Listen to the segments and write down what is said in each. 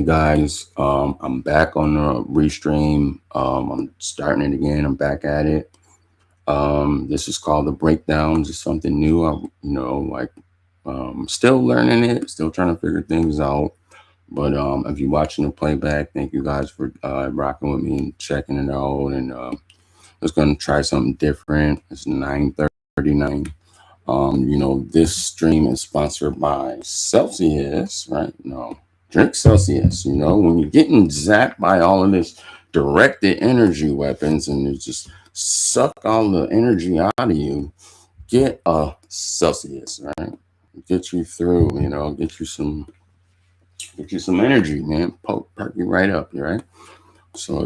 guys. I'm back on the Restream. I'm starting it again. I'm back at it. This is called the breakdowns. It's something new. Still learning it, still trying to figure things out. But if you're watching the playback, thank you guys for rocking with me and checking it out. And just gonna try something different. It's 9:39. This stream is sponsored by Celsius, right? No, drink Celsius. When you're getting zapped by all of this directed energy weapons and it just suck all the energy out of you, get a Celsius, right? Get you through, get you some energy, man. Perk you right up, right? So,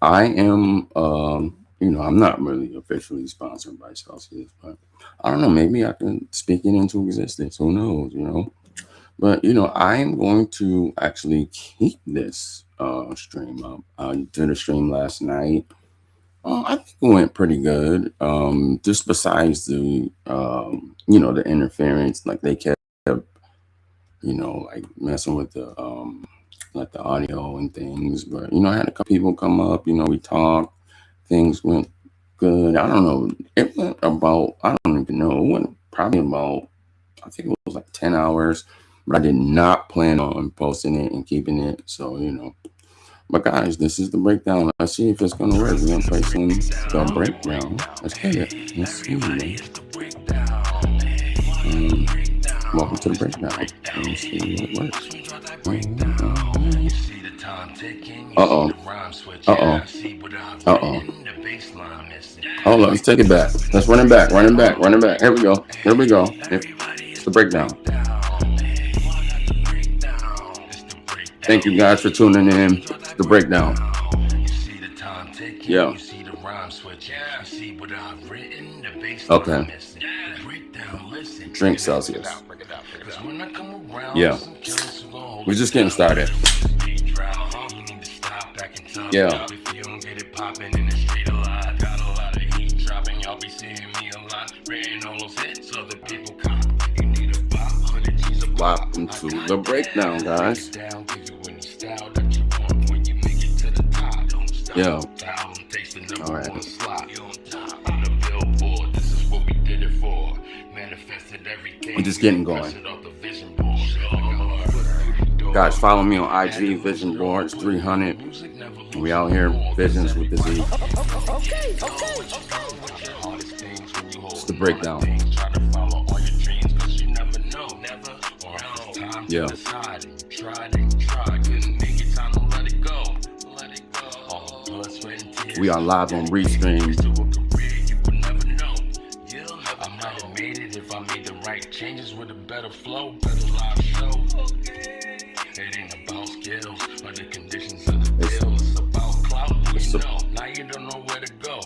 I am, I'm not really officially sponsored by Celsius, but I don't know, maybe I can speak it into existence. Who knows? But, I am going to actually keep this stream up. I did a stream last night. I think it went pretty good. Just besides the interference, like they kept, like messing with like the audio and things. But I had a couple people come up. We talked. Things went good. I don't know. It went about. I don't even know. It went probably about. I think it was like 10 hours. But I did not plan on posting it and keeping it. So But guys, this is the breakdown. Let's see if it's gonna work. We're gonna play some the breakdown. Let's get it. Let's see. Welcome to the breakdown. Let's see what works. Uh-oh. Hold on, let's take it back. Let's run it back. Here we go. It's the breakdown. Thank you guys for tuning in. The breakdown. Yeah. Okay. Drink Celsius. Yeah. We're just getting started. Yeah. Welcome to the breakdown, guys. Yeah. All right. We're just getting going. Guys, follow me on IG, Vision Boards 300. We out here, Visions with the Z. It's the breakdown. Yeah. We are live on Restream. I might have made it if I made the right changes with a better flow, better live show. It ain't about skills or the conditions of the bill. It's about clout. Now you don't know where to go.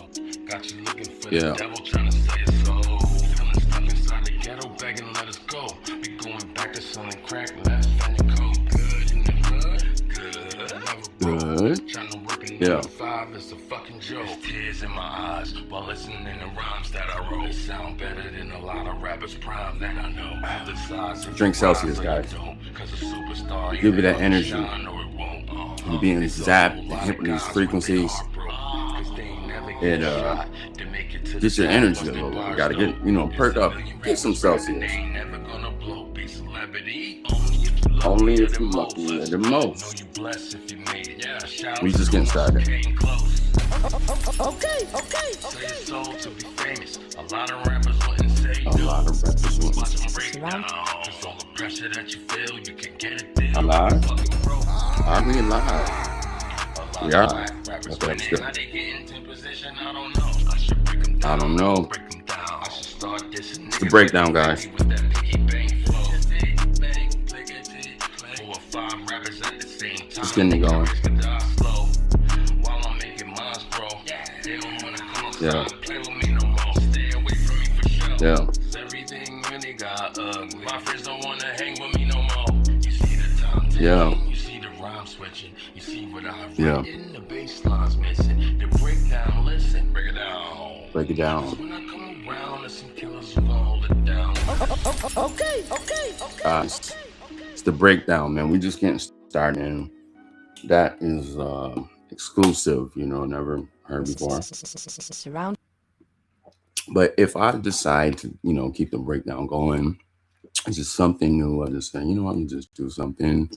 Got you looking for the devil trying to say it's so. Feeling stuck inside the ghetto, begging let us go. Be going back to selling crack, left and the code. Good in the hood. Good. Trying to work in 5 is a fucking joke. Tears in my eyes while listening to rhymes that I wrote. They sound better than a lot of rappers' prime that I know. The size of Drink Celsius, guys. Give it that energy. I'm being zapped and hit with these frequencies. It gets your energy a little. You gotta get, perk up. Get some Celsius. Only if you lucky the most. We just getting started. Okay. A lot of rappers wouldn't say no. Alive? Are we alive? We are. Okay, that's good. I don't know. It's the breakdown, guys. Just getting it going. Yeah. Yeah. Yeah. Yeah. Break it down. Okay. It's the breakdown, man. We just getting started. That is exclusive, you know, never heard before. Surround. But if I decide to, you know, keep the breakdown going, it's just something new. I just say, you know, I'm just do something.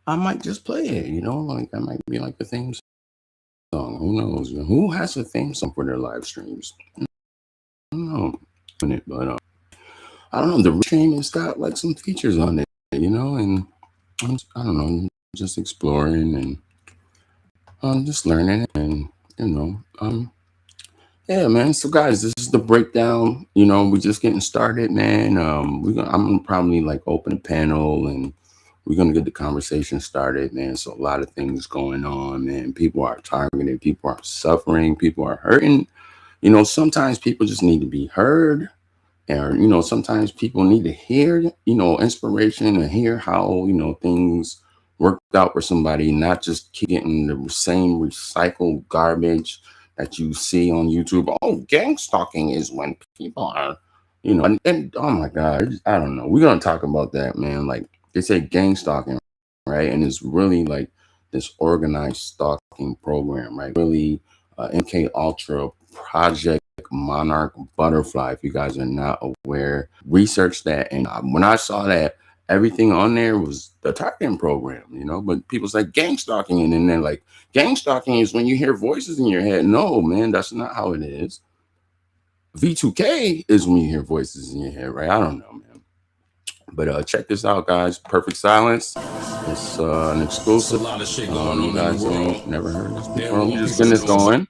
I might just play it, you know, like that might be like the theme song. Who knows? Who has a theme song for their live streams? I don't know, but I don't know. The Restream has got like some features on it, you know, and I don't know, just exploring and just learning and you know, yeah, man. So guys, this is the breakdown. You know, we're just getting started, man. I'm gonna probably like open a panel and we're gonna get the conversation started, man. So a lot of things going on, man. People are targeted, people are suffering, people are hurting. You know, sometimes people just need to be heard. And you know, sometimes people need to hear, you know, inspiration and hear how, you know, things worked out for somebody, not just keep getting the same recycled garbage that you see on YouTube. Oh, gang stalking is when people are, you know, and oh my God, I don't know. We're gonna talk about that, man. Like they say gang stalking, right? And it's really like this organized stalking program, right? Really MK Ultra Project Monarch Butterfly. If you guys are not aware, research that. And when I saw that, everything on there was the targeting program, you know. But people say gang stalking, and then they're like, gang stalking is when you hear voices in your head. No, man, that's not how it is. V2K is when you hear voices in your head, right? I don't know, man. But check this out, guys. Perfect Silence. It's an exclusive. You guys ain't never heard this before. I'm just getting this going.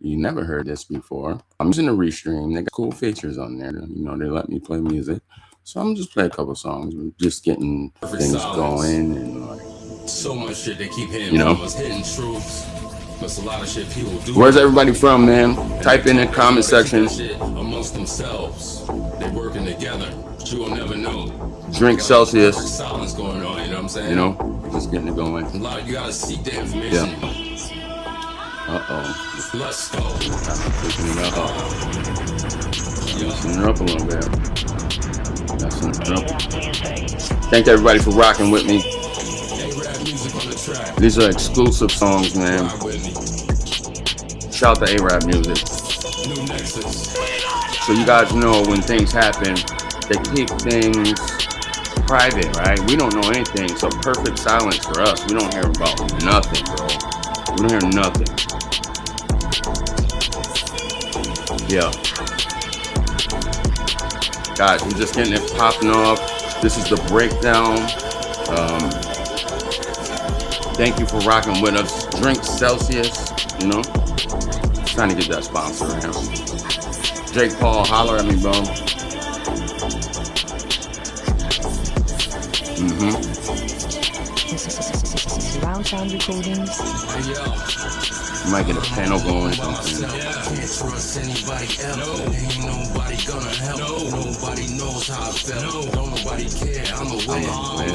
You never heard this before. I'm using the Restream. They got cool features on there. You know, they let me play music. So I'm just play a couple songs. We're just getting things going and so much shit they keep hitting, you know, hitting truths. But a lot of shit people do. Where's everybody from, man? Type in the comment section. Amongst themselves, they working together. But you will never know. Drink Celsius. Silence going on, you know what I'm saying? You know, just getting it going. A lot of you gotta seek the information. Yeah. Let's go. Loosening it up. Loosening it up a little bit. Thank everybody for rocking with me. These are exclusive songs, man. Shout out to A-Rap Music. So you guys know when things happen, they keep things private, right? We don't know anything. So perfect silence for us. We don't hear about nothing, bro. We don't hear nothing. Yeah. Guys, we're just getting it popping off. This is the breakdown. Thank you for rocking with us. Drink Celsius, you know. Trying to get that sponsor right now. Jake Paul, holler at me, bro. Surround sound recordings. Hey, yo. You might get a panel going. Can't trust anybody else. Ain't nobody gonna help. Nobody knows how I felt. Don't nobody care. I'm aware.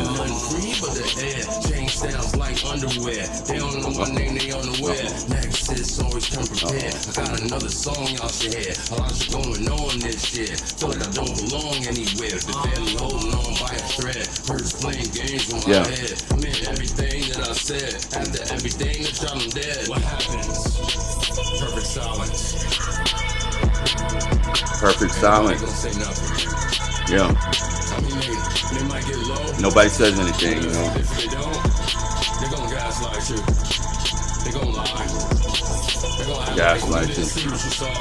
Nothing free but the air. Change styles like underwear. They don't know my name, they unaware. Next is always come prepared. I got another song y'all should hear. A lot shit going on this year. Feel like I don't belong anywhere. Been barely holding on by a thread. Birds playing games with my head. I meant everything that I said. After everything that y'all done dead. What happened? Perfect silence. Perfect silence. Yeah. I mean, they might get low. Nobody says anything, you know. If they don't, they're gonna gaslight you. They're gonna lie. They're gonna Gaslight you. See what you saw.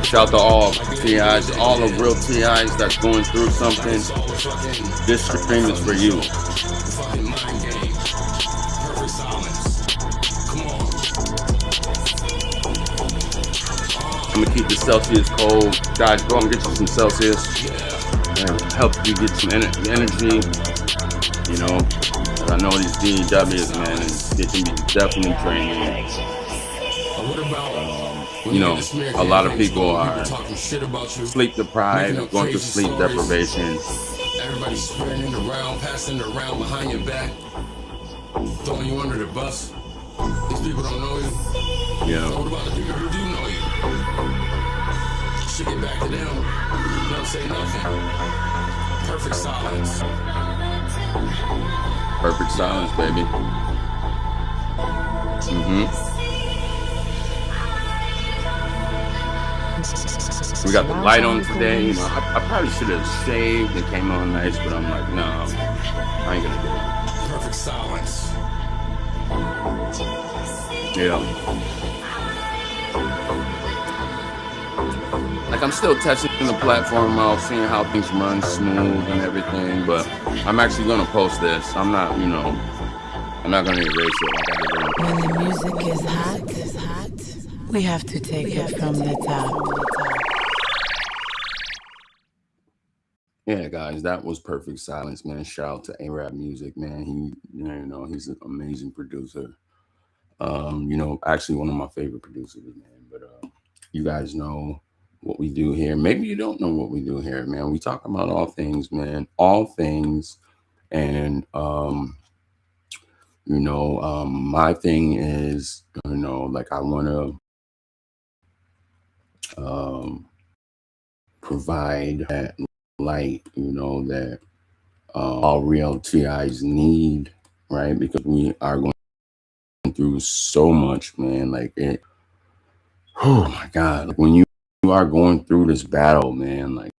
Shout out to all TIs, all the real TIs that's going through something. This stream is for you. Fucking mind game. Perfect silence. Come on. I'm gonna keep the Celsius cold. Guys, go and get you some Celsius. And help you get some energy. You know, I know these DEWs, man, it can be definitely draining. You know, a lot of people are sleep deprived, going through sleep deprivation. Everybody's spreading it around, passing it around behind your back, throwing you under the bus. These people don't know you. Yeah. What about the people who do know you? Should get back to them. Don't say nothing. Perfect silence. Perfect silence, baby. We got the Surround light sound on today. You know, recordings. I probably should have shaved and came on nice, but I'm like, no, I ain't gonna do it. Perfect silence. Yeah. Like I'm still testing the platform out, seeing how things run smooth and everything, but I'm actually gonna post this. I'm not, I'm not gonna erase it like I did. When the music is hot, we have to take it from the top. Yeah, guys, that was Perfect Silence, man. Shout out to A-Rap Music, man. He's an amazing producer. Actually one of my favorite producers, man. But you guys know what we do here. Maybe you don't know what we do here, man. We talk about all things, man. All things. And my thing is, like I wanna provide that light, that all real TIs need, right? Because we are going through so much, man. Like it, oh my God. Like when you are going through this battle, man, like,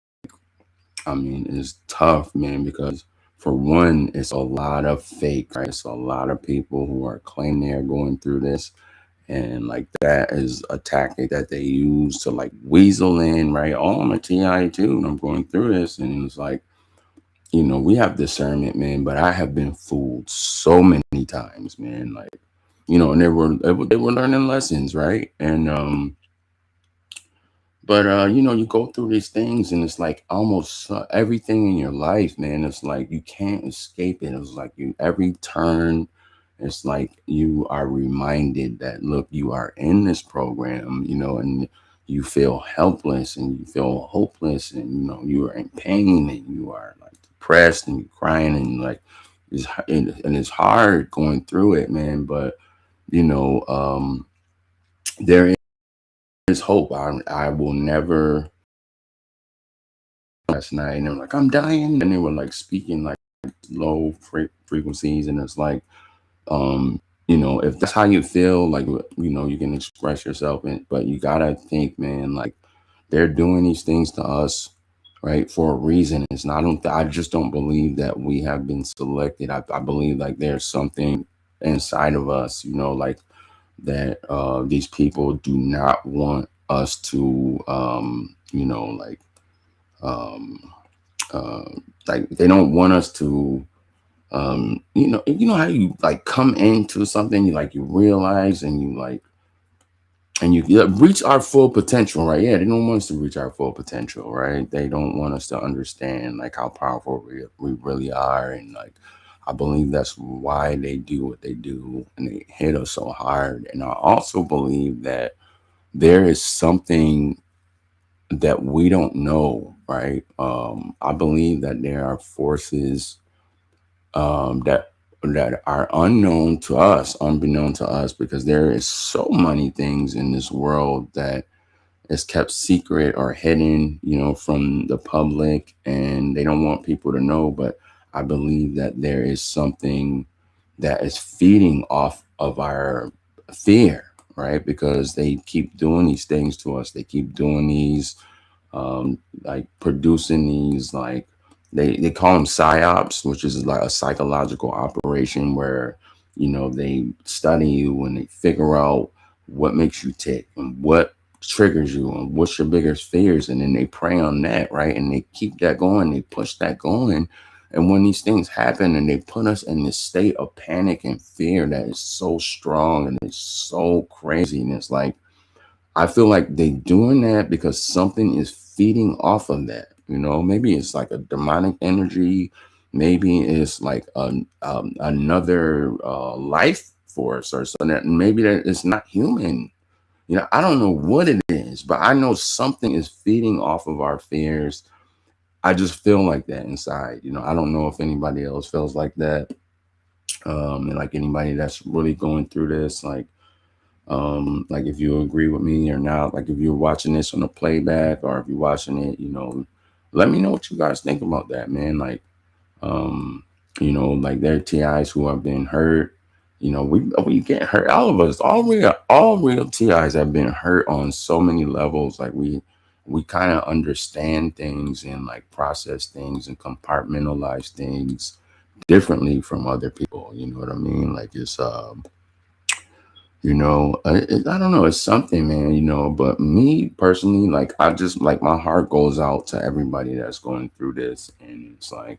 I mean, it's tough, man, because for one, it's a lot of fake, right? It's a lot of people who are claiming they're going through this. And like that is a tactic that they use to like weasel in, right? Oh, I'm a TI too, and I'm going through this. And it's like, we have discernment, man, but I have been fooled so many times, man. Like, and they were learning lessons, right? And but you go through these things, and it's like almost everything in your life, man. It's like you can't escape it. It's like you every turn. It's like you are reminded that look, you are in this program, and you feel helpless and you feel hopeless, and you are in pain and you are like depressed and you're crying and like and it's hard going through it, man. But there is hope. I will never. Last night, and they were like, I'm dying, and they were like speaking like low frequencies, and it's like, if that's how you feel, like, you can express yourself, but you gotta think, man, like they're doing these things to us, right, for a reason. It's not. I just don't believe that we have been selected. I believe like there's something inside of us, like that. These people do not want us to, like um like they don't want us to how you like come into something, you realize, and you like and you reach our full potential, right? Yeah, they don't want us to reach our full potential, right? They don't want us to understand like how powerful we really are. And like I believe that's why they do what they do, and they hit us so hard. And I also believe that there is something that we don't know, right? I believe that there are forces that are unknown to us, unbeknown to us, because there is so many things in this world that is kept secret or hidden, from the public, and they don't want people to know. But I believe that there is something that is feeding off of our fear, right? Because they keep doing these things to us. They keep doing these like producing these, like they call them psyops, which is like a psychological operation where they study you and they figure out what makes you tick and what triggers you and what's your biggest fears, and then they prey on that, right? And they keep that going, they push that going. And when these things happen and they put us in this state of panic and fear that is so strong and it's so crazy, and it's like I feel like they doing that because something is feeding off of that. Maybe it's like a demonic energy. Maybe it's like another life force or something. That maybe that it's not human. I don't know what it is, but I know something is feeding off of our fears. I just feel like that inside. I don't know if anybody else feels like that. And like anybody that's really going through this, like if you agree with me or not, like if you're watching this on a playback or if you're watching it, let me know what you guys think about that, man. Like Like there are TIs who have been hurt. We get hurt. All of us, all real TIs have been hurt on so many levels. Like we kind of understand things and like process things and compartmentalize things differently from other people. You know what I mean? Like it's I don't know, it's something, man. But me personally, like I just like my heart goes out to everybody that's going through this, and it's like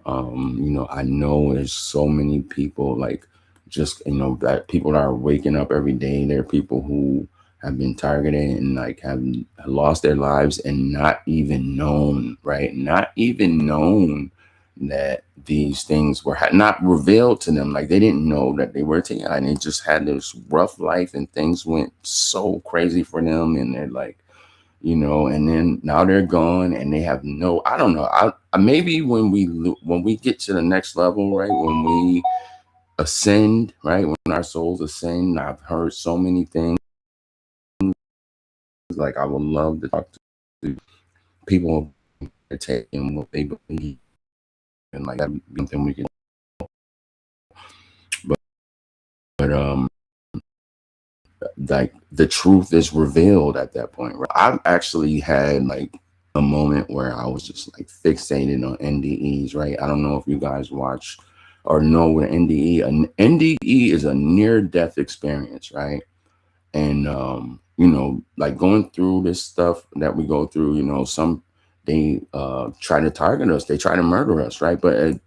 I know there's so many people like just that people that are waking up every day. There are people who have been targeted and like have lost their lives and not even known, right? Not even known that these things were not revealed to them. Like they didn't know that they were TI, and they just had this rough life, and things went so crazy for them, and they're like, and then now they're gone and they have no, I don't know. Maybe when we get to the next level, right? When we ascend, right? When our souls ascend, I've heard so many things. Like I would love to talk to people that take in what they believe, and like that'd be something we can. But, but like the truth is revealed at that point, right? I've actually had like a moment where I was just like fixated on NDEs, right? I don't know if you guys watch or know what an NDE is, a near death experience, right? And like going through this stuff that we go through, some they try to target us, they try to murder us, right? But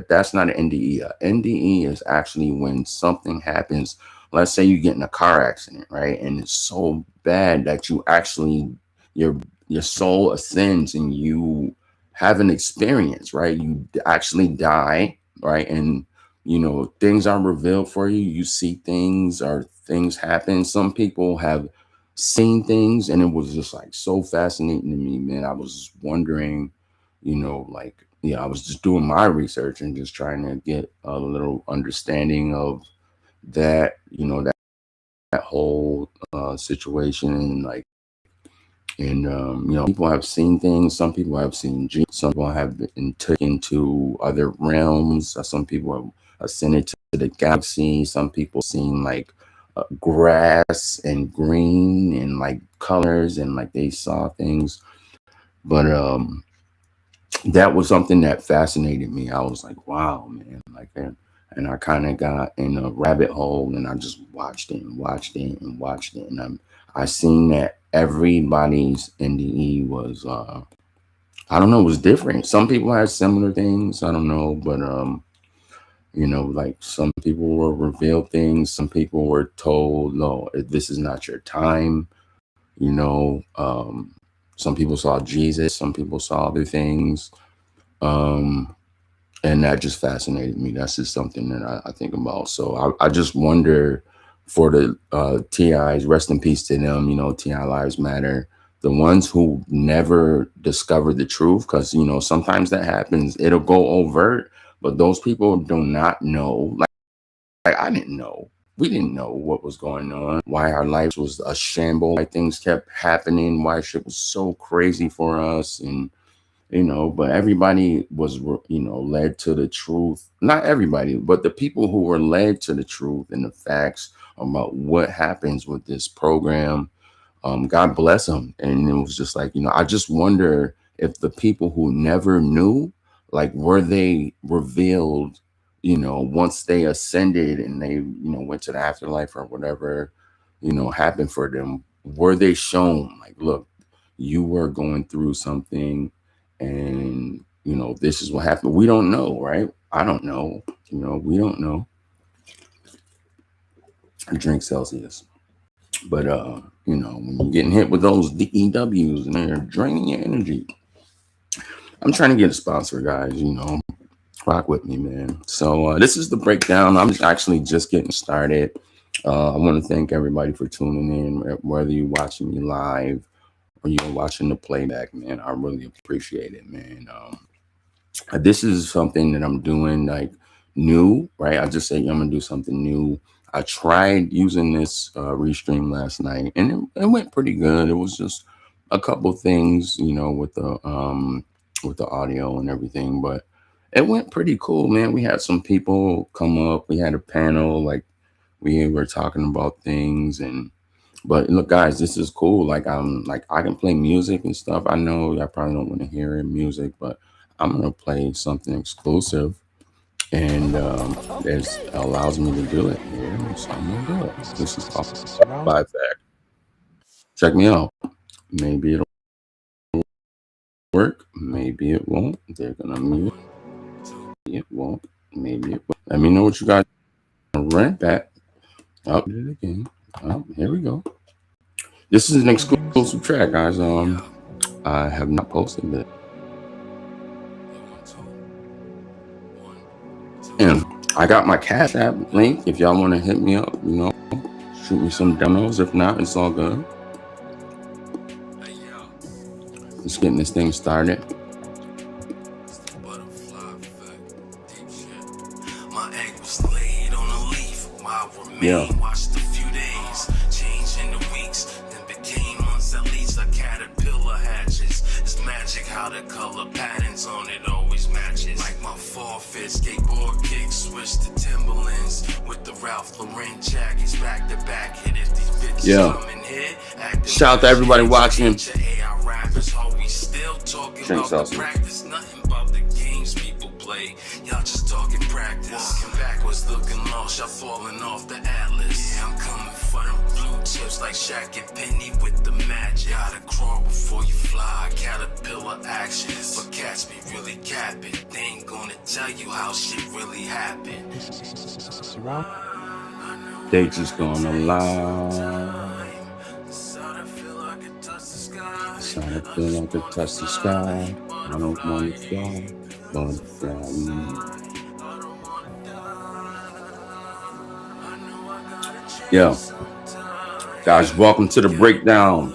that's not an NDE. NDE is actually when something happens. Let's say you get in a car accident, right? And it's so bad that you actually your your soul ascends and you have an experience, right? You actually die, right? And things are revealed for you. You see things, or things happen. Some people have seen things, and it was just like so fascinating to me, man. I was wondering, like, yeah, I was just doing my research and just trying to get a little understanding of that, that whole situation, and like, and people have seen things. Some people have seen dreams. Some people have been taken to other realms. Some people have ascended to the galaxy. Some people seen like grass and green and like colors, and like they saw things. But that was something that fascinated me. I was like, wow, man, like that. And I kind of got in a rabbit hole, and I just watched it and watched it and watched it. And I seen that everybody's NDE was, I don't know, was different. Some people had similar things. I don't know, but, like some people were revealed things. Some people were told, no, this is not your time. You know, some people saw Jesus. Some people saw other things. Um, and that just fascinated me. That's just something that I think about. So I just wonder for the TIs, rest in peace to them. TI lives matter. The ones who never discovered the truth, because sometimes that happens. It'll go overt, but those people do not know. Like I didn't know. We didn't know what was going on. Why our lives was a shamble. Why things kept happening. Why shit was so crazy for us, and but everybody was, led to the truth. Not everybody, but the people who were led to the truth and the facts about what happens with this program. God bless them. And it was just like, I just wonder if the people who never knew, like, were they revealed, once they ascended and they, went to the afterlife or whatever, happened for them, were they shown, like, look, you were going through something, and this is what happened. We don't know, right? I don't know. We don't know. I drink Celsius. But when you're getting hit with those DEWs and they're draining your energy, I'm trying to get a sponsor, guys. Rock with me, man. So this is the breakdown. I'm actually just getting started. I want to thank everybody for tuning in, whether you're watching me live or you're watching the playback, man. I really appreciate it, man. This is something that I'm doing like new, right? I just say I'm gonna do something new. I tried using this Restream last night, and it went pretty good. It was just a couple things, with the audio and everything, but It went pretty cool, man. We had some people come up. We had a panel, like we were talking about things, and but look, guys, this is cool. Like I can play music and stuff. I know y'all probably don't want to hear music, but I'm gonna play something exclusive, and it allows me to do it here. So I'm gonna do it. This is called by fact. Check me out. Maybe it'll work. Maybe it won't. They're gonna mute. It won't. Maybe it will. Let me know what you guys run it back. Up it again. Here we go. This is an exclusive track, guys. I have not posted it. And I got my Cash App link. If y'all want to hit me up, shoot me some demos. If not, it's all good. Just getting this thing started. Yeah. Watched a few days, changed in the weeks, then became months at least. A caterpillar hatches. It's magic how the color patterns on it always matches. Like my forfeit, skateboard kicks, switch to Timberlands with the Ralph Lauren jackets back to back. Hit if these bitches come in here. Shout out to everybody watching. AI rappers always still talking about the practice, nothing about the games people play. Y'all just talking practice. Walking backwards, looking lost, y'all falling off the atlas. Yeah, I'm coming for them blue chips like Shaq and Penny with the magic. Gotta crawl before you fly, caterpillar actions. But cats be really capping, they ain't gonna tell you how shit really happened. They just gonna lie. Decided I feel like I could touch the sky. Decided I feel like I could touch the sky. I don't wanna fly, but fly. Yeah. Guys, welcome to the breakdown.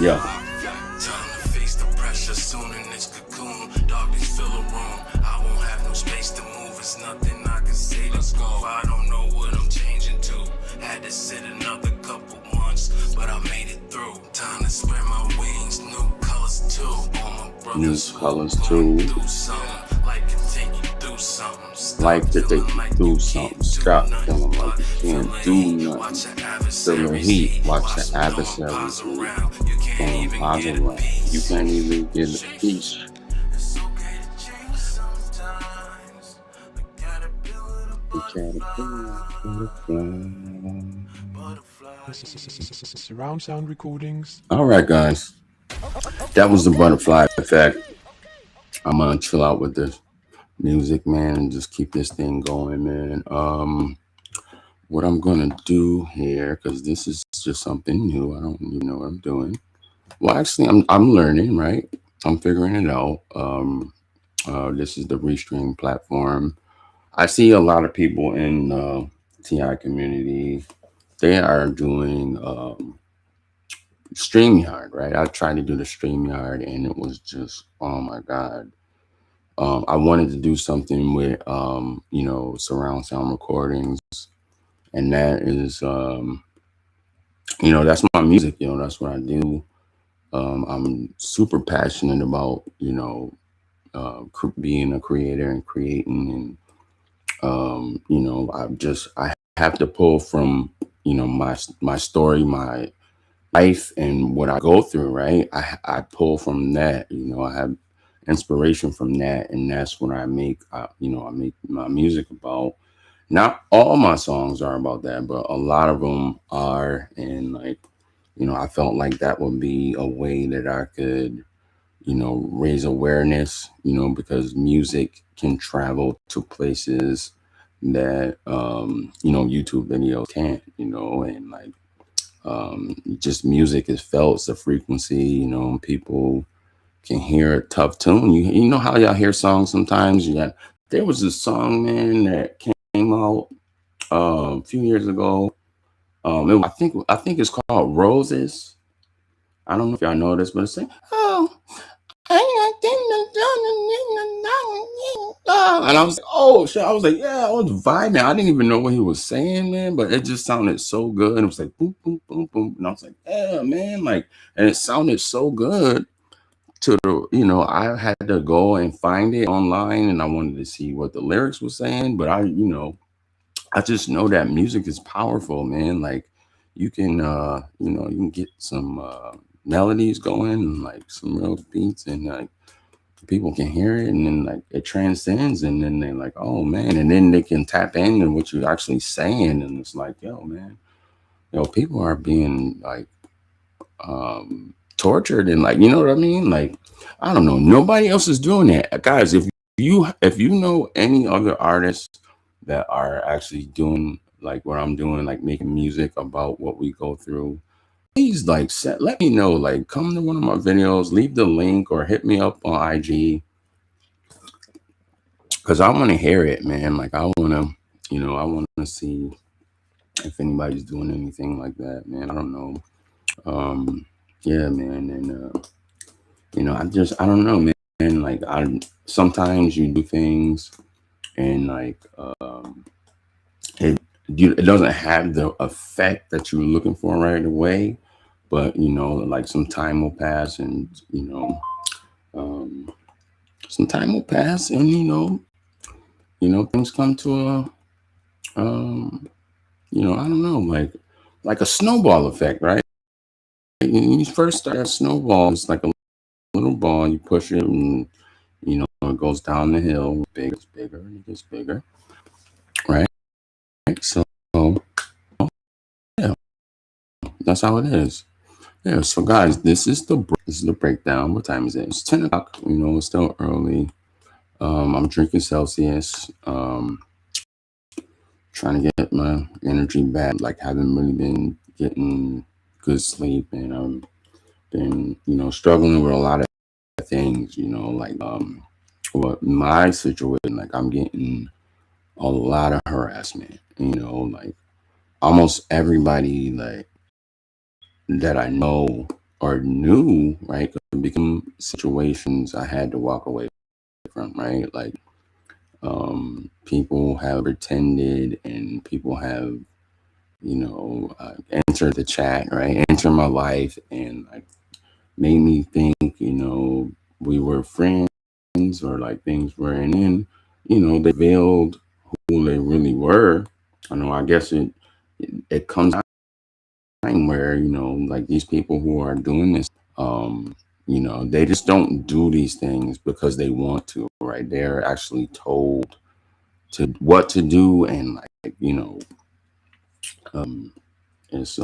Yeah. Time to face the pressure soon in this cocoon. Darkness fill a room. I won't have no space to move. It's nothing I can say. Let's go. I don't know what I'm changing to. Had to sit another couple months, but I made it through. Time to spread my wings. New colors too. All my brothers New colors too. Like to take you through something. Like to take you through something. Stop feeling like you can't do nothing. Feel the heat. Watch the adversaries going pause around. You can't even get a peace. It's okay to change sometimes. The caterpillar, the butterfly. Surround sound recordings. All right, guys. That was the butterfly effect. I'm gonna chill out with this music, man, and just keep this thing going, man. What I'm gonna do here, because this is just something new. I don't even know what I'm doing. Well, actually, I'm learning, right? I'm figuring it out. This is the Restream platform. I see a lot of people in TI community. They are doing StreamYard, right? I tried to do the StreamYard, and it was just, oh my god. I wanted to do something with surround sound recordings, and that is that's my music. That's what I do. I'm super passionate about being a creator and creating, and I have to pull from my story, my life, and what I go through, right? I pull from that. I have inspiration from that, and that's what I make I make my music about. Not all my songs are about that, but a lot of them are. And I felt like that would be a way that I could raise awareness, because music can travel to places that YouTube videos can't, and just music is felt. It's a frequency, people can hear a tough tune. You know how y'all hear songs sometimes? There was this song, man, that came out a few years ago. I think it's called Roses. I don't know if y'all know this, but it's saying, oh, And I was like, oh shit. I was like, yeah, I was vibing. I didn't even know what he was saying, man, but it just sounded so good. It was like boom, boom, boom, boom. And I was like, yeah, man, like, and it sounded so good to the, I had to go and find it online and I wanted to see what the lyrics were saying. But I just know that music is powerful, man. Like you can you can get some melodies going and like some real beats and like people can hear it and then like it transcends and then they're like, oh man, and then they can tap into what you're actually saying and it's like, yo, man, people are being like tortured and like, you know what I mean? Like, I don't know. Nobody else is doing that. Guys, if you know any other artists that are actually doing like what I'm doing, like making music about what we go through, please like let me know. Like come to one of my videos, leave the link or hit me up on IG. Cause I want to hear it, man. Like I want to, I want to see if anybody's doing anything like that, man. I don't know. Yeah, man. And, I don't know, man. Like sometimes you do things and like, it doesn't have the effect that you're looking for right away, but like some time will pass and, some time will pass and, things come to I don't know, like a snowball effect, right? When you first start a snowball, it's like a little ball, you push it and, it goes down the hill, bigger, it's bigger, and it gets bigger, right? So, yeah, that's how it is. Yeah, so guys, this is the breakdown. What time is it? It's 10 o'clock, it's still early. I'm drinking Celsius, trying to get my energy back, like haven't really been getting good sleep and been, struggling with a lot of things, like what my situation, like I'm getting a lot of harassment, like almost everybody like that I know or knew, right, could become situations I had to walk away from, right? Like people have pretended and people have, entered the chat, right? Enter my life and like made me think, we were friends or like things were, and then, they veiled who they really were. I guess it comes time where, like these people who are doing this, they just don't do these things because they want to, right? They're actually told to what to do and like, it's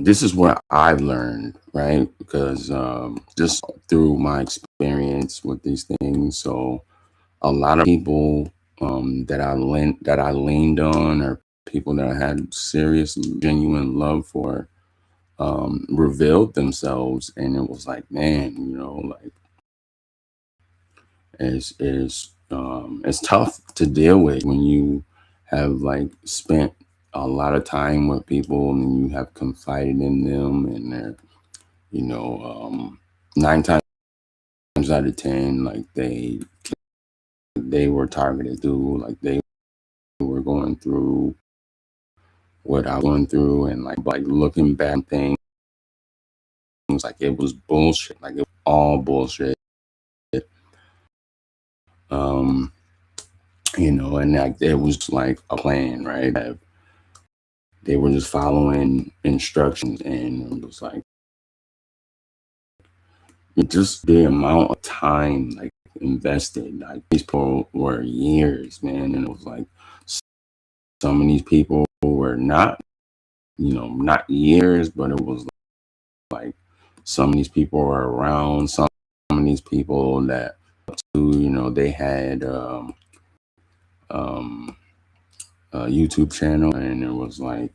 this is what I've learned, right? Because just through my experience with these things, so a lot of people that I leaned on, or people that I had serious, genuine love for, revealed themselves, and it was like, man, like it's tough to deal with when you have like spent a lot of time with people and you have confided in them and they're, 9 times out of 10, like they were targeted through, like they were going through what I was going through, and like looking back on things, like it was bullshit, like it was all bullshit. Um, and like it was like a plan, right? They were just following instructions, and it was like just the amount of time like invested. Like these people were years, man, and it was like some of these people were not, not years, but it was like some of these people were around. Some of these people that, they had a YouTube channel, and it was like,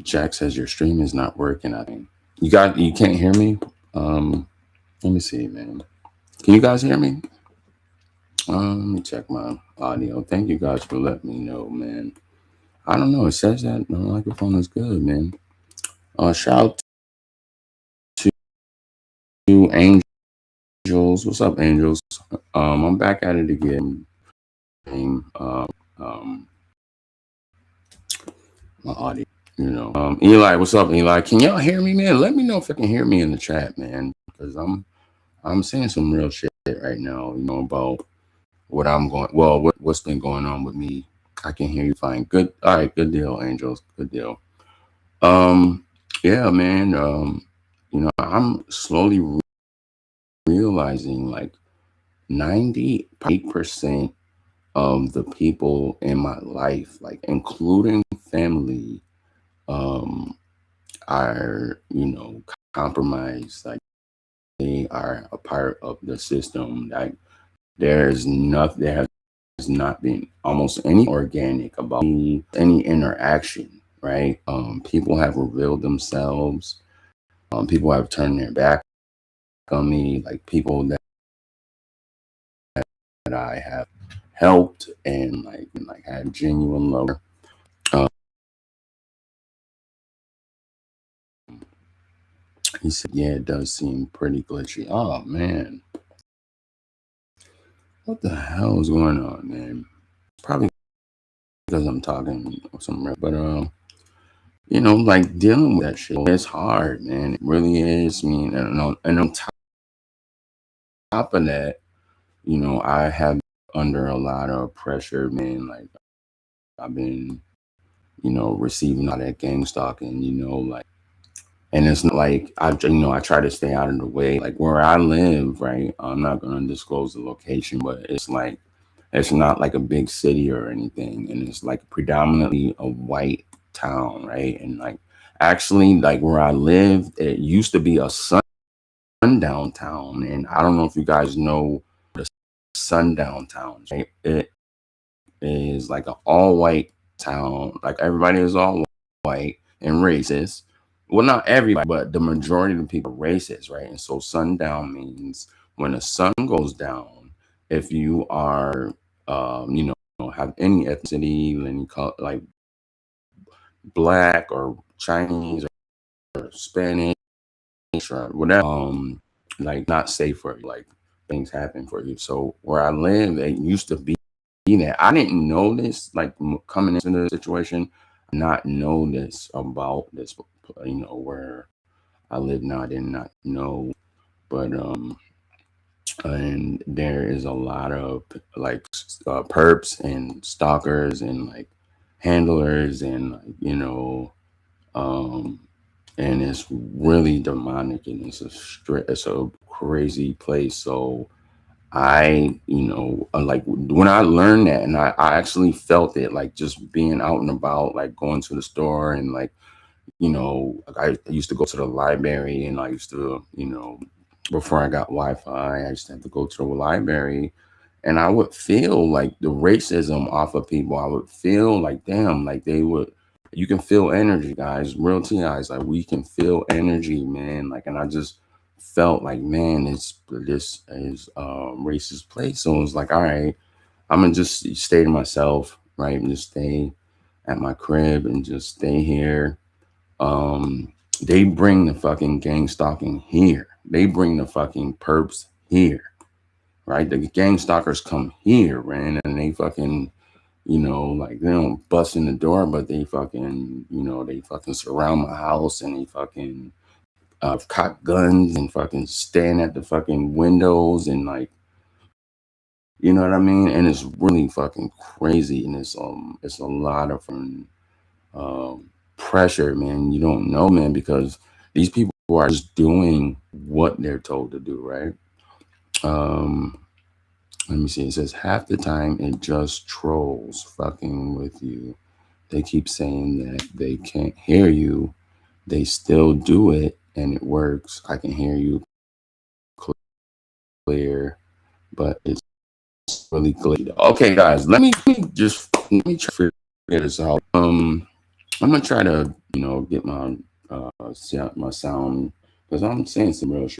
Jack says your stream is not working. I think you can't hear me. Let me see, man. Can you guys hear me? Let me check my audio. Thank you guys for letting me know, man. I don't know. It says that my microphone is good, man. Shout out to Angel. Angels, what's up, Angels? I'm back at it again. Um, my audio, Eli, what's up, Eli? Can y'all hear me, man? Let me know if you can hear me in the chat, man, because I'm saying some real shit right now, about what I'm going. Well, what's been going on with me. I can hear you fine. Good. All right. Good deal, Angels. Good deal. Um, yeah, man. I'm slowly realizing like 98% of the people in my life, like including family, um, are compromised. Like they are a part of the system. Like there has not been almost any organic about any interaction, right? People have revealed themselves. People have turned their back on me, like people that I have helped and like had genuine love. Um, he said, "Yeah, it does seem pretty glitchy." Oh man, what the hell is going on, man? Probably because I'm talking some rap, but like dealing with that shit, it's hard, man. It really is. I mean, and on top of that, I have under a lot of pressure, man. Like I've been, receiving all that gang stalking, like, and it's not like I try to stay out of the way. Like where I live, right? I'm not gonna disclose the location, but it's like it's not like a big city or anything, and it's like predominantly a white town, right? And like actually, like where I live, it used to be a sundown town, and I don't know if you guys know the sundown towns, right? It is like an all white town. Like everybody is all white and racist. Well, not everybody, but the majority of the people are racist, right? And so sundown means when the sun goes down, if you are, have any ethnicity, any color, like black or Chinese or Spanish or whatever, like not safe for you, like things happen for you. So where I live, it used to be that I didn't know this, like coming into the situation, not know this about this, where I live now. I did not know, but and there is a lot of like perps and stalkers and like handlers and like um, and it's really demonic and it's a crazy place. So like when I learned that and I actually felt it, like just being out and about, like going to the store and like, like I used to go to the library and I used to, before I got Wi-Fi, I used to have to go to the library and I would feel like the racism off of people. I would feel like, damn, like you can feel energy, guys, real TIs. Like we can feel energy, man. Like, and I just felt like, man, this is a racist place. So it was like, all right, I'm gonna just stay to myself, right? And just stay at my crib and just stay here. They bring the fucking gang stalking here. They bring the fucking perps here, right? The gang stalkers come here, man, and they fucking, like they don't bust in the door, but they fucking, they fucking surround my house and they fucking cock guns and fucking stand at the fucking windows and like, you know what I mean? And it's really fucking crazy, and it's a lot of pressure, man. You don't know, man, because these people are just doing what they're told to do, right? Um, Let me see. It says half the time it just trolls fucking with you. They keep saying that they can't hear you. They still do it and it works. I can hear you clear, but it's really glitchy. Okay, guys, let me try to figure this out. I'm gonna try to, get my my sound because I'm saying some real shit.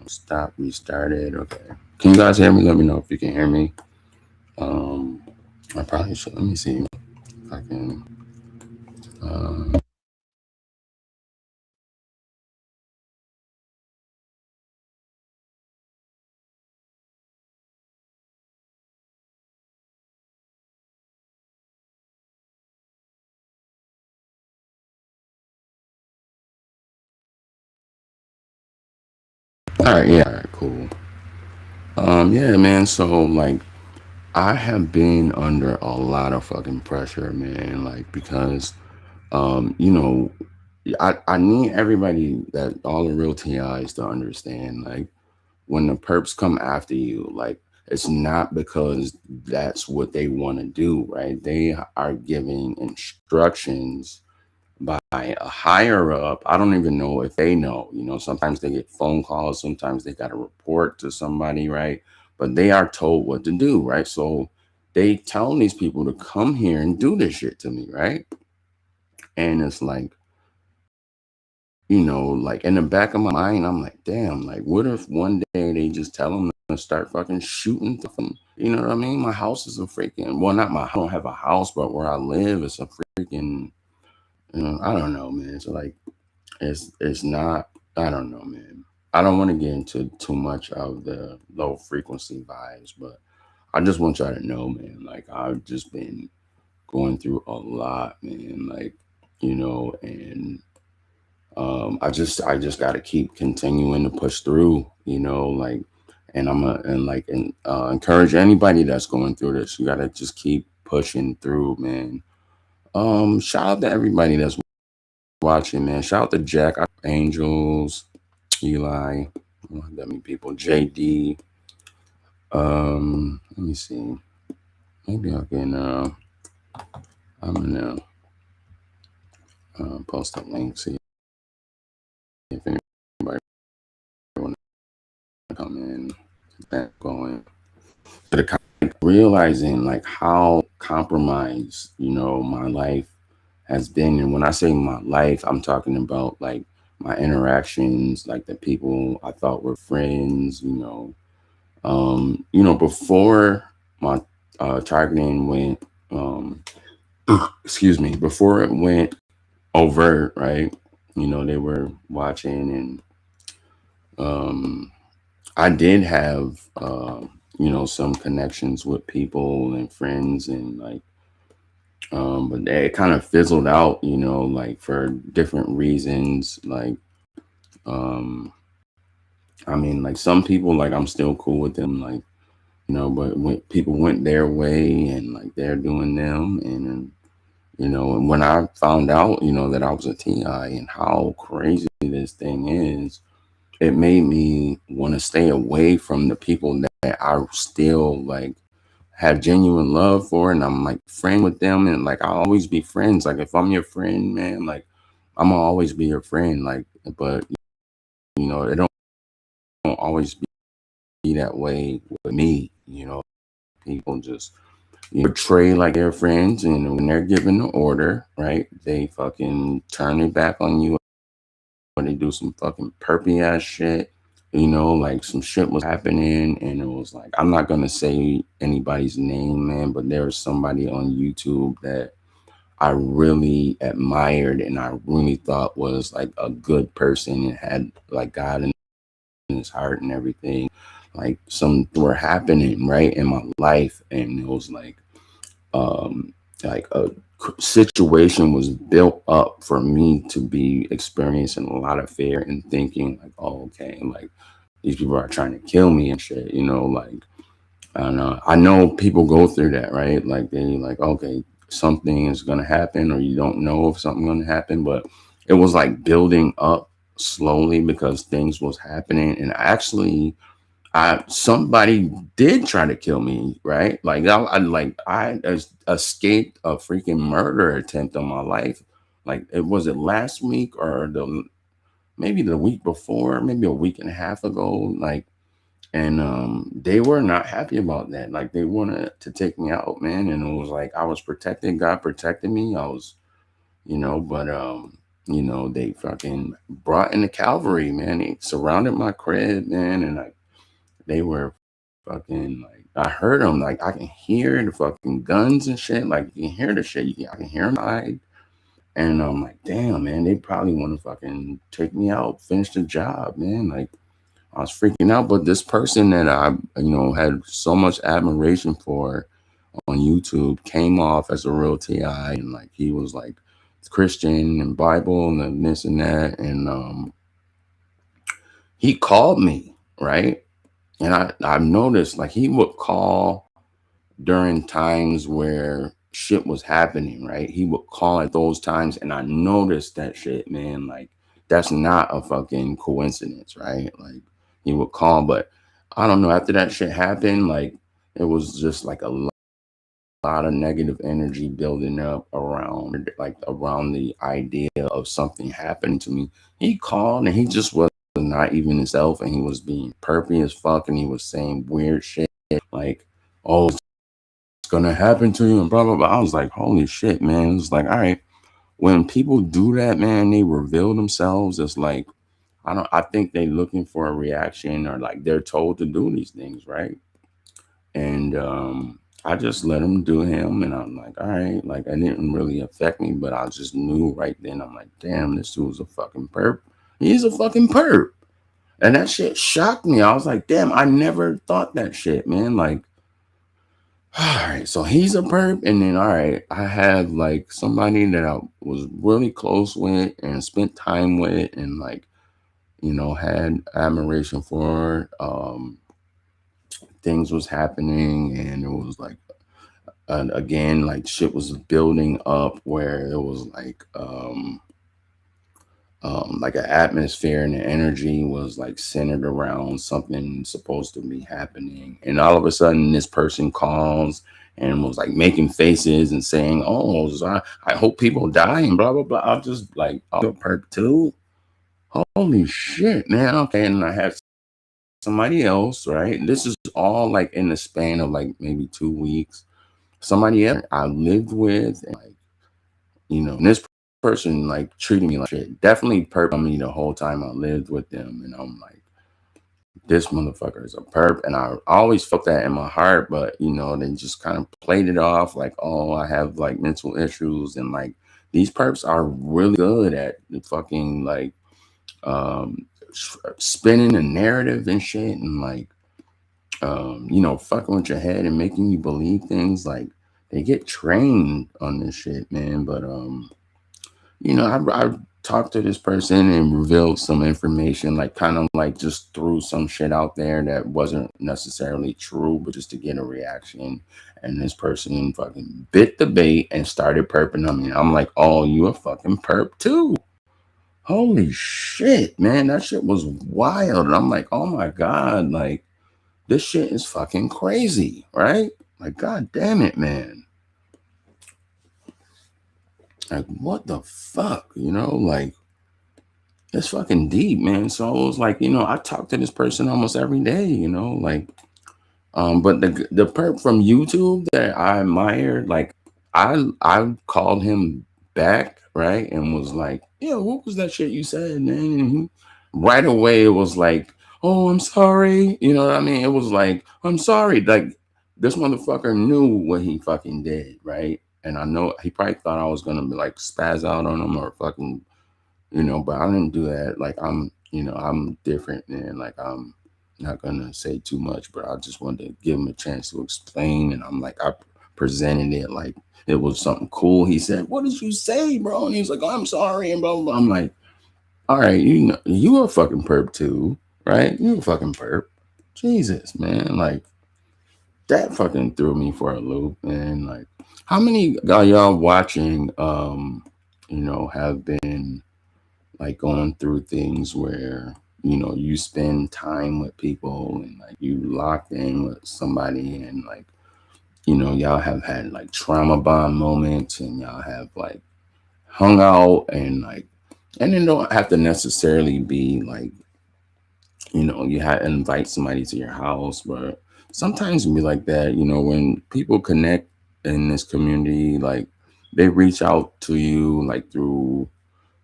Stop, restarted. Okay. Can you guys hear me? Let me know if you can hear me. Um, I probably should. Let me see if I can. Uh, all right, yeah, all right, cool. Yeah, man. So like, I have been under a lot of fucking pressure, man. Like because, you know, I need everybody that all the real TIs to understand. Like when the perps come after you, like it's not because that's what they want to do, right? They are giving instructions by a higher up. I don't even know if they know. Sometimes they get phone calls, sometimes they got to report to somebody, right? But they are told what to do, right? So they tell these people to come here and do this shit to me, right? And it's like, like in the back of my mind, I'm like, damn, like what if one day they just tell them to start fucking shooting them? You know what I mean? My house is a freaking, well, not my, I don't have a house, but where I live is a freaking, I don't know, man. So like, it's not, I don't know, man. I don't want to get into too much of the low frequency vibes, but I just want y'all to know, man, like I've just been going through a lot, man. Like, and I just got to keep continuing to push through, like, and encourage anybody that's going through this. You got to just keep pushing through, man. Shout out to everybody that's watching, man. Shout out to Jack, Angels, Eli, not that many people, JD. Let me see. Maybe I can. I'm gonna post a link. See if anybody want to come in. That going. But realizing like how compromised, my life has been, and when I say my life, I'm talking about like my interactions, like the people I thought were friends, before my targeting went, excuse me, before it went overt, right? They were watching, and I did have, some connections with people and friends, and like, but it kind of fizzled out, like for different reasons. Like, um, I mean, like some people, like I'm still cool with them, like, but when people went their way and like they're doing them, and and when I found out, that I was a TI and how crazy this thing is, it made me want to stay away from the people that I still like have genuine love for, and I'm like friend with them, and like I'll always be friends. Like if I'm your friend, man, like I'm gonna always be your friend. Like, but it don't always be that way with me. People just portray like they're friends, and when they're given the order, right, they fucking turn their back on you, or they do some fucking perpy ass shit. Like some shit was happening, and it was like, I'm not gonna say anybody's name, man, but there was somebody on YouTube that I really admired and I really thought was like a good person and had like God in his heart and everything. Like some were happening right in my life, and it was like a situation was built up for me to be experiencing a lot of fear and thinking like, oh, okay, like these people are trying to kill me and shit, like I don't know. I know people go through that, right? Like they like, okay, something is gonna happen, or you don't know if something's gonna happen, but it was like building up slowly because things was happening, and actually somebody did try to kill me, right? Like I escaped a freaking murder attempt on my life. Like it last week or maybe the week before, maybe a week and a half ago, like, and they were not happy about that. Like they wanted to take me out, man, and it was like I was protected. God protected me. I was, but they fucking brought in the cavalry, man. They surrounded my crib, man, and like they were fucking like I heard them, like I can hear the fucking guns and shit. Like you can hear the shit. I can hear them hide. And I'm like, damn, man, they probably want to fucking take me out, finish the job, man. Like I was freaking out. But this person that I, had so much admiration for on YouTube came off as a real TI, and like he was like Christian and Bible and then this and that. And he called me, right? And I've noticed like he would call during times where shit was happening, right? He would call at those times, and I noticed that shit, man. Like that's not a fucking coincidence, right? Like he would call, but I don't know. After that shit happened, like it was just like a lot of negative energy building up around the idea of something happening to me. He called and he just was not even himself, and he was being perpy as fuck, and he was saying weird shit like, "Oh, gonna happen to you," and blah blah blah. I was like, holy shit, man. It was like, all right, when people do that, man, they reveal themselves. It's like I think they looking for a reaction, or like they're told to do these things, right? And I just let him do him, and I'm like, all right, like it didn't really affect me, but I just knew right then. I'm like, damn, this dude's a fucking perp. He's a fucking perp. And that shit shocked me. I was like, damn, I never thought that shit, man. Like, all right, so he's a perp, and then all right, I have like somebody that I was really close with and spent time with, and like had admiration for. Things was happening, and it was like, and again, like shit was building up where it was like an atmosphere and the energy was like centered around something supposed to be happening. And all of a sudden, this person calls and was like making faces and saying, "Oh, I hope people die," and blah, blah, blah. I was just like, "Oh, perk too? Holy shit, man." Okay. And I had somebody else, right? This is all like in the span of like maybe 2 weeks. Somebody else I lived with, and like, and this person like treating me like shit. Definitely perp on me the whole time I lived with them. And I'm like, this motherfucker is a perp. And I always felt that in my heart, but they just kind of played it off like, oh, I have like mental issues. And like these perps are really good at the fucking like spinning the narrative and shit, and like fucking with your head and making you believe things. Like they get trained on this shit, man. But I talked to this person and revealed some information, like kind of like just threw some shit out there that wasn't necessarily true, but just to get a reaction. And this person fucking bit the bait and started perping on me. I'm like, oh, you a fucking perp too? Holy shit, man. That shit was wild. And I'm like, oh my God, like this shit is fucking crazy, right? Like, God damn it, man. Like, what the fuck, like, it's fucking deep, man. So it was like, I talk to this person almost every day, like, but the perp from YouTube that I admired, like, I called him back, right, and was like, yeah, what was that shit you said, man? And right away it was like, oh, I'm sorry, you know what I mean? It was like, I'm sorry, like this motherfucker knew what he fucking did, right? And I know he probably thought I was gonna be like spaz out on him or fucking, but I didn't do that. Like I'm different, and like I'm not gonna say too much, but I just wanted to give him a chance to explain. And I'm like, I presented it like it was something cool. He said, "What did you say, bro?" And he was like, "Oh, I'm sorry," and blah blah blah. I'm like, all right, you a fucking perp too, right? You a fucking perp. Jesus, man, like that fucking threw me for a loop. And like, how many y'all watching have been like going through things where you spend time with people and like you locked in with somebody, and like y'all have had like trauma bond moments, and y'all have like hung out, and like, and it don't have to necessarily be like you had to invite somebody to your house, but sometimes it be like that. When people connect in this community, like they reach out to you like through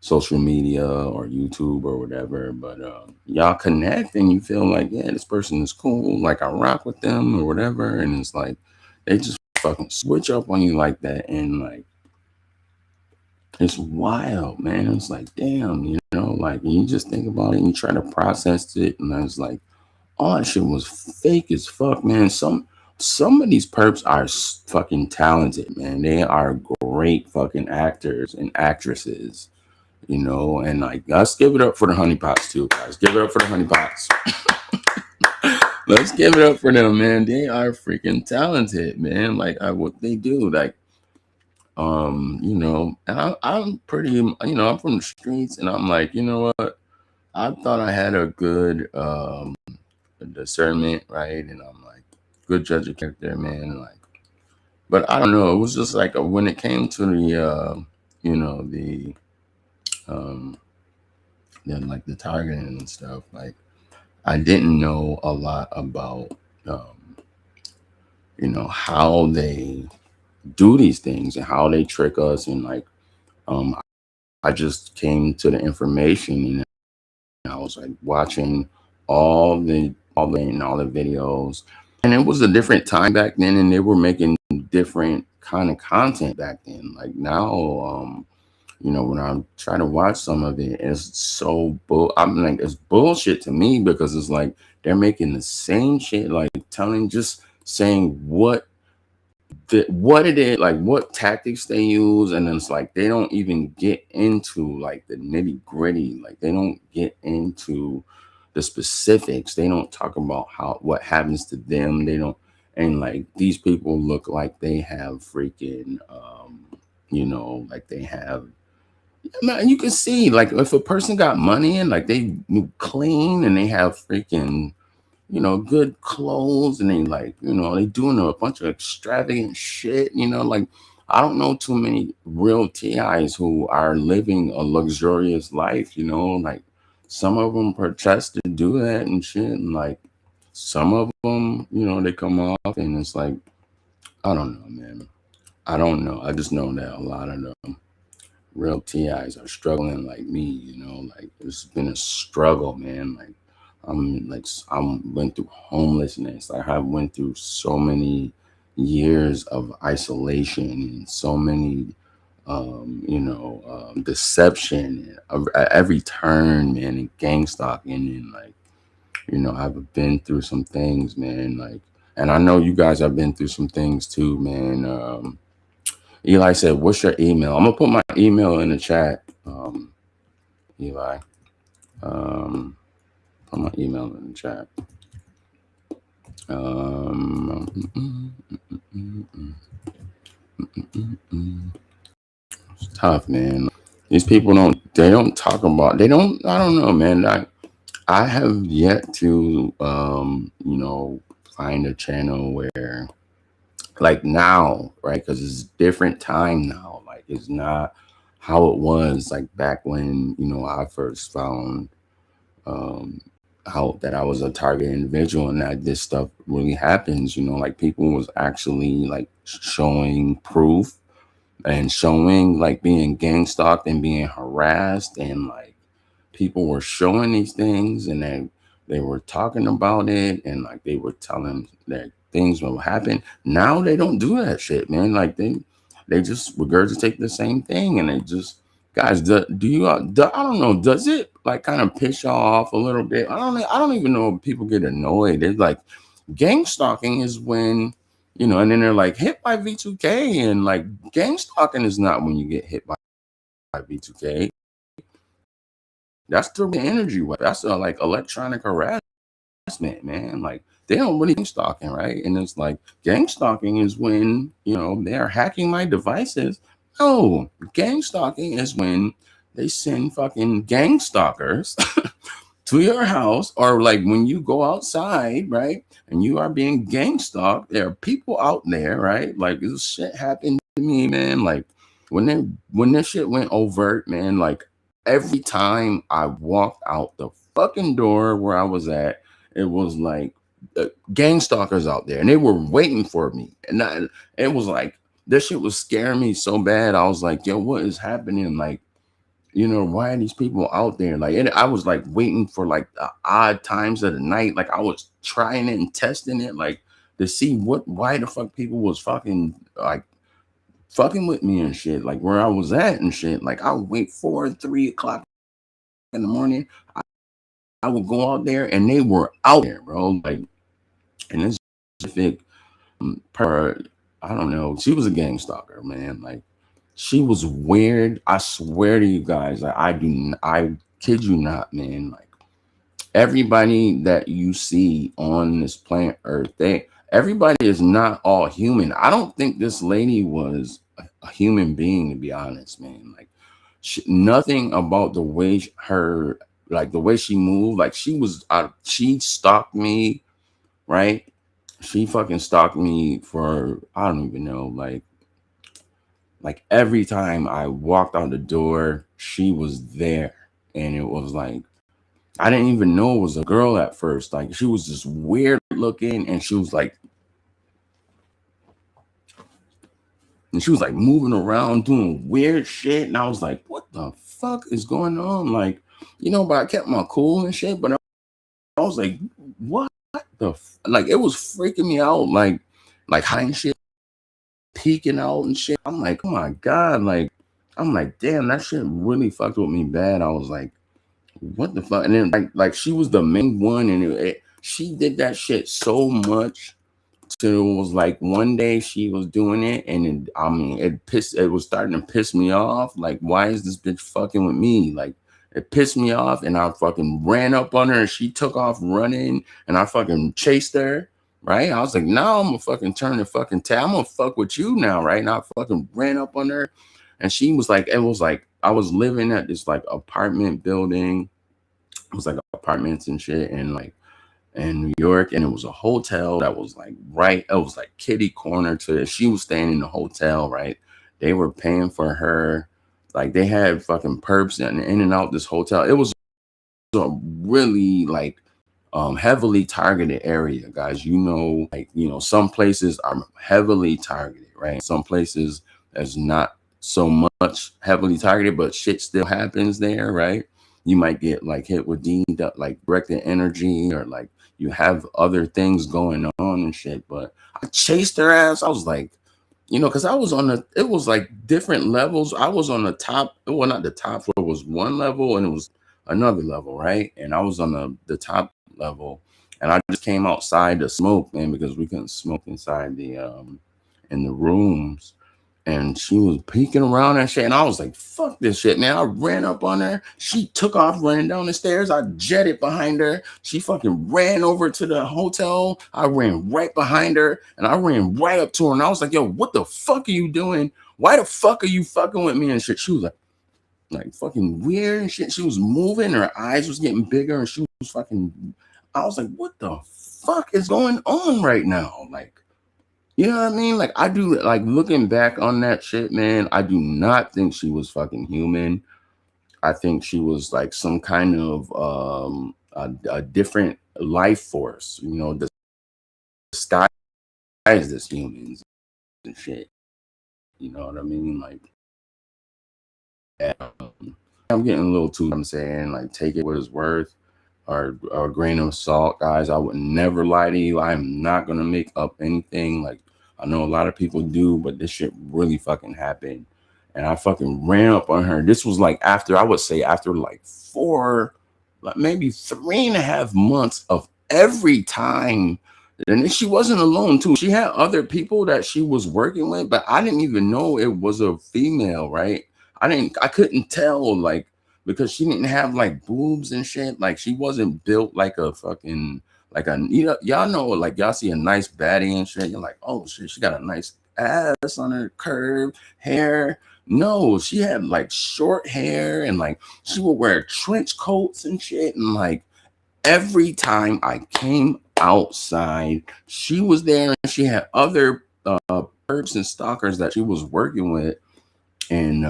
social media or YouTube or whatever, but y'all connect and you feel like, yeah, this person is cool, like I rock with them or whatever, and it's like they just fucking switch up on you like that, and like it's wild, man. It's like, damn, like you just think about it and you try to process it, and it's like all that shit was fake as fuck, man. Some of these perps are fucking talented, man. They are great fucking actors and actresses, and like let's give it up for the honeypots too, guys. Give it up for the honeypots. Let's give it up for them, man. They are freaking talented, man. Like what they do, like and I'm pretty, I'm from the streets, and I'm like, you know what? I thought I had a good discernment, right? And I'm like, good judge of character, man. Like, but I don't know. It was just like when it came to the, um, like the targeting and stuff. Like, I didn't know a lot about, how they do these things and how they trick us, and like, I just came to the information, and I was like watching all the videos, and it was a different time back then, and they were making different kind of content back then. Like now, when I try to watch some of it, it's so I'm like, it's bullshit to me, because it's like they're making the same shit, like just saying what it is, like what tactics they use, and then it's like they don't even get into like the nitty gritty. Like they don't get into the specifics. They don't talk about what happens to them. They don't, and like these people look like they have freaking, like they have. Man, you can see like if a person got money and like they clean and they have freaking good clothes, and they like, they doing a bunch of extravagant shit, like I don't know too many real TIs who are living a luxurious life, like some of them protest to do that and shit, and like some of them, they come off, and it's like, I don't know, man. I don't know. I just know that a lot of them real TIs are struggling like me, like it's been a struggle, man. I went through homelessness. Like I went through so many years of isolation and so many, deception at every turn, man, and gang stalking, and like, I've been through some things, man. Like, and I know you guys have been through some things too, man. Eli said, "What's your email?" I'm gonna put my email in the chat. Eli, put my email in the chat. It's tough, man. These people don't talk about. I don't know, man. I have yet to, find a channel where, like now, right? Because it's different time now. Like it's not how it was like back when I first found how that I was a target individual, and that this stuff really happens. Like people was actually like showing proof and showing like being gang stalked and being harassed, and like people were showing these things, and they were talking about it, and like they were telling that things will happen. Now they don't do that shit, man. Like they just regurgitate the same thing, and they just, guys, do you I don't know, does it like kind of piss y'all off a little bit? I don't even know if people get annoyed. It's like gang stalking is when and then they're like hit by V2K, and like gang stalking is not when you get hit by V2K. That's the energy weapon. That's like electronic harassment, man. Like they don't really gang stalking, right? And it's like gang stalking is when they're hacking my devices. No, gang stalking is when they send fucking gang stalkers to your house, or like when you go outside, right, and you are being gang stalked. There are people out there, right? Like this shit happened to me, man. Like when this shit went overt, man, like every time I walked out the fucking door where I was at, it was like gang stalkers out there, and they were waiting for me, and it was like this shit was scaring me so bad. I was like, yo, what is happening? Like why are these people out there? Like, and I was like waiting for like the odd times of the night. Like I was trying it and testing it, like to see why the fuck people was fucking like fucking with me and shit, like where I was at and shit. Like I would wait 4, 3 o'clock in the morning. I would go out there and they were out there, bro. Like, and this specific per, I don't know. She was a gang stalker, man. Like, she was weird. I swear to you guys, like I kid you not, man. Like everybody that you see on this planet Earth, everybody is not all human. I don't think this lady was a human being, to be honest, man. Like nothing about the way like the way she moved, like she stalked me, right? She fucking stalked me for, I don't even know, like every time I walked out the door, she was there. And it was like, I didn't even know it was a girl at first. Like she was just weird looking, and she was like moving around doing weird shit. And I was like, what the fuck is going on? Like, but I kept my cool and shit. But I was like, what like it was freaking me out, like hiding shit, peeking out and shit. I'm like, oh my God, like I'm like, damn, that shit really fucked with me bad. I was like, what the fuck? And then like she was the main one, and she did that shit so much. So it was like one day she was doing it, and I mean, it was starting to piss me off. Like, why is this bitch fucking with me? Like, it pissed me off, and I fucking ran up on her, and she took off running, and I fucking chased her. Right? I was like, now I'm gonna fucking turn the fucking I'm gonna fuck with you now, right? And I fucking ran up on her, and she was like, it was like I was living at this like apartment building. It was like apartments and shit, and like in New York, and it was a hotel that was like it was like kitty corner to it. She was staying in the hotel, right? They were paying for her, like they had fucking perps in and out this hotel. It was a really like heavily targeted area, guys. Like some places are heavily targeted, right? Some places there's not so much heavily targeted, but shit still happens there, right? You might get like hit with like directed energy, or like you have other things going on and shit. But I chased her ass. I was like, because I was it was like different levels. I was on the top, well, not the top floor, it was one level, and it was another level, right? And I was on the top level, and I just came outside to smoke, man, because we couldn't smoke inside in the rooms. And she was peeking around and shit. And I was like, fuck this shit, man. I ran up on her. She took off running down the stairs. I jetted behind her. She fucking ran over to the hotel. I ran right behind her, and I ran right up to her. And I was like, yo, what the fuck are you doing? Why the fuck are you fucking with me and shit? She was like fucking weird and shit. She was moving. Her eyes was getting bigger, and she was fucking, I was like, what the fuck is going on right now? Like, you know what I mean? Like, I do, like, looking back on that shit, man, I do not think she was fucking human. I think she was like some kind of a different life force, disguised as humans and shit. You know what I mean? Like, I'm getting a little too, I'm saying, like, take it what it's worth, or a grain of salt, guys. I would never lie to you. I'm not going to make up anything. Like, I know a lot of people do, but this shit really fucking happened. And I fucking ran up on her. This was like after like 4, like maybe 3.5 months of every time. And she wasn't alone too. She had other people that she was working with, but I didn't even know it was a female, right? I couldn't tell, like, because she didn't have like boobs and shit. Like she wasn't built like a fucking, like a, y'all know, like y'all see a nice baddie and shit. You're like, oh shit, she got a nice ass on her, curved hair. No, she had like short hair, and like she would wear trench coats and shit. And like every time I came outside, she was there, and she had other perps and stalkers that she was working with. And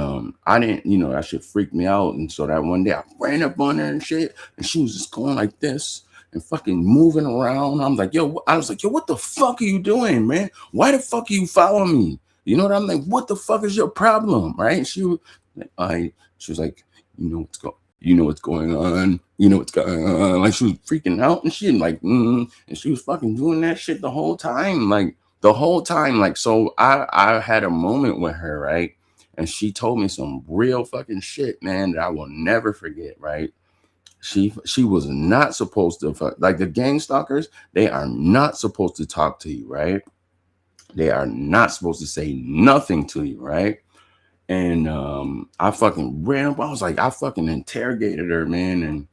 I didn't, that shit freaked me out. And so that one day I ran up on her and shit, and she was just going like this and fucking moving around. I was like, yo, what the fuck are you doing, man? Why the fuck are you following me? You know what I'm like? What the fuck is your problem, right? She was like, you know what's going on, you know what's going on. Like she was freaking out and shit, like, and she was fucking doing that shit the whole time, like the whole time. Like, so I had a moment with her, right? And she told me some real fucking shit, man, that I will never forget, right? She was not supposed to fuck, like the gang stalkers, they are not supposed to talk to you, right? They are not supposed to say nothing to you, right? And I fucking ran up. I was like, I fucking interrogated her, man, and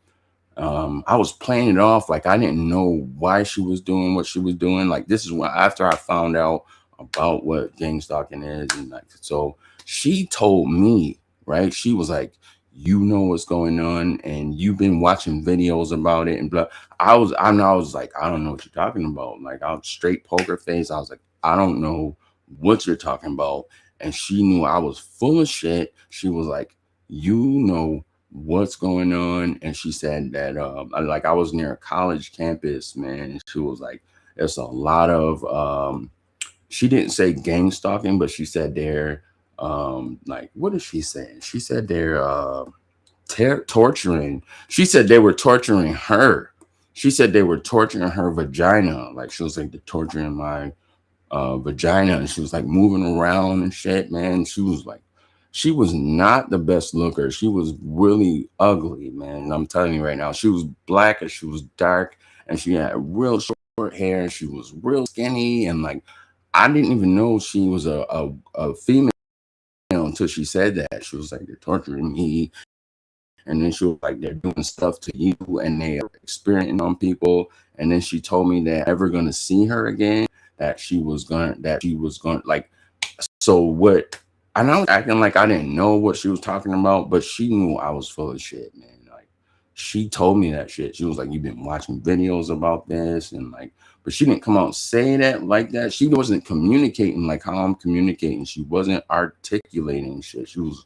I was playing it off like I didn't know why she was doing what she was doing. Like this is when after I found out about what gang stalking is, and like so she told me, right? She was like, you know what's going on, and you've been watching videos about it, and blah. I was like, I don't know what you're talking about. Like I was straight poker face. I was like, I don't know what you're talking about. And she knew I was full of shit. She was like, you know what's going on. And she said that like I was near a college campus, man, and she was like, there's a lot of she didn't say gang stalking, but she said they're like, what did she say? She said they're torturing. She said they were torturing her. She said they were torturing her vagina. Like she was like, they're torturing my vagina, and she was like moving around and shit, man. She was like, she was not the best looker. She was really ugly, man. I'm telling you right now. She was black and she was dark and she had real short hair. She was real skinny and like I didn't even know she was a female until she said that. She was like, they're torturing me. And then she was like, they're doing stuff to you and they are experimenting on people. And then she told me that ever gonna see her again, that she was gonna like, so what, and I was acting like I didn't know what she was talking about, but she knew I was full of shit, man. Like she told me that shit. She was like, you've been watching videos about this and like, but she didn't come out and say that like that. She wasn't communicating like how I'm communicating. She wasn't articulating shit. She was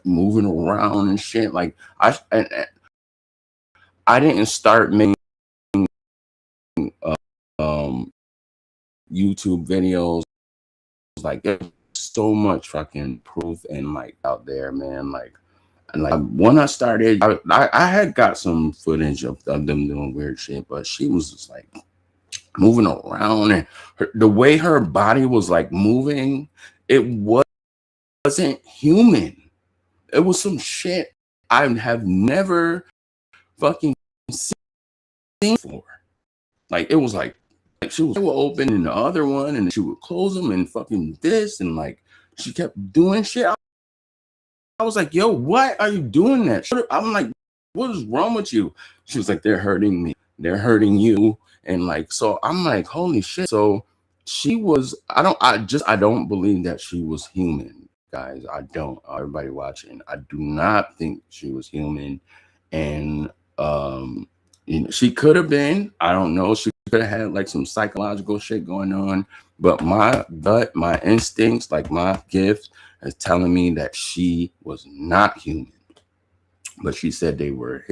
moving around and shit. Like I didn't start making um YouTube videos. Like there's so much fucking proof and like out there, man. Like and like when I started, I had got some footage of them doing weird shit, but she was just like moving around and the way her body was like moving, it wasn't human. It was some shit I have never fucking seen before. Like it was like she was open in the other one and she would close them and fucking this and like she kept doing shit. I was like, yo, why are you doing that? I'm like, what is wrong with you? She was like, they're hurting me. They're hurting you. And like, so I'm like, holy shit. So she was, I don't believe that she was human, guys. I don't. Everybody watching, I do not think she was human. And, you know, she could have been, I don't know. She could have had like some psychological shit going on. But my gut, my instincts, like my gift, is telling me that she was not human. But she said they were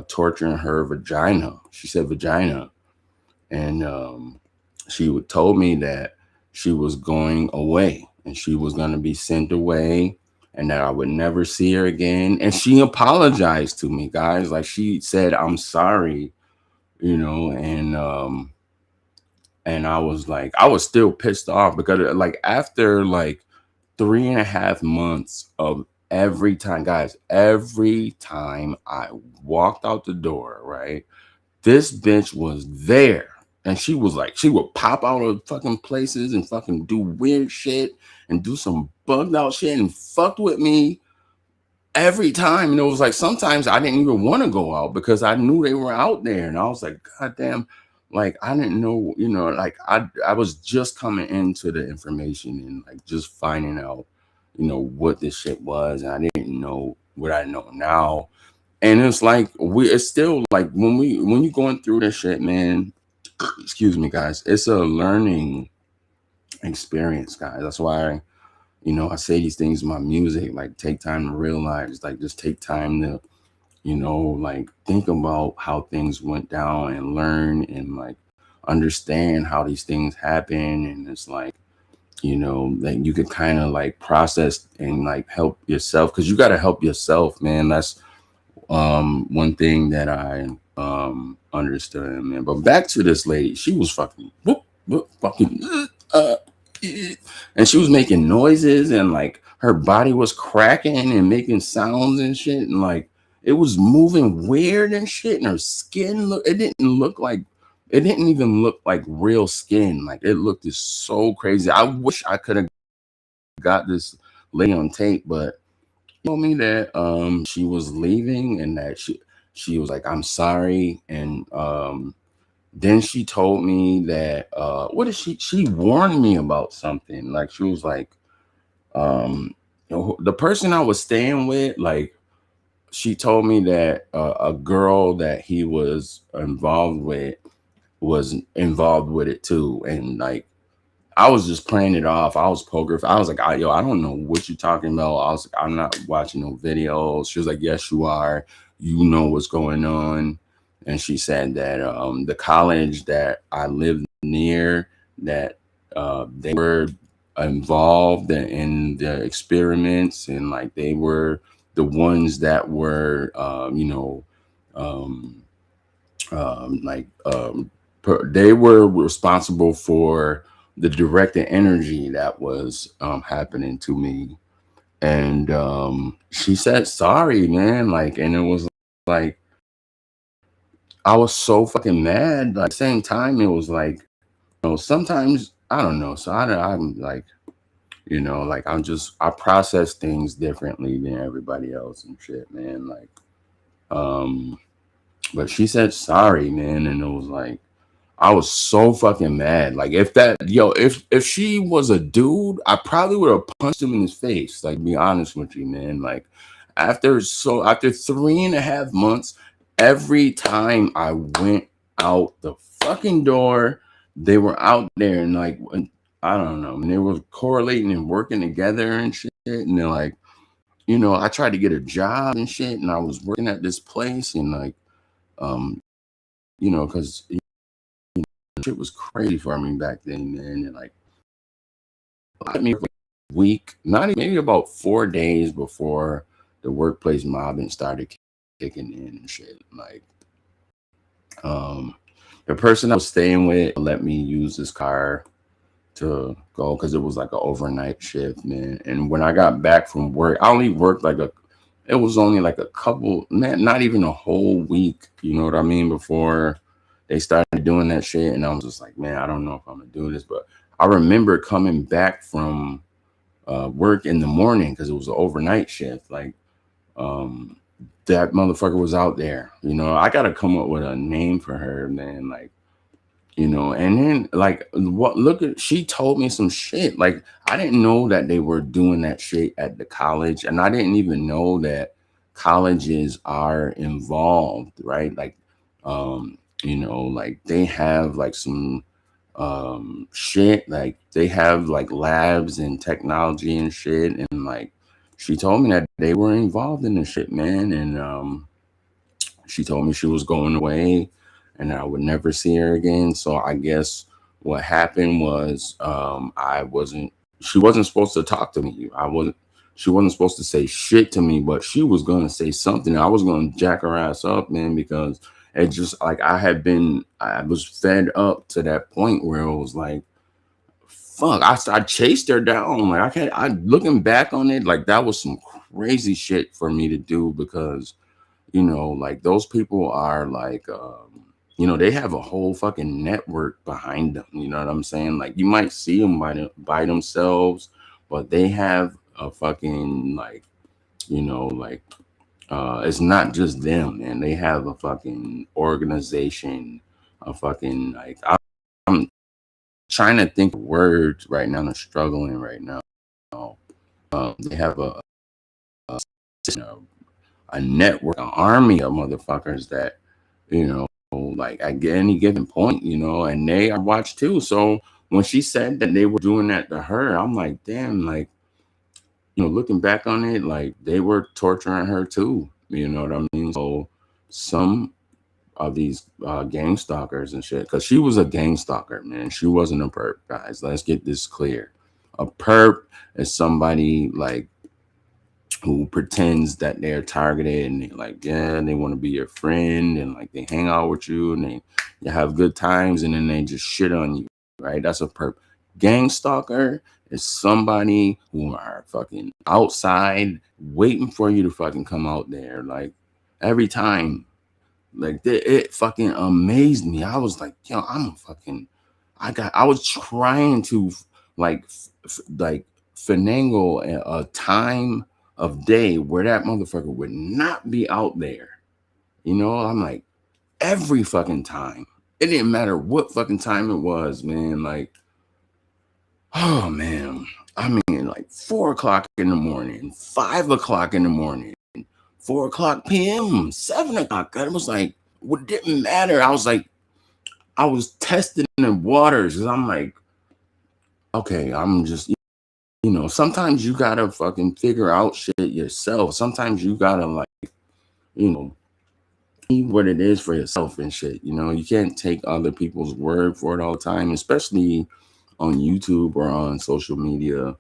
torturing her vagina. She said vagina. And she told me that she was going away and she was going to be sent away and that I would never see her again. And she apologized to me, guys. Like she said, I'm sorry, you know, and I was like, I was still pissed off because like after like 3.5 months of every time, guys, every time I walked out the door, right, this bitch was there. And she was like, she would pop out of fucking places and fucking do weird shit and do some bugged out shit and fucked with me every time. And it was like sometimes I didn't even want to go out because I knew they were out there. And I was like, God damn, like I didn't know, you know, like I was just coming into the information and like just finding out, you know, what this shit was. And I didn't know what I know now. And it's like it's still like when you're going through this shit, man, excuse me, guys, it's a learning experience, guys. That's why, you know, I say these things in my music, like take time to realize, like just take time to, you know, like think about how things went down and learn and like understand how these things happen. And it's like you know, that you could kind of like process and like help yourself, because you got to help yourself, man. That's one thing that I understood, man. But back to this lady, she was fucking whoop, whoop, fucking and she was making noises, and like her body was cracking and making sounds and shit, and like it was moving weird and shit, and her skin look, it didn't even look like real skin. Like it looked just so crazy. I wish I could have got this lady on tape, but told me that she was leaving, and that she was like, I'm sorry. And then she told me that what did she warned me about something. Like she was like, you know, the person I was staying with, like she told me that a girl that he was involved with it too. And like I was just playing it off. I was poker. I was like, yo, I don't know what you're talking about. I was like, I'm not watching no videos. She was like, yes, you are. You know what's going on. And she said that the college that I lived near, that they were involved in the experiments, and like they were the ones that were, um, like they were responsible for the directed energy that was happening to me. And she said sorry, man. Like, and it was like I was so fucking mad. Like, same time, it was like, you know, sometimes I don't know. So I'm like, you know, like I process things differently than everybody else and shit, man. Like, um, but she said sorry, man, and it was like I was so fucking mad. Like if she was a dude, I probably would have punched him in his face. Like, be honest with you, man. Like after 3.5 months, every time I went out the fucking door, they were out there, and like I don't know, and they were correlating and working together and shit. And they're like, you know, I tried to get a job and shit, and I was working at this place, and like you know, because shit was crazy for me back then, man. And like, I mean, a week, not even, maybe about 4 days before the workplace mobbing started kicking in and shit. Like, um, the person I was staying with let me use this car to go because it was like an overnight shift, man. And when I got back from work, I only worked it was only like a couple, man, not even a whole week, you know what I mean, before they started doing that shit. And I was just like, man, I don't know if I'm gonna do this. But I remember coming back from work in the morning because it was an overnight shift. Like, um, that motherfucker was out there. You know, I gotta come up with a name for her, man. Like, you know, and then like what look at she told me some shit. Like I didn't know that they were doing that shit at the college, and I didn't even know that colleges are involved, right? Like you know, like they have like some shit, like they have like labs and technology and shit, and like she told me that they were involved in the shit, man. And she told me she was going away and I would never see her again. So I guess what happened was she wasn't supposed to talk to me. She wasn't supposed to say shit to me, but she was gonna say something. I was gonna jack her ass up, man, because it just like I was fed up to that point where it was like, fuck, I chased her down. Like I looking back on it, like that was some crazy shit for me to do because you know, like those people are like, you know, they have a whole fucking network behind them. You know what I'm saying? Like you might see them by themselves, but they have a fucking like, you know, like it's not just them, man. They have a fucking organization, a fucking like I'm trying to think of words right now. I'm struggling right now. They have a network, an army of motherfuckers that, you know, like at any given point, you know, and they are watched too. So when she said that they were doing that to her, I'm like, damn, like, you know, looking back on it, like they were torturing her too. You know what I mean? So some of these gang stalkers and shit, because she was a gang stalker, man. She wasn't a perp, guys. Let's get this clear. A perp is somebody like who pretends that they're targeted and they like, yeah, they want to be your friend and like they hang out with you and they have good times and then they just shit on you, right? That's a perp. Gang stalker is somebody who are fucking outside waiting for you to fucking come out there. Like every time, like it fucking amazed me. I was like, yo, I was trying to like like finagle a time of day where that motherfucker would not be out there. You know, I'm like, every fucking time. It didn't matter what fucking time it was, man. Like, oh man. I mean, like 4 o'clock in the morning, 5 o'clock in the morning, 4 o'clock PM, 7 o'clock. It was like, what didn't matter. I was testing the waters because I'm like, okay, I'm just, sometimes you gotta fucking figure out shit yourself. Sometimes you gotta like, see what it is for yourself and shit. You can't take other people's word for it all the time, especially on YouTube or on social media,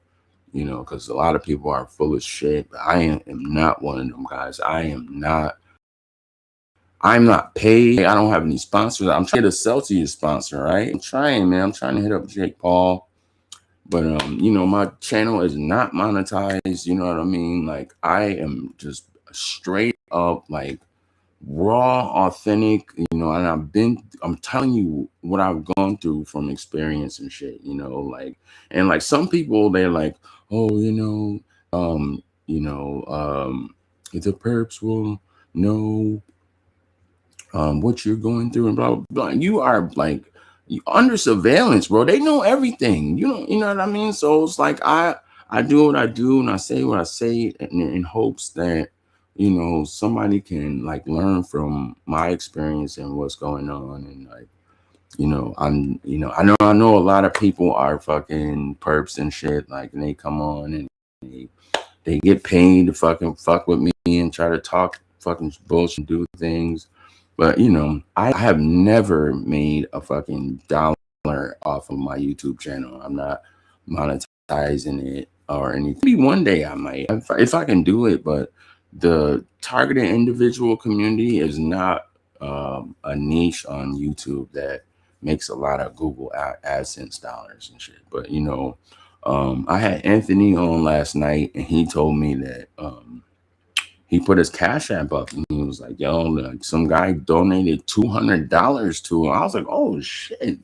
because a lot of people are full of shit. But I am not one of them guys. I'm not paid. I don't have any sponsors. I'm trying to get a Celsius sponsor, right? I'm trying, man. I'm trying to hit up Jake Paul. But my channel is not monetized. You know what I mean? Like I am just straight up like raw, authentic, and I'm telling you what I've gone through from experience and shit, like, and like some people, they're like, oh, the perps will know what you're going through and blah blah blah. You are like under surveillance, bro. They know everything. You know what I mean? So it's like I do what I do and I say what I say in hopes that somebody can like learn from my experience and what's going on. And like I know a lot of people are fucking perps and shit, like, and they come on and they get paid to fucking fuck with me and try to talk fucking bullshit and do things. But I have never made a fucking dollar off of my YouTube channel. I'm not monetizing it or anything. Maybe one day I might, if I can do it. But the targeted individual community is not a niche on YouTube that makes a lot of Google AdSense dollars and shit. But I had Anthony on last night and he told me that he put his Cash App up and he was like, yo, like, some guy donated $200 to him. I was like, oh shit,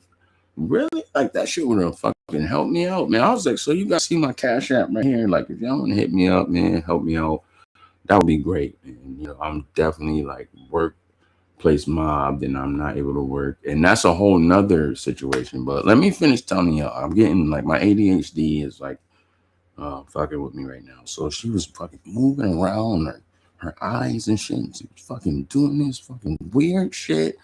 really? Like that shit would have fucking helped me out, man. I was like, so you guys see my Cash App right here? Like if y'all want to hit me up, man, help me out, that would be great. And I'm definitely like workplace mobbed and I'm not able to work. And that's a whole nother situation. But let me finish telling you, I'm getting like my ADHD is like fucking with me right now. So she was fucking moving around her eyes and shit. She was fucking doing this fucking weird shit.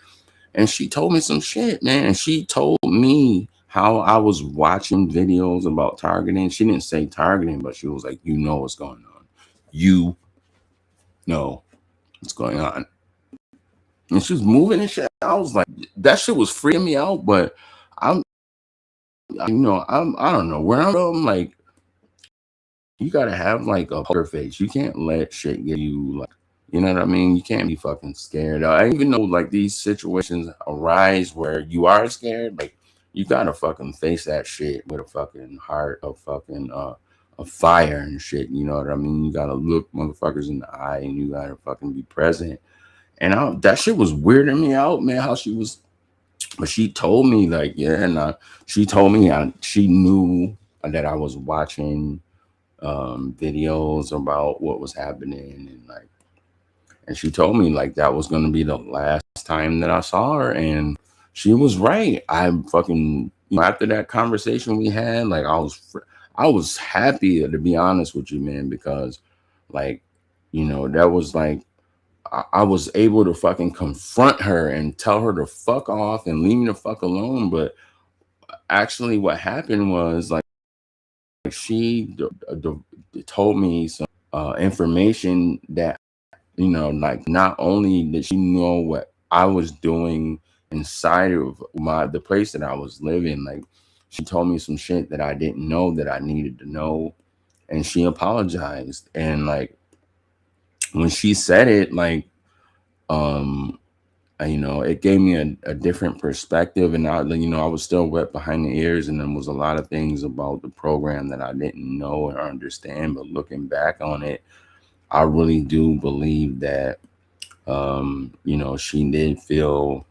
And she told me some shit, man. And she told me how I was watching videos about targeting. She didn't say targeting, but she was like, you know what's going on. You know what's going on. And she was moving and shit. I was like, that shit was freaking me out. But I don't know where I'm from. Like, you gotta have like a poker face. You can't let shit get you like, you know what I mean? You can't be fucking scared. I even know like these situations arise where you are scared. Like you gotta fucking face that shit with a fucking heart of fucking of fire and shit. You know what I mean? You gotta look motherfuckers in the eye and you gotta fucking be present. And that shit was weirding me out, man. How she was, but she told me like, yeah, and she told me she knew that I was watching videos about what was happening and she told me like that was going to be the last time that I saw her, and she was right. I fucking after that conversation we had, like I was happy, to be honest with you, man, because like that was like I was able to fucking confront her and tell her to fuck off and leave me the fuck alone. But actually what happened was like she told me some information that like not only did she know what I was doing inside of the place that I was living, like she told me some shit that I didn't know that I needed to know, and she apologized. And like when she said it, like um it gave me a different perspective, and I was still wet behind the ears, and there was a lot of things about the program that I didn't know or understand. But looking back on it, I really do believe that she did feel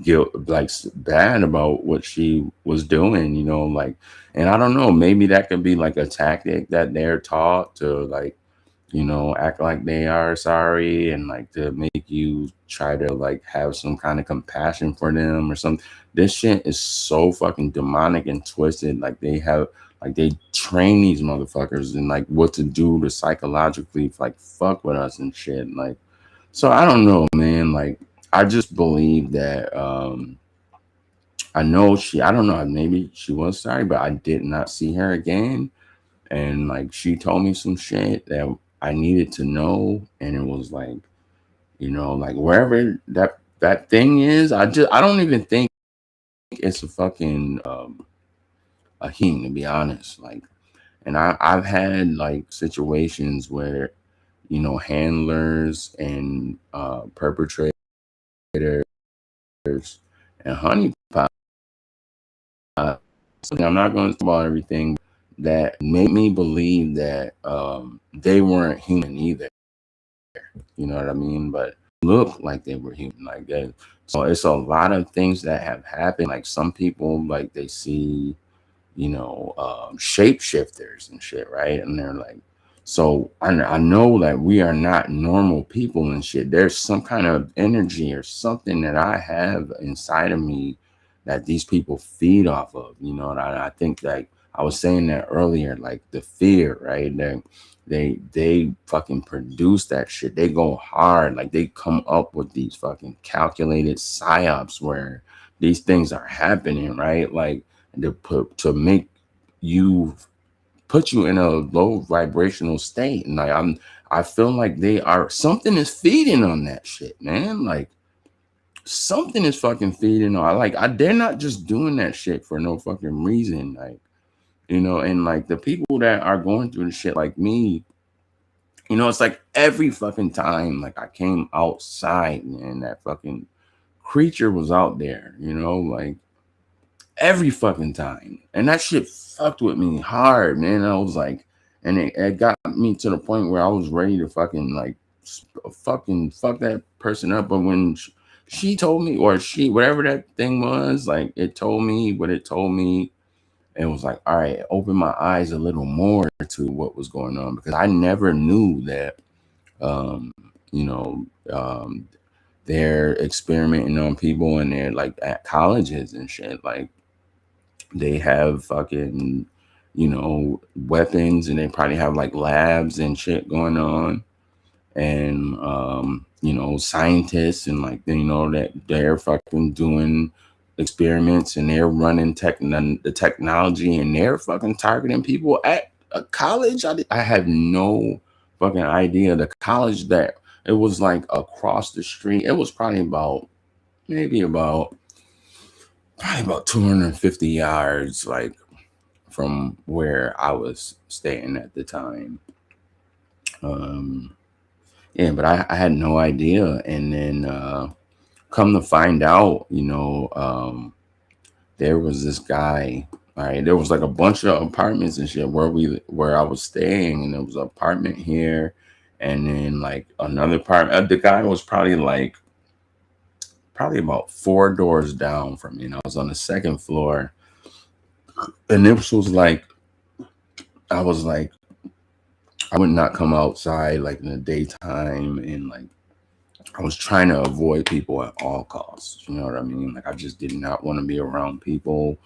guilt, like bad about what she was doing, like, and I don't know, maybe that could be like a tactic that they're taught to, like, act like they are sorry, and like to make you try to like have some kind of compassion for them or something. This shit is so fucking demonic and twisted. Like they train these motherfuckers and like what to do to psychologically like fuck with us and shit. Like, so I don't know, man. Like, I just believe that I don't know, maybe she was sorry, but I did not see her again. And like she told me some shit that I needed to know, and it was like, like wherever that thing is, I don't even think it's a fucking a human, to be honest. Like, and I've had like situations where handlers and perpetrators and honeypot. I'm not going to talk about everything that made me believe that they weren't human either. You know what I mean? But look like they were human, like that. So it's a lot of things that have happened. Like some people, like they see, shapeshifters and shit, right? And they're like, so I know that we are not normal people and shit. There's some kind of energy or something that I have inside of me that these people feed off of, and I think like I was saying that earlier, like the fear, right? They fucking produce that shit. They go hard, like they come up with these fucking calculated psyops where these things are happening, right? Like to make you put you in a low vibrational state. And like I feel like something is feeding on that shit, man. Like something is fucking feeding on. They're not just doing that shit for no fucking reason. Like, and like the people that are going through the shit like me, it's like every fucking time like I came outside, and that fucking creature was out there, like every fucking time. And that shit fucked with me hard, man. I was like, and it got me to the point where I was ready to fucking like fucking fuck that person up. But when she told me, or whatever that thing was, like it told me what it told me, it was like, all right, open my eyes a little more to what was going on, because I never knew that um you know um they're experimenting on people, and they're like at colleges and shit. Like they have fucking weapons, and they probably have like labs and shit going on, and scientists, and like that they're fucking doing experiments, and they're running the technology, and they're fucking targeting people at a college. I have no fucking idea. The college that it was like across the street, it was probably about 250 yards like from where I was staying at the time. Yeah, but I had no idea. And then come to find out, there was this guy. All right, there was like a bunch of apartments and shit where I was staying, and there was an apartment here, and then like another apartment. The guy was probably about 4 doors down from me, and I was on the second floor. And this was like, I was like, I would not come outside like in the daytime, and like I was trying to avoid people at all costs. You know what I mean? Like I just did not want to be around people.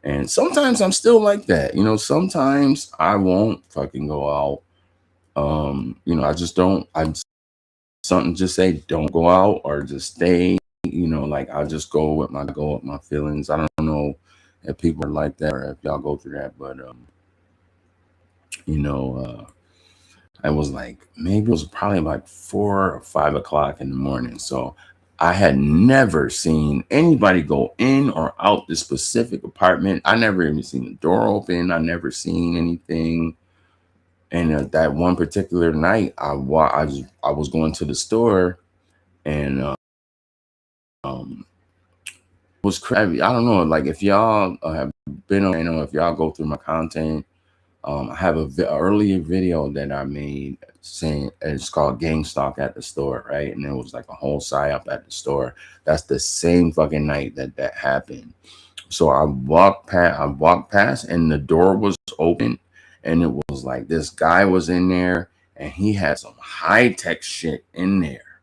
And sometimes I'm still like that. Sometimes I won't fucking go out. I just don't. Something just say don't go out or just stay. Like I'll just go with my feelings. I don't know if people are like that or if y'all go through that, but you know, I was like, maybe it was probably like 4 or 5 o'clock in the morning. So I had never seen anybody go in or out this specific apartment. I never even seen the door open. I never seen anything. And that one particular night, I was going to the store, and um, it was crazy. I don't know, like if y'all have been on, if y'all go through my content, I have a earlier video that I made saying it's called Gang Stalk at the store, right? And it was like a whole psyop at the store. That's the same fucking night that happened. So I walked past, and the door was open, and it was like this guy was in there, and he had some high tech shit in there,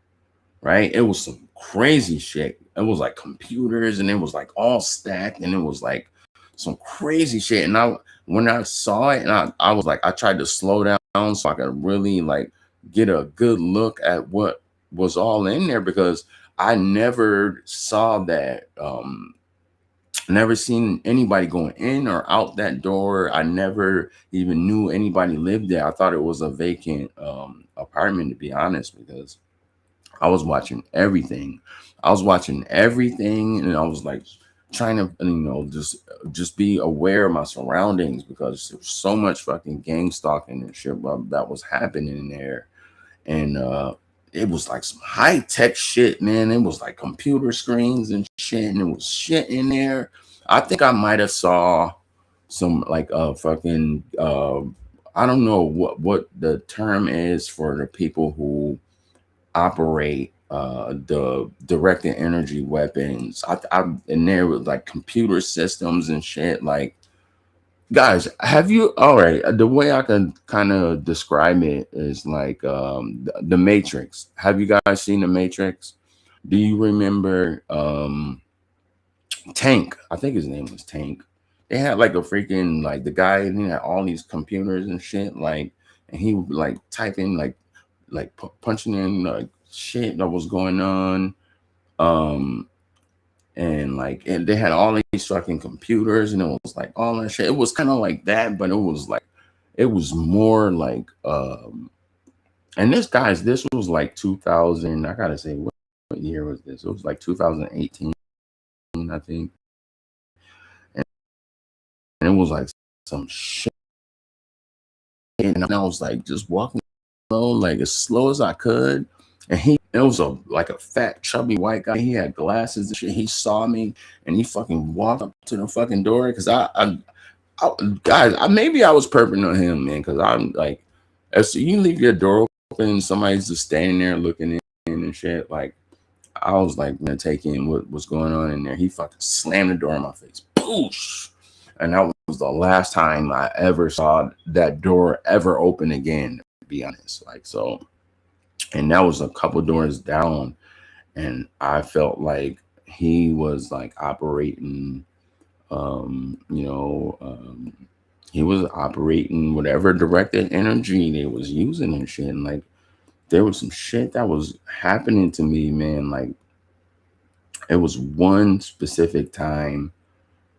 right? It was some crazy shit. It was like computers, and it was like all stacked, and it was like some crazy shit. And when I saw it, and I was like, I tried to slow down so I could really like get a good look at what was all in there, because I never saw that. Never seen anybody going in or out that door. I never even knew anybody lived there. I thought it was a vacant apartment, to be honest, because I was watching everything. I was watching everything, and I was like trying to, just be aware of my surroundings, because there was so much fucking gang stalking and shit that was happening there. And it was like some high tech shit, man. It was like computer screens and shit, and it was shit in there. I think I might have saw some like fucking I don't know what the term is for the people who operate the directed energy weapons. I in there with like computer systems and shit. Like, guys, have you, all right, the way I can kind of describe it is like the Matrix. Have you guys seen the Matrix? Do you remember Tank? I think his name was Tank. They had like a freaking, like, the guy, and he had all these computers and shit, like, and he would like type in like punching in like shit that was going on. um and like, and they had all these fucking computers, and it was like all that shit. It was kind of like that, but it was like, it was more like and this was like 2000. I gotta say, what year was this? It was like 2018, I think. And it was like some shit, and I was like just walking slow, like as slow as I could. And it was like a fat, chubby white guy. He had glasses and shit. He saw me, and he fucking walked up to the fucking door. Cause guys, maybe I was perping on him, man. Cause I'm like, as you leave your door open, somebody's just standing there looking in and shit. Like, I was like, man, take in what's going on in there. He fucking slammed the door in my face. Boosh. And that was the last time I ever saw that door ever open again, to be honest. Like, so, and that was a couple doors down, and I felt like he was like operating, he was operating whatever directed energy they was using and shit. And like, there was some shit that was happening to me, man. Like, it was one specific time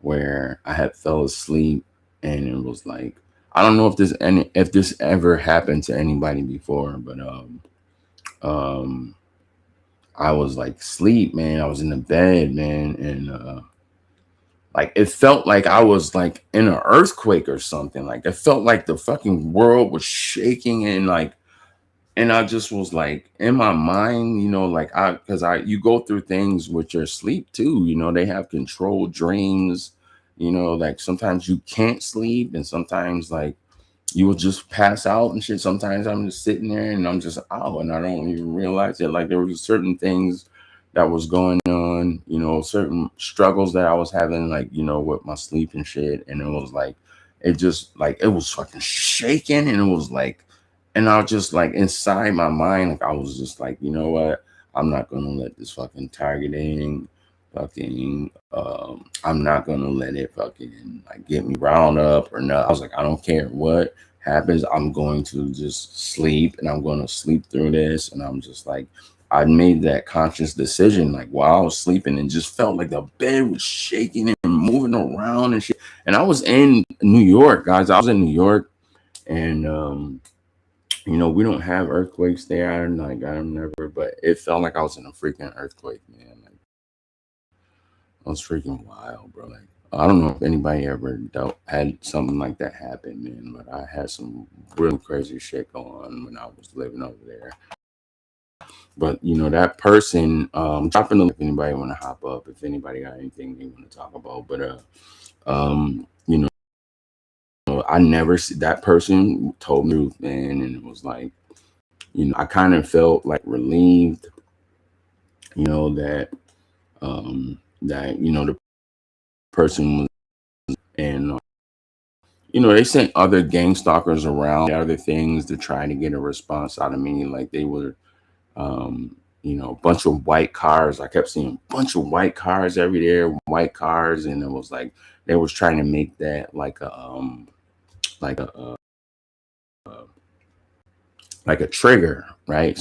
where I had fell asleep, and it was like, I don't know if this ever happened to anybody before, but I was like asleep, man. I was in the bed, man, and like, it felt like I was like in an earthquake or something. Like, it felt like the fucking world was shaking, and like, and I just was like in my mind, like, because you go through things with your sleep too. They have controlled dreams. Like, sometimes you can't sleep, and sometimes like you will just pass out and shit. Sometimes I'm just sitting there and I'm just out, and I don't even realize it. Like, there was certain things that was going on, certain struggles that I was having, like, with my sleep and shit. And it was like, it just like, it was fucking shaking, and it was like, and I was just like, inside my mind, like, I was just like, you know what? I'm not gonna let this fucking targeting fucking I'm not gonna let it fucking like get me riled up or not. I was like, I don't care what happens, I'm going to just sleep, and I'm gonna sleep through this. And I'm just like, I made that conscious decision, like, while I was sleeping, and just felt like the bed was shaking and moving around and shit. And I was in New York, guys. I was in New York, and We don't have earthquakes there. Like I'm never, but it felt like I was in a freaking earthquake, man. Like I was freaking wild, bro. Like I don't know if anybody ever had something like that happen, man. But I had some really crazy shit going on when I was living over there. But that person, dropping the if anybody want to hop up, if anybody got anything they want to talk about. But um, you know, I never see that person told me the truth, man, and it was like, I kind of felt like relieved, that the person was, and they sent other gang stalkers around, other things to try to get a response out of me, like they were, a bunch of white cars. I kept seeing a bunch of white cars every day, white cars, and it was like they was trying to make that like a like a trigger, right?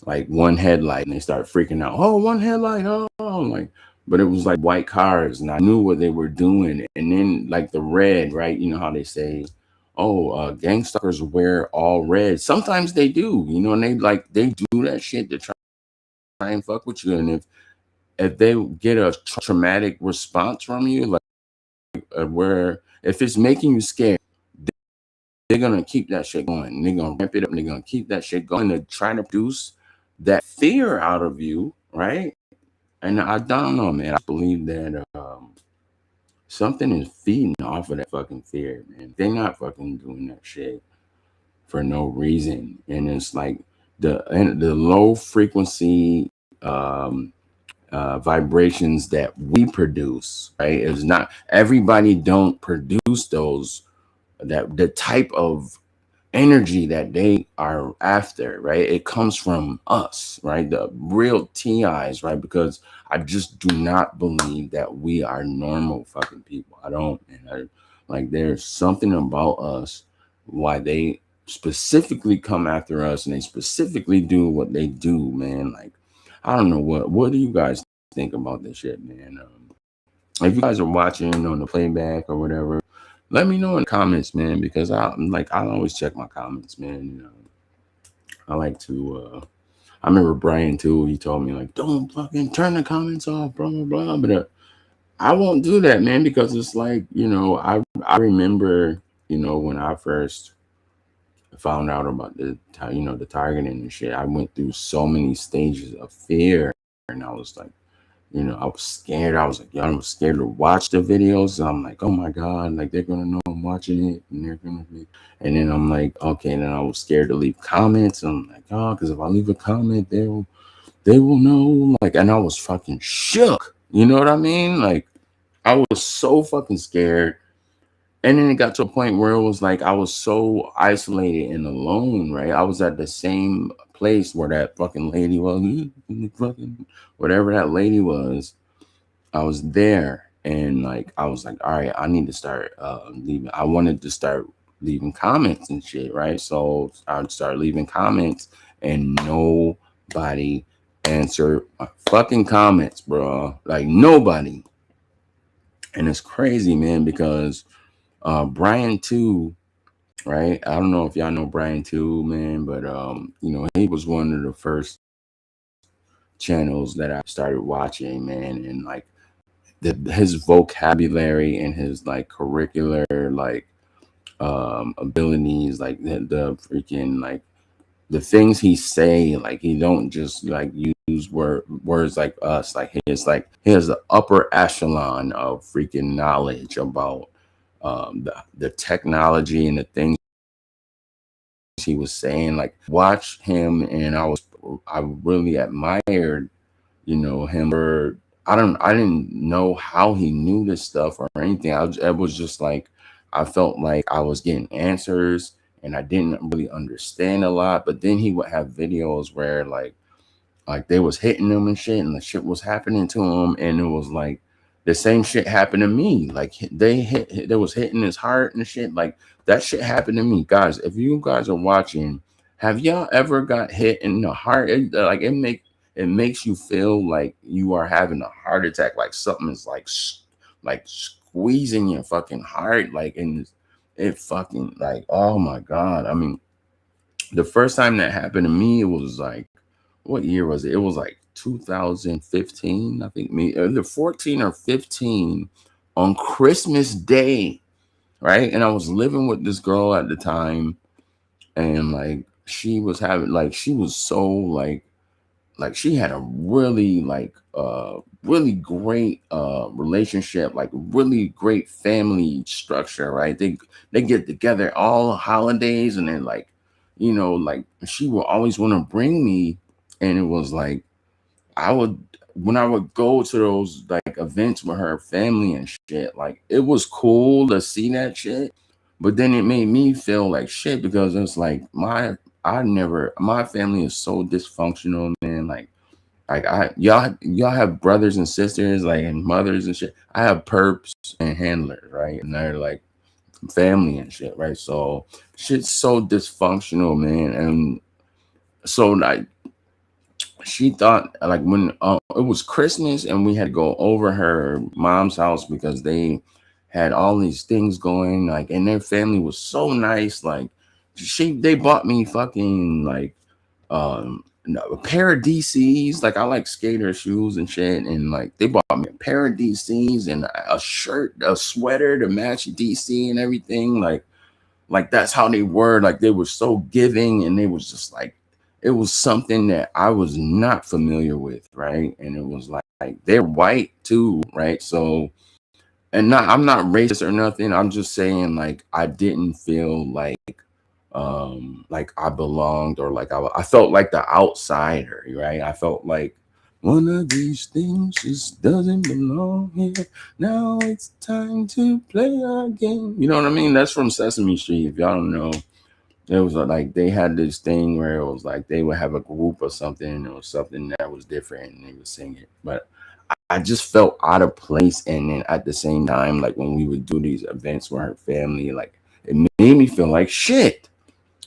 Like one headlight, and they start freaking out. Oh, one headlight. Oh, like, but it was like white cars, and I knew what they were doing. And then like the red, right? You know how they say, oh, gang stalkers wear all red. Sometimes they do, and they do that shit to try and fuck with you. And if they get a traumatic response from you, like where if it's making you scared, they're gonna keep that shit going. They're gonna ramp it up, and they're gonna keep that shit going to try to produce that fear out of you, right? And I don't know, man. I believe that something is feeding off of that fucking fear, man. They're not fucking doing that shit for no reason, and it's like the low frequency vibrations that we produce, right? It's not everybody don't produce those that the type of energy that they are after, right? It comes from us, right? The real TIs, right? Because I just do not believe that we are normal fucking people. I don't, and like there's something about us why they specifically come after us, and they specifically do what they do, man. Like I don't know what do you guys think about this shit, man? If you guys are watching on the playback or whatever, let me know in the comments, man, because I always check my comments, man. I like to. I remember Brian too. He told me like, don't fucking turn the comments off, blah blah blah. But I won't do that, man, because it's like I remember when I first found out about the targeting and shit. I went through so many stages of fear, and I was like. I was scared. I was like, I was scared to watch the videos. And I'm like, oh my God, like they're gonna know I'm watching it, and they're gonna be. And then I'm like, okay. And then I was scared to leave comments. And I'm like, oh, because if I leave a comment, they will know. Like, and I was fucking shook. You know what I mean? Like, I was so fucking scared. And then it got to a point where it was like I was so isolated and alone, right? I was at the same place where that fucking lady was, fucking whatever that lady was. I was there, and like I was like, all right, I need to start leaving. I wanted to start leaving comments and shit, right? So I started leaving comments, and nobody answered my fucking comments, bro. Like nobody. And it's crazy, man, because Brian too, right? I don't know if y'all know Brian too, man, but he was one of the first channels that I started watching, man, and like his vocabulary and his like curricular like abilities, like the freaking like the things he say, like he don't just like use words like us, like he has the upper echelon of freaking knowledge about the technology and the things he was saying. Like watch him, and I really admired him. Or I didn't know how he knew this stuff or anything. It was just like I felt like I was getting answers, and I didn't really understand a lot. But then he would have videos where like they was hitting him and shit, and the shit was happening to him, and it was like the same shit happened to me. Like they was hitting his heart and shit. Like that shit happened to me, guys. If you guys are watching, have y'all ever got hit in the heart? It makes you feel like you are having a heart attack, like something is like squeezing your fucking heart, like, and it fucking like, oh my God. I mean, The first time that happened to me, it was like, what year was it? It was like 2015, I think, me either 14 or 15 on Christmas Day, right? And I was living with this girl at the time, and like she was having like she was so like she had a really really great relationship, like really great family structure, right? They get together all holidays, and then like, like she would always want to bring me, and it was like I would when I would go to those like events with her family and shit, like it was cool to see that shit, but then it made me feel like shit because it's like my family is so dysfunctional, man. Like y'all have brothers and sisters, like, and mothers and shit. I have perps and handlers, right? And they're like family and shit, right? So shit's so dysfunctional, man. And so like she thought like when it was Christmas and we had to go over her mom's house because they had all these things going, like, and their family was so nice. Like they bought me fucking like a pair of DCs. Like I like skater shoes and shit, and like they bought me a pair of DCs and a shirt, a sweater to match DC and everything. Like that's how they were. Like they were so giving, and they was just like it was something that I was not familiar with, right? And it was like they're white too, right? So, and not I'm not racist or nothing. I'm just saying like I didn't feel like I belonged, or like I felt like the outsider, right? I felt like one of these things just doesn't belong here. Now it's time to play our game. You know what I mean? That's from Sesame Street. If y'all don't know, it was like they had this thing where it was like they would have a group or something, and it was something that was different, and they would sing it. But I just felt out of place, and then at the same time, like when we would do these events with her family, like it made me feel like shit,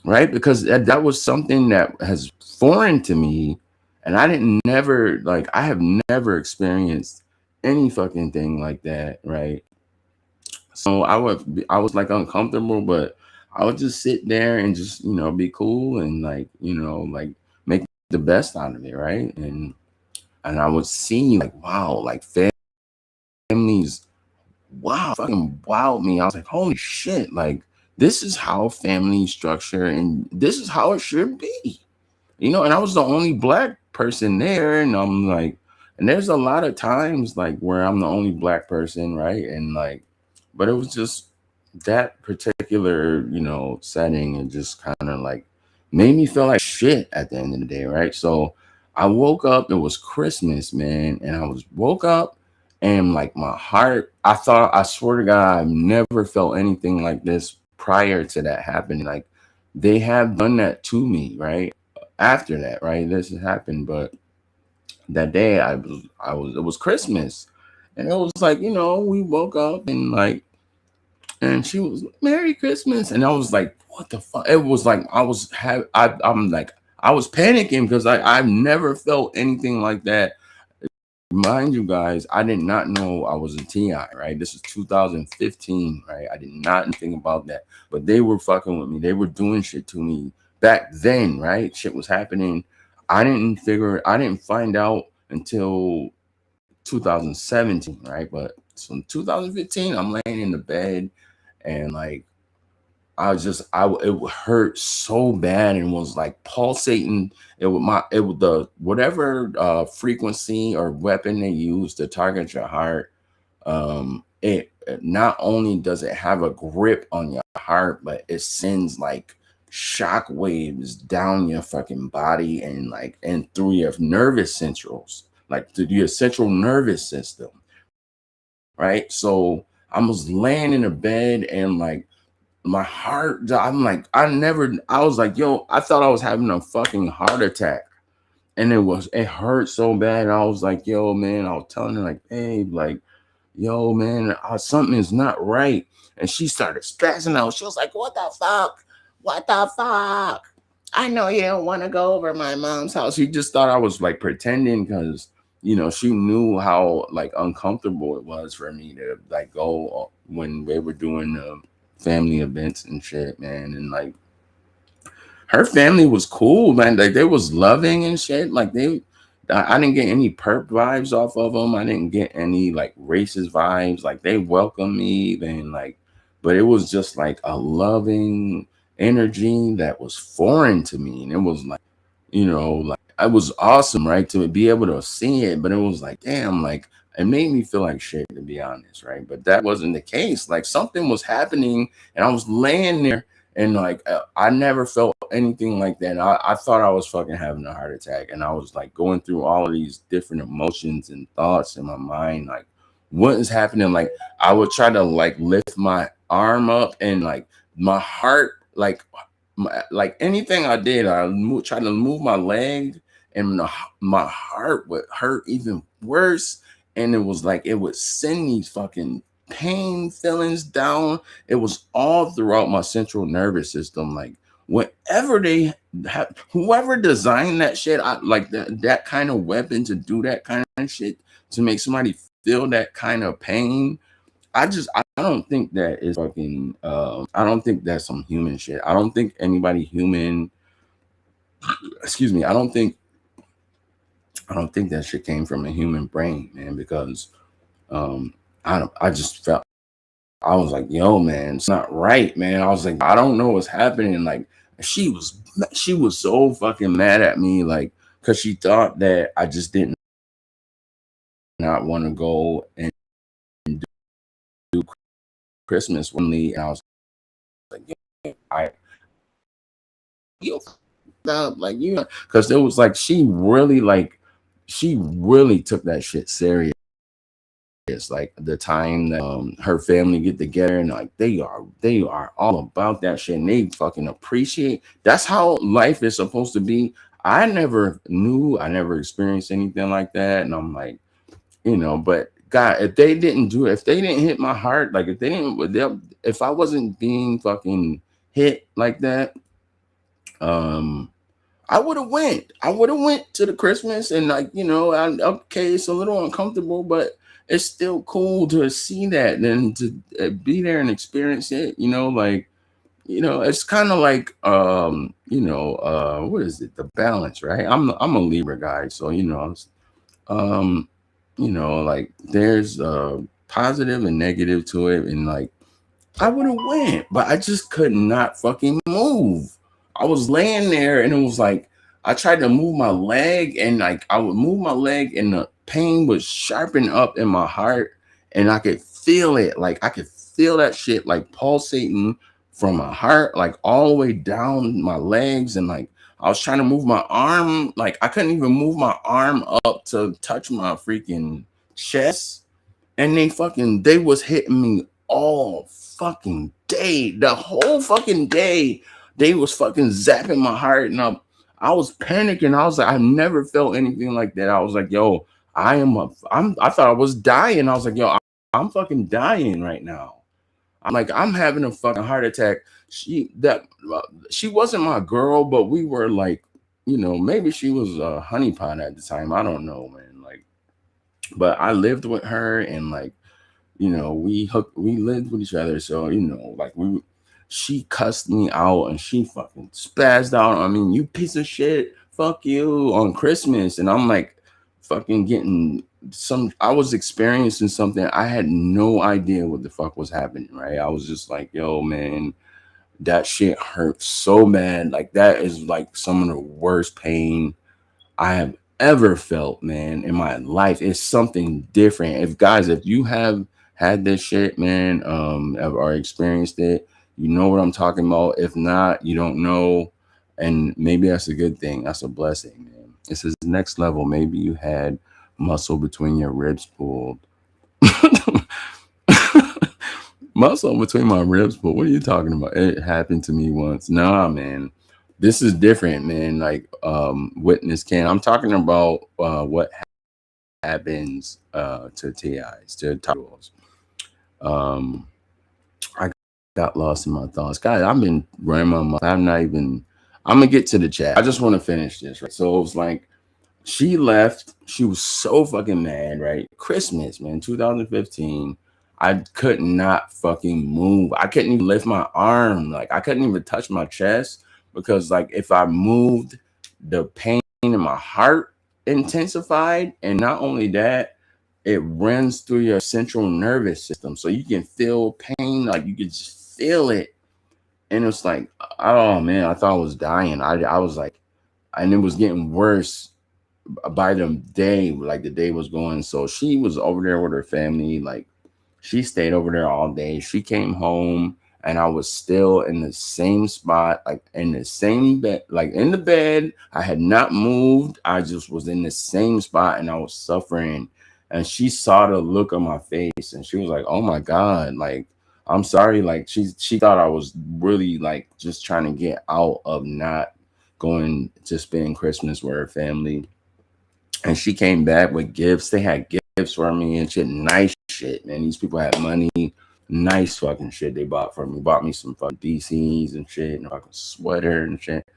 right? Because that was something that has foreign to me, and I have never experienced any fucking thing like that, right? So I was like uncomfortable, but I would just sit there and just be cool and like like make the best out of it, right? And I would see like wow, like families, wow, fucking wowed me. I was like, holy shit, like this is how family structure and this is how it should be. And I was the only black person there, and I'm like, and there's a lot of times like where I'm the only black person, right? And like, but it was just that particular, setting, and just kind of like made me feel like shit at the end of the day, right? So I woke up, it was Christmas, man, and I was woke up and like my heart, I swear to God, I've never felt anything like this prior to that happening. Like they have done that to me, right? After that, right? This has happened, but that day it was Christmas, and it was like we woke up and like, and she was like, Merry Christmas, and I was like, what the fuck? It was like I'm like I was panicking because I've never felt anything like that. Mind you guys, I did not know I was a TI, right? This is 2015, right? I did not think about that. But they were fucking with me. They were doing shit to me back then, right? Shit was happening. I didn't find out until 2017, right? But so in 2015, I'm laying in the bed, and like it hurt so bad and was like pulsating. It would the whatever frequency or weapon they use to target your heart. It not only does it have a grip on your heart, but it sends like shock waves down your fucking body and like and through your nervous centrals, like through your central nervous system, right? So I was laying in a bed, and like my heart, I'm like, I was like, yo, I thought I was having a fucking heart attack. And it hurt so bad. And I was like, yo, man, I was telling her, like, babe, like, yo, man, something is not right. And she started spazzing out. She was like, what the fuck? What the fuck? I know you don't want to go over my mom's house. She just thought I was like pretending because, she knew how like uncomfortable it was for me to like go when they were doing family events and shit, man. And like her family was cool, man. Like they was loving and shit. Like I didn't get any perp vibes off of them. I didn't get any like racist vibes. Like they welcomed me, then like, but it was just like a loving energy that was foreign to me, and it was like, like it was awesome, right, to be able to see it. But it was like, damn, like it made me feel like shit, to be honest, right? But that wasn't the case. Like something was happening, and I was laying there, and like I never felt anything like that. I thought I was fucking having a heart attack, and I was like going through all of these different emotions and thoughts in my mind, like what is happening. Like I would try to like lift my arm up, and like my heart, like anything I did, I try to move my leg, and my heart would hurt even worse. And it was like it would send these fucking pain feelings down. It was all throughout my central nervous system. Like whatever they have, whoever designed that shit, I like that kind of weapon to do that kind of shit, to make somebody feel that kind of pain. I don't think that is fucking I don't think that's some human shit. I don't think anybody human, excuse me, I don't think that shit came from a human brain, man, because I just felt, I was like, yo, man, it's not right, man. I was like, I don't know what's happening. Like she was so fucking mad at me, like, because she thought that I just didn't not want to go and do Christmas with me. And I was like, yo, you up, like, because it was like she really took that shit serious. Like the time that her family get together, and like they are all about that shit, and they fucking appreciate. That's how life is supposed to be. I never experienced anything like that, and I'm like, but God, if they didn't do it, if they didn't hit my heart, like if I wasn't being fucking hit like that, I would have went. I would have went to the Christmas, and like, okay, it's a little uncomfortable, but it's still cool to see that and to be there and experience it. Like, it's kind of like, what is it? The balance, right? I'm a Libra guy, so um, like there's positive and negative to it, and like I would have went, but I just could not fucking move. I was laying there, and it was like I tried to move my leg, and like I would move my leg, and the pain would sharpen up in my heart, and I could feel it. Like I could feel that shit like pulsating from my heart, like all the way down my legs, and like I was trying to move my arm, like I couldn't even move my arm up to touch my freaking chest, and they was hitting me all fucking day, the whole fucking day. They was fucking zapping my heart, and I was panicking. I was like, I never felt anything like that. I was like, yo, I thought I was dying. I was like, yo, I'm fucking dying right now. I'm like, I'm having a fucking heart attack. She wasn't my girl, but we were like, maybe she was a honeypot at the time. I don't know, man. Like, but I lived with her, and like, we lived with each other. So, like she cussed me out, and she fucking spazzed out. I mean, you piece of shit, fuck you, on Christmas. And I'm like fucking I was experiencing something. I had no idea what the fuck was happening, right? I was just like, yo, man, that shit hurts so bad. Like that is like some of the worst pain I have ever felt, man, in my life. It's something different. If you have had this shit, man, or experienced it, you know what I'm talking about. If not, you don't know, and maybe that's a good thing. That's a blessing, man. It says next level. Maybe you had muscle between your ribs pulled. Muscle between my ribs pulled. What are you talking about? It happened to me once. Nah, man. This is different, man. Like witness can. I'm talking about what happens to TIs, to titles. I got lost in my thoughts. Guys, I've been running my mouth. I'm gonna get to the chat. I just want to finish this, right? So it was like she left. She was so fucking mad, right? Christmas, man, 2015. I could not fucking move. I couldn't even lift my arm. Like I couldn't even touch my chest. because like if I moved, the pain in my heart intensified, and not only that, it runs through your central nervous system, so you can feel pain, like you can just feel it. And it's like, oh man, I thought I was dying. I was like, and it was getting worse by the day, like the day was going. So she was over there with her family, like she stayed over there all day. She came home and I was still in the same spot, like in the same bed, like in the bed. I had not moved. I just was in the same spot and I was suffering. And she saw the look on my face and she was like, "Oh my God, like I'm sorry." Like she thought I was really like just trying to get out of not going to spend Christmas with her family. And she came back with gifts. They had gifts for me and shit. Nice shit, man. These people had money. Nice fucking shit they bought for me. Bought me some fucking DCs and shit and a fucking sweater and shit.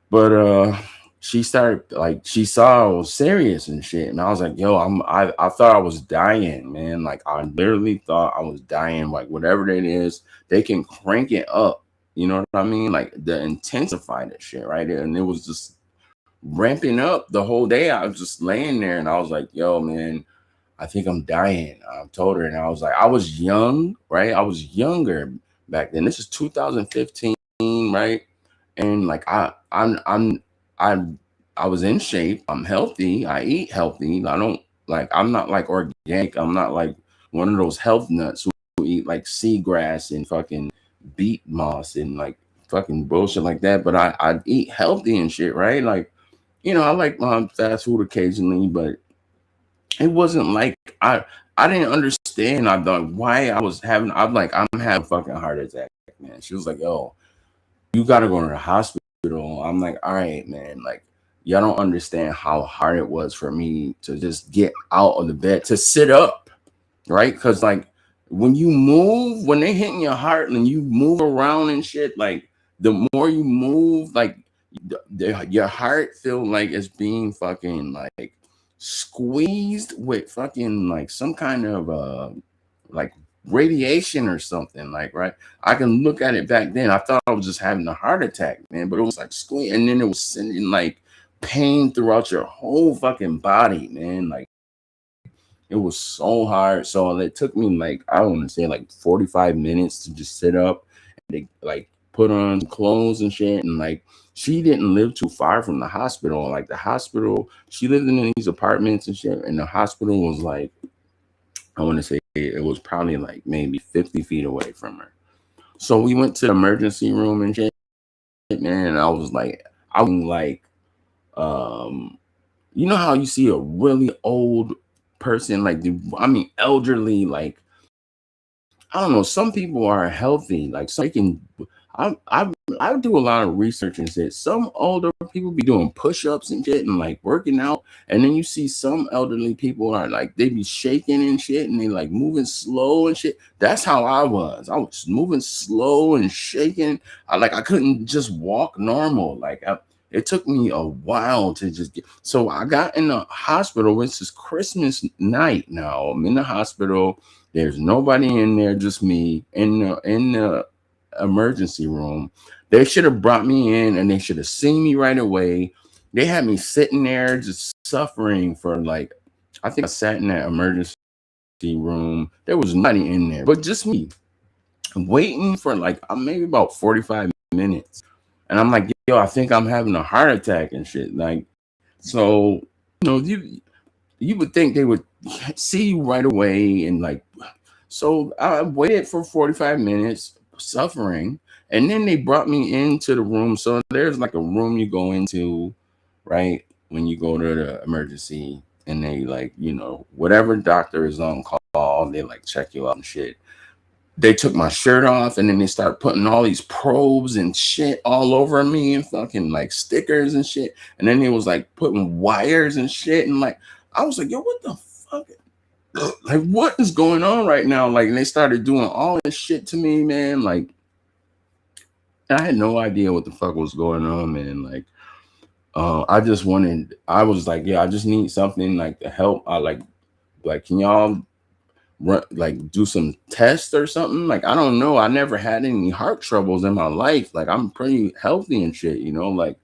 But she started like she saw I was serious and shit. And I was like, yo, I thought I was dying, man. Like I literally thought I was dying. Like whatever it is, they can crank it up. You know what I mean? Like the intensify that shit, right? And it was just ramping up the whole day. I was just laying there and I was like, yo, man, I think I'm dying. I told her, and I was like, I was young, right? I was younger back then. This is 2015, right? And like I I was in shape. I'm healthy. I eat healthy. I don't like I'm not like organic. I'm not like one of those health nuts who eat like seagrass and fucking beet moss and like fucking bullshit like that. But I eat healthy and shit, right? Like, I like fast food occasionally, but it wasn't like I didn't understand. I thought why I was having. I'm like I'm having a fucking heart attack, man. She was like, "Oh, you gotta go to the hospital." I'm like, "All right, man. Like, y'all don't understand how hard it was for me to just get out of the bed to sit up, right? Because like when they hit in your heart and you move around and shit, like the more you move, like your heart feel like it's being fucking like squeezed with fucking like some kind of like radiation or something, like, right? I can look at it back then. I thought I was just having a heart attack, man, but it was like squeeze, and then it was sending like pain throughout your whole fucking body, man. Like it was so hard. So it took me like I want to say like 45 minutes to just sit up and they like put on clothes and shit. And like she didn't live too far from the hospital. Like the hospital, she lived in these apartments and shit. And the hospital was like, I want to say it was probably like maybe 50 feet away from her. So we went to the emergency room and shit, man. And I was like, um, you know how you see a really old person, like elderly, like I don't know. Some people are healthy, like some they can. I do a lot of research and shit. Some older people be doing push-ups and shit and like working out, and then you see some elderly people are like they be shaking and shit, and they like moving slow and shit. That's how I was. I was moving slow and shaking. I couldn't just walk normal. It took me a while to just get. So I got in the hospital. It's just Christmas night now. I'm in the hospital. There's nobody in there, just me in the emergency room. They should have brought me in and they should have seen me right away. They had me sitting there just suffering for like I think I sat in that emergency room. There was nobody in there, but just me waiting for like maybe about 45 minutes. And I'm like, yo, I think I'm having a heart attack and shit. Like, so you would think they would see you right away and like so I waited for 45 minutes suffering and then they brought me into the room. So there's like a room you go into, right, when you go to the emergency, and they like, whatever doctor is on call, they like check you out and shit. They took my shirt off and then they started putting all these probes and shit all over me and fucking like stickers and shit. And then it was like putting wires and shit. And like, I was like, yo, what the fuck? Like, what is going on right now? Like, and they started doing all this shit to me, man. Like, I had no idea what the fuck was going on, man. Like, I was like, yeah, I just need something like to help. Like, can y'all like do some tests or something. Like, I don't know. I never had any heart troubles in my life. Like, I'm pretty healthy and shit, like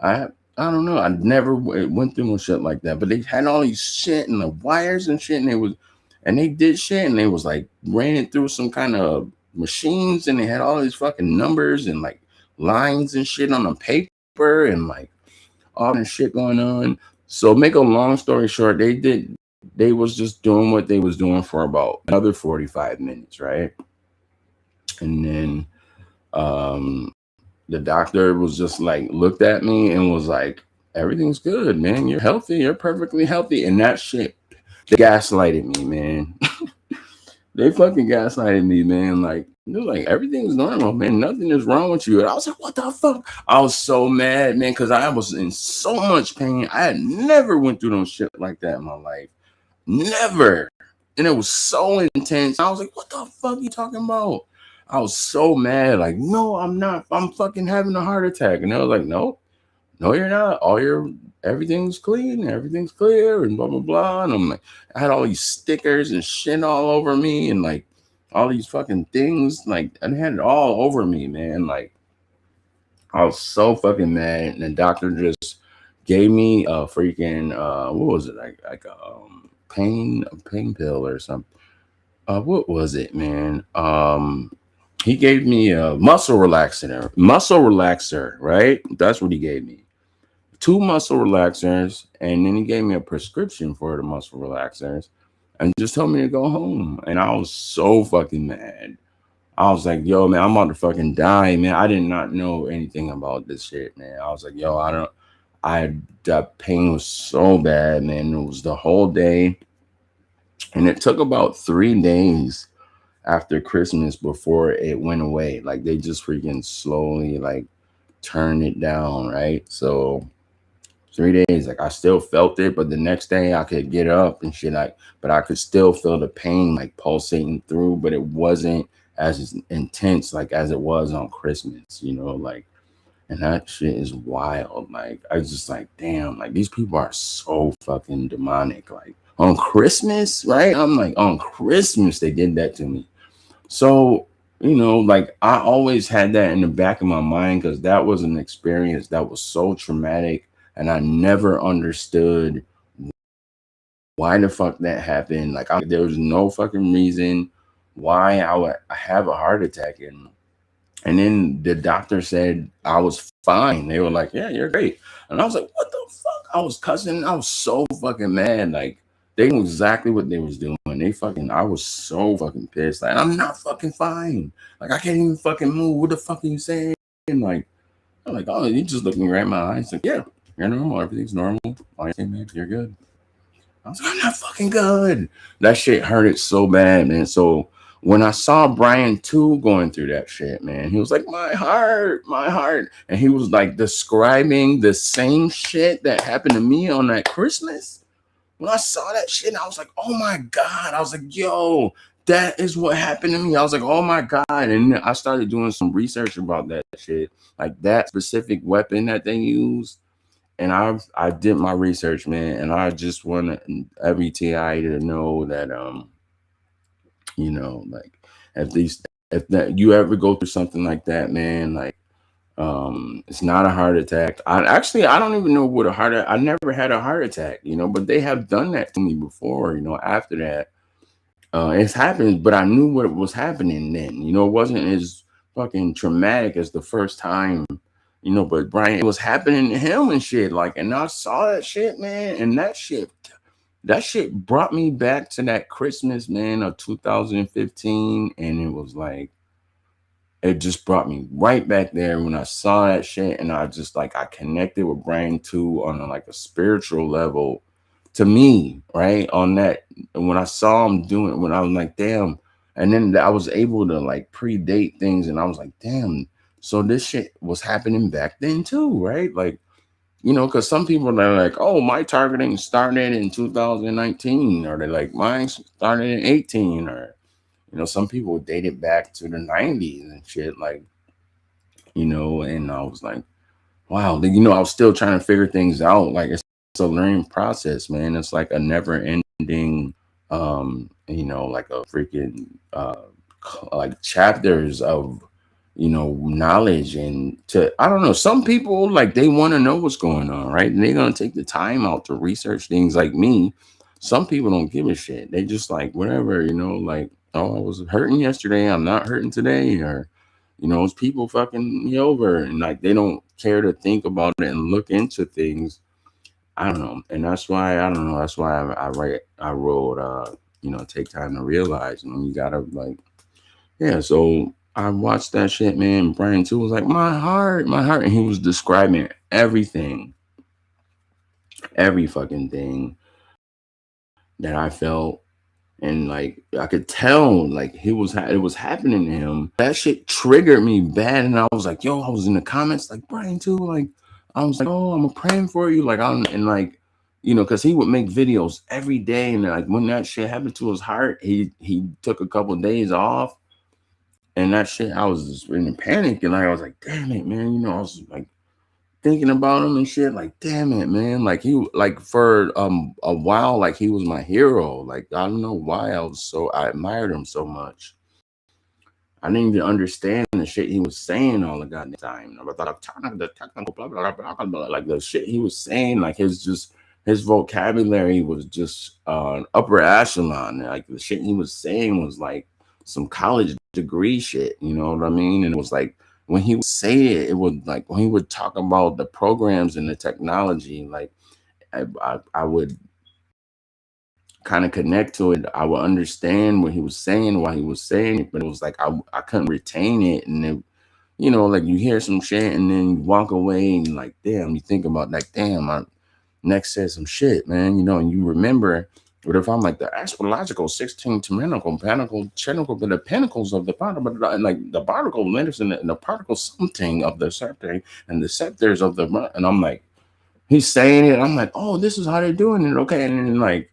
I I don't know. I never went through no shit like that. But they had all these shit and the wires and shit, and they did shit, and they was like ran it through some kind of machines, and they had all these fucking numbers and like lines and shit on the paper, and like all this shit going on. So make a long story short, they was just doing what they was doing for about another 45 minutes, right? And then the doctor was just like looked at me and was like, everything's good, man. You're healthy. You're perfectly healthy. And that shit, they gaslighted me, man. They fucking gaslighted me, man. Like, they're like, everything's normal, man. Nothing is wrong with you. And I was like, what the fuck? I was so mad, man, because I was in so much pain. I had never went through no shit like that in my life. Never. And it was so intense. I was like, what the fuck are you talking about? I was so mad. Like, no, I'm not. I'm fucking having a heart attack. And they was like, no, you're not. Everything's clean, everything's clear, and blah blah blah. And I'm like, I had all these stickers and shit all over me, and like all these fucking things, like I had it all over me, man. Like, I was so fucking mad, and the doctor just gave me a freaking what was it, like a pain pill or something. What was it, man? He gave me a muscle relaxer, right? That's what he gave me. Two muscle relaxers, and then he gave me a prescription for the muscle relaxers and just told me to go home. And I was so fucking mad. I was like, yo, man, I'm about to fucking die, man. I did not know anything about this shit, man. I was like, yo, that pain was so bad, man. It was the whole day. And it took about 3 days after Christmas before it went away. Like, they just freaking slowly like turned it down, right? So 3 days, like I still felt it, but the next day I could get up and shit, like, but I could still feel the pain like pulsating through, but it wasn't as intense like as it was on Christmas, like, and that shit is wild. Like, I was just like, damn, like these people are so fucking demonic. Like, on Christmas, right? I'm like, on Christmas they did that to me. So, like I always had that in the back of my mind because that was an experience that was so traumatic, and I never understood why the fuck that happened. Like, there was no fucking reason why I would have a heart attack. And then the doctor said I was fine. They were like, yeah, you're great. And I was like, what the fuck? I was cussing. I was so fucking mad. Like, they knew exactly what they was doing. I was so fucking pissed. Like, I'm not fucking fine. Like, I can't even fucking move. What the fuck are you saying? Like, I'm like, oh, you just looking right in my eyes. Like, yeah, you're normal. Everything's normal. Okay, man, you're good. I was like, I'm not fucking good. That shit hurted so bad, man. So when I saw Brian too going through that shit, man, he was like, my heart. And he was like describing the same shit that happened to me on that Christmas. When I saw that shit, I was like, oh my God. I was like, yo, that is what happened to me. I was like, oh my God. And I started doing some research about that shit. Like, that specific weapon that they use. And I did my research, man, and I just want every TI to know that like, at least if that you ever go through something like that, man, like, it's not a heart attack. I don't even know what I never had a heart attack, but they have done that to me before, after that. It's happened, but I knew what was happening then. It wasn't as fucking traumatic as the first time, but Brian, it was happening to him and shit. Like, and I saw that shit, man, and that shit brought me back to that Christmas, man, of 2015, and it was like, it just brought me right back there when I saw that shit, and I just like I connected with Brian too on like a spiritual level to me, right? On that, and when I saw him doing it, when I was like, damn, and then I was able to like predate things, and I was like, damn, so this shit was happening back then too, right? Like, because some people are like, oh, my targeting started in 2019, or they're like, mine started in 18, or some people date it back to the 90s and shit, like, and I was like, wow, I was still trying to figure things out. Like, it's a learning process, man. It's like a never ending like a freaking like chapters of knowledge. And to I don't know, some people like they want to know what's going on, right? And they're gonna take the time out to research things. Like me, some people don't give a shit. They just like whatever, like, oh, I was hurting yesterday, I'm not hurting today, or it's people fucking me over, and like they don't care to think about it and look into things. I don't know, and that's why I don't know. That's why I wrote, take time to realize, you gotta like, yeah. So I watched that shit, man. Brian too was like, my heart, and he was describing every fucking thing that I felt, and like I could tell, like it was happening to him. That shit triggered me bad, and I was like, yo, I was in the comments like Brian too, like I was like, oh, I'm praying for you, like I'm and like, because he would make videos every day, and like when that shit happened to his heart, he took a couple of days off, and that shit, I was just in panic, and like I was like, damn it, man, I was like thinking about him and shit, like damn it, man, like he like for a while, like he was my hero. Like I don't know why I admired him so much. I didn't even understand the shit he was saying all the goddamn time. The technical blah, blah, blah, blah, blah. Like the shit he was saying, like his vocabulary was just upper echelon. Like the shit he was saying was like some college degree shit. You know what I mean? And it was like when he would say it, it would like when he would talk about the programs and the technology, like I would kind of connect to it. I would understand what he was saying, why he was saying it, but it was like I couldn't retain it. And then, like you hear some shit and then you walk away and like, damn, you think about like, damn, I next said some shit, man, and you remember. But if I'm like the astrological 16 temenical panicle chemical, the pinnacles of the particle, and like the particle letters and the particle something of the scepter and the scepters of the, and I'm like, he's saying it. I'm like, oh, this is how they're doing it. Okay. And then like,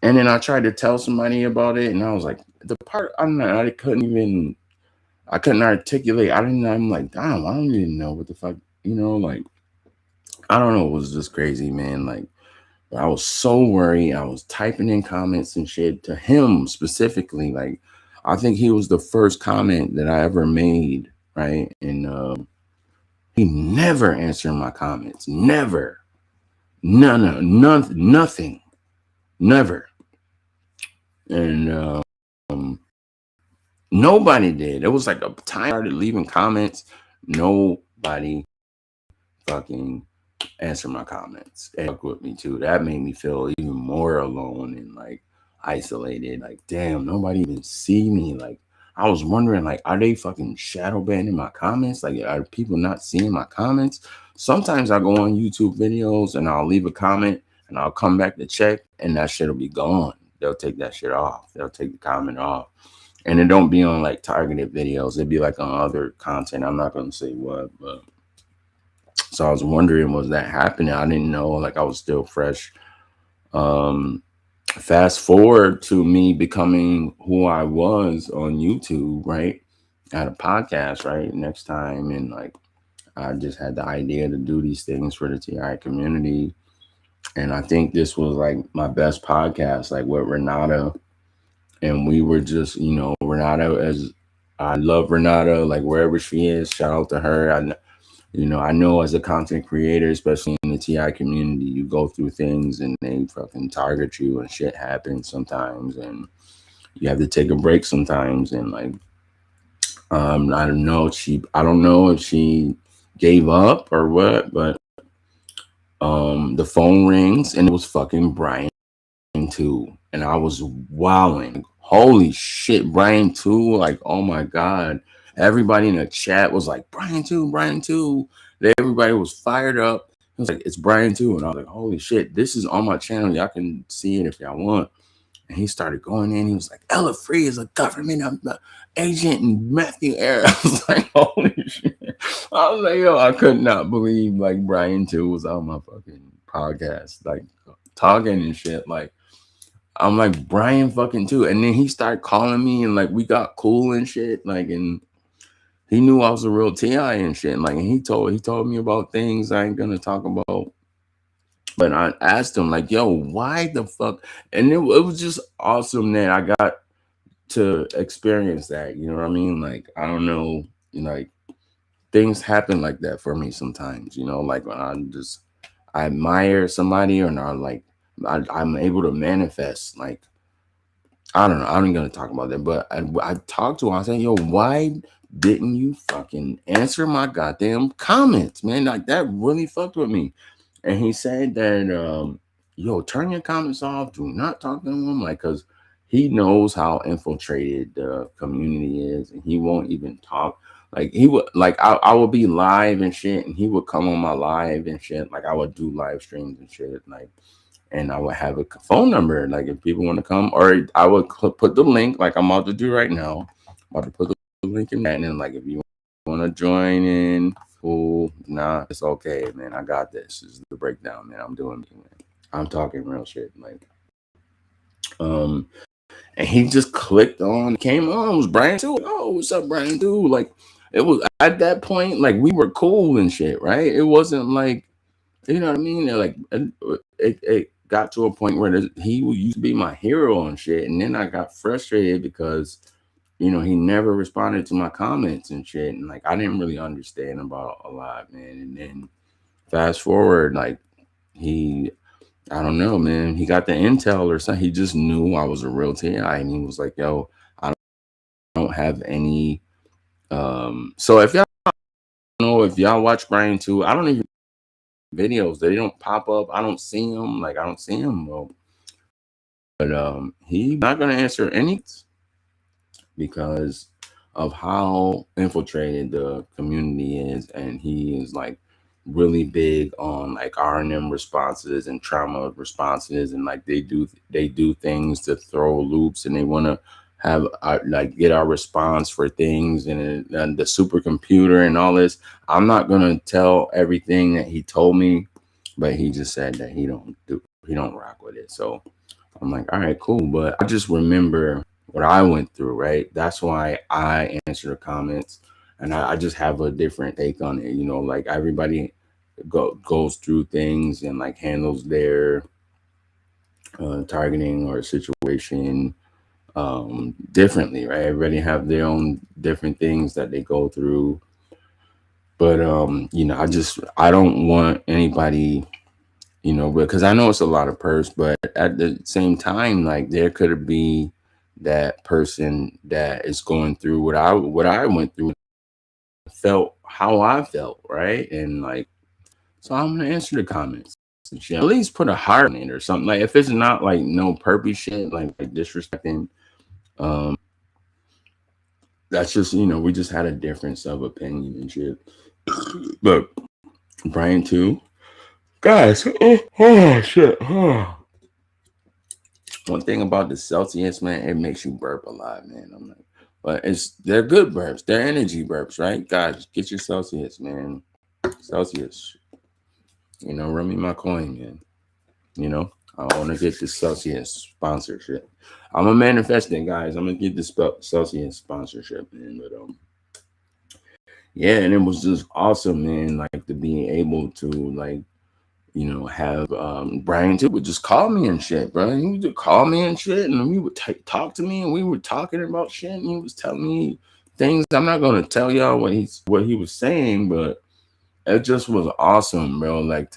and then I tried to tell somebody about it, and I was like, the part I couldn't articulate. I'm like, damn, I don't even know what the fuck, like, I don't know. It was just crazy, man. Like, I was so worried. I was typing in comments and shit to him specifically. Like, I think he was the first comment that I ever made, right? And he never answered my comments. Never. Nothing. Never. And nobody did. It was like a time I started leaving comments. Nobody fucking answered my comments. And fuck with me too. That made me feel even more alone and like isolated. Like, damn, nobody even see me. Like, I was wondering, like, are they fucking shadow banning my comments? Like, are people not seeing my comments? Sometimes I go on YouTube videos and I'll leave a comment and I'll come back to check and that shit will be gone. They'll take that shit off. They'll take the comment off. And it don't be on like targeted videos. It'd be like on other content. I'm not gonna say what, but so I was wondering, was that happening? I didn't know. Like I was still fresh. Fast forward to me becoming who I was on YouTube, right? I had a podcast, right? Next time, and like I just had the idea to do these things for the TI community. And I think this was like my best podcast, like with Renata. And we were just, Renata, as I love Renata, like wherever she is, shout out to her. I know as a content creator, especially in the TI community, you go through things and they fucking target you and shit happens sometimes, and you have to take a break sometimes. And like, I don't know if she gave up or what, but the phone rings and it was fucking Brian too, and I was wowing. Holy shit, Brian too! Like, oh my god, everybody in the chat was like, Brian too. Everybody was fired up. It was like, it's Brian too, and I was like, holy shit, this is on my channel. Y'all can see it if y'all want. And he started going in. He was like, Ella Free is a government agent and Matthew Air. I was like, holy shit. I was like, yo, I could not believe like Brian too was on my fucking podcast, like talking and shit. Like, I'm like, Brian fucking too. And then he started calling me and like we got cool and shit. Like, and he knew I was a real TI and shit. And like, and he told me about things I ain't gonna talk about but I asked him like, yo, why the fuck? And it was just awesome that I got to experience that. You know what I mean? Like, I don't know, like things happen like that for me sometimes, like when I admire somebody, or not, like I'm able to manifest, like, I don't know. I'm not gonna talk about that, but I talked to him. I said, "Yo, why didn't you fucking answer my goddamn comments, man? Like that really fucked with me." And he said that, "Yo, turn your comments off. Do not talk to him, like, cause he knows how infiltrated the community is, and he won't even talk. Like he would, like I would be live and shit, and he would come on my live and shit. Like I would do live streams and shit, like." And I would have a phone number, like if people want to come, or I would put the link, like I'm about to do right now. I'm about to put the link in that, and then like if you want to join in, cool. Nah, it's okay, man. I got this. This is the breakdown, man. I'm doing it, man. I'm talking real shit, like, and he just clicked on, came on, it was Brian too. Oh, what's up, Brian too? Like, it was at that point, like we were cool and shit, right? It wasn't like, you know what I mean? Like it got to a point where he used to be my hero and shit, and then I got frustrated because he never responded to my comments and shit, and like I didn't really understand about a lot, man. And then fast forward, like I don't know, man. He got the intel or something. He just knew I was a real TI, and he was like, "Yo, I don't have any." So if y'all don't know, if y'all watch Brian too, I don't even videos. They don't pop up. I don't see them. Like I don't see them. Well, but he's not gonna answer any because of how infiltrated the community is, and he is like really big on like R&M responses and trauma responses, and like they do things to throw loops, and they want to have like get our response for things, and the supercomputer and all this. I'm not gonna tell everything that he told me, but he just said that he don't rock with it. So I'm like, all right, cool. But I just remember what I went through, right? That's why I answer the comments, and I just have a different take on it. Like everybody goes through things and like handles their targeting or situation differently, right? Everybody have their own different things that they go through. But I don't want anybody, because I know it's a lot of perks, but at the same time, like there could be that person that is going through what I went through, felt how I felt, right? And like, so I'm gonna answer the comments and shit. At least put a heart in it or something. Like if it's not like no perpy shit, like disrespecting, that's just we just had a difference of opinion and shit. But Brian too, guys. Oh shit. One thing about the Celsius, man, it makes you burp a lot, man. I'm like, but they're good burps. They're energy burps, right? Guys, get your Celsius, man. Celsius. Run me my coin, man. I want to get this Celsius sponsorship. I'm a manifesting, guys. I'm gonna get this Celsius sponsorship, man. But yeah, and it was just awesome, man. Like to be able to like have Brian too would just call me and shit, bro. He would just call me and shit, and we would talk to me, and we were talking about shit, and he was telling me things. I'm not gonna tell y'all what he was saying, but it just was awesome, bro. Like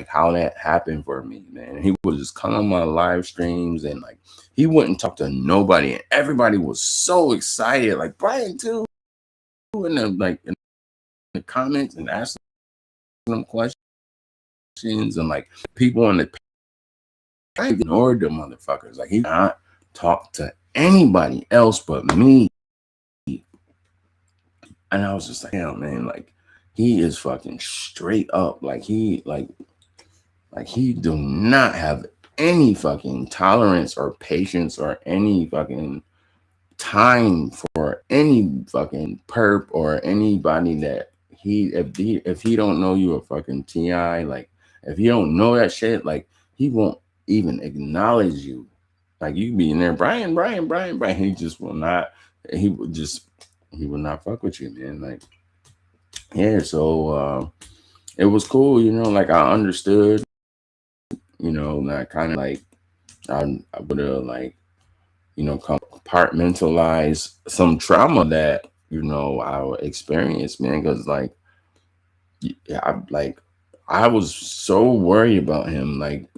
how that happened for me, man. He would just come on my live streams, and like he wouldn't talk to nobody, and everybody was so excited, like Brian too, and then like in the comments and asking them questions. And like people on the I ignored the motherfuckers. Like he not talk to anybody else but me. And I was just like, damn, man, like he is fucking straight up. Like he do not have any fucking tolerance or patience or any fucking time for any fucking perp or anybody that if he don't know you a fucking TI, like if he don't know that shit, like he won't even acknowledge you. Like you be in there, Brian. He just will not. He will not fuck with you, man. Like yeah, so it was cool, like I understood you know, and I kind of like, I would have like, you know, compartmentalize some trauma that, you know, I experienced, man. Cause like, yeah, I was so worried about him. Like,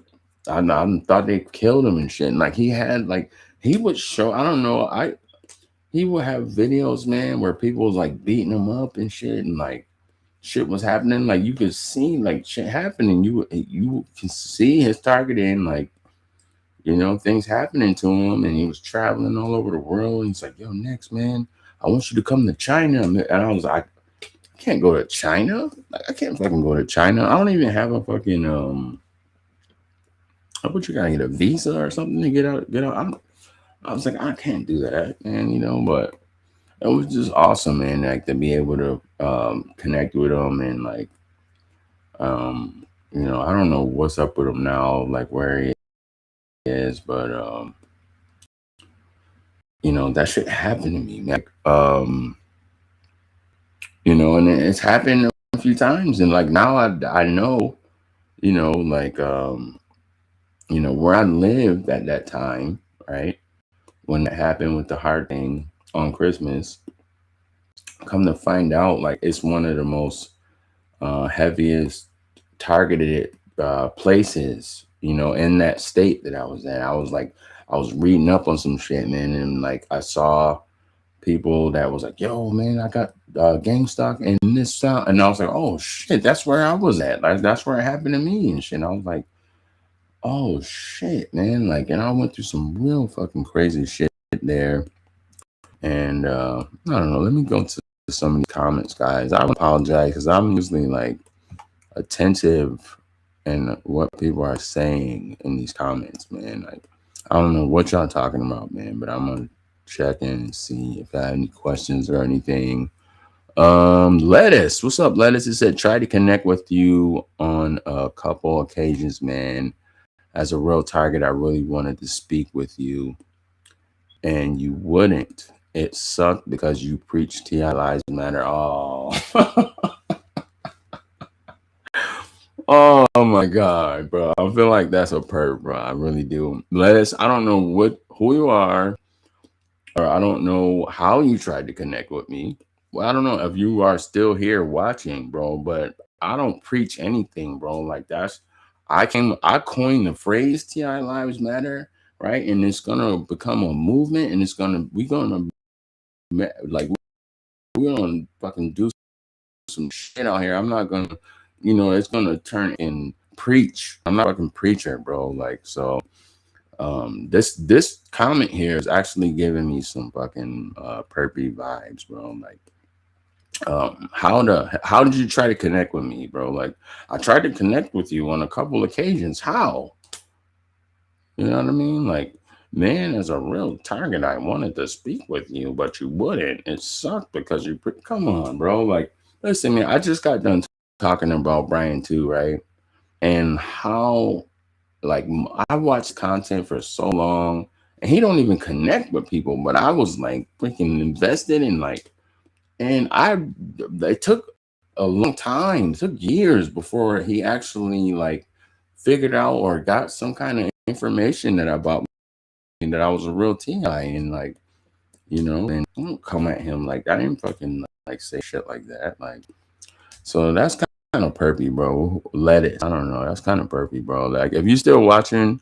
I thought they killed him and shit. And like, he had like, he would show, I don't know, he would have videos, man, where people was like beating him up and shit. And like, shit was happening. Like, you could see like shit happening. You can see his targeting, like, you know, things happening to him, and he was traveling all over the world. And he's like, "Yo, next man, I want you to come to China." And I was like, "I can't go to China. Like, I can't fucking go to China. I don't even have a fucking what, you gotta get a visa or something to get out. Get out." I was like, I can't do that, man. You know, but it was just awesome, man. Like, to be able to connect with him, and like, um, you know, I don't know what's up with him now, like where he is, but you know, that shit happened to me, man. Like, you know, and it's happened a few times, and like now I know, you know, like you know, where I lived at that time, right? When it happened with the heart thing on Christmas, come to find out, like, it's one of the most heaviest targeted places, you know, in that state that I was in. I was like, I was reading up on some shit, man, and like I saw people that was like, "Yo, man, I got gang stock in this town," and I was like, "Oh shit, that's where I was at. Like, that's where it happened to me and shit." And I was like, "Oh shit, man!" Like, and I went through some real fucking crazy shit there. And I don't know. Let me go to some of the comments, guys. I apologize because I'm usually like attentive and what people are saying in these comments, man. Like, I don't know what y'all talking about, man, but I'm gonna check in and see if I have any questions or anything. Lettuce, what's up, Lettuce? It said try to connect with you on a couple occasions, man. As a real target, I really wanted to speak with you, and you wouldn't. It sucked because you preach TI lives matter. Oh, oh my god, bro. I feel like that's a perp, bro. I really do. Lettuce, I don't know who you are, or I don't know how you tried to connect with me. Well, I don't know if you are still here watching, bro, but I don't preach anything, bro. Like, I coined the phrase TI lives matter, right? And it's gonna become a movement, and we're gonna like we're gonna fucking do some shit out here. I'm not gonna, you know, it's gonna turn in preach. I'm not a fucking preacher, bro. Like, so this comment here is actually giving me some fucking perpy vibes, bro. Like, how did you try to connect with me, bro? Like, I tried to connect with you on a couple occasions. How? You know what I mean? Like, man, as a real target, I wanted to speak with you, but you wouldn't. It sucked because come on, bro. Like, listen, man, I just got done talking about Brian too, right? And how, like, I watched content for so long, and he don't even connect with people, but I was like freaking invested in, like, and it took a long time, it took years before he actually like figured out or got some kind of information that about me, that I was a real TI, and like, you know, and don't come at him like I didn't fucking like say shit like that. Like, so that's kind of perpy, bro. Lettuce, I don't know, that's kind of perpy, bro. Like, if you still watching,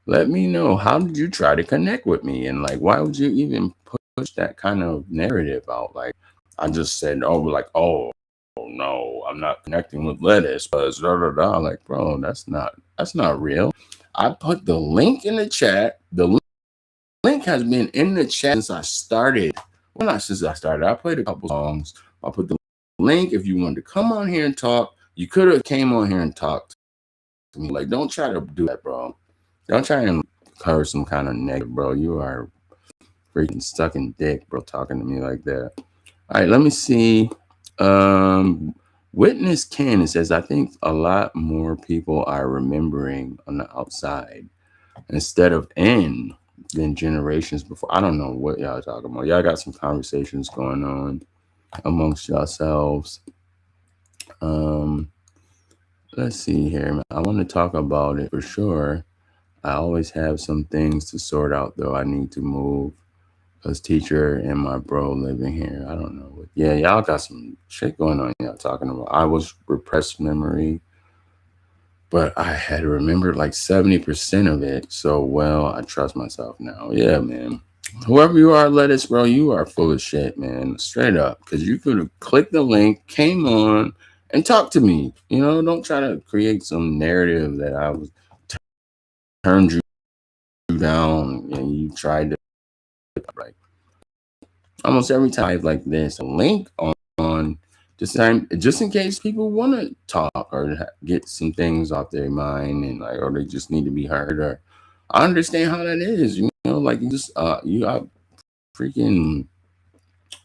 let me know, how did you try to connect with me, and like, why would you even push that kind of narrative out? Like, I just said, oh, like, oh no, I'm not connecting with Lettuce, but da da da. Like, bro, that's not real. I put the link in the chat. The link has been in the chat since I started. Well, not since I started. I played a couple songs. I put the link. If you wanted to come on here and talk, you could have came on here and talked to me. Like, don't try to do that, bro. Don't try and cover some kind of negative, bro. You are freaking sucking dick, bro, talking to me like that. All right, let me see. Witness Ken, it says, I think a lot more people are remembering on the outside instead of in than generations before. I don't know what y'all talking about. Y'all got some conversations going on amongst yourselves. let's see here. I want to talk about it for sure. I always have some things to sort out though. I need to move because teacher and my bro living here. I don't know. Yeah, y'all got some shit going on. Y'all talking about. I was repressed memory, but I had remembered like 70% of it so well. I trust myself now. Yeah, man. Whoever you are, lettuce, bro, you are full of shit, man. Straight up. Because you could have clicked the link, came on, and talked to me. You know, don't try to create some narrative that I was turned you down and you tried to, right? Almost every time like this, a link on just in case people want to talk or get some things off their mind and like, or they just need to be heard. Or I understand how that is. You know, like you got freaking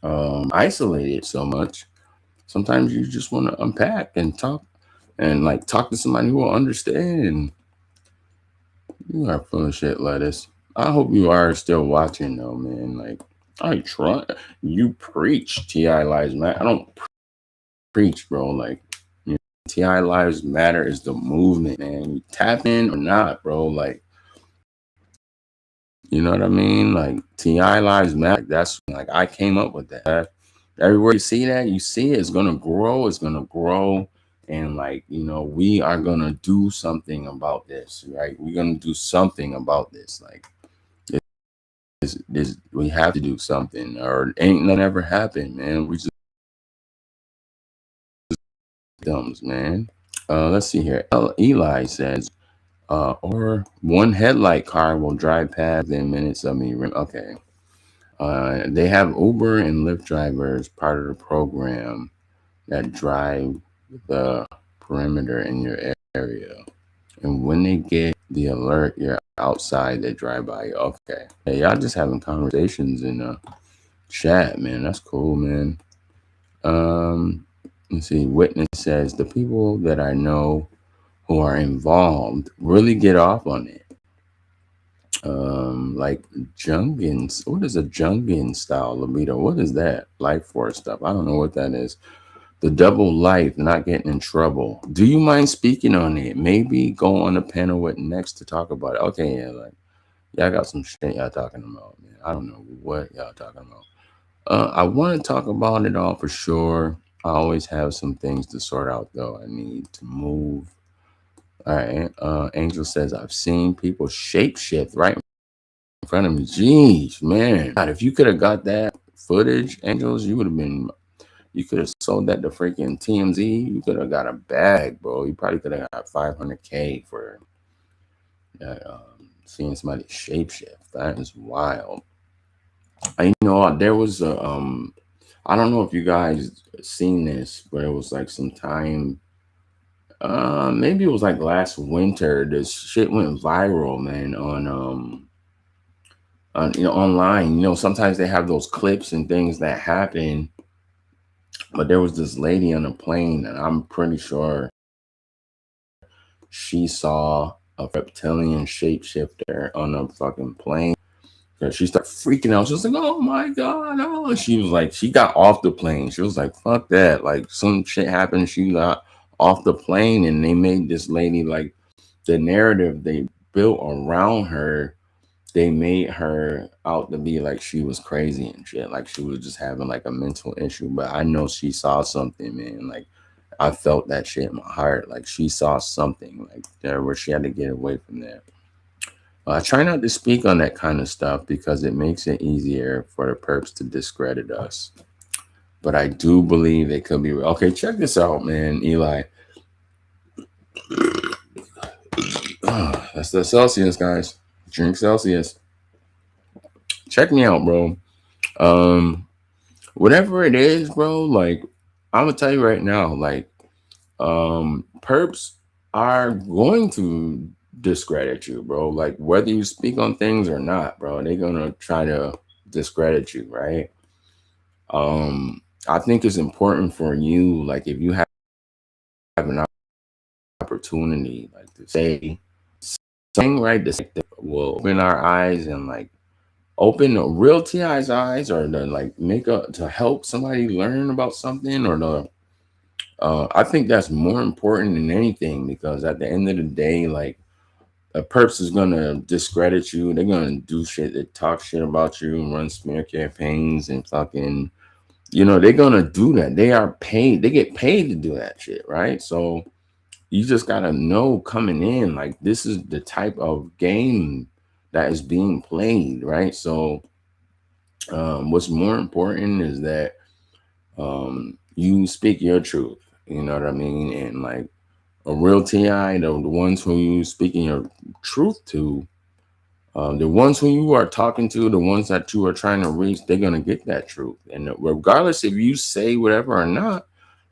isolated so much. Sometimes you just want to unpack and talk and like talk to somebody who will understand. You are full of shit, lettuce. I hope you are still watching though, man. Like I try. You preach Ti lives matter. I don't preach, bro. Like you know, Ti lives matter is the movement, man. You tap in or not, bro. Like you know what I mean? Like Ti lives matter. Like, that's like I came up with that. Everywhere you see that, you see it, it's gonna grow. It's gonna grow. And like you know, we are gonna do something about this, right? We're gonna do something about this. Like this we have to do something or ain't nothing ever happened, man. We just dumbs, man. Let's see here. Eli says, or one headlight car will drive past within minutes of me. Okay. They have Uber and Lyft drivers part of the program that drive the perimeter in your area. And when they get the alert, you're outside, they drive by you. Okay. Hey, y'all just having conversations in the chat, man. That's cool, man. Let's see. Witness says the people that I know who are involved really get off on it. Like Jungins. What is a Jungin style libido? What is that? Life force stuff. I don't know what that is. The double life, not getting in trouble. Do you mind speaking on it? Maybe go on a panel with next to talk about it. Okay, yeah, like y'all got some shit y'all talking about, man. I don't know what y'all talking about. I want to talk about it all for sure. I always have some things to sort out though. I need to move. All right. Angel says I've seen people shapeshift right in front of me. Jeez, man. God, if you could have got that footage, Angels, you would have been. You could have sold that to freaking TMZ. You could have got a bag, bro. You probably could have got 500K for seeing somebody shapeshift. That is wild. You know, there was a I don't know if you guys seen this, but it was like some time. Maybe it was like last winter. This shit went viral, man, on you know online. You know, sometimes they have those clips and things that happen. But there was this lady on a plane, and I'm pretty sure she saw a reptilian shapeshifter on a fucking plane. She started freaking out. She was like, "Oh my god!" Oh, she was like, she got off the plane. She was like, "Fuck that!" Like some shit happened. She got off the plane, and they made this lady like the narrative they built around her. They made her out to be like she was crazy and shit. Like she was just having like a mental issue. But I know she saw something, man. Like I felt that shit in my heart. Like she saw something like there where she had to get away from that. I try not to speak on that kind of stuff because it makes it easier for the perps to discredit us. But I do believe it could be real. Okay, check this out, man, Eli. That's the Celsius, guys. Drink Celsius. Check me out, bro. Whatever it is, bro, like I'm gonna tell you right now, like perps are going to discredit you, bro. Like whether you speak on things or not, bro, they're gonna try to discredit you, right? I think it's important for you, like if you have an opportunity, like to say something, right, this will open our eyes and like open the real TI's eyes, or to like make a to help somebody learn about something, or to I think that's more important than anything, because at the end of the day, like, a perps is gonna discredit you. They're gonna do shit that talk shit about you and run smear campaigns and fucking, they're gonna do that. They are paid. They get paid to do that shit, right? So you just gotta know coming in, like, this is the type of game that is being played, right? So what's more important is that you speak your truth. You know what I mean? And like a real TI, the ones who you speaking your truth to, the ones who you are talking to, the ones that you are trying to reach, they're gonna get that truth. And regardless if you say whatever or not,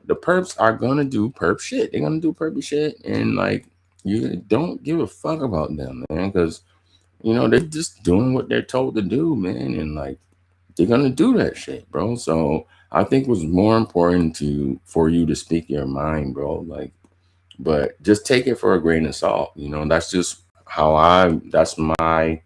the perps are gonna do perp shit. They're gonna do perpy shit, and like, you don't give a fuck about them, man, because they're just doing what they're told to do, man, and like, they're gonna do that shit, bro. So I think it was more important for you to speak your mind, bro. Like, but just take it for a grain of salt. That's just that's my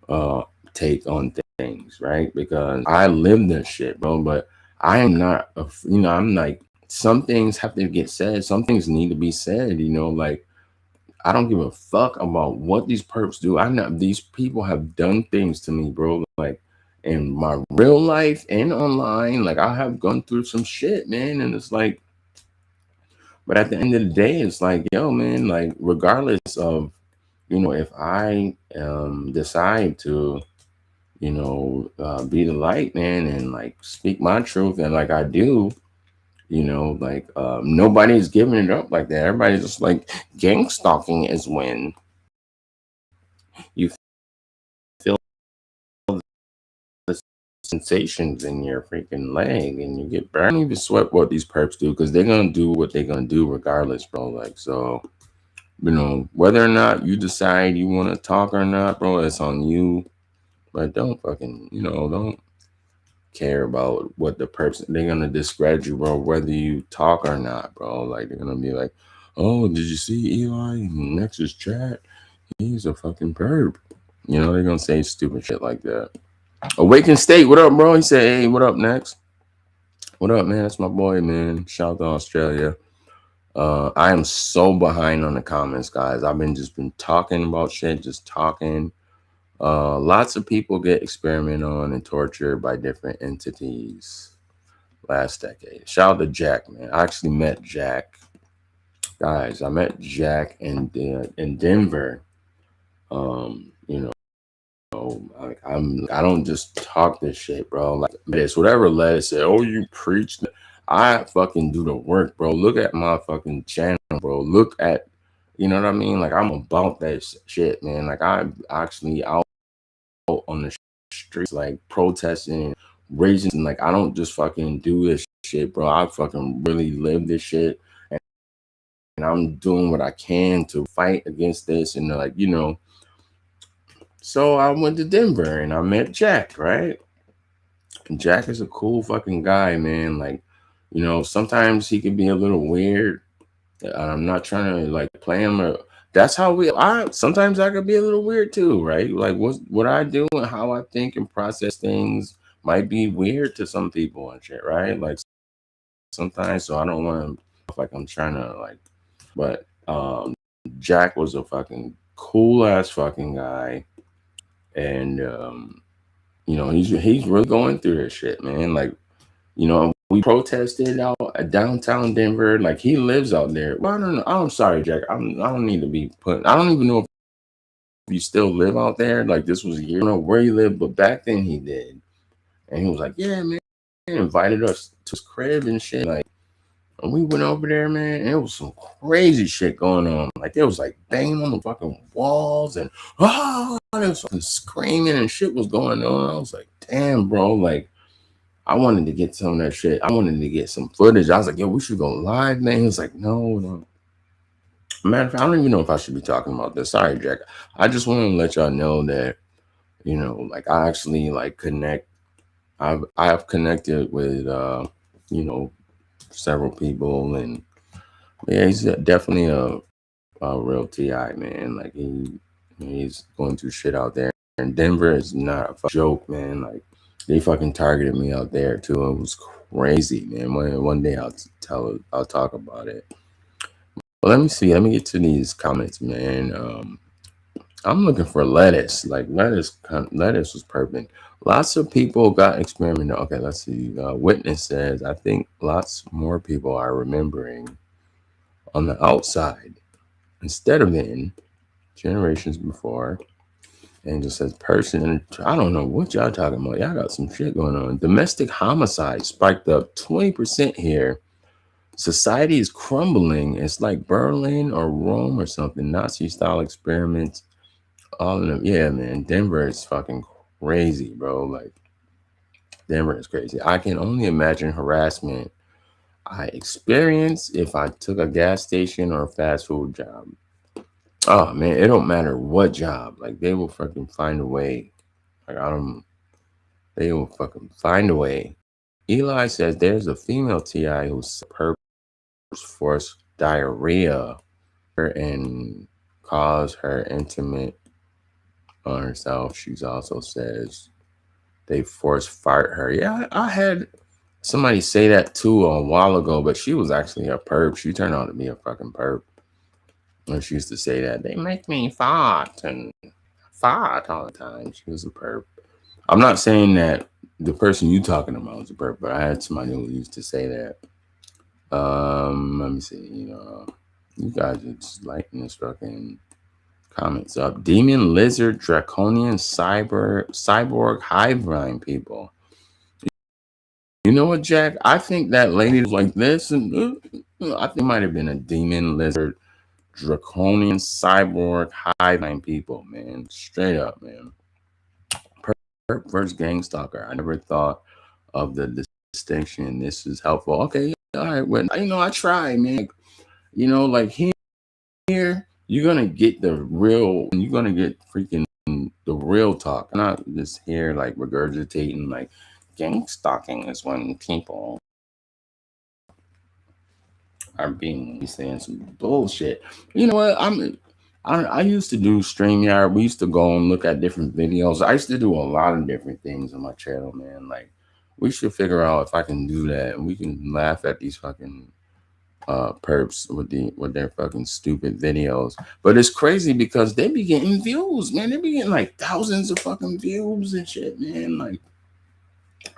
uh take on things, right? Because I live this shit, bro. But I am not, I'm like, some things have to get said. Some things need to be said. Like, I don't give a fuck about what these perps do. I know these people have done things to me, bro. Like, in my real life and online, like, I have gone through some shit, man. And it's like, but at the end of the day, it's like, yo, man, like, regardless of, if I decide to, be the light, man, and like speak my truth, and like I do, like, nobody's giving it up like that. Everybody's just like, gang stalking is when you feel the sensations in your freaking leg and you get burned. I don't even sweat what these perps do, because they're gonna do what they're gonna do regardless, bro. Like, so, whether or not you decide you want to talk or not, bro, it's on you. But don't fucking, don't care about what the person, they're gonna discredit you, bro, whether you talk or not, bro. Like, they're gonna be like, oh, did you see Eli in Nexus chat? He's a fucking perp. They're gonna say stupid shit like that. Awaken State, what up, bro? He said, hey, what up, Next? What up, man? That's my boy, man. Shout out to Australia. I am so behind on the comments, guys. I've been talking about shit, just talking. Lots of people get experimented on and tortured by different entities last decade. Shout out to Jack, man. I actually met Jack. Guys, I met Jack in Denver. I don't just talk this shit, bro. Like, this, whatever Lettuce said, oh, you preach. I fucking do the work, bro. Look at my fucking channel, bro. Look at, you know what I mean? Like, I'm about that shit, man. Like, I'm actually out on the streets, like, protesting, raising. And like, I don't just fucking do this shit, bro. I fucking really live this shit. And I'm doing what I can to fight against this. And like, so I went to Denver and I met Jack, right? And Jack is a cool fucking guy, man. Like, sometimes he can be a little weird. I'm not trying to like play him, or that's how sometimes I could be a little weird too, right? Like, what I do and how I think and process things might be weird to some people and shit, right? Like, sometimes, so I don't want to like I'm trying to like, but Jack was a fucking cool ass fucking guy. And he's really going through this shit, man. Like, we protested out at downtown Denver. Like, he lives out there. Well, I don't know. I'm sorry, Jack. I don't need to be put. I don't even know if you still live out there. Like, this was a year. I don't know where he lived, but back then he did. And he was like, yeah, man. He invited us to his crib and shit. Like, and we went over there, man, and it was some crazy shit going on. Like, there was like banging on the fucking walls and there was fucking screaming and shit was going on. I was like, damn, bro. Like, I wanted to get some of that shit. I wanted to get some footage. I was like, yo, we should go live, man. He was like, no. Matter of fact, I don't even know if I should be talking about this. Sorry, Jack. I just want to let y'all know that, like, I actually like connect. I have connected with, several people, and yeah, he's definitely a real TI, man. Like, he's going through shit out there, and Denver is not a joke, man. Like, They fucking targeted me out there too. It was crazy, man. One day I'll talk about it. Well, let me see. Let me get to these comments, man. I'm looking for lettuce. Like lettuce was perfect. Lots of people got experimented. Okay, let's see. Witness says, I think lots more people are remembering on the outside instead of in generations before. And just says, person, I don't know what y'all talking about. Y'all got some shit going on. Domestic homicide spiked up 20% here. Society is crumbling. It's like Berlin or Rome or something. Nazi style experiments. All of them. Yeah, man. Denver is fucking crazy, bro. Like, Denver is crazy. I can only imagine harassment I experience if I took a gas station or a fast food job. Oh, man. It don't matter what job. Like, they will fucking find a way. Like, they will fucking find a way. Eli says there's a female TI who's purpose force diarrhea and cause her intimate on herself. She's also says they force fart her. Yeah, I had somebody say that too a while ago, but she was actually a perp. She turned out to be a fucking perp. And she used to say that they make me fart and fart all the time. She was a perp. I'm not saying that the person you talking about is a perp, but I had somebody who used to say that. Let me see. You guys are just lighting this fucking comments up. Demon, lizard, draconian, cyborg, hive mind people. You know what, Jack? I think that lady was like this, and I think it might have been a demon, lizard, draconian, cyborg, hive mind people, man. Straight up, man. Perp versus gang stalker. I never thought of the distinction. This is helpful. Okay, all right. Well, I try, man. Like here, you're gonna get the real, and you're gonna get freaking the real talk. I'm not just here like regurgitating like gang stalking is when people are being saying some bullshit. You know what? I used to do StreamYard. We used to go and look at different videos. I used to do a lot of different things on my channel, man. Like we should figure out if I can do that, and we can laugh at these fucking perps with their fucking stupid videos. But it's crazy because they be getting views, man. They be getting like thousands of fucking views and shit, man. Like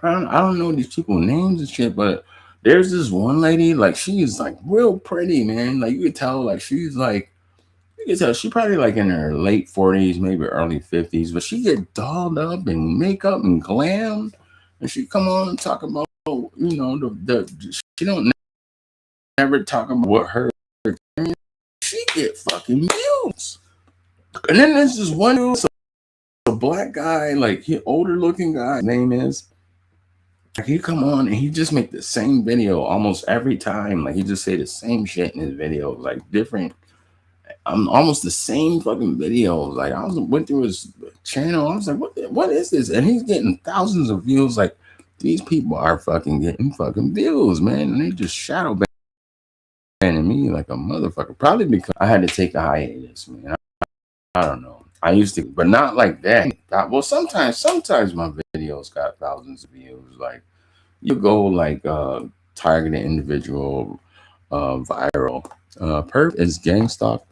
I don't know these people names and shit, but there's this one lady, like she's like real pretty, man. Like you could tell, like she's like you can tell she probably like in her late 40s, maybe early 50s, but she get dolled up and makeup and glam, and she come on and talk about the she don't never talk about what her she get fucking views. And then there's this one dude, a black guy, like he older looking guy, his name is. Like he come on and he just make the same video almost every time. Like he just say the same shit in his videos, like different. Almost the same fucking videos. Like went through his channel. I was like, what is this? And he's getting thousands of views. Like these people are fucking getting fucking views, man. And they just shadow banning me like a motherfucker. Probably because I had to take a hiatus, man. I don't know. I used to, but not like that. Well, sometimes my videos got thousands of views. Like you go like target an individual viral. Perp is gang stalk.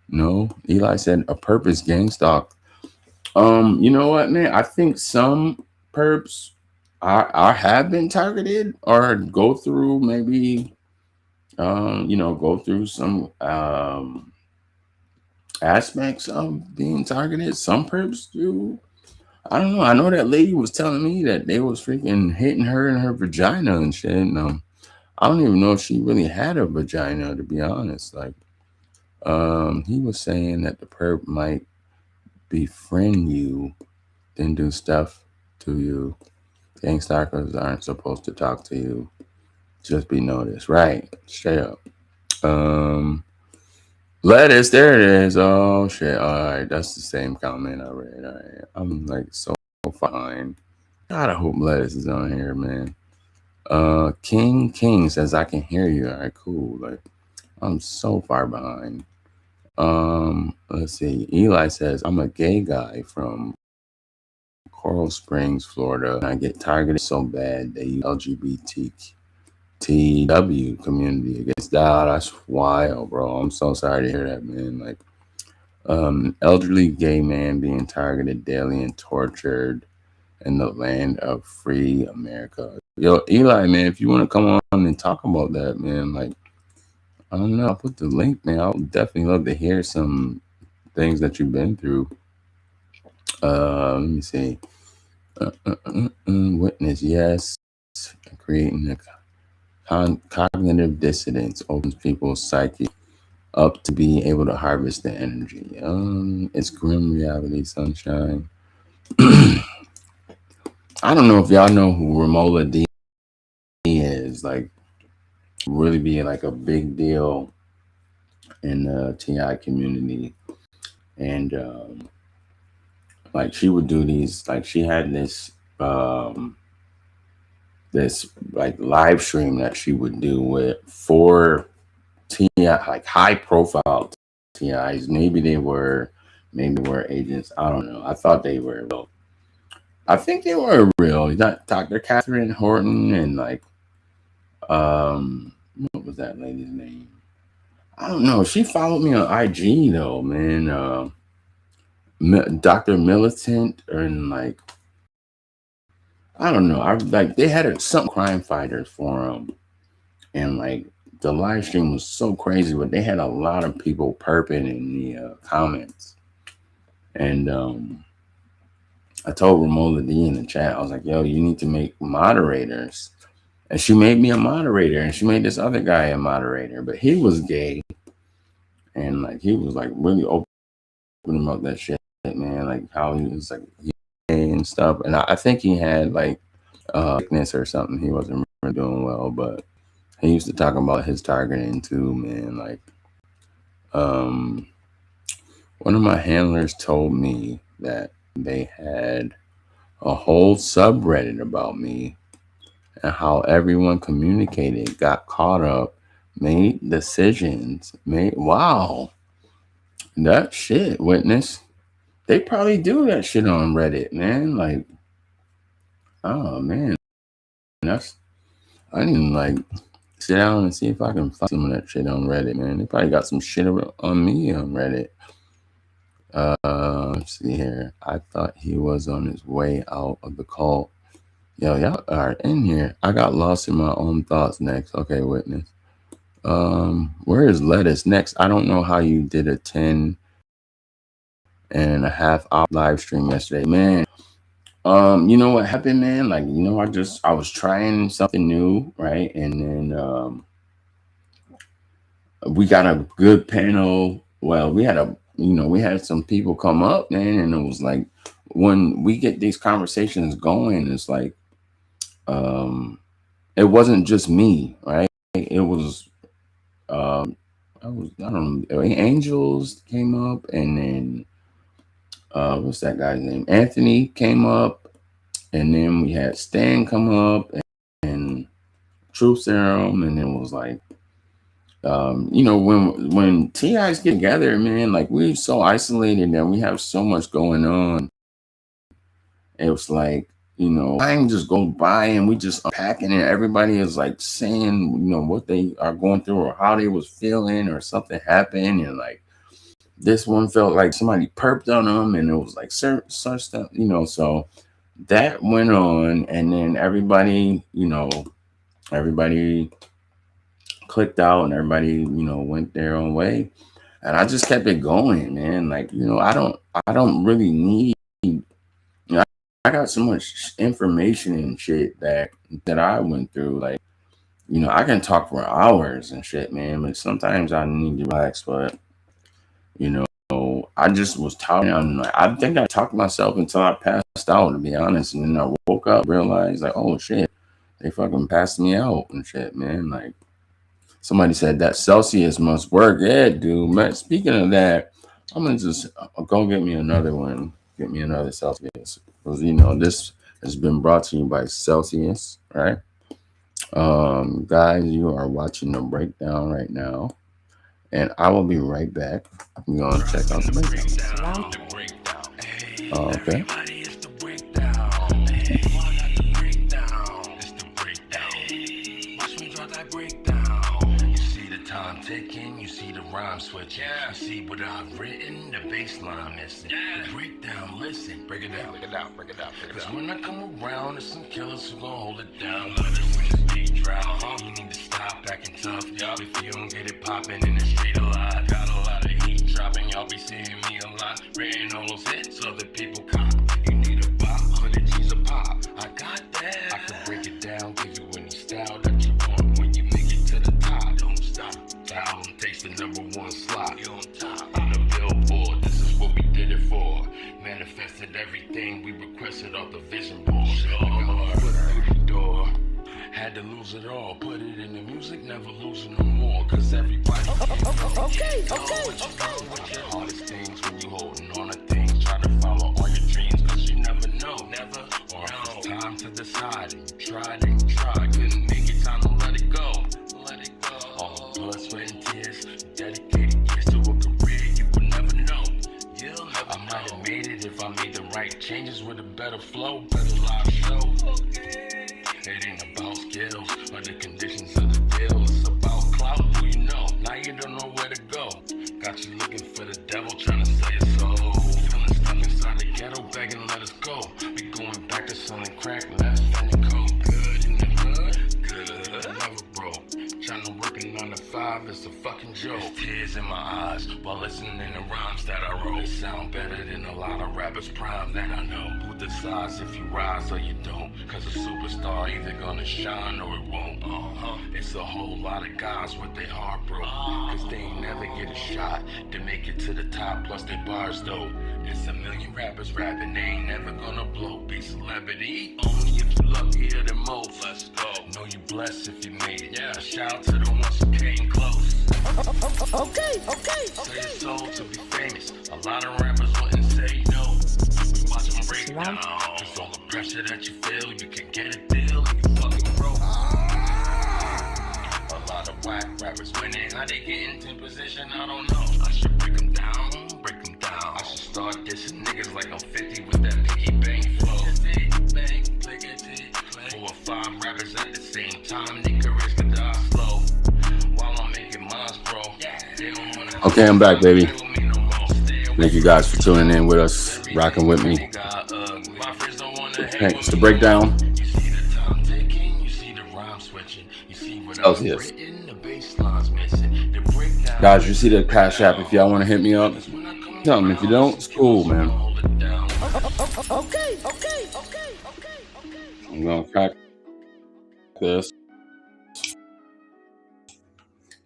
No, Eli said a perp is gang stalk. You know what, man? I think some perps are have been targeted or go through maybe go through some aspects of being targeted. Some perps do. I don't know. I know that lady was telling me that they was freaking hitting her in her vagina and shit. And, I don't even know if she really had a vagina, to be honest. Like, he was saying that the perp might befriend you, then do stuff to you. Gang stalkers aren't supposed to talk to you. Just be noticed. Right. Straight up. Lettuce, there it is. Oh shit. Alright, that's the same comment I read. Alright. I'm like so fine. God, I hope lettuce is on here, man. King says I can hear you. Alright, cool. Like I'm so far behind. Let's see. Eli says I'm a gay guy from Coral Springs, Florida. And I get targeted so bad they use LGBTTW community against that. That's wild, bro. I'm so sorry to hear that, man. Like, elderly gay man being targeted daily and tortured in the land of free America. Yo, Eli, man, if you want to come on and talk about that, man, like, I don't know, I'll put the link, man. I would definitely love to hear some things that you've been through. Let me see. Witness, yes. Creating a cognitive dissonance opens people's psyche up to be able to harvest the energy. It's grim reality, sunshine. I don't know if y'all know who Romola D is. Like, really being like a big deal in the TI community. And like she would do these, like she had this this like live stream that she would do with 4 TI, like high profile TIs. Maybe they were agents. I don't know. I thought they were real. I think they were real. Dr. Catherine Horton and like what was that lady's name? I don't know. She followed me on IG though, man. Dr. Militant and like I don't know. I like they had some crime fighters forum, and like the live stream was so crazy, but they had a lot of people perping in the comments. And I told Romola D in the chat, I was like, "Yo, you need to make moderators." And she made me a moderator, and she made this other guy a moderator, but he was gay, and like he was like really open about that shit, man. Like how he was like gay and stuff, and I think he had like sickness or something. He wasn't really doing well, but he used to talk about his targeting too, man. Like, one of my handlers told me that they had a whole subreddit about me and how everyone communicated, got caught up, made decisions, wow, that shit, witness. They probably do that shit on Reddit, man. Like, oh man, I didn't like sit down and see if I can find some of that shit on Reddit, man. They probably got some shit on me on Reddit. Let's see here. I thought he was on his way out of the cult. Yo, y'all are in here. I got lost in my own thoughts next. Okay, witness. Where is Lettuce next? I don't know how you did a 10.5-hour live stream yesterday, man. You know what happened, man? Like, you know, I was trying something new, right? And then we got a good panel. Well, we had some people come up, man, and it was like when we get these conversations going, it's like it wasn't just me, right? It was I don't know, Angels came up, and then what's that guy's name? Anthony came up, and then we had Stan come up and Truth Serum, and it was like you know, when TIs get together, man, like we're so isolated and we have so much going on. It was like, you know, time just goes by and we just unpacking and everybody is like saying, you know, what they are going through or how they was feeling or something happened. And like this one felt like somebody perped on them and it was like such stuff, you know, so that went on. And then everybody clicked out and everybody, you know, went their own way. And I just kept it going, man. Like, you know, I don't really need, you know, I got so much information and shit that I went through. Like, you know, I can talk for hours and shit, man, but sometimes I need to relax. But, you know, I just was talking. I think I talked to myself until I passed out, to be honest. And then I woke up, realized like, oh shit, they fucking passed me out and shit, man. Like, somebody said that Celsius must work. Yeah, dude. Man, speaking of that, I'm gonna just go get me another one. Get me another Celsius. Because, you know, this has been brought to you by Celsius, right? Guys, you are watching the breakdown right now. And I will be right back. I'm gonna check out the breakdown. Okay. It's the breakdown. Watch me drop that breakdown. You see the time ticking, you see the rhyme switching. You see what I've written, the bass line missing. The breakdown, listen, break it down, break it down, break it down. Cause when I come around, there's some killers who gon' hold it down. Love it when it's beat drought. You need to stop acting tough, y'all. If you don't get it poppin' in the street a lot, got a lot of heat dropping, y'all be seeing me a lot. Written all those hits, other people cop. You need a bop, 100 G's a pop. I got that. I can break it down, give you any style that you want. When you make it to the top, don't stop. The album takes the #1 slot. You on top on the billboard. This is what we did it for. Manifested everything we requested off the vision board. Foot through the door. Had to lose it all. Put it in the music, never losing no more. Cause everybody okay. With your hardest things when you holding on to things. Try to follow all your dreams, cause you never know. Never. Or if it's time to decide. And you tried and you tried. Couldn't make it, time to let it go. Let it go. All the blood, sweat, and tears. Dedicated years to a career you would never know. I might have made it if I made the right changes with a better flow, better live show. It ain't about skills or the conditions of the deal. It's about clout, who you know. Now you don't know where to go. Got you looking for the devil, trying to sell your soul. Feeling stuck inside the ghetto, begging let us go. We going back to selling crack, less than the code. Good in the hood, good, never broke. Trying to work a 9 to 5, it's a fucking joke. There's tears in my eyes while listening to rhymes that I wrote. They sound better than a lot of rappers' prime that I know. Who decides if you rise or you don't? Cause a superstar either gonna shine or it won't. It's a whole lot of guys with their heart broke. Cause they ain't never get a shot to make it to the top, plus they bars dope. It's a million rappers rapping, they ain't never gonna blow. Be celebrity only if you luckier than most. Let's go. Know you blessed if you made it. Yeah. Shout out to the ones who came close. Okay. Sell your soul to be famous. A lot of rappers wouldn't say no. We watch them break down. Cause all the pressure that you feel, you can get a deal and you fucking broke. A lot of whack rappers winning. How they get into position, I don't know. I should break them down, break them down. I should start dissing niggas like I'm 50 with that piggy bang flow. 4 or 5 rappers at the same time, they careers could die slow. While I'm making mines grow. They don't wanna Okay, I'm back, baby. Thank you guys for tuning in with us, rocking with me. Okay, it's the breakdown. Celsius. Guys, you see the Cash App if y'all want to hit me up. Tell them if you don't, it's cool, man. Okay. I'm gonna crack this.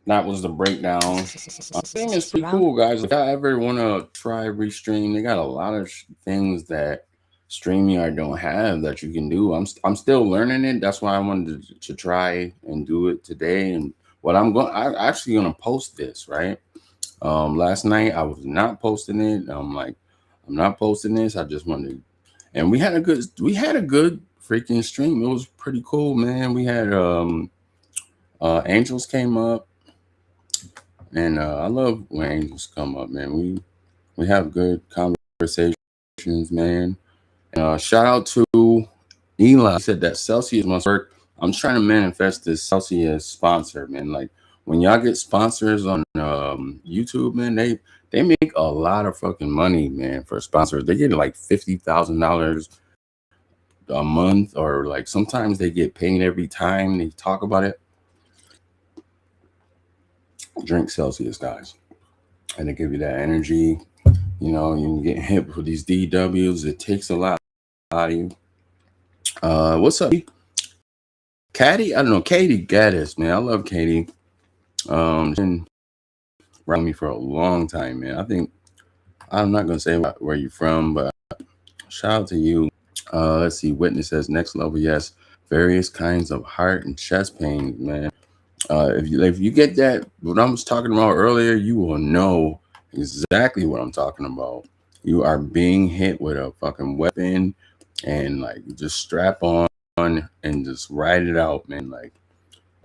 That was the breakdown. I think it's pretty cool, guys. If y'all ever want to try Restream, they got a lot of things that StreamYard don't have that you can do. I'm still learning it. That's why I wanted to try and do it today. And I'm actually gonna post this, right? Last night I was not posting it. I'm like, I'm not posting this. I just wanted, and we had a good freaking stream. It was pretty cool, man. We had Angels came up, and I love when Angels come up, man. We have good conversations, man. Shout out to Eli. He said that Celsius must work. I'm trying to manifest this Celsius sponsor, man. Like when y'all get sponsors on YouTube, man, they make a lot of fucking money, man, for sponsors. They get like $50,000 a month, or like sometimes they get paid every time they talk about it. Drink Celsius, guys, and they give you that energy. You know, you can get hit with these DWs. It takes a lot out of you. What's up, Katie? I don't know, Katie Gaddis, man. I love Katie. She's been around me for a long time, man. I think I'm not gonna say where you're from, but shout out to you. Let's see. Witness says next level, yes. Various kinds of heart and chest pain, man. If you get that, what I was talking about earlier, you will know exactly what I'm talking about. You are being hit with a fucking weapon, and like just strap on and just ride it out, man. Like,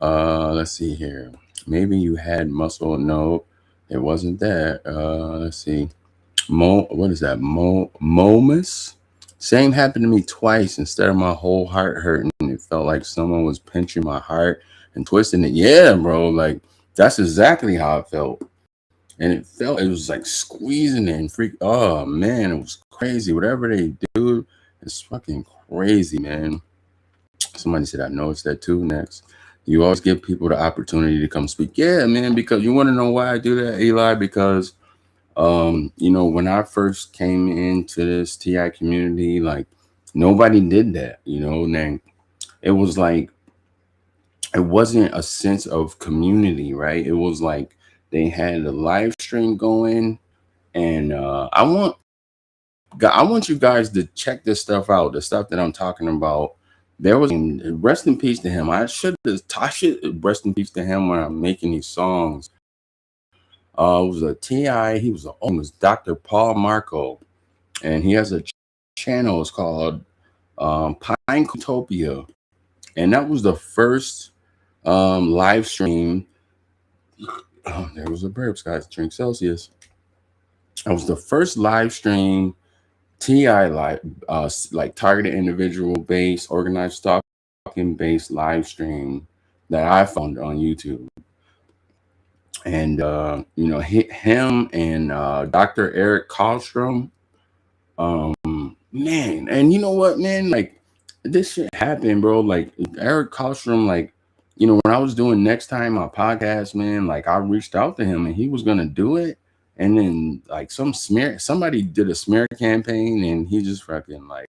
let's see here. Maybe you had muscle. No, it wasn't that. Let's see. What is that? Momus? Same happened to me twice. Instead of my whole heart hurting, it felt like someone was pinching my heart and twisting it. Yeah, bro. Like that's exactly how it felt. And it was like squeezing it and freak. Oh man, it was crazy. Whatever they do, it's fucking crazy, man. Somebody said I noticed that too. Next, you always give people the opportunity to come speak. Yeah, man. Because you want to know why I do that, Eli? Because when I first came into this TI community, like nobody did that, and then it was like it wasn't a sense of community, right? It was like they had a live stream going, and I want you guys to check this stuff out, the stuff that I'm talking about. There was rest in peace to him. I should rest in peace to him when I'm making these songs. It was a TI. He was Dr. Paul Marco, and he has a channel. It's called Pine Utopia, and that was the first live stream. Oh, there was a burp, guys. Drink Celsius. That was the first live stream TI like targeted individual based, organized stalking based live stream that I found on YouTube. And him and Dr. Eric Karlstrom, man, and you know what, man, like this shit happened, bro. Like Eric Karlstrom, like when I was doing Next Time my podcast, man, like I reached out to him and he was gonna do it, and then like somebody did a smear campaign, and he just fucking like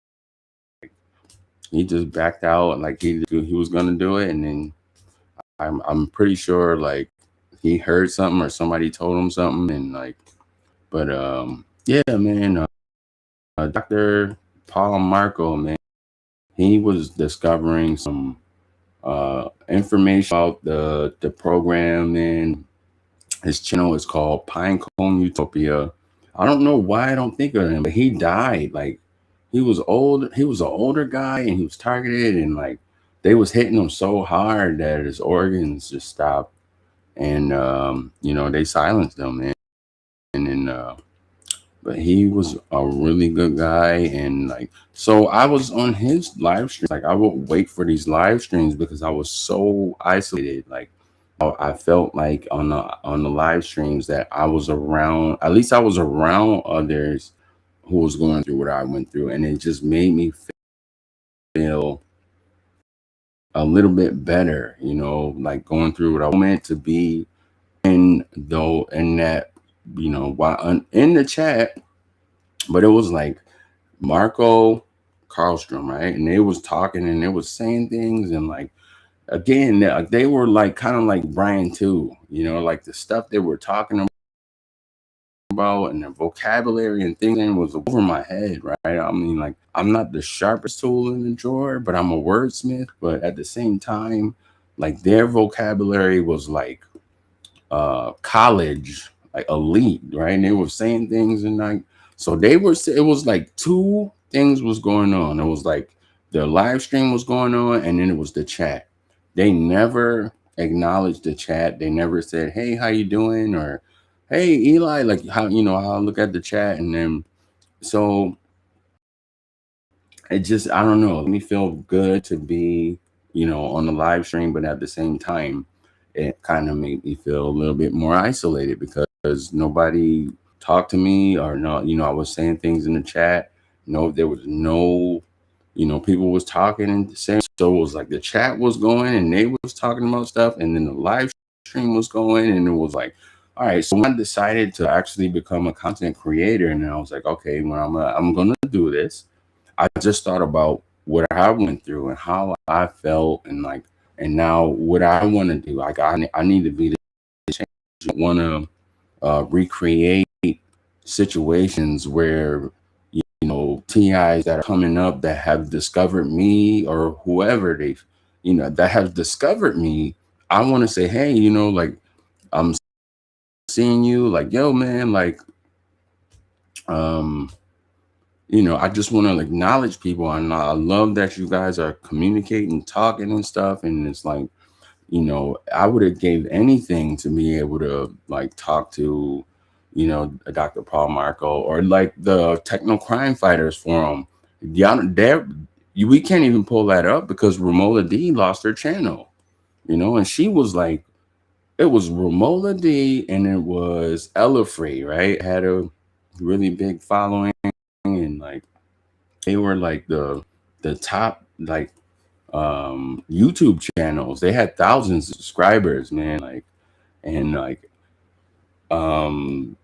he just backed out, like he was gonna do it, and then I'm pretty sure like he heard something or somebody told him something, and like, but yeah, man, Dr. Paul Marco, man, he was discovering some information about the program, and his channel is called Pinecone Utopia. I don't know why I don't think of him, but he died. Like he was old. He was an older guy, and he was targeted, and like they was hitting him so hard that his organs just stopped, and they silenced him, man. And then, but he was a really good guy, and like so I was on his live stream. Like I would wait for these live streams because I was so isolated. Like I felt like on the live streams that I was around. At least I was around others who was going through what I went through, and it just made me feel a little bit better. Like going through what I meant to be. And though in that, while in the chat, but it was like Marco Karlstrom, right? And they was talking and they was saying things, and like again, they were like kind of like Brian too, like the stuff they were talking about and the vocabulary and things was over my head, right? I mean, like I'm not the sharpest tool in the drawer, but I'm a wordsmith. But at the same time, like their vocabulary was like college, like elite, right? And they were saying things, and like so it was like two things was going on. It was like the live stream was going on, and then it was the chat. They never acknowledged the chat. They never said, "Hey, how you doing?" or "Hey, Eli," like how how I look at the chat, and then so it just I don't know, it made me feel good to be on the live stream, but at the same time it kind of made me feel a little bit more isolated because nobody talked to me, or no, I was saying things in the chat. No, there was no, people was talking and saying, so it was like the chat was going and they was talking about stuff, and then the live stream was going, and it was like, all right. So when I decided to actually become a content creator, and I was like, okay, when I'm gonna do this, I just thought about what I went through and how I felt, and like, and now what I want to do. Like I need to be the change. I want to recreate situations where TIs that are coming up that have discovered me, or whoever they that have discovered me. I want to say, hey, like I'm seeing you, like, yo, man, like um I just want to acknowledge people, and I love that you guys are communicating, talking and stuff, and it's like, I would have gave anything to be able to like talk to, Dr. Paul Marco, or like the Techno Crime Fighters Forum. y'all, we can't even pull that up because Romola D lost her channel, and she was like, it was Romola D and it was Ella Free, right? Had a really big following, and like they were like the top like YouTube channels. They had thousands of subscribers, man. Like, and like um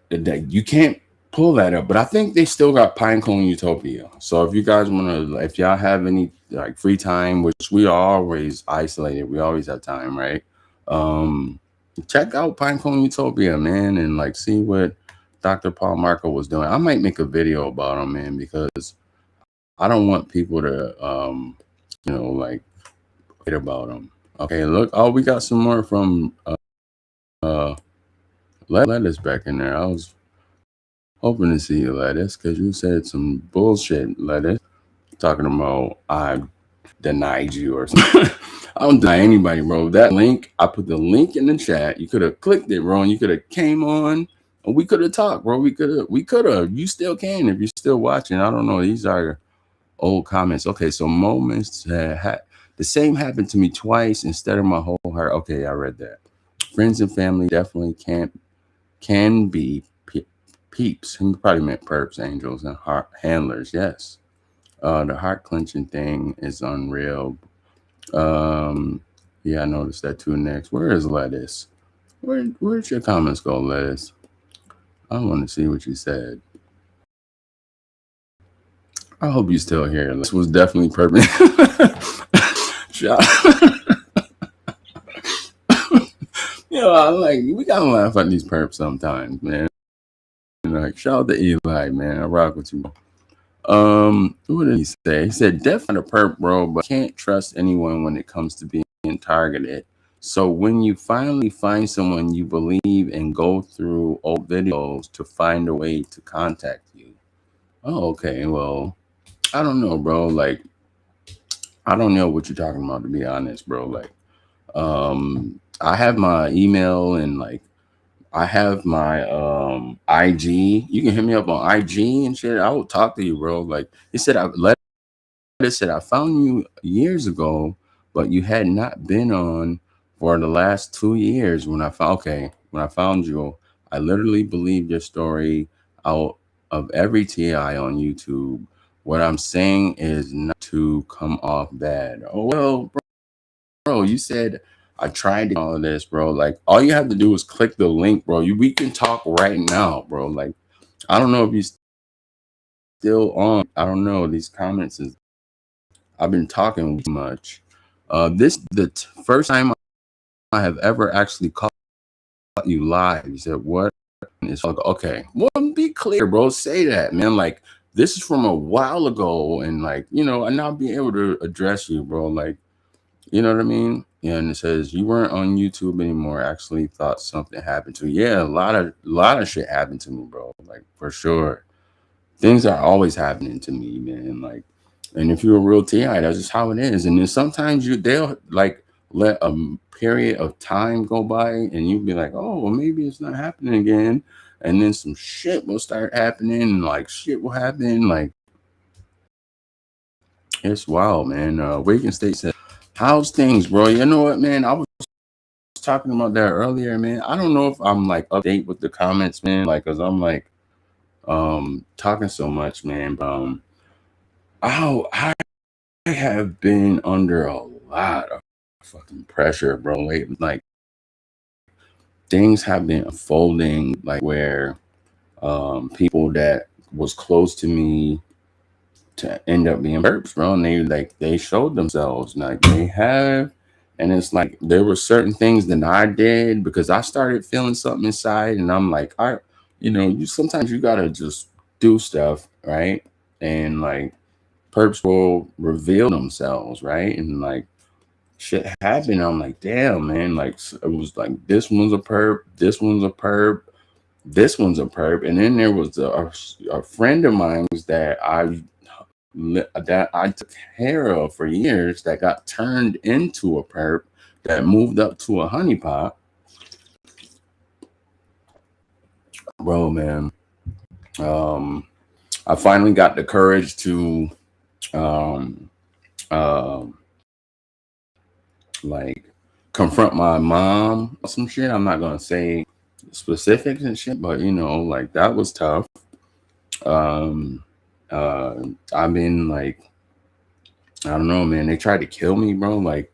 that you can't pull that up, but I think they still got Pinecone Utopia. So if you guys want to, if y'all have any like free time, which we are always isolated, we always have time, right? Um, check out Pinecone Utopia, man, and like see what Dr. Paul Marco was doing. I might make a video about him, man, because I don't want people to, like forget about him. Okay, look, oh, we got some more from Lettuce back in there. I was hoping to see you, Lettuce, because you said some bullshit, Lettuce, talking about I denied you or something. I don't deny anybody, bro. That link, I put the link in the chat. You could have clicked it, bro, and you could have came on and we could have talked, bro. We could have. You still can if you're still watching. I don't know. These are old comments. Okay, so moments the same happened to me twice instead of my whole heart. Okay, I read that. Friends and family definitely can be peeps. He probably meant perps, angels, and heart handlers. Yes. The heart clenching thing is unreal. Yeah, I noticed that too. Next, where is Lettuce? Where'd your comments go, Lettuce? I want to see what you said. I hope you still here. This was definitely perfect. I'm like, we gotta laugh at these perps sometimes, man. Like, shout out to Eli, man. I rock with you. What did he say? He said, definitely a perp, bro, but can't trust anyone when it comes to being targeted. So when you finally find someone you believe and go through old videos to find a way to contact you. Oh, okay. Well, I don't know, bro. Like, I don't know what you're talking about, to be honest, bro. Like, I have my email and like I have my IG. You can hit me up on IG and shit. I will talk to you, bro. Like he said, I found you years ago, but you had not been on for the last 2 years. When I found you, I literally believed your story out of every TI on YouTube. What I'm saying is not to come off bad. Oh well, bro, you said I tried to all of this, bro. Like all you have to do is click the link, bro. We can talk right now, bro. Like I don't know if you still on. I don't know. These comments is I've been talking too much. This the first time I have ever actually caught you live. You said what? And it's like okay, well, be clear, bro. Say that, man. Like this is from a while ago, and like and I'll be able to address you, bro. Like you know what I mean? Yeah, and it says you weren't on YouTube anymore. Actually, thought something happened to you. Yeah, a lot of shit happened to me, bro. Like for sure, things are always happening to me, man. Like, and if you're a real TI, that's just how it is. And then sometimes they'll like let a period of time go by, and you'll be like, oh, well, maybe it's not happening again. And then some shit will start happening, and like shit will happen. Like it's wild, man. Waking State said, how's things, bro? You know what, man? I was talking about that earlier, man. I don't know if I'm like up to date with the comments, man. Like, cause I'm like talking so much, man. But I have been under a lot of fucking pressure, bro. Like things have been unfolding, like where people that was close to me to end up being perps, bro. And they showed themselves like they have. And it's like there were certain things that I did because I started feeling something inside, and I'm like, you sometimes you gotta just do stuff, right? And like perps will reveal themselves, right? And like shit happened. I'm like, damn, man. Like it was like this one's a perp, this one's a perp, this one's a perp, and then there was a friend of mine that I took care of for years that got turned into a perp that moved up to a honeypot. Bro, man. I finally got the courage to um, uh, like confront my mom or some shit. I'm not gonna say specifics and shit, but like that was tough. Um, uh, I've been like, I don't know, man. They tried to kill me, bro. Like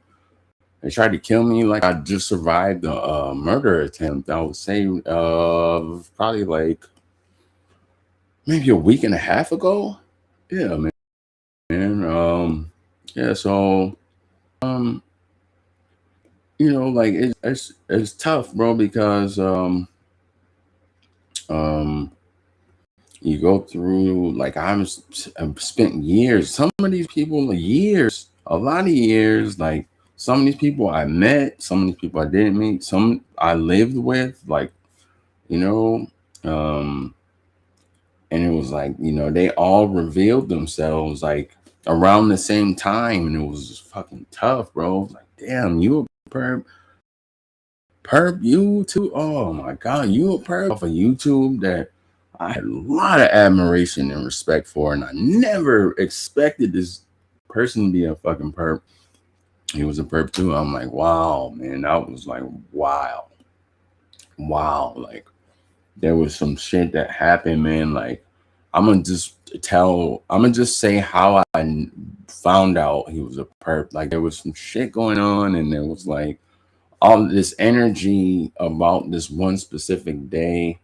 they tried to kill me. Like I just survived a murder attempt. I would say, probably like maybe a week and a half ago. Yeah, man. Yeah. So, um, like it's tough, bro, because um you go through like I've spent years. Some of these people, years, a lot of years. Like some of these people I met, some of these people I didn't meet, some I lived with. Like you know, um, and it was like they all revealed themselves like around the same time, and it was just fucking tough, bro. Like damn, you a perp, you too. Oh my god, you a perp off of YouTube that I had a lot of admiration and respect for, and I never expected this person to be a fucking perp. He was a perp too. I'm like, wow, man, that was like wow. Like there was some shit that happened, man. Like I'm gonna just say how I found out he was a perp. Like there was some shit going on, and there was like all this energy about this one specific day.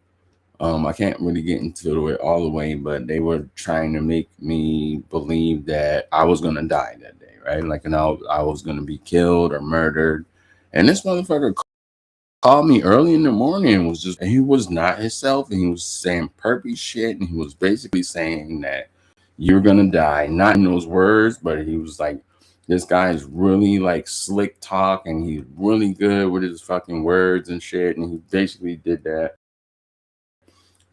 I can't really get into it all the way, but they were trying to make me believe that I was gonna die that day, right? Like, and I was gonna be killed or murdered. And this motherfucker called me early in the morning and and he was not himself, and he was saying perpy shit, and he was basically saying that you're gonna die, not in those words, but he was like, this guy is really like slick talk, and he's really good with his fucking words and shit, and he basically did that.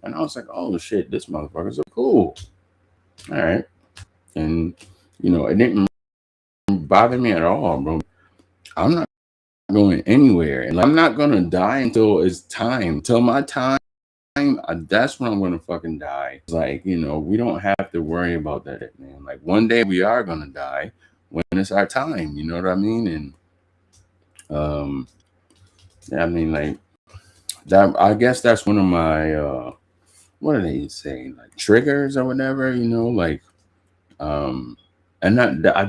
And I was like, oh shit, this motherfucker's cool. All right. And it didn't bother me at all, bro. I'm not going anywhere, and I'm not gonna die until it's time. Till my time, that's when I'm gonna fucking die. It's like, we don't have to worry about that, man. Like one day we are gonna die when it's our time. You know what I mean? And yeah, I mean, like that. I guess that's one of my what do they say, like triggers or whatever. Like and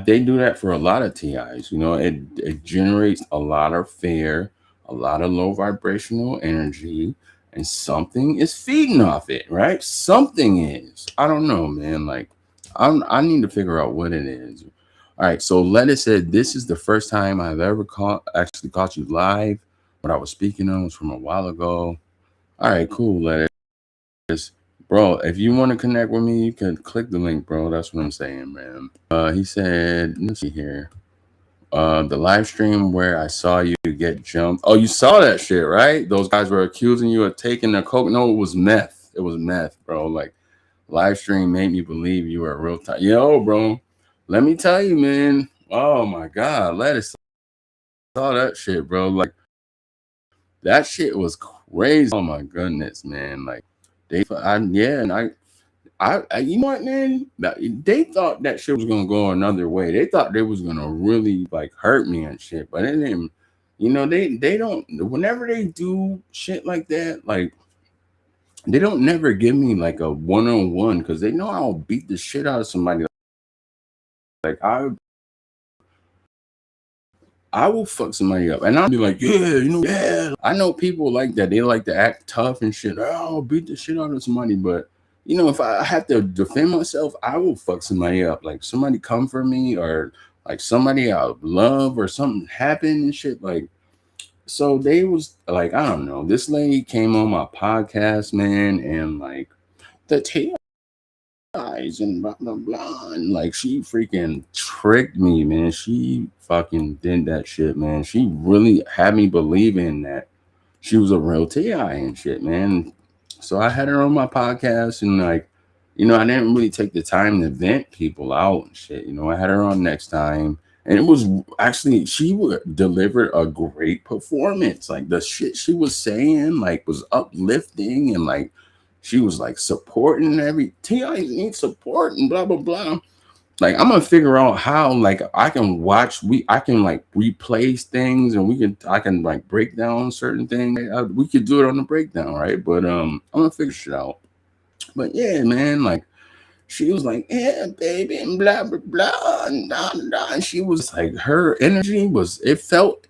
they do that for a lot of TIs. It generates a lot of fear, a lot of low vibrational energy, and something is feeding off it, right? Something is. I don't know, man. Like I need to figure out what it is. All right, so Lettuce said this is the first time I've ever actually caught you live. What I was speaking on was from a while ago. All right, cool, Lettuce. Bro, if you want to connect with me, you can click the link, bro. That's what I'm saying, man. He said, let's see here. The live stream where I saw you get jumped. Oh, you saw that shit, right? Those guys were accusing you of taking the coke. No, it was meth. It was meth, bro. Like, live stream made me believe you were a real time. Yo, bro, let me tell you, man. Oh my God, Lettuce saw that shit, bro. Like, that shit was crazy. Oh my goodness, man. Like, and you know what, man? They thought that shit was gonna go another way. They thought they was gonna really like hurt me and shit, but it didn't. They don't. Whenever they do shit like that, like they don't never give me like a 1-on-1 because they know I'll beat the shit out of somebody. Like I will fuck somebody up, and I'll be like, yeah. I know people like that. They like to act tough and shit. Oh, I'll beat the shit out of somebody, but if I have to defend myself, I will fuck somebody up. Like somebody come for me, or like somebody I love, or something happened and shit. Like, so they was like, I don't know. This lady came on my podcast, man, and like the eyes and blah blah blah, and like she freaking tricked me, man. She fucking did that shit, man. She really had me believing that she was a real TI and shit, man. So I had her on my podcast, and like, I didn't really take the time to vent people out and shit. I had her on next time, and it was actually delivered a great performance. Like the shit she was saying, like, was uplifting, and like she was like supporting every Ti needs support and blah blah blah. Like I'm gonna figure out how like I can like replace things and I can like break down certain things. We could do it on the breakdown, right? But I'm gonna figure shit out. But yeah, man, like she was like, yeah, baby, and blah blah blah, and da, da, da. And she was like, her energy was it felt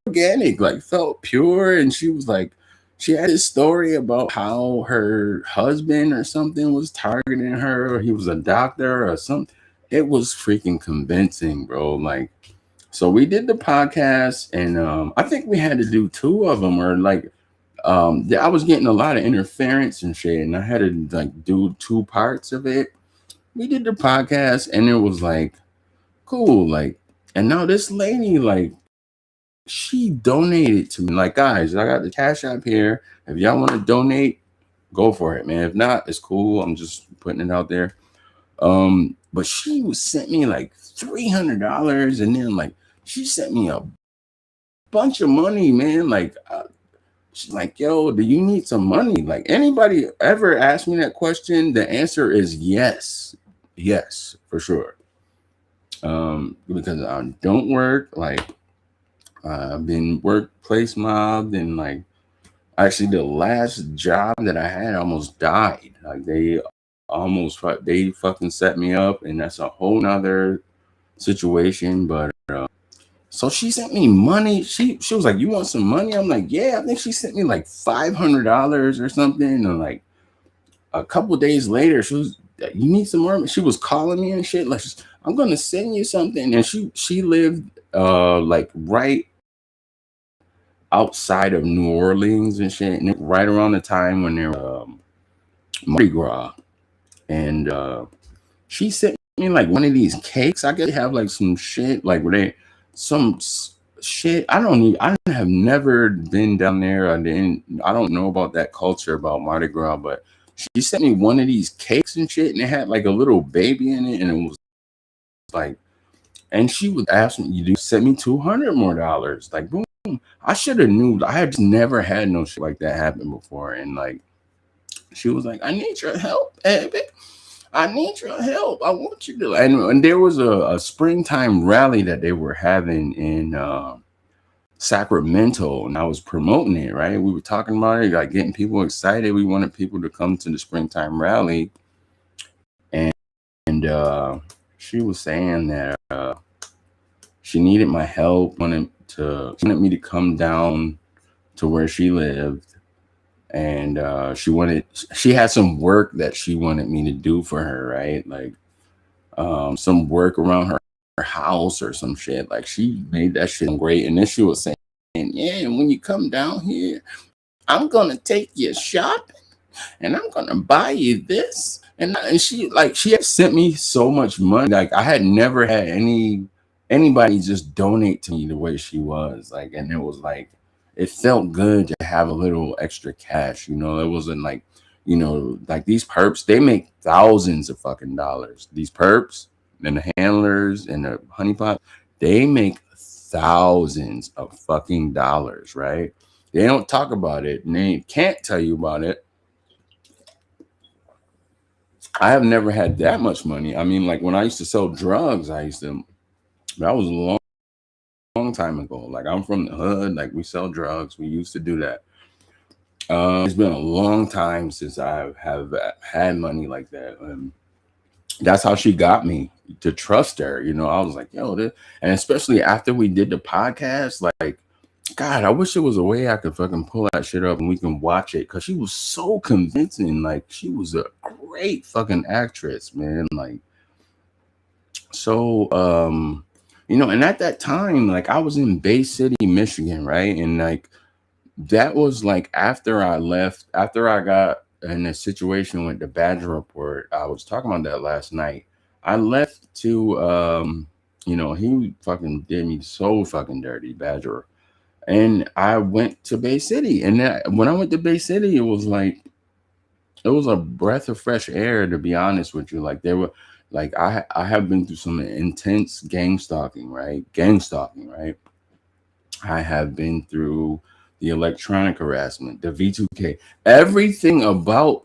organic, like felt pure. And she was like, she had this story about how her husband or something was targeting her, or he was a doctor or something. It was freaking convincing, bro. Like, so we did the podcast, and I think we had to do two of them, or like I was getting a lot of interference and shit, and I had to like do two parts of it. We did the podcast, and it was like cool, like, and now this lady, like, she donated to me. Like, guys, I got the cash app here. If y'all want to donate, go for it, man. If not, it's cool. I'm just putting it out there. But she was sent me like $300, and then like she sent me a bunch of money, man. Like, she's like, yo, do you need some money? Like, anybody ever ask me that question? The answer is yes. Yes, for sure. Because I don't work. Like, I've been workplace mobbed, and like, actually, the last job that I had almost died. Like, they fucking set me up, and that's a whole nother situation. But so she sent me money. She was like, "You want some money?" I'm like, "Yeah." I think she sent me like $500 or something. And like a couple days later, she was, "You need some more?" She was calling me and shit. Like, I'm gonna send you something. And she lived like right outside of New Orleans and shit, and right around the time when there was Mardi Gras. And she sent me like one of these cakes. I guess they have like some shit like where they some shit. I have never been down there. I don't know about that culture about Mardi Gras, but she sent me one of these cakes and shit, and it had like a little baby in it, and it was like, and she would ask me, "You do send me $200 more?" Like, boom. I should have knew. I had just never had no shit like that happen before, and like, she was like, "I need your help, baby. I need your help. I want you to." And there was a springtime rally that they were having in Sacramento, and I was promoting it. Right, we were talking about it, like getting people excited. We wanted people to come to the springtime rally, and she was saying that she needed my help. She wanted me to come down to where she lived, and she had some work that she wanted me to do for her, right? Like some work around her house or some shit. Like, she made that shit great. And then she was saying, "Yeah, and when you come down here, I'm gonna take you shopping, and I'm gonna buy you this." And she had sent me so much money. Like, I had never had anybody just donate to me the way she was. Like, and it was like, it felt good to have a little extra cash. It wasn't like, like these perps, they make thousands of fucking dollars. These perps and the handlers and the honeypot, they make thousands of fucking dollars, right? They don't talk about it, and they can't tell you about it. I have never had that much money. I mean, like, when I used to sell drugs, that was a long time ago. Like, I'm from the hood. Like, we sell drugs. We used to do that. It's been a long time since I have had money like that. That's how she got me to trust her. I was like, yo, and especially after we did the podcast, like, God, I wish there was a way I could fucking pull that shit up and we can watch it, because she was so convincing. Like, she was a great fucking actress, man. Like, so, and at that time, like, I was in Bay City, Michigan, right? And like, that was like after I got in a situation with the Badger Report. I was talking about that last night. I left to, he fucking did me so fucking dirty, Badger. And I went to Bay City. And when I went to Bay City, it was a breath of fresh air, to be honest with you. Like, there were, like, I have been through some intense gang stalking, right? I have been through the electronic harassment, the V2K, everything about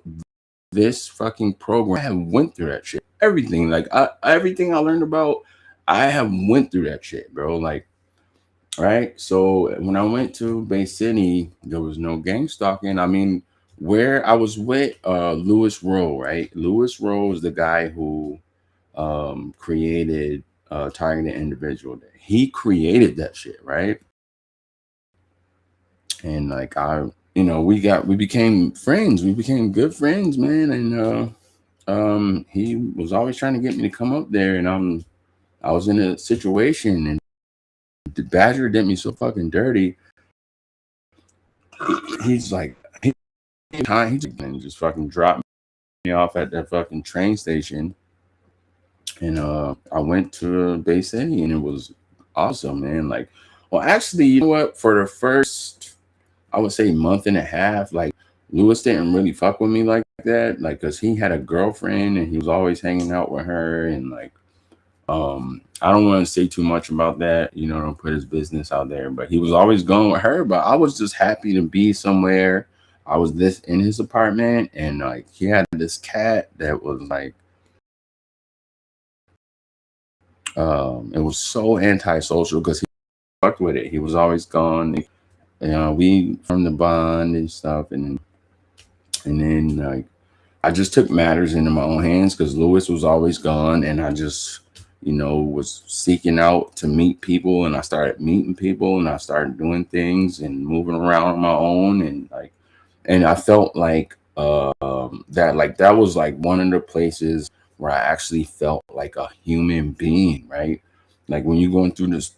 this fucking program. I have went through that shit. Everything, like everything I learned about, I have went through that shit, bro. Like, right. So when I went to Bay City, there was no gang stalking. I mean, where I was with Louis Rowe, right? Louis Rowe is the guy who created Targeted Individual Day. He created that shit, right? And like we became friends. We became good friends, man. And he was always trying to get me to come up there, and I was in a situation, and the Badger did me so fucking dirty. He's like, he just fucking dropped me off at that fucking train station, and I went to Bay City, and it was awesome, man. Like, well, actually, you know what? For the first, I would say, month and a half, like, Lewis didn't really fuck with me like that, like, cause he had a girlfriend and he was always hanging out with her, and like, I don't want to say too much about that, don't put his business out there, but he was always going with her. But I was just happy to be somewhere. I was this in his apartment, and like he had this cat that was like, it was so antisocial because he fucked with it. He was always gone. We formed the bond and stuff, and then like I just took matters into my own hands because Lewis was always gone, and I just was seeking out to meet people, and I started meeting people, and I started doing things and moving around on my own, and I felt like that was like one of the places where I actually felt like a human being, right? Like when you're going through this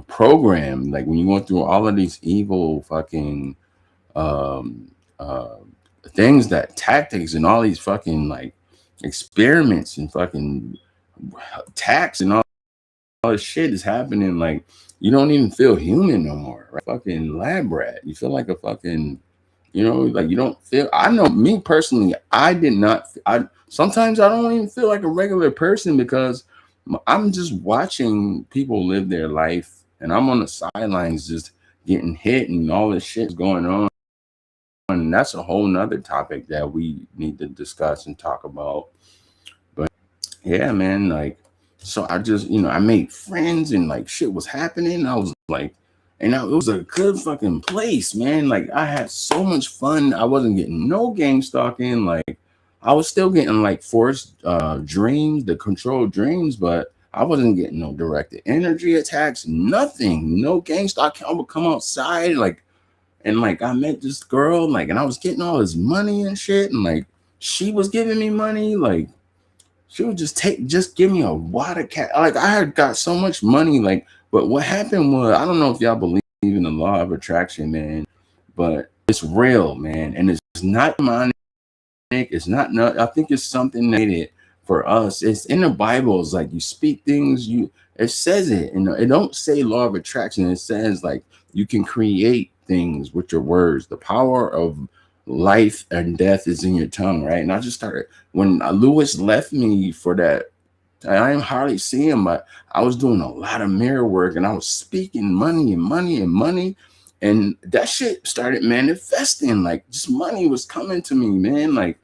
program, like when you're going through all of these evil fucking um uh things, that tactics and all these fucking like experiments and fucking attacks and all this shit is happening, like you don't even feel human no more, right? Fucking lab rat. You feel like a fucking, like you don't feel. I know me personally, I did not. I sometimes I don't even feel like a regular person because I'm just watching people live their life, and I'm on the sidelines just getting hit, and all this shit's going on. And that's a whole nother topic that we need to discuss and talk about. But yeah, man, like, so I just, I made friends, and like shit was happening. I was like, it was a good fucking place, man. Like I had so much fun. I wasn't getting no gang stalking. Like I was still getting like forced dreams, the controlled dreams, but I wasn't getting no directed energy attacks, nothing, no gang stalking. I would come outside, like, and like I met this girl, like, and I was getting all this money and shit, and like she was giving me money, like she would just give me a wad of cash. Like I had got so much money, like, but what happened was, I don't know if y'all believe in the law of attraction, man, but it's real, man, and it's not demonic. It's not. I think it's something that it for us. It's in the Bible. It's like you speak things. It says it, and it don't say law of attraction. It says like you can create things with your words. The power of life and death is in your tongue, right? And I just started when Lewis left me for that. I didn't hardly see him, but I was doing a lot of mirror work, and I was speaking money and money and money. And that shit started manifesting. Like just money was coming to me, man. Like,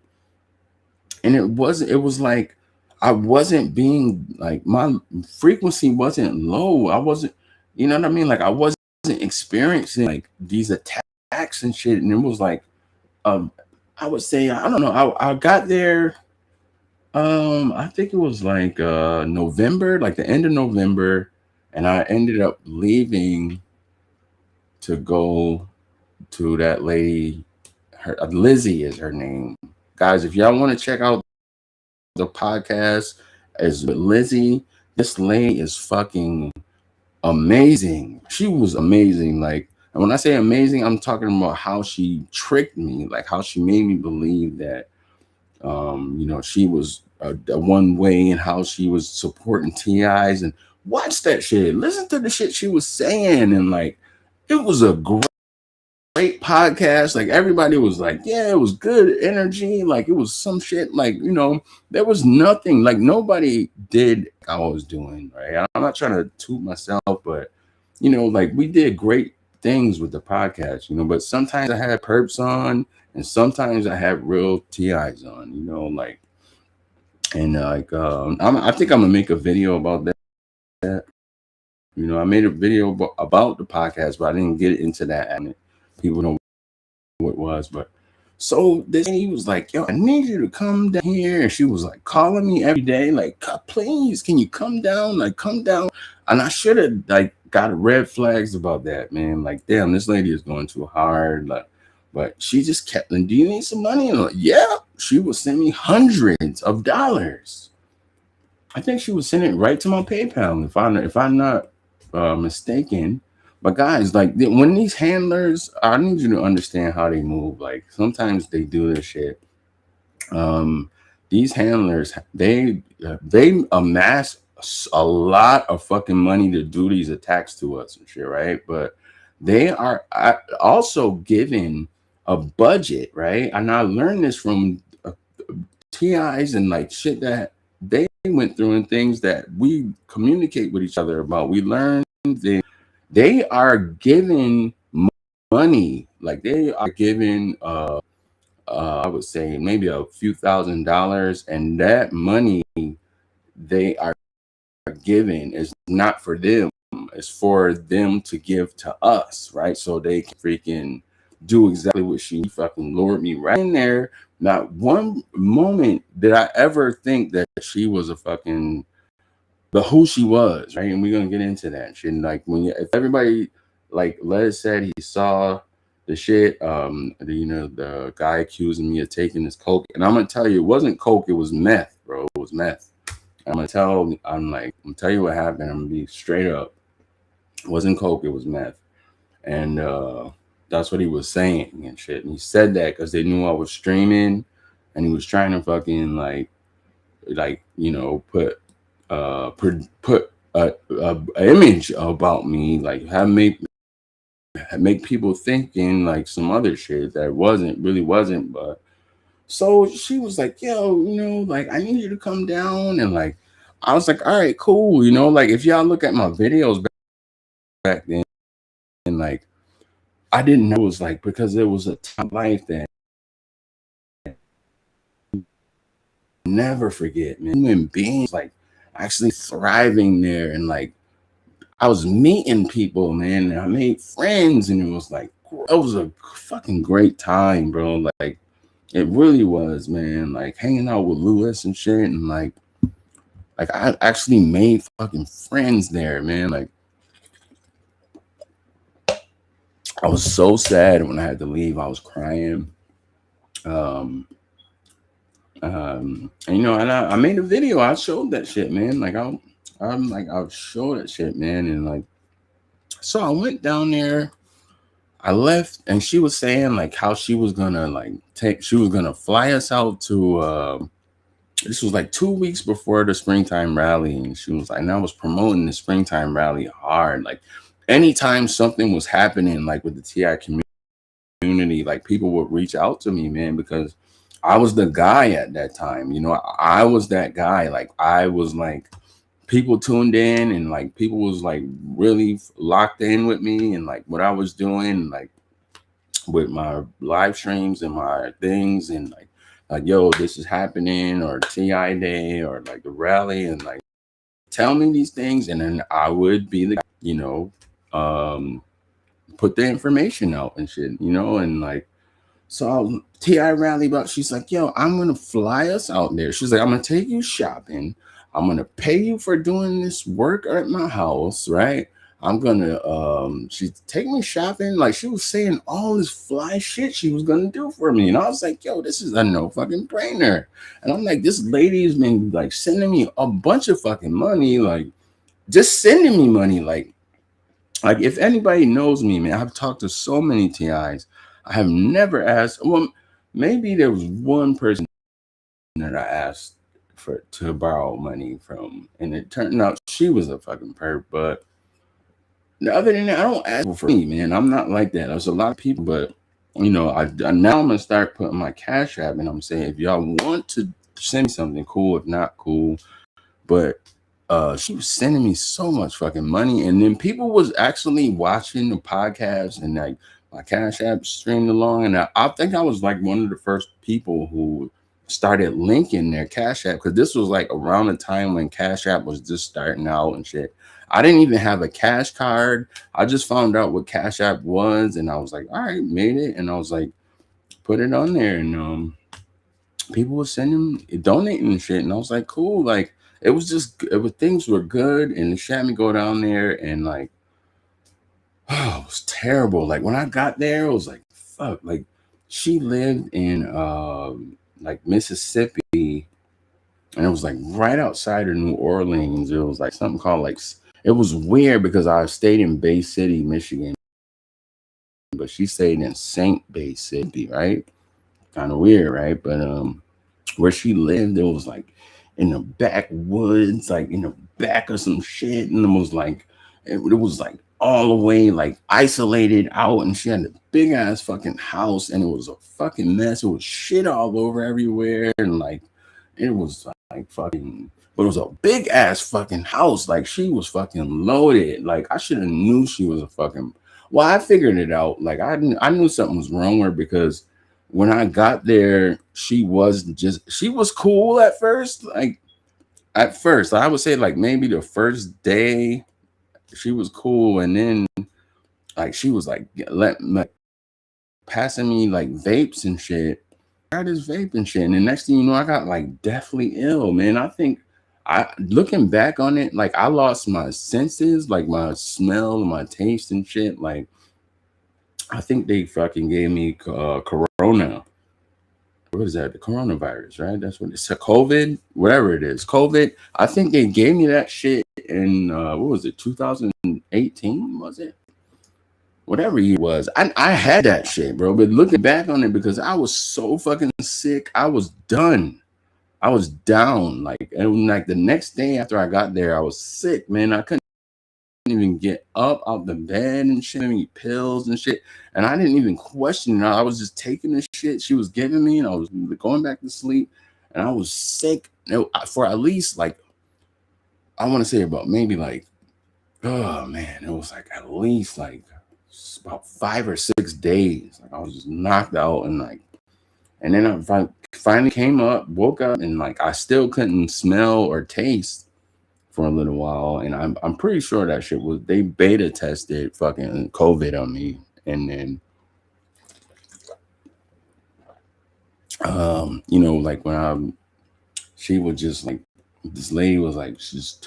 and it was like I wasn't being like, my frequency wasn't low. I wasn't, you know what I mean? Like I wasn't experiencing like these attacks and shit. And it was like, I would say, I don't know. I got there. I think it was like November, like the end of November, and I ended up leaving to go to that lady. Her Lizzie is her name. Guys, if y'all want to check out the podcast, is Lizzie. This lady is fucking amazing. She was amazing. Like, and when I say amazing, I'm talking about how she tricked me, like how she made me believe that she was a one way, and how she was supporting TIs, and watch that shit. Listen to the shit she was saying, and like it was a great podcast. Like everybody was like, yeah, it was good energy. Like it was some shit. Like there was nothing. Like nobody did like I was doing. Right. I'm not trying to toot myself, but like we did great things with the podcast, you know. But sometimes I have perps on, and sometimes I have real TIs on, you know, like. And like, I think I'm gonna make a video about that. You know, I made a video about the podcast, but I didn't get into that. And people know what it was, but so this lady was like, "Yo, I need you to come down here." And she was like calling me every day, like, "Please, can you come down? Like, come down." And I should have like got red flags about that, man. Like, damn, this lady is going too hard. Like, but she just kept, "Do you need some money?" And I'm like, yeah, she would send me hundreds of dollars. I think she was sending it right to my PayPal, if I'm not mistaken. But guys, like when these handlers, I need you to understand how they move. Like sometimes they do this shit. Um, these handlers, they amass a lot of fucking money to do these attacks to us and shit, right? But they are also given a budget, right? And I learned this from TIs and like shit that they went through and things that we communicate with each other about. We learn they are giving money, like they are giving I would say maybe a few $1,000s, and that money they are giving is not for them, it's for them to give to us, right? So they can freaking do exactly what she fucking lured me right in there. Not one moment did I ever think that she was a fucking, but who she was, right? And we're gonna get into that shit. And like if everybody, like Les said, he saw the shit, the guy accusing me of taking this coke, and I'm gonna tell you, it wasn't coke, it was meth, bro. It was meth. I'm tell you what happened. I'm gonna be straight up. It wasn't coke, it was meth, and that's what he was saying and shit. And he said that because they knew I was streaming, and he was trying to fucking put a image about me, like make people thinking like some other shit that really wasn't. But so she was like, "Yo, like I need you to come down," and like I was like, "All right, cool," like if y'all look at my videos back then, and like I didn't know it was like, because it was a time of life that never forget, man. Human beings like actually thriving there, and like I was meeting people, man, and I made friends, and it was a fucking great time, bro. Like it really was, man. Like hanging out with Lewis and shit, and like I actually made fucking friends there, man. Like I was so sad when I had to leave. I was crying. And I made a video. I showed that shit, man. Like I'll show that shit, man. And like, so I went down there. I left, and she was saying like how she was gonna fly us out to. This was like 2 weeks before the springtime rally, and she was like, and I was promoting the springtime rally hard. Like, anytime something was happening, like with the TI community, like people would reach out to me, man, because I was the guy at that time. I was that guy. Like, I was like, people tuned in, and like people was like really locked in with me and like what I was doing, like with my live streams and my things, and like yo, this is happening, or TI day, or like the rally, and like tell me these things, and then I would be the put the information out and shit, and like, so TI rally, but she's like, yo, I'm gonna fly us out there. She's like, I'm gonna take you shopping. I'm gonna pay you for doing this work at my house, right? I'm gonna she take me shopping. Like, she was saying all this fly shit she was gonna do for me. And I was like, yo, this is a no fucking brainer. And I'm like, this lady's been like sending me a bunch of fucking money, like just sending me money. Like if anybody knows me, man, I've talked to so many TIs. I have never asked. Well, maybe there was one person that I asked to borrow money from, and it turned out she was a fucking perp. But other than that, I don't ask for me, man. I'm not like that. There's a lot of people, but now I'm gonna start putting my Cash App, and I'm saying, if y'all want to send me something, cool. If not, cool. But she was sending me so much fucking money, and then people was actually watching the podcast, and like my Cash App streamed along, and I think I was like one of the first people who started linking their Cash App, because this was like around the time when Cash App was just starting out and shit. I didn't even have a cash card. I just found out what Cash App was, and I was like, all right, made it, and I was like, put it on there, and people were sending, donating and shit, and I was like, cool. Like it was things were good, and she had me go down there, and like, oh, it was terrible. Like when I got there, it was like, fuck. Like she lived in like Mississippi, and it was like right outside of New Orleans. It was like something called like, it was weird because I stayed in Bay City, Michigan, but she stayed in St. Bay City, right? Kind of weird, right? But where she lived, it was like in the backwoods, like in the back of some shit, and it was like all the way like isolated out, and she had a big ass fucking house, and it was a fucking mess. It was shit all over everywhere, and like it was like fucking, but it was a big ass fucking house. Like she was fucking loaded. Like I should have knew she was a fucking. Well, I figured it out. Like I knew something was wrong with her, because when I got there, she was cool at first. Like at first, I would say like maybe the first day she was cool, and then like she was like passing me like vapes and shit. I got this vape and shit, and the next thing you know, I got like deathly ill, man. I think looking back on it, like I lost my senses, like my smell and my taste and shit. Like I think they fucking gave me corona. What is that? The coronavirus, right? That's what it's a COVID, whatever it is. COVID. I think they gave me that shit in what was it, 2018? Was it? Whatever year it was. I had that shit, bro. But looking back on it, because I was so fucking sick, I was done. I was down. Like, and like the next day after I got there, I was sick, man. I couldn't even get up out the bed and shit, and eat pills and shit. And I didn't even question it. I was just taking the shit she was giving me, and I was going back to sleep, and I was sick for at least like, I want to say about maybe like, oh man, it was like at least like about 5 or 6 days. Like I was just knocked out, and like, and then I finally came up, woke up, and like I still couldn't smell or taste for a little while, and I'm pretty sure that shit was, they beta tested fucking COVID on me, and then you know, like when she was just like, this lady was like, she's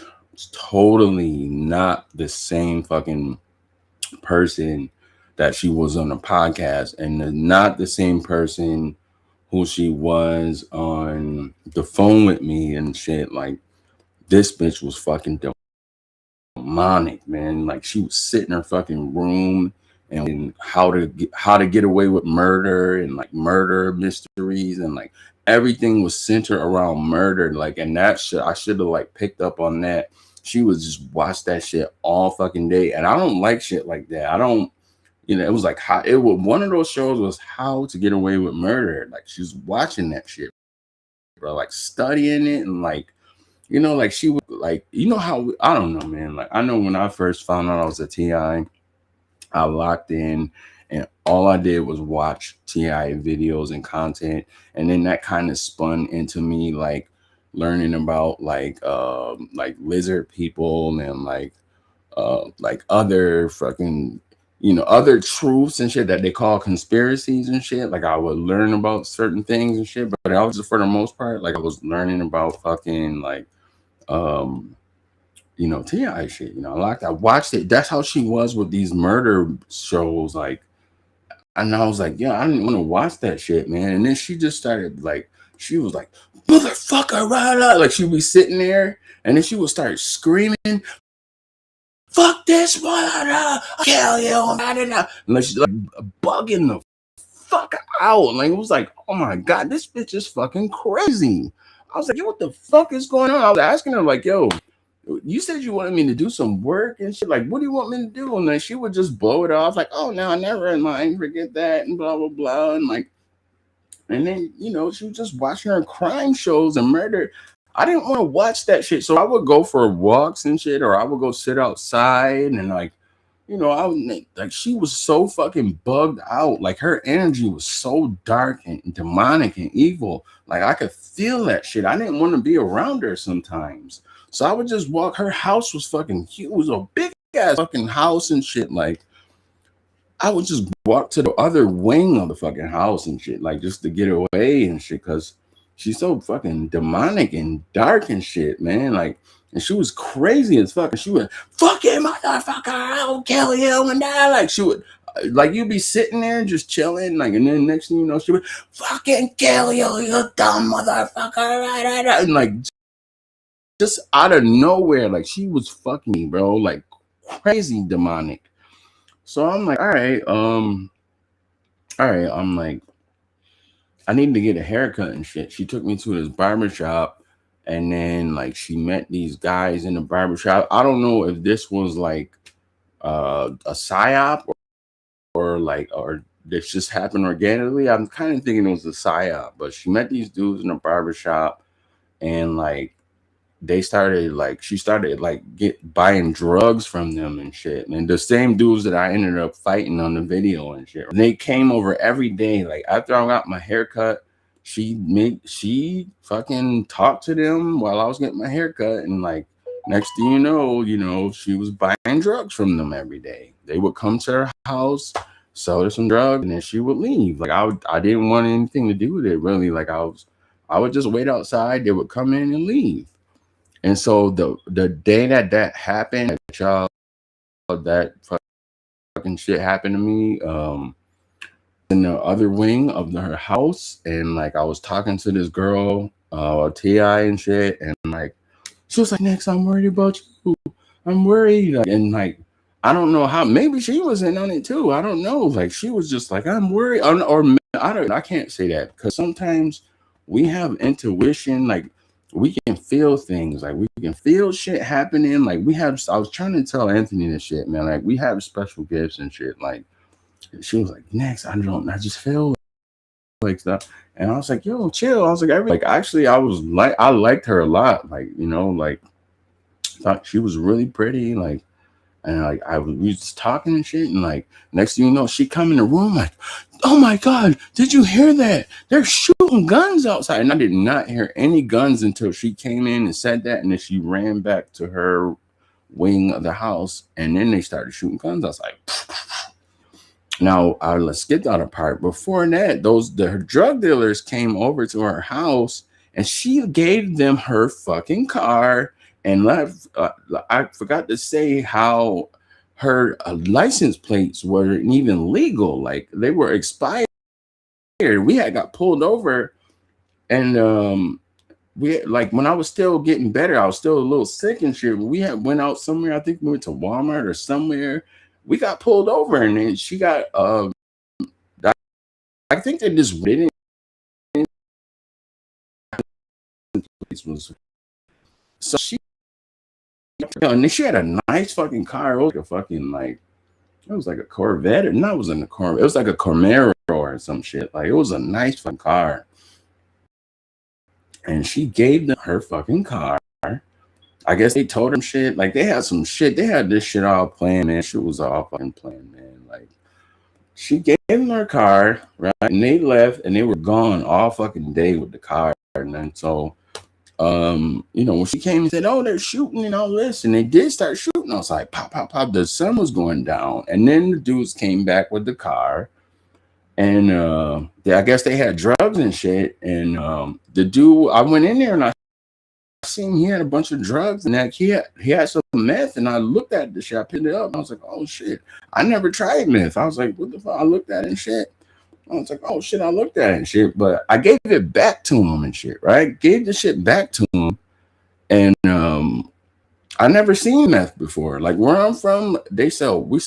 totally not the same fucking person that she was on the podcast, and not the same person who she was on the phone with me and shit. Like this bitch was fucking demonic, man. Like she would sit in her fucking room, and how to get away with murder, and like murder mysteries, and like everything was centered around murder. Like, and that shit, I should have like picked up on that. She would just watch that shit all fucking day, and I don't like shit like that. I don't, you know, it was like how it was, one of those shows was How to Get Away with Murder. Like she was watching that shit, bro, like studying it, and like, you know, like she would like, you know how, I don't know, man. Like I know when I first found out I was a TI, I locked in, and all I did was watch TI videos and content, and then that kind of spun into me like learning about like lizard people, and like other fucking, you know, other truths and shit that they call conspiracies and shit. Like I would learn about certain things and shit, but I was just, for the most part, like I was learning about fucking like you know, TI shit. You know, I watched it. That's how she was with these murder shows. Like, and I was like, yeah, I didn't want to watch that shit, man. And then she just started like, she was like, motherfucker, right? Like she'd be sitting there, and then she would start screaming, fuck this one, I'll kill you. And like she's like bugging the fuck out. Like it was like, oh my god, this bitch is fucking crazy. I was like, yo, what the fuck is going on? I was asking her like, yo, you said you wanted me to do some work and shit. Like, what do you want me to do? And then she would just blow it off, like, oh no, never mind, forget that, and blah blah blah. And like, and then, you know, she was just watching her crime shows and murder. I didn't want to watch that shit. So I would go for walks and shit, or I would go sit outside and like, I would like she was so fucking bugged out. Like her energy was so dark and demonic and evil. Like I could feel that shit. I didn't want to be around her sometimes. So I would just walk. Her house was fucking huge. It was a big ass fucking house and shit. Like I would just walk to the other wing of the fucking house and shit, like just to get away and shit, cause she's so fucking demonic and dark and shit, man. Like, and she was crazy as fuck. And she would fucking motherfucker, I will kill you and die. Like she would, like you'd be sitting there just chilling, like, and then next thing you know, she would fucking kill you, you dumb motherfucker, and like just out of nowhere, like she was fucking me, bro, like crazy demonic. So I'm like, all right, I'm like, I need to get a haircut and shit. She took me to this barber shop, and then like she met these guys in the barber shop. I don't know if this was like a psyop or this just happened organically. I'm kind of thinking it was a psyop, but she met these dudes in the barber shop, and like she started like buying drugs from them and shit. And the same dudes that I ended up fighting on the video and shit. And they came over every day. Like after I got my haircut, she fucking talked to them while I was getting my haircut. And like next thing you know, she was buying drugs from them every day. They would come to her house, sell her some drugs, and then she would leave. Like I didn't want anything to do with it really. Like I would just wait outside. They would come in and leave. And so the day that happened, that fucking shit happened to me, in the other wing of her house, and like I was talking to this girl, Ti and shit, and like she was like, "Next, I'm worried about you. I'm worried," and like I don't know how. Maybe she was in on it too. I don't know. Like she was just like, "I'm worried," or I can't say that because sometimes we have intuition, like we can feel things, like we can feel shit happening. Like I was trying to tell Anthony this shit, man. Like we have special gifts and shit. Like she was like, "Next, I just feel like stuff," and I was like, "Yo, chill." I was like, actually, I liked her a lot. Like like thought she was really pretty. Like and like we was just talking and shit, and like next thing you know, she come in the room like, "Oh my god, did you hear that? They're shooting guns outside." And I did not hear any guns until she came in and said that, and then she ran back to her wing of the house, and then they started shooting guns. I was like, now let's skip that part. Before that, her drug dealers came over to her house, and she gave them her fucking car. And I forgot to say how her license plates weren't even legal; like they were expired. We had got pulled over, and we like when I was still getting better, I was still a little sick and shit. We had went out somewhere. I think we went to Walmart or somewhere. We got pulled over, and then she got I think they just didn't. So and she had a nice fucking car. It was like a fucking like it was like a Corvette, or no, it wasn't a Corvette. It was like a Camaro or some shit. Like it was a nice fucking car, and she gave them her fucking car. I guess they told them shit. Like they had some shit. They had this shit all planned, man. Shit was all fucking planned, man. Like she gave them her car, right? And they left, and they were gone all fucking day with the car. And then so when she came and said, "Oh, they're shooting and all this," and they did start shooting, I was like, "Pop, pop, pop!" The sun was going down, and then the dudes came back with the car, and I guess they had drugs and shit. And the dude, I went in there and I seen he had a bunch of drugs, and that he had some meth, and I looked at the shit, I picked it up, and I was like, "Oh shit, I never tried meth." I was like, "What the fuck?" I looked at it and shit. I was like, "Oh shit," I looked at it and shit, but I gave it back to him and shit, right? Gave the shit back to him, and I never seen meth before. Like where I'm from, they sell crack,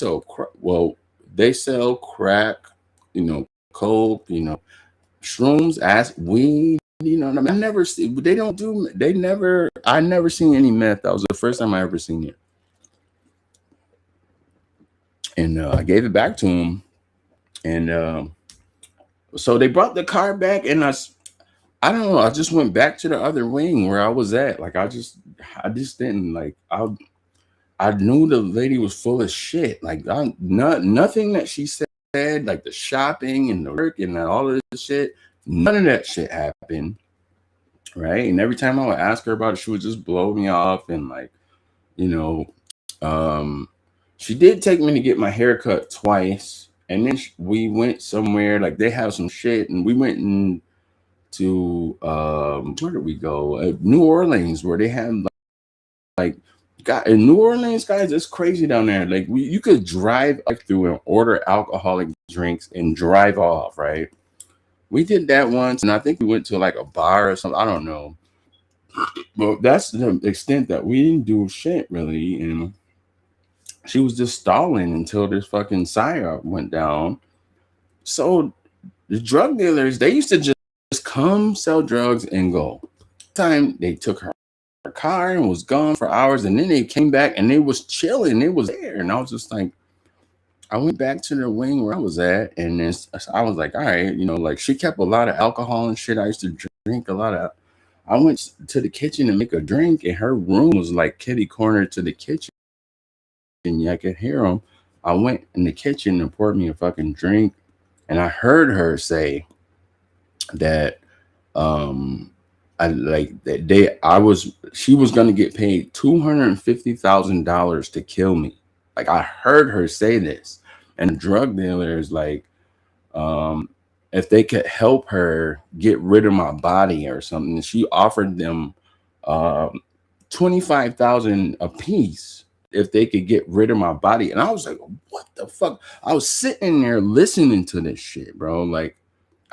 coke, shrooms, weed. You know what I mean? I never see. They don't do. They never. I never seen any meth. That was the first time I ever seen it. And I gave it back to him, and so they brought the car back, and I don't know. I just went back to the other wing where I was at. Like I just didn't like. I knew the lady was full of shit. Like nothing that she said, like the shopping and the work and all of this shit, none of that shit happened. Right. And every time I would ask her about it, she would just blow me off. And like, you know, um, she did take me to get my hair cut twice. And then we went somewhere, like they have some shit. And we went to, where did we go? New Orleans, where they had like God, in New Orleans, guys, it's crazy down there. Like you could drive up through and order alcoholic drinks and drive off, right? We did that once, and I think we went to like a bar or something. I don't know, but that's the extent that we didn't do shit really. And she was just stalling until this fucking psyop went down. So the drug dealers, they used to just come sell drugs and go. Time they took her car and was gone for hours, and then they came back and they was chilling. They was there, and I was just like, I went back to the wing where I was at, and then I was like, all right, like she kept a lot of alcohol and shit. I used to drink a lot of. I went to the kitchen to make a drink, and her room was like kitty corner to the kitchen. And I could hear them. I went in the kitchen and poured me a fucking drink, and I heard her say that I like that she was gonna get paid $250,000 to kill me. Like I heard her say this, and the drug dealers like, if they could help her get rid of my body or something, she offered them 25,000 a piece if they could get rid of my body. And I was like, what the fuck? I was sitting there listening to this shit, bro. Like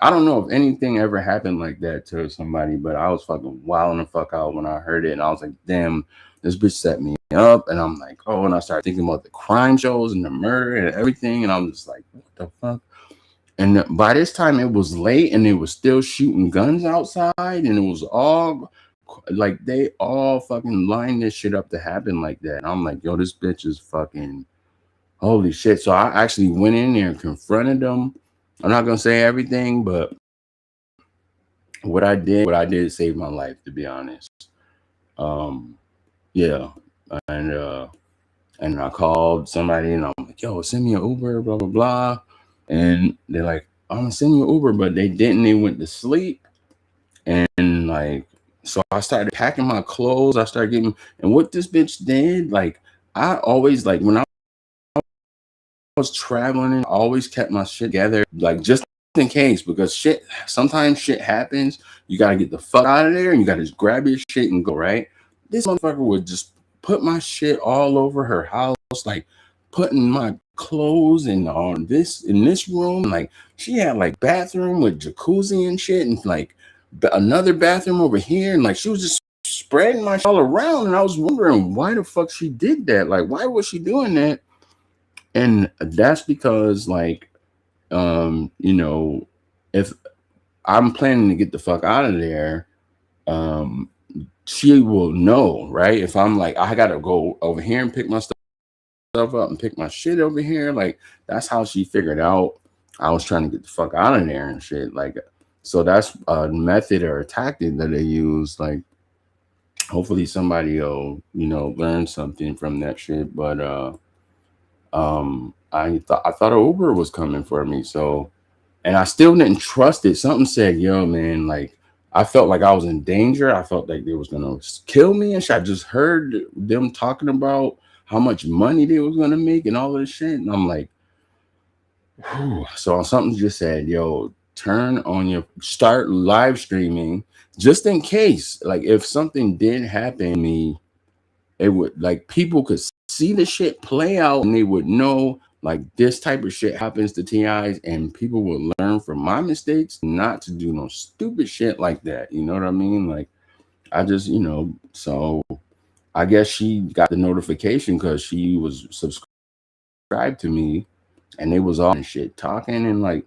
I don't know if anything ever happened like that to somebody, but I was fucking wilding the fuck out when I heard it. And I was like, damn, this bitch set me up. And I'm like, oh, and I started thinking about the crime shows and the murder and everything. And I'm just like, what the fuck? And by this time it was late and they was still shooting guns outside. And it was all like, they all fucking lined this shit up to happen like that. And I'm like, yo, this bitch is fucking holy shit. So I actually went in there and confronted them. I'm not gonna say everything, but what I did saved my life, to be honest. Yeah, and I called somebody and I'm like, yo, send me an Uber, blah blah blah, and they're like, I'm gonna send you an Uber, but they didn't. They went to sleep, and like, so I started packing my clothes. I started getting, and what this bitch did, like, I always like when I was traveling and always kept my shit together, like just in case, because sometimes shit happens. You gotta get the fuck out of there and you gotta just grab your shit and go, right? This motherfucker would just put my shit all over her house, like putting my clothes in this room. Like she had like bathroom with jacuzzi and shit, and like another bathroom over here, and like she was just spreading my shit all around. And I was wondering why the fuck she did that. Like, why was she doing that? And that's because like, if I'm planning to get the fuck out of there, she will know, right? If I'm like, I gotta go over here and pick my stuff up and pick my shit over here, like that's how she figured out I was trying to get the fuck out of there and shit. Like, so that's a method or a tactic that they use. Like, hopefully somebody will, learn something from that shit. But I thought an Uber was coming for me, so, and I still didn't trust it. Something said, yo, man, like I felt like I was in danger. I felt like they was gonna kill me and shit. I just heard them talking about how much money they was gonna make and all this shit. And I'm like, whew. So something just said, yo, start live streaming just in case. Like if something did happen to me, it would like people could see the shit play out and they would know like this type of shit happens to TIs and people will learn from my mistakes not to do no stupid shit like that. You know what I mean? Like I just, so I guess she got the notification because she was subscribed to me and they was all and shit talking and like,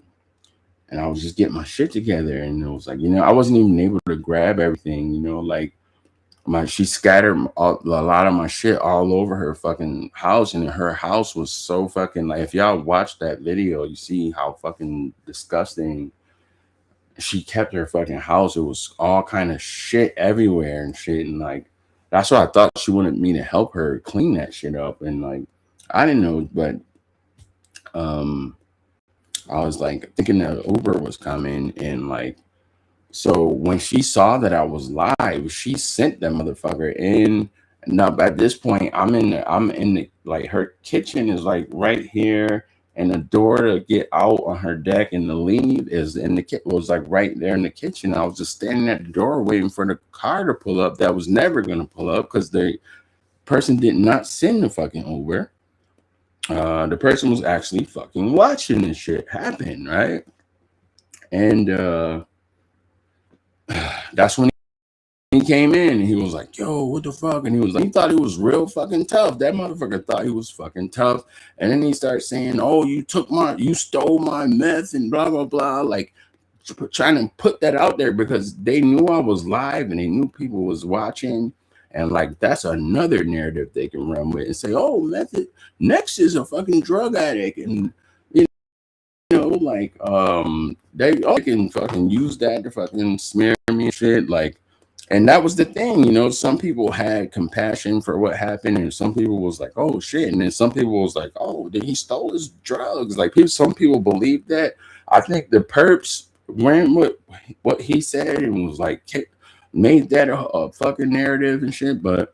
and I was just getting my shit together and it was like, I wasn't even able to grab everything, like she scattered a lot of my shit all over her fucking house, and her house was so fucking like, if y'all watch that video, you see how fucking disgusting she kept her fucking house. It was all kind of shit everywhere and shit. And like, that's why I thought she wanted me to help her clean that shit up. And like, I didn't know, but um, I was like thinking the Uber was coming, and like, so when she saw that I was live, she sent that motherfucker in. Now at this point, I'm in the like her kitchen is like right here, and the door to get out on her deck and to leave is in the was like right there in the kitchen. I was just standing at the door waiting for the car to pull up. That was never gonna pull up because the person did not send the fucking Uber. The person was actually fucking watching this shit happen, right? And that's when he came in and he was like, yo, what the fuck? And he was like, he thought he was real fucking tough. That motherfucker thought he was fucking tough. And then he started saying, oh, you stole my meth and blah, blah, blah. Like trying to put that out there because they knew I was live and they knew people was watching. And like, that's another narrative they can run with and say, oh, Method Next is a fucking drug addict. And, you know, like, they all can fucking use that to fucking smear me and shit. Like, and that was the thing, you know, some people had compassion for what happened, and some people was like, oh shit. And then some people was like, oh, he stole his drugs. Like some people believe that. I think the perps ran with what he said and was like made that a fucking narrative and shit. But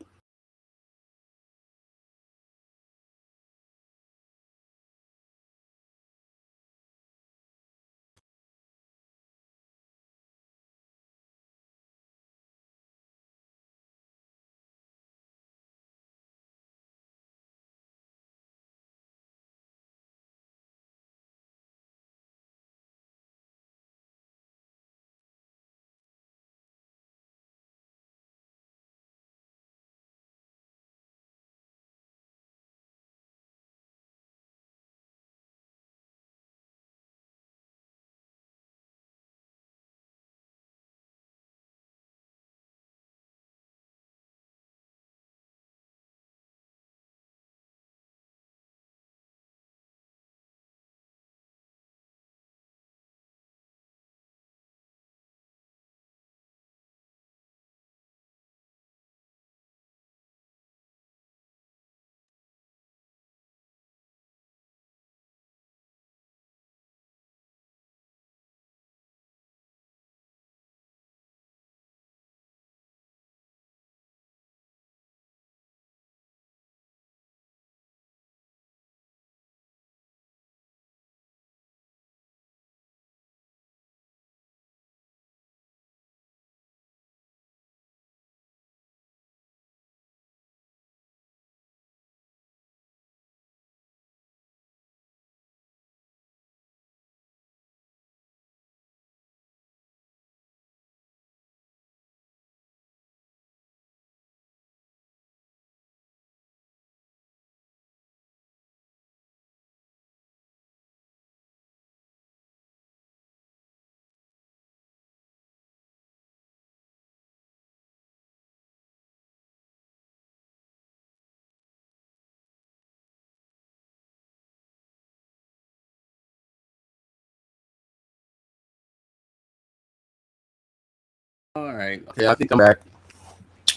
all right, okay, I think I'm back.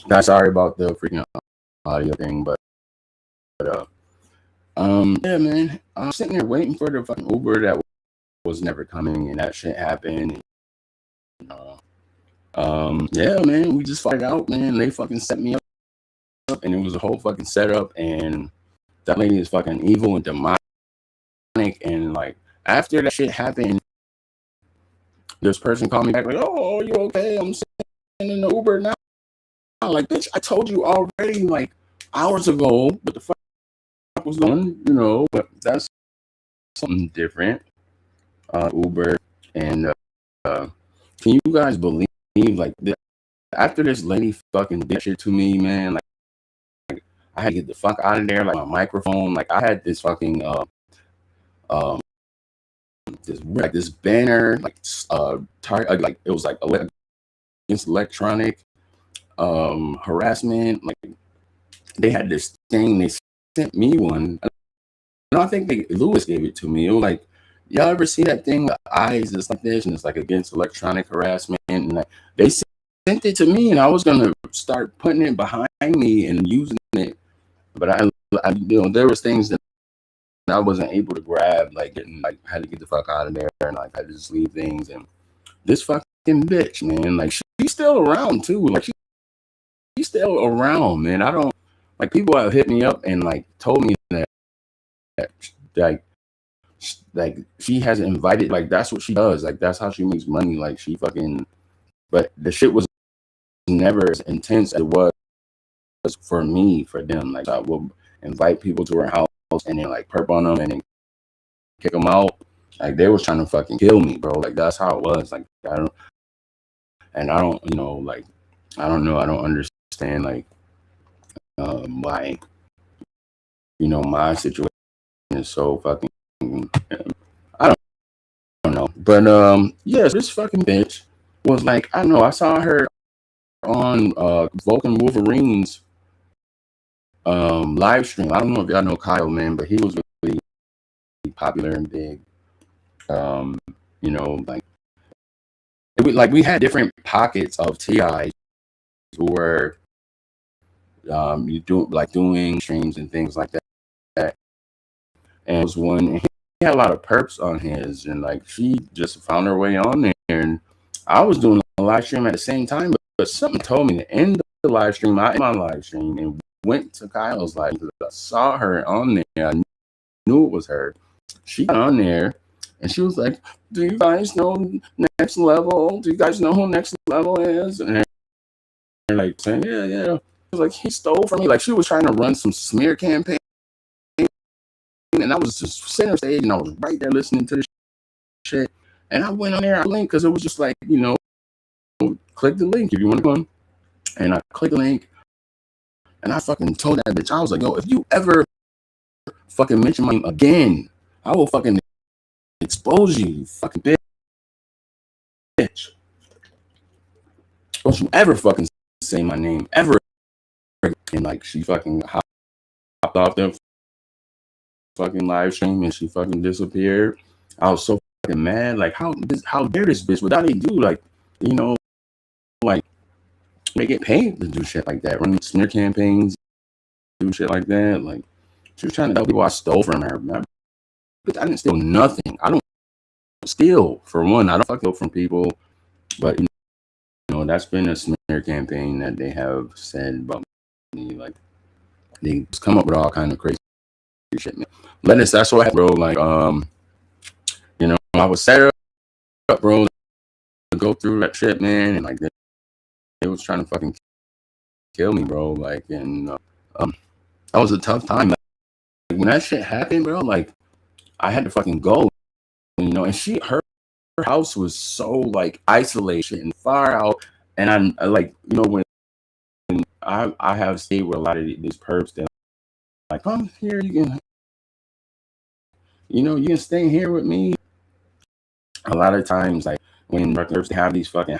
Guys, sorry about the freaking audio thing, but yeah, man, I'm sitting there waiting for the fucking Uber that was never coming, and that shit happened. Yeah, man, we just fought it out, man. They fucking set me up, and it was a whole fucking setup, and that lady is fucking evil and demonic. And like after that shit happened, this person called me back like, "Oh, are you okay? I'm sitting in the Uber now." Like, bitch, I told you already like hours ago what the fuck was going, you know. But that's something different. Uber and can you guys believe like after this lady fucking did shit to me, man? Like I had to get the fuck out of there. Like my microphone, like I had this fucking this banner like like it was like against electronic harassment. Like they had this thing, they sent me one, and I think Lewis gave it to me. It was like y'all ever see that thing with eyes that's like this and it's like against electronic harassment? And like they sent it to me and I was gonna start putting it behind me and using it, but I there was things that I wasn't able to grab, like getting like had to get the fuck out of there and like I had to just leave things. And this fucking bitch, man, like she's still around too. Like she's still around, man. I don't like people have hit me up and like told me that like she has invited, like that's what she does, like that's how she makes money, like she fucking, but the shit was never as intense as it was for me, for them. Like I will invite people to her house and then like perp on them and then kick them out. Like they was trying to fucking kill me, bro. Like that's how it was. Like I don't like I don't know, I don't understand like why my situation is so fucking I don't know. But yeah, this fucking bitch was like, I don't know, I saw her on Vulcan Wolverine's live stream. I don't know if y'all know Kyle, man, but he was really popular and big. Like we had different pockets of TIs who were doing streams and things like that. And it was one, and he had a lot of perps on his, and like she just found her way on there, and I was doing a live stream at the same time, but something told me to end the live stream. I ended my live stream and went to Kyle's live because I saw her on there. I knew it was her. She got on there and she was like, "Do you guys know Next Level? Do you guys know who Next Level is?" And they're like saying, "Yeah." It was like, he stole from me. Like she was trying to run some smear campaign, and I was just sitting on stage and I was right there listening to this shit. And I went on there, I linked because it was just like, click the link if you want to go on. And I clicked the link and I fucking told that bitch, I was like, yo, if you ever fucking mention my name again, I will fucking expose you, you fucking bitch. Don't you ever fucking say my name ever. And like she fucking hopped off the fucking live stream and she fucking disappeared. I was so fucking mad. Like how dare this bitch? What did they do? Like, like they get paid to do shit like that, run smear campaigns, do shit like that. Like she was trying to tell people I stole from her. But I didn't steal nothing. I don't steal, for one. I don't fuck up from people. But that's been a smear campaign that they have said about me. Like they just come up with all kind of crazy shit, man. Lettuce, that's what happened, bro. Like I was set up, bro, to go through that shit, man, and like they was trying to fucking kill me, bro. Like, and that was a tough time. Like, when that shit happened, bro, like I had to fucking go, and her house was so like isolated and far out, and I like when I have stayed with a lot of these perps that like, come here, you can stay here with me. A lot of times, like when perps have these fucking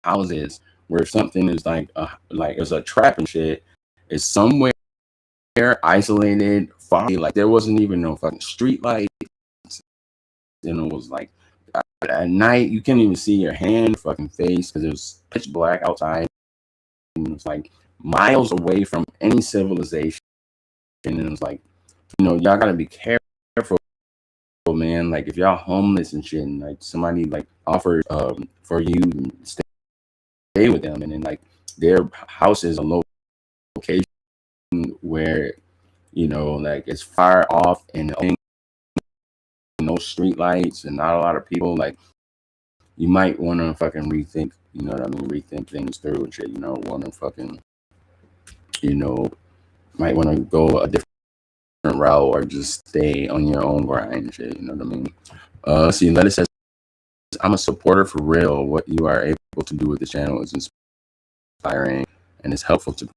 houses where something is like it's a trap and shit, it's somewhere isolated, far, like there wasn't even no fucking street lights. It was like at night you can't even see your hand, fucking face, because it was pitch black outside. And it was like miles away from any civilization, and it was like, y'all gotta be careful, man. Like if y'all homeless and shit, and like somebody like offers for you to stay with them, and then like their house is a location where like it's far off and no street lights and not a lot of people, like you might want to fucking rethink, rethink things through and shit, want to fucking, might want to go a different route or just stay on your own grind and shit, you know what I mean? See, Lettuce says, I'm a supporter for real. What you are able to do with the channel is inspiring and it's helpful to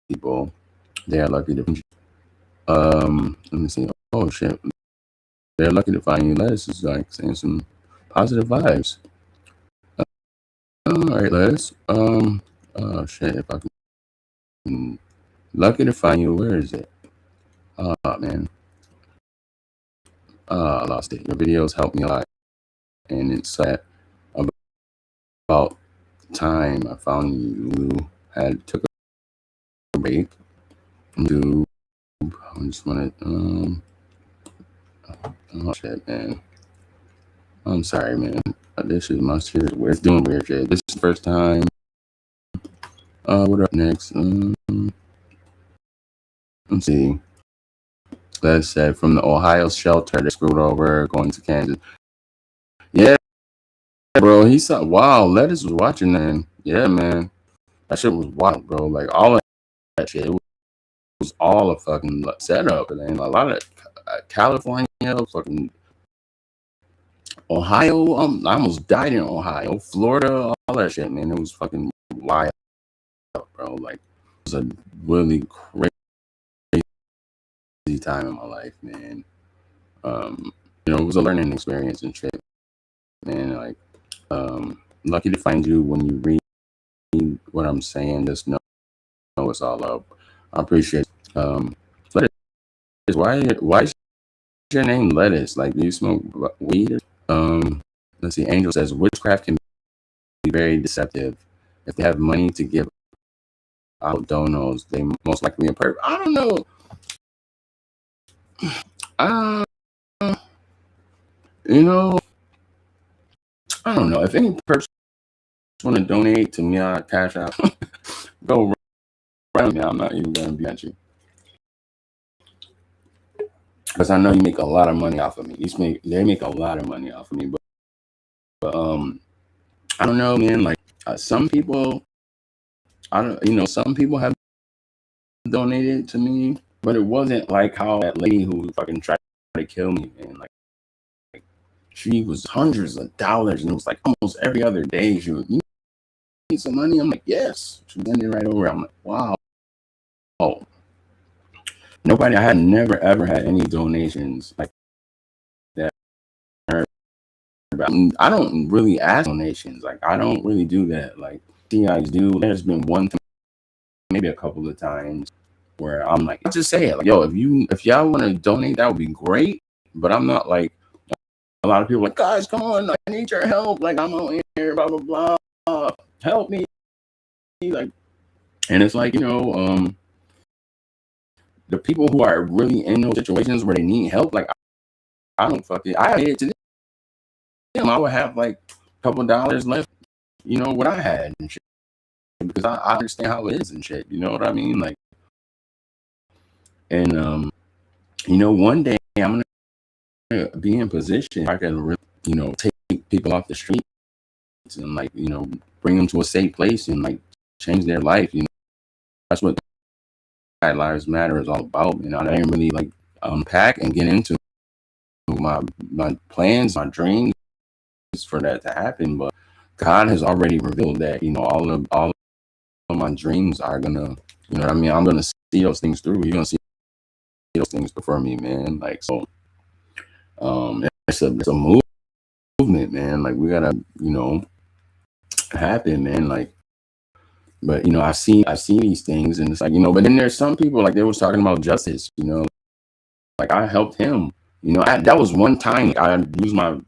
people. They are lucky to let me see. Oh shit, they're lucky to find you. Lettuce is like saying some positive vibes. All right, Lettuce. Oh shit, if I can, lucky to find you. Where is it? Oh man. I lost it. Your videos helped me a lot, and it's sad about time I found you had took a break. Do I just want to oh shit, man. I'm sorry, man. This is my shit. It's doing weird shit. This is the first time. What up next? Let's see. That said, from the Ohio shelter, they screwed over going to Kansas. Yeah, bro. He saw. Wow, Lettuce was watching that. Yeah, man. That shit was wild, bro. Like all of that shit. It was all a fucking setup, and a lot of California, fucking Ohio. I almost died in Ohio, Florida, all that shit, man. It was fucking wild, bro. Like it was a really crazy time in my life, man. It was a learning experience and shit, man. Like, lucky to find you. When you read what I'm saying, just know it's all up. I appreciate Lettuce. Why is your name Lettuce? Like, do you smoke weed? Let's see. Angel says witchcraft can be very deceptive. If they have money to give out donos, they most likely a perp. I don't know. I don't know. If any person want to donate to me on Cash App, go right now. I'm not even gonna be at you because I know you make a lot of money off of me. They make a lot of money off of me, but I don't know, man. Like some people, some people have donated to me, but it wasn't like how that lady who fucking tried to kill me, man. Like she was hundreds of dollars, and it was like almost every other day she would, you need some money? I'm like, yes. She sent it right over. I'm like, wow. Oh, nobody. I had never ever had any donations like that. I don't really ask donations. Like I don't really do that. Like you guys do. There's been one time, maybe a couple of times where I'm like, just say it. Like, yo, if y'all want to donate, that would be great. But I'm not like a lot of people like, guys, come on, I need your help. Like I'm out here, blah blah blah. Help me. Like, and it's like, the people who are really in those situations where they need help, like I don't fucking I did to them. I would have like a couple $dollars left, what I had and shit. Because I understand how it is and shit. You know what I mean? Like, and one day I'm gonna be in position I can really, take people off the streets and like, bring them to a safe place and like change their life. That's what Black Lives Matter is all about. I didn't really like unpack and get into my plans, my dreams for that to happen, but God has already revealed that all of my dreams are gonna, you know what I mean, I'm gonna see those things through. You're gonna see those things before me, man. Like, so it's a movement, man. Like we gotta happen, man. Like, but I see these things and it's like, but then there's some people like they was talking about justice, like I helped him, that was one time I used my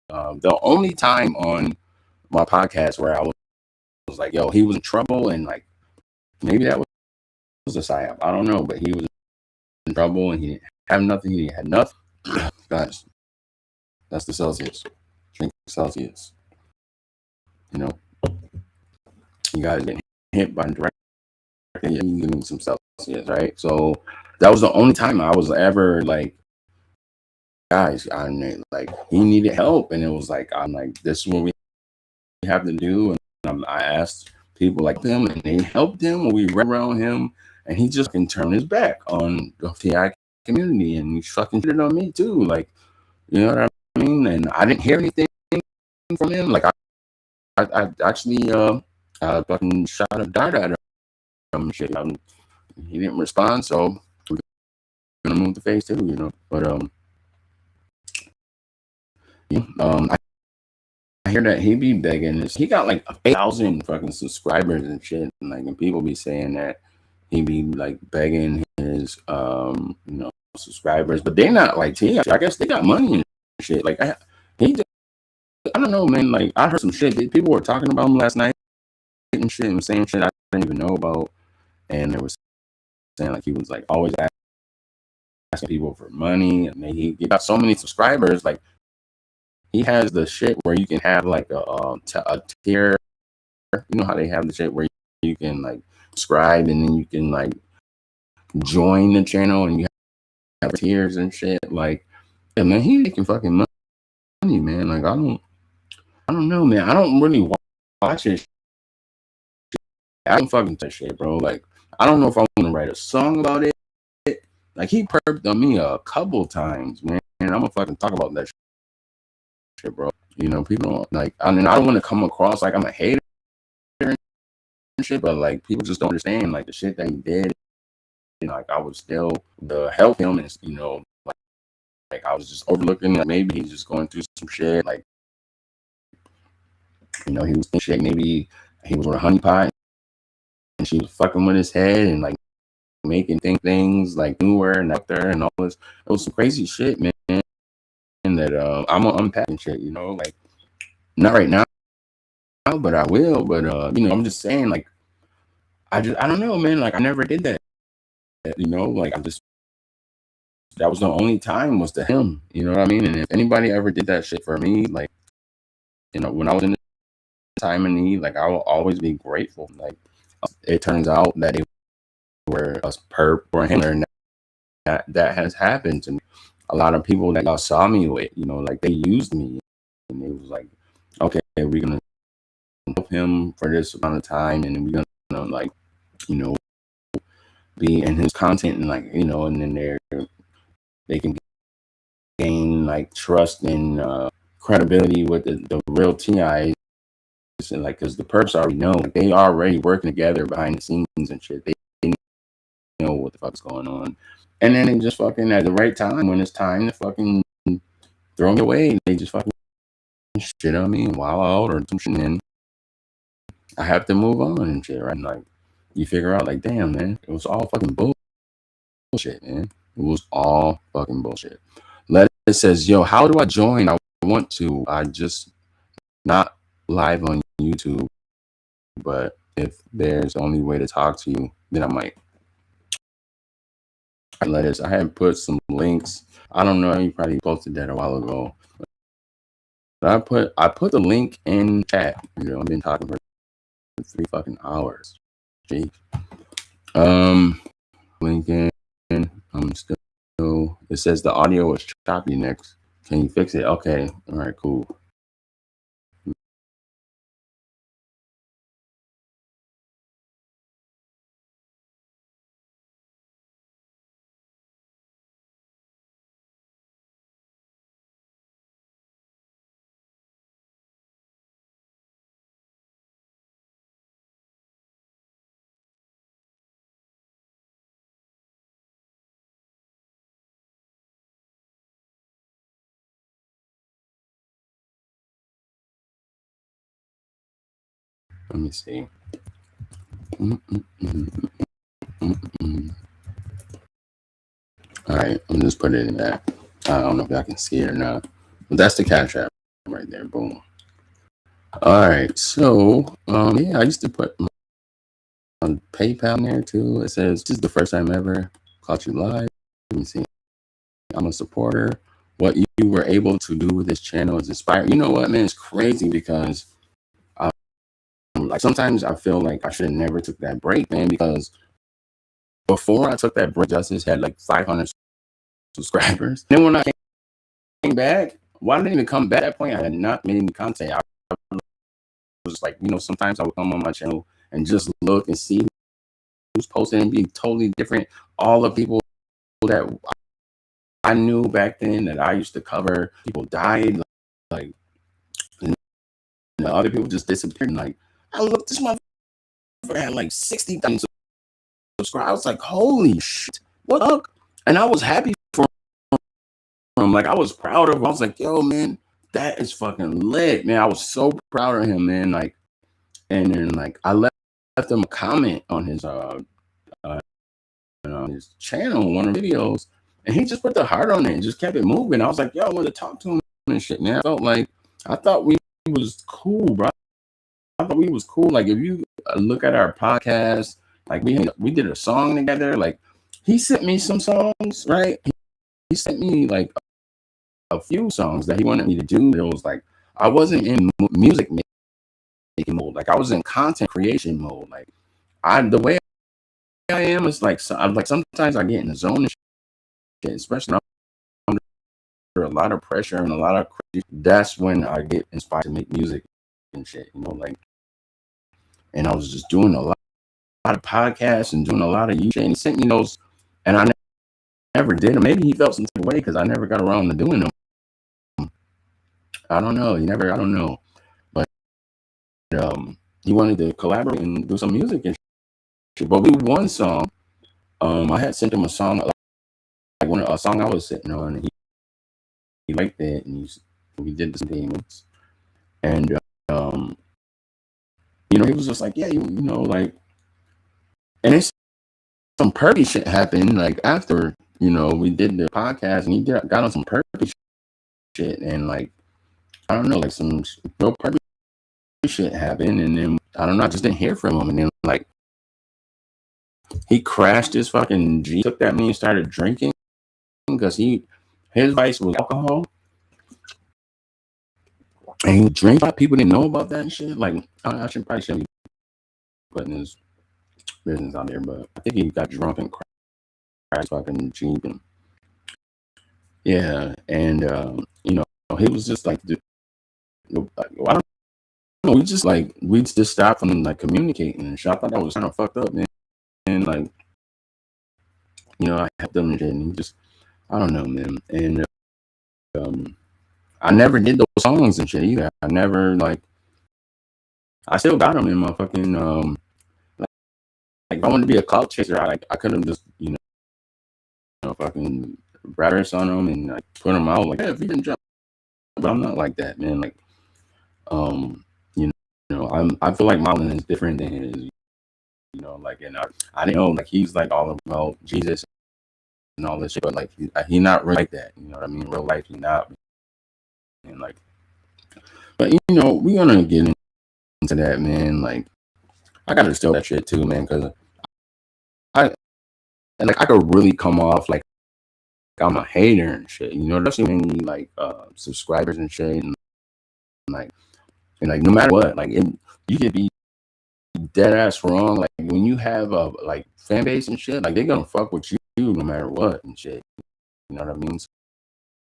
the only time on my podcast where I was like, yo, he was in trouble, and like maybe that was a psyop. I don't know, but he was in trouble and he didn't have nothing. He had nothing. Guys, that's the Celsius. Drink Celsius. You guys getting hit by direct. You need some Celsius, right? So that was the only time I was ever like, guys, like he needed help, and it was like, I'm like, this is what we have to do, and I asked people like him, and they helped him, and we ran around him, and he just can turn his back on the TI community, and he fucking shit on me too, like, you know what I mean? And I didn't hear anything from him. Like I actually fucking shot a dart at him. Shit. He didn't respond, so we're gonna move the face too, But I hear that he be begging. He got like 8,000 fucking subscribers and shit, and like, and people be saying that he be like begging his subscribers, but they're not like T. I guess they got money and shit. Like I don't know, man. Like I heard some shit. People were talking about him last night and shit and saying shit I didn't even know about, and they were saying like he was like always asking people for money, and he got so many subscribers. Like he has the shit where you can have like a tier. You know how they have the shit where you can like subscribe and then you can like join the channel and you have tiers and shit. Like, yeah, man, he making fucking money, man. Like I don't know, man. I don't really watch it. I don't fucking touch shit, bro. Like I don't know if I want to write a song about it. Like he perked on me a couple times, man. And I'm gonna fucking talk about that shit, bro. You know, people don't like. I mean, I don't want to come across like I'm a hater and shit, but like people just don't understand like the shit that he did. And like I was still to help him, and you know, like I was just overlooking. Like, maybe he's just going through some shit. Like you know, he was shit. Maybe he was with a honeypot, and she was fucking with his head, and like making things like newer and out there and all this. It was some crazy shit, man. That I'm gonna unpack and shit. You know, like not right now, but I will. But you know, I'm just saying, like I don't know, man. Like I never did that. You know, like that was the only time was to him. You know what I mean? And if anybody ever did that shit for me, like you know, when I was in the time of need, like I will always be grateful. Like it turns out that they were a perp or a handler, and that has happened to me. A lot of people that y'all saw me with, you know, like they used me, and it was like, okay, we're gonna help him for this amount of time, and we're gonna like, you know, be in his content, and like, you know, and then they can gain like trust and credibility with the real TIs, and like, cause the perps already know, like, they already working together behind the scenes and shit. They know what the fuck's going on, and then they just fucking at the right time when it's time to fucking throw me away, they just fucking shit on me and wow out or some shit, and then I have to move on and shit, right? And like you figure out like, damn, man, it was all fucking bullshit, man. It was all fucking bullshit. It says, yo, how do I join? I want to. I just not live on YouTube, but if there's the only way to talk to you, then I might. I had put some links. I don't know. You probably posted that a while ago. But I put the link in chat. You know, I've been talking for 3 fucking hours. Jeez. Link in. I'm still. It says the audio was choppy next. Can you fix it? Okay. All right. Cool. Let me see. All right, I'm just put it in that. I don't know if y'all can see it or not, but that's the Cash App right there. Boom. All right, so yeah, I used to put on PayPal in there too. It says this is the first time ever caught you live. Let me see. I'm a supporter. What you were able to do with this channel is inspiring. You know what, man? It's crazy because like sometimes I feel like I should have never took that break, man, because before I took that break, Justice had like 500 subscribers. Then when I came back, why didn't I even come back at that point? I had not made any content. I was like, you know, sometimes I would come on my channel and just look and see who's posting and be totally different. All the people that I knew back then that I used to cover, people died, like, and other people just disappeared. And like, I looked, this motherfucker had like 60,000 subscribers. I was like, holy shit, what up? And I was happy for him. Like, I was proud of him. I was like, yo, man, that is fucking lit, man. I was so proud of him, man. Like, and then like I left him a comment on his channel, one of the videos, And he just put the heart on it and just kept it moving. I was like, yo, I want to talk to him and shit, man. I thought we was cool, bro. I thought we was cool. Like, if you look at our podcast, like we did a song together. Like, he sent me some songs, right? He sent me like a few songs that he wanted me to do. It was like I wasn't in music making mode. Like, I was in content creation mode. Like, the way I am is like, sometimes I get in the zone and shit, especially under a lot of pressure and a lot of crazy. That's when I get inspired to make music and shit, you know, like. And I was just doing a lot of podcasts and doing a lot of YouTube. And he sent me those, and I never did them. Maybe he felt some type of way because I never got around to doing them. I don't know. I don't know. But he wanted to collaborate and do some music and shit. But we one song. I had sent him a song, like a song I was sitting on, and he liked it, and we did some payments, and you know, he was just like, yeah, you know, like, and it's some pervy shit happened, like, after, you know, we did the podcast, and he got on some pervy shit, and like, I don't know, like, some real pervy shit happened, and then I don't know, I just didn't hear from him, and then like he crashed his fucking G, took that money and started drinking because his vice was alcohol, and he would drink. People didn't know about that and shit. Like, I probably shouldn't be putting his business out there, but I think he got drunk and crashed fucking Jeep, and yeah, and you know, he was just like, I don't know, we just stopped from like communicating and shit. I thought that was kind of fucked up, man. And like, you know, I helped him and shit, and he just, I don't know, man. And I never did those songs and shit either. I never, like, I still got them in my fucking like if I wanted to be a clout chaser, I could have just, you know, fucking rappers on them and like put them out like, hey, if you didn't jump, but I'm not like that, man. Like, you know, I feel like Marlon is different than his, you know, like, and I didn't know, like, he's like all about Jesus and all this shit, but like he not really like that, you know what I mean? Real life, he's not, and like, but you know, we gonna get into that, man. Like, I gotta steal that shit too, man, because I could really come off like I'm a hater and shit, you know, especially when you like subscribers and shit, and like no matter what, like you could be dead ass wrong. Like, when you have a like fan base and shit, like, they're gonna fuck with you no matter what and shit. You know what I mean?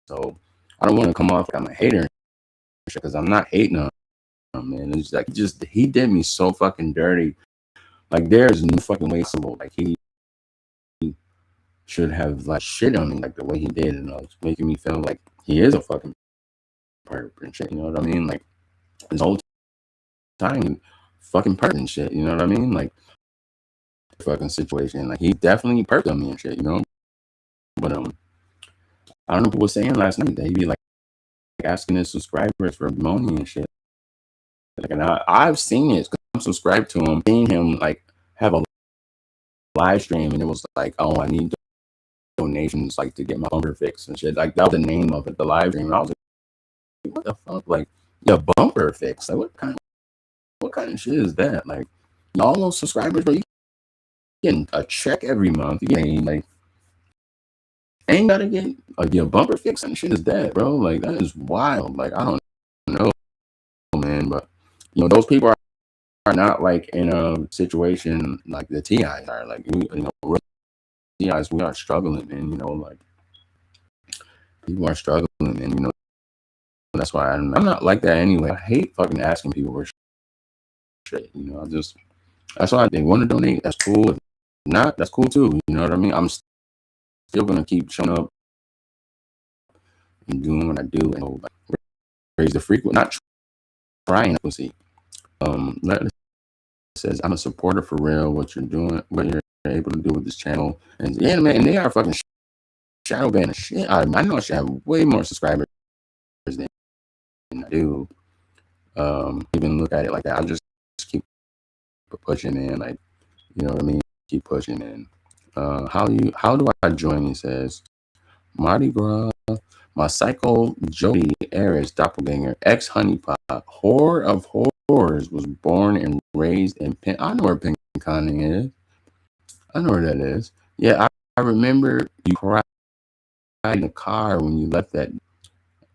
So I don't want to come off like I'm a hater because I'm not hating on him, man. It's like he did me so fucking dirty. Like, there's no fucking way possible. Like, he should have like shit on me like the way he did, and it's making me feel like he is a fucking perp and shit. You know what I mean? Like, his whole time fucking perp and shit. You know what I mean? Like, fucking situation. Like, he definitely perked on me and shit. You know? But I don't know what was saying last night that he'd be like asking his subscribers for money and shit. Like, and I've seen it because I'm subscribed to him. Seeing him like have a live stream, and it was like, oh, I need donations like to get my bumper fixed and shit. Like, that was the name of it, the live stream. And I was like, what the fuck? Like, your bumper fixed? Like, what kind of shit is that? Like, all those subscribers, bro, you getting a check every month. You getting like, ain't gotta get your bumper fixed and shit is that, bro. Like, that is wild. Like, I don't know, man, but you know, those people are not like in a situation like the TIs are. Like, you know, TIs, we are struggling, man. You know, like, people are struggling, and you know, that's why I'm not like that anyway. I hate fucking asking people for shit. You know, that's why they want to donate. That's cool. If not, that's cool too. You know what I mean? I'm still gonna keep showing up and doing what I do, and like, raise the frequency, not trying to see. Let says, I'm a supporter for real. What you're doing, what you're able to do with this channel, and yeah, man, and they are fucking shadow banning shit. I know I should have way more subscribers than I do. Even look at it like that. I just keep pushing, man. Like, you know what I mean? Keep pushing, man. How do I join? He says, Mardi Gras. My psycho Jody Aris doppelganger, ex honeypot, whore of horrors, was born and raised in Penn. I know where Pinconning is. I know where that is. Yeah, I remember you cried in the car when you left that.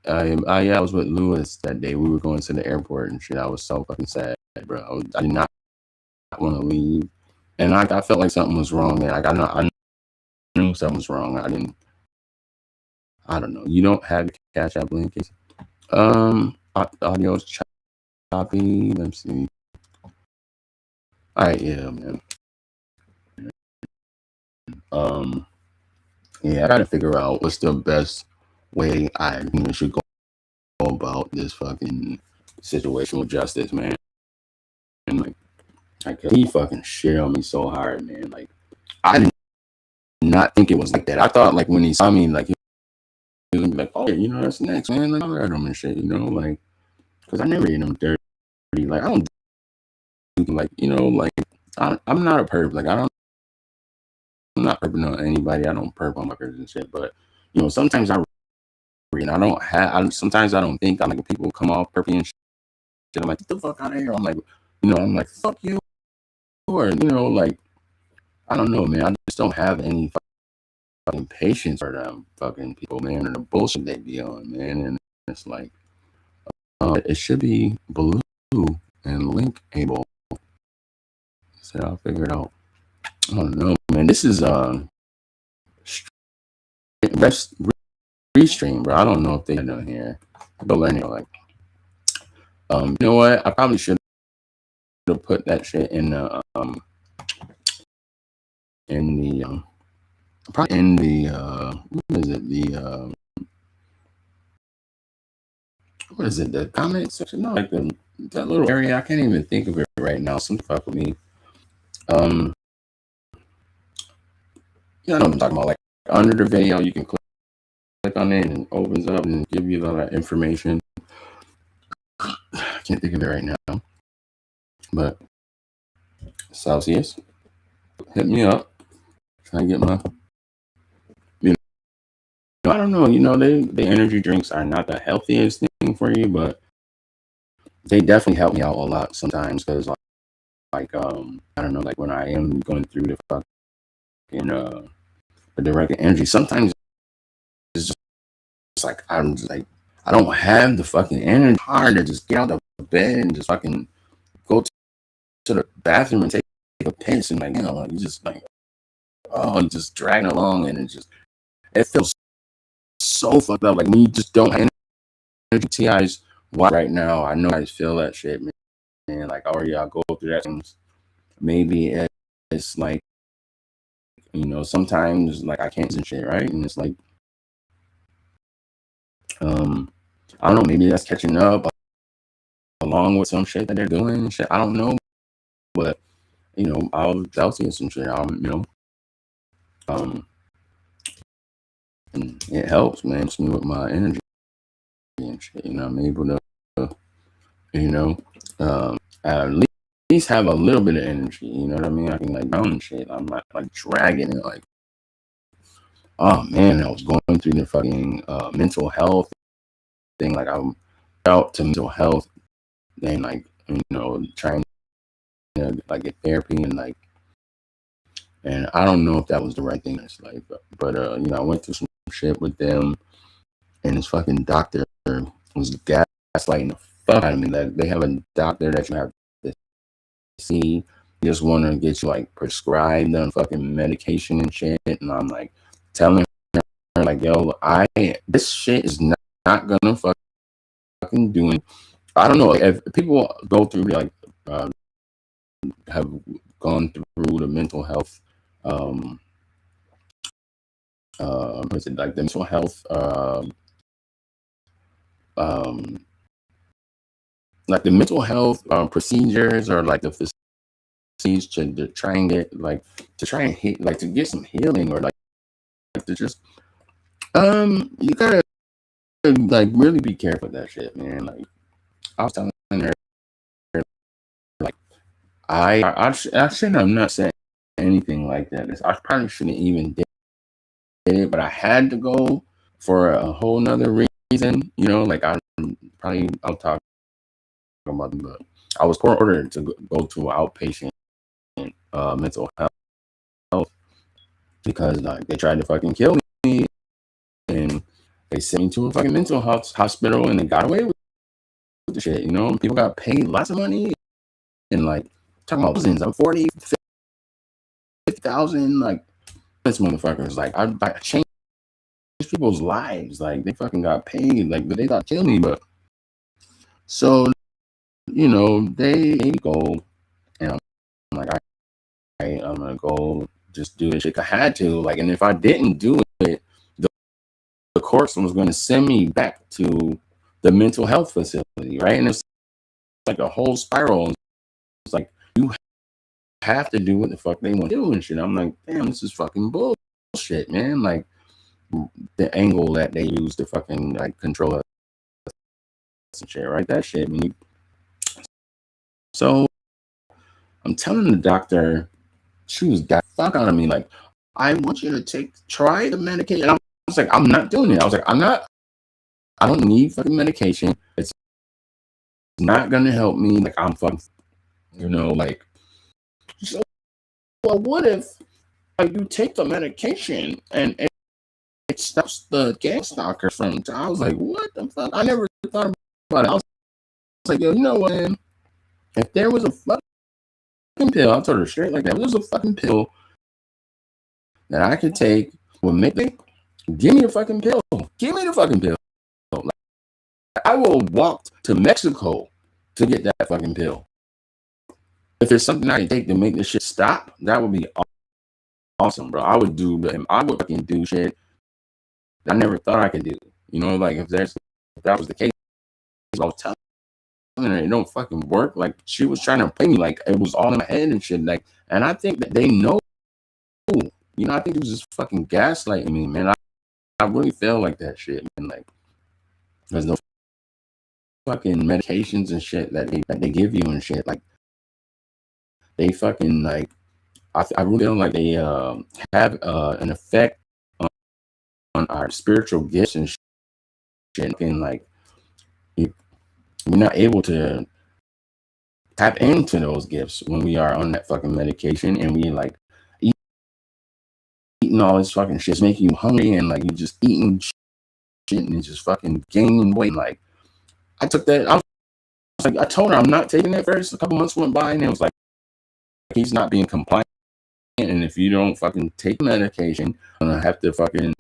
Yeah, I was with Lewis that day. We were going to the airport and shit. I was so fucking sad, bro. I did not want to leave, and I felt like something was wrong. And I knew something was wrong. I don't know. You don't have your Cash App link? Audio's choppy. Let's see. All right, yeah, man. Yeah, I gotta figure out what's the best way I should go about this fucking situation with Justice, man. And like he fucking shit on me so hard, man. Like I did not think it was like that. I thought like when he saw me, like he was gonna be like, oh, you know, that's next, man. Like I'm at him and shit, you know, like because I never did him dirty. Like I don't do like you know, like I'm not a perp. Like I'm not perping on anybody. I don't perp on my girls and shit. But you know, sometimes and I don't have. Sometimes I don't think. I'm like people come off perpy and shit. I'm like, get the fuck out of here. I'm like, you know, I'm like, fuck you, or you know, like I don't know, man. I just don't have any fucking patience for them fucking people, man, and the bullshit they be on, man. And it's like, it should be blue and link able. So I'll figure it out. I don't know, man. This is Restream, bro. I don't know if they know here. But anyway, like, you know what? I probably should have put that shit in the probably in the what is it? What is it? The comment section? No, like that little area. I can't even think of it right now. Some fuck with me. You know what I'm talking about? Like under the video, you can click on it and it opens up and give you all that information. I can't think of it right now. But Celsius, hit me up. Try and get my. You know, I don't know. You know, the energy drinks are not the healthiest thing for you, but they definitely help me out a lot sometimes because like I don't know, like when I am going through the fucking the direct energy, sometimes it's just like I'm just like I don't have the fucking energy hard to just get out of bed and just fucking go to the bathroom and take a piss and like you know like you just like you just dragging along and it feels so fucked up. Like when you just don't have energy. TI's right now. I know I feel that shit, man. Like already I go through that. Maybe it's like you know sometimes like I can't and shit right, and it's like I don't know. Maybe that's catching up along with some shit that they're doing and shit. I don't know, but you know I'll see some shit. You know and it helps, man. It helps me with my energy and shit. You know I'm able to you know at least have a little bit of energy. You know what I mean? I can like down and shit. I'm not like dragging it like. Oh man, I was going through the fucking mental health thing. Like I'm out to mental health and like you know trying to like get therapy and like and I don't know if that was the right thing. It's like, but you know I went through some shit with them and this fucking doctor was gaslighting the fuck out of me. Like they have a doctor that you have to see. Just want to get you like prescribed on fucking medication and shit. And I'm like telling her like, yo, this shit is not gonna fucking do it. I don't know if people go through like have gone through the mental health what's it like the mental health like the mental health procedures or like the facilities to try and get like to try and hit like to get some healing or like to just you gotta like really be careful with that shit, man. Like I was telling her like I shouldn't have not said anything like that. I probably shouldn't even did it, but I had to go for a whole nother reason, like I'll talk about them, but I was ordered to go to outpatient mental health because like they tried to fucking kill me, and they sent me to a fucking mental health hospital, and they got away with the shit. People got paid lots of money, and like talking about thousands, I'm 40, 50,000, like this motherfuckers. Like I changed people's lives. Like they fucking got paid. Like they thought kill me, but so they go, and I'm like, I'm gonna go just do this shit. I had to, like, and if I didn't do it, the courts was gonna send me back to the mental health facility, right? And it's like a whole spiral. It's like you have to do what the fuck they want to do and shit. I'm like, damn, this is fucking bullshit, man. Like the angle that they use to fucking like control us and shit, right? That shit, man. So I'm telling the doctor, she was got fuck out of me. Like, I want you to try the medication. And I was like, I'm not doing it. I was like, I don't need fucking medication. It's not gonna help me. Like, I'm fucking, like, so, well, what if you take the medication and it stops the gang stalkers from? I was like, what the fuck? I never thought about it. I was like, yo, you know what, man? If there was a fucking pill, I told her straight like that. If there was a fucking pill that I could take would make me, give me the fucking pill. Give me the fucking pill. Like, I will walk to Mexico to get that fucking pill. If there's something I can take to make this shit stop, that would be awesome, bro. I would fucking do shit I never thought I could do. Like if that was the case, I was telling her it don't fucking work. Like she was trying to play me like it was all in my head and shit. Like, and I think that they know. I think it was just fucking gaslighting me, man. I really feel like that shit, man. Like, there's no fucking medications and shit that they give you and shit. Like, they fucking like. I really feel like they have an effect on our spiritual gifts and shit. And like, we're not able to tap into those gifts when we are on that fucking medication, and we like eating all this fucking shit, making you hungry, and like you just eating shit and just fucking gaining weight. Like, I took that. I was like, I told her I'm not taking it first. A couple months went by, and it was like, he's not being compliant. And if you don't fucking take medication, I'm gonna have to fucking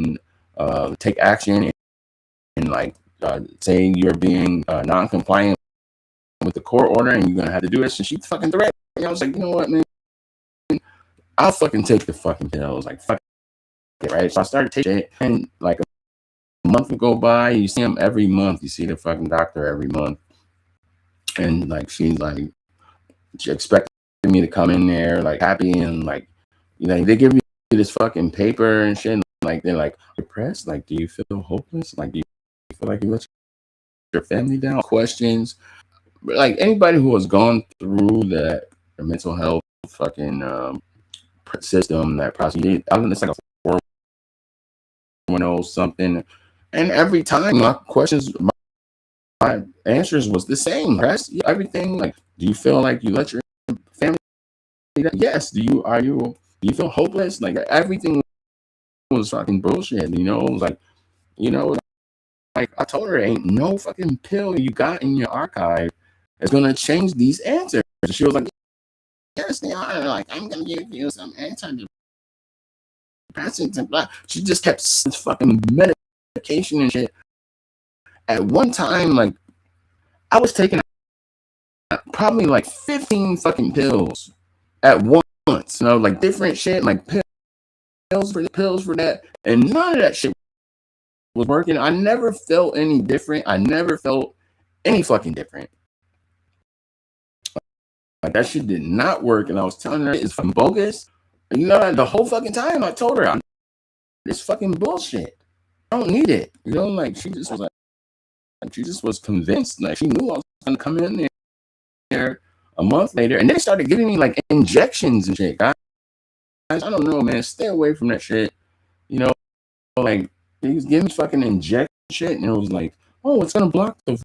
take action and like say you're being non-compliant with the court order, and you're gonna have to do this. And she fucking threatened me. I was like, you know what, man? I'll fucking take the fucking pill. I was like, fuck it, right? So I started taking it, and like a month would go by. You see him every month. You see the fucking doctor every month, and like she expected me to come in there like happy and like, they give you this fucking paper and shit. Like they're like, depressed. Like, do you feel hopeless? Like, do you feel like you let your family down? Questions. Like anybody who has gone through the mental health fucking system, that process, I mean, it's like a 4.0 something, and every time my questions, my answers was the same. Right? Everything like, do you feel like you let your family down? Yes. Do you feel hopeless? Like everything was fucking bullshit. Like, like I told her, ain't no fucking pill you got in your archive is gonna change these answers. She was like, yes, they are. Like, I'm gonna give you some antidepressants and blah. She just kept fucking medication and shit. At one time, like, I was taking probably like 15 fucking pills at once. Like different shit, like pills for that, and none of that shit was working. I never felt any different. I never felt any fucking different. Like, that shit did not work, and I was telling her it's fucking bogus. The whole fucking time I told her it's fucking bullshit. I don't need it. Like she just was like she just was convinced. Like she knew I was gonna come in there a month later, and they started giving me like injections and shit. Guys, I don't know, man. Stay away from that shit. Like he was giving me fucking injection shit, and it was like, oh, it's gonna block the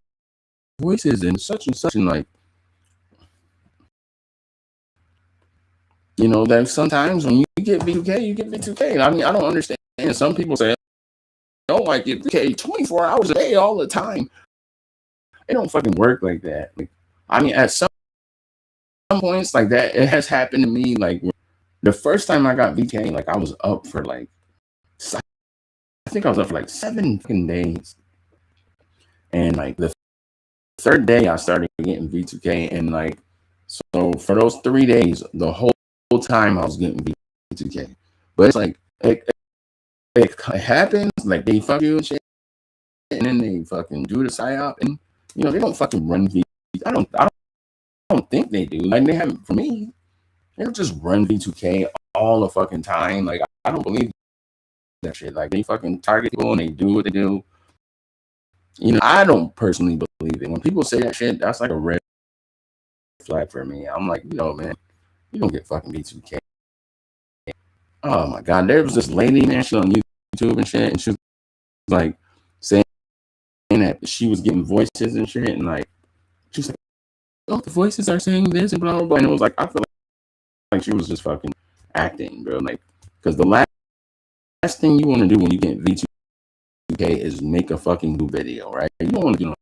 voices and such, and like, you know, that sometimes when you get V2K, you get V2K. I mean, I don't understand. Some people say, oh, I get V2K 24 hours a day all the time. It don't fucking work like that. Like, I mean, at some points like that, it has happened to me. Like the first time I got VK, like I was up for like, I think I was up for like 7 fucking days, and like the third day I started getting V2K, and like so for those 3 days, the whole time I was getting V2K. But it's like it happens, like they fuck you and shit, and then they fucking do the psyop, and you know they don't fucking run V. I don't think they do. Like they haven't for me. They don't just run V2K all the fucking time. Like I don't believe that shit. Like they fucking target people and they do what they do. You know, I don't personally believe it. When people say that shit, that's like a red flag for me. I'm like, you know, man, you don't get fucking V2K. Oh my god, there was this lady, man, she on YouTube and shit, and she was like saying that she was getting voices and shit, and like she's like, oh, the voices are saying this and blah blah blah. And it was like I feel like she was just fucking acting, bro. Like, because the last thing you want to do when you get V2K is make a fucking new video, right? You don't want to do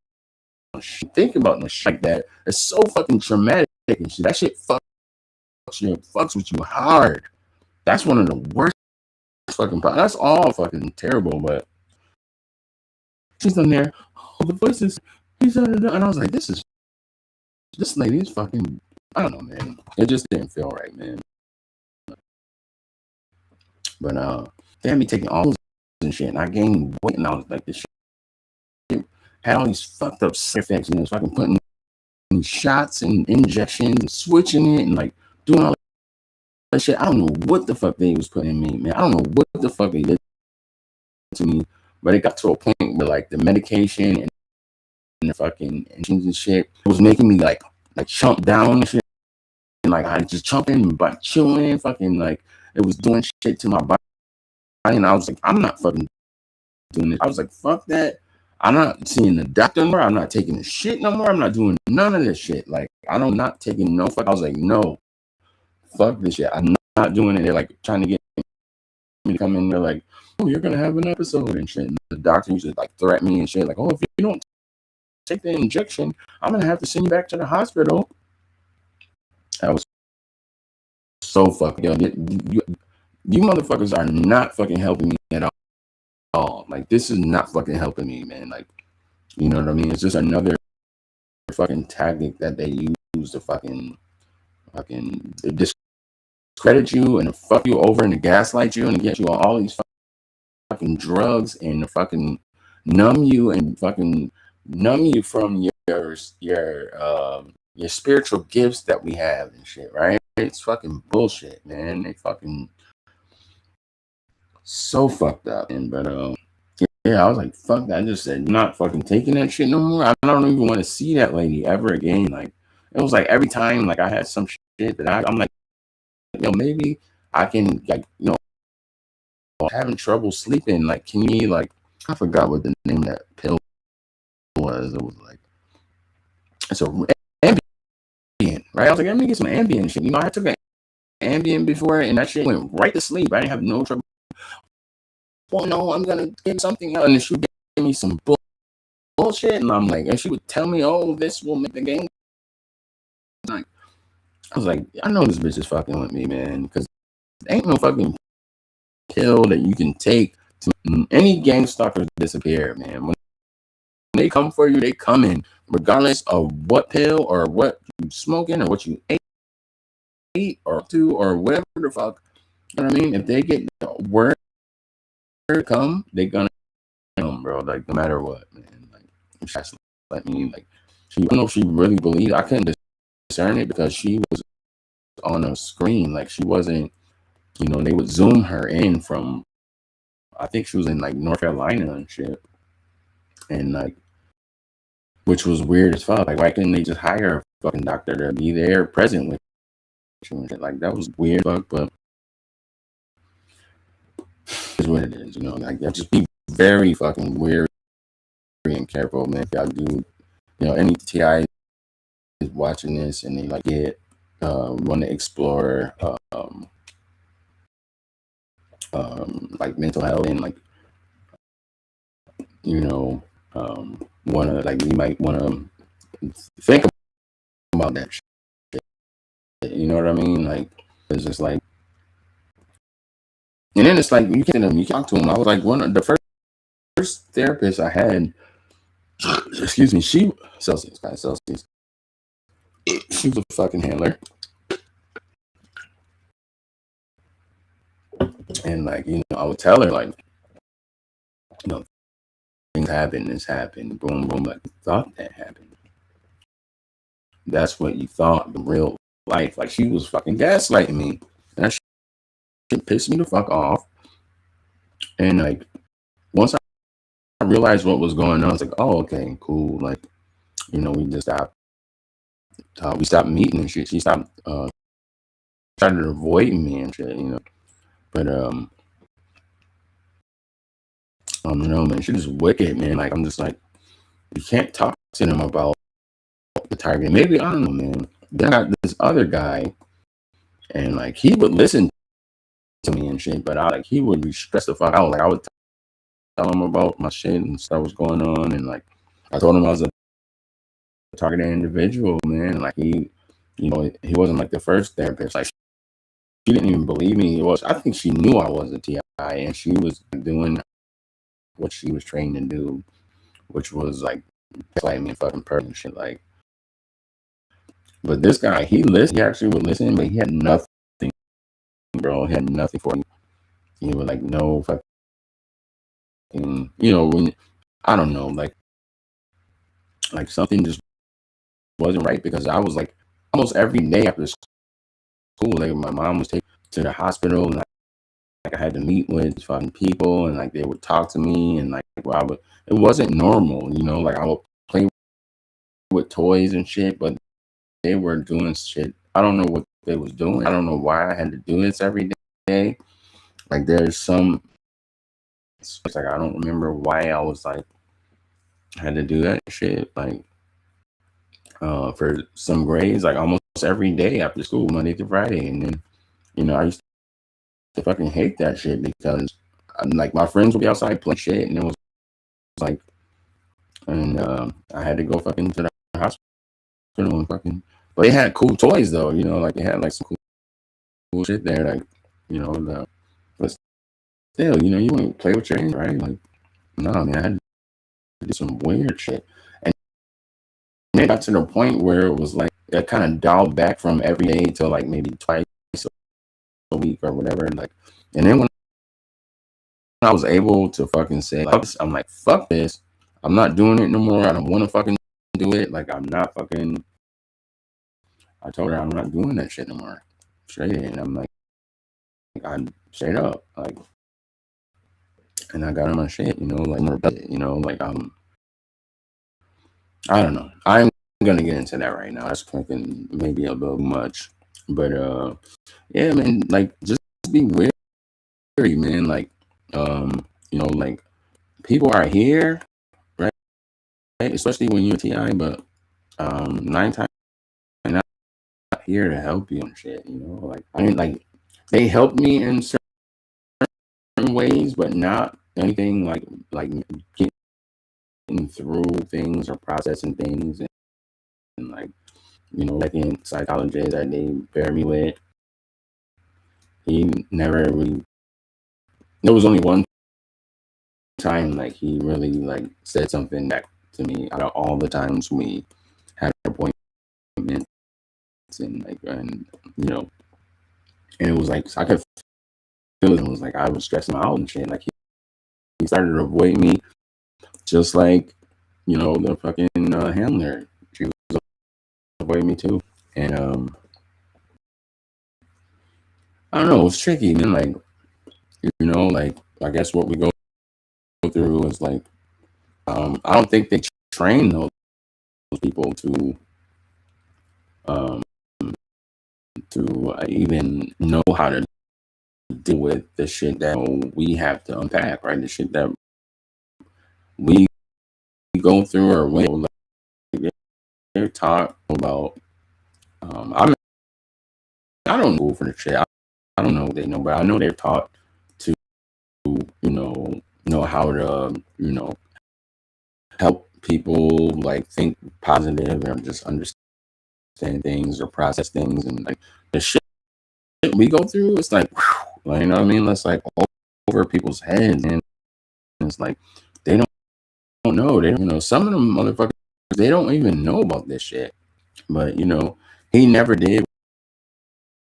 no shit. Think about no shit like that. It's so fucking traumatic and shit. That shit fucks with you hard. That's one of the worst fucking parts. That's all fucking terrible, but she's on there, oh, the voices, and I was like, this lady is fucking, I don't know, man. It just didn't feel right, man. But they had me taking all those and shit, and I gained weight, and I was like, this shit had all these fucked up side effects, you know, so I can put in shots and injections and switching it and like doing all that shit. I don't know what the fuck they was putting in me, man. I don't know what the fuck they did to me, but it got to a point where like the medication and the fucking injections and shit was making me like chump down and shit, and like I just chumping by chewing, fucking like it was doing shit to my body, and I was like, I'm not fucking doing this. I was like, fuck that. I'm not seeing the doctor no more. I'm not taking the shit no more. I'm not doing none of this shit. Like I'm not taking no fuck. I was like, no, fuck this shit. I'm not doing it. They're like trying to get me to come in. They're like, oh, you're gonna have an episode and shit. And the doctor used to like threaten me and shit. Like, oh, if you don't take the injection, I'm gonna have to send you back to the hospital. That was so fucking. You motherfuckers are not fucking helping me at all. Like this is not fucking helping me, man. Like, you know what I mean? It's just another fucking tactic that they use to fucking discredit you and to fuck you over and to gaslight you and to get you on all these fucking drugs and to fucking numb you and fucking numb you from your spiritual gifts that we have and shit, right? It's fucking bullshit, man. They fucking so fucked up. And but yeah, I was like, fuck that. I just said, not fucking taking that shit no more. I don't even want to see that lady ever again. Like, it was like every time, like, I had some shit that I'm like, you know, maybe I can, like, you know, having trouble sleeping. Like, can you, like, I forgot what the name of that pill was. It was like, it's a Ambien, right? I was like, let me get some Ambien shit. You know, I took an Ambien before, and that shit went right to sleep. I didn't have no trouble. Well, no, I'm gonna get something else. And she would give me some bullshit, and I'm like, and she would tell me, oh, this will make the game. Like, I was like, I know this bitch is fucking with me, man, because there ain't no fucking pill that you can take to any gang stalker disappear, man. When they come for you, they come in, regardless of what pill or what you smoking or what you ate or do or whatever the fuck. You know what I mean? If they get word come, they gonna come, bro. Like no matter what, man. Like just let me like she I don't know if she really believed. I couldn't discern it because she was on a screen. Like she wasn't, you know, they would zoom her in from I think she was in like North Carolina and shit. And like which was weird as fuck. Like why couldn't they just hire a fucking doctor to be there present with you and shit? Like that was weird, fuck, but it's what it is, you know, like that just be very fucking weary and careful, man. If y'all do, any TI is watching this and they like want to explore like mental health and like you might want to think about that shit. You know what I mean? Like it's just like, and then it's like you can talk to him. I was like one of the first therapists I had. Excuse me. Celsius. She was a fucking handler, and like I would tell her like, things happen. This happened. Boom, boom. Like you thought that happened. That's what you thought in real life. Like she was fucking gaslighting me, and that shit pissed me the fuck off. And like once I realized what was going on, I was like, oh, okay, cool. Like we just stopped. We stopped meeting and shit. She stopped started avoiding me and shit. But I don't know, man. She just wicked, man. Like I'm just like, you can't talk to them about the target. Maybe I don't know, man. Then I got this other guy, and like he would listen to me and shit, but he would be stressed the fuck out. Like I would tell him about my shit and stuff was going on, and like I told him I was a targeted individual, man. Like he wasn't like the first therapist. Like she didn't even believe me. I think she knew I was a TI, and she was doing what she was trained to do, which was like me a fucking person shit. Like, but this guy, he actually would listen, but he had nothing, bro. He had nothing for me. He would like no fucking, when I don't know, like something just wasn't right because I was like almost every day after school, like my mom was taken to the hospital and like I had to meet with fucking people and like they would talk to me and like it wasn't normal, like I would play with toys and shit, but they were doing shit. I don't know what they was doing. I don't know why I had to do this every day. Like there's some, it's like I don't remember why I was like had to do that shit. Like for some grades, like almost every day after school, Monday through Friday, and then I used to fucking hate that shit because like my friends would be outside playing shit, and it was like, and I had to go fucking to the hospital and fucking. But they had cool toys though, like they had like some cool shit there, like but still, you want to play with your hands, right? Like, no, man, I had to do some weird shit, and it got to the point where it was like it kind of dialed back from every day to like maybe twice a week or whatever, like, and then when I was able to fucking say, like, I'm like, fuck this, I'm not doing it no more. I don't want to fucking do it. Like, I'm not fucking. I told her I'm not doing that shit no more. Straight in. I'm like I'm straight up, like, and I got on my shit, like, like I don't know. I'm gonna get into that right now. That's fucking maybe a little much, but yeah, man, like just be wary, man. Like, like people are here, right? Especially when you're a TI, but 9 times they're not here to help you and shit. Like I mean, like they help me in certain ways, but not anything like getting through things or processing things, and like like in psychology that they pair me with, he never really. There was only one time like he really like said something back to me out of all the times we had appointments and like and it was like I could feel it. It was like I was stressing out and shit. Like he started to avoid me, just like the fucking handler. She was avoiding me too, and I don't know. It was tricky, man. Like like I guess what we go through is like I don't think they train those people to even know how to deal with the shit that we have to unpack, right? The shit that we go through or when like, they're taught about. I don't go for the shit. I don't know what they know, but I know they're taught to know how to help people like think positive or just understand things or process things, and like the shit we go through, it's like, whew, you know what I mean? That's like over people's heads, and it's like they don't know. They some of them motherfuckers they don't even know about this shit. But he never did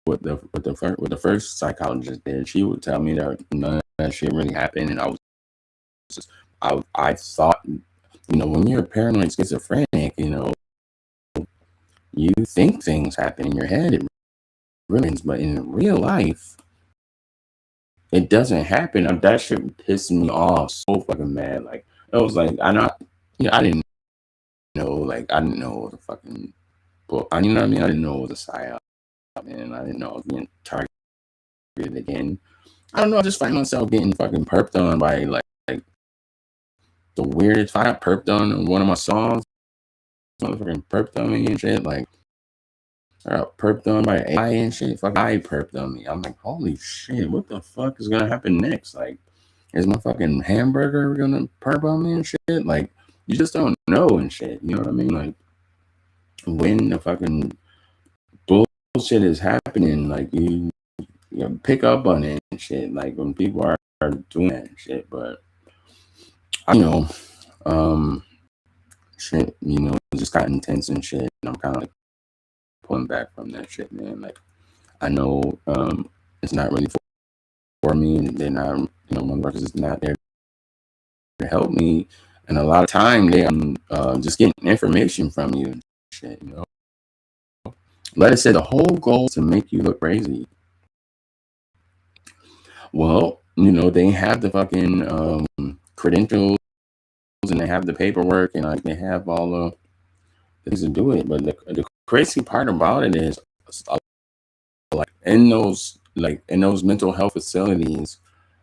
what the first psychologist did. She would tell me that none of that shit really happened, and I was just I thought when you're paranoid schizophrenic, you think things happen in your head, it really is, but in real life, it doesn't happen. That shit pissed me off so fucking mad. Like it was like I didn't know, like I didn't know the fucking book. You know what I mean? I didn't know it was a psyop, and I didn't know I was being targeted again. I don't know. I just find myself getting fucking perped on by like the weirdest. If I got perped on one of my songs, motherfucking perped on me and shit. Like I got perped on by AI and shit. Fuck, I perped on me. I'm like, holy shit, what the fuck is gonna happen next? Like, is my fucking hamburger gonna perp on me and shit? Like, you just don't know and shit. You know what I mean? Like, when the fucking bullshit is happening, like you pick up on it and shit. Like when people are doing that and shit. But shit, it just got intense and shit. And I'm kind of like pulling back from that shit, man. Like I know it's not really for me, and they're not, one workers is not there to help me. And a lot of time they just getting information from you and shit, Let us say the whole goal is to make you look crazy. Well, they have the fucking credentials and they have the paperwork and like they have all the things to do it. But the crazy part about it is like in those mental health facilities,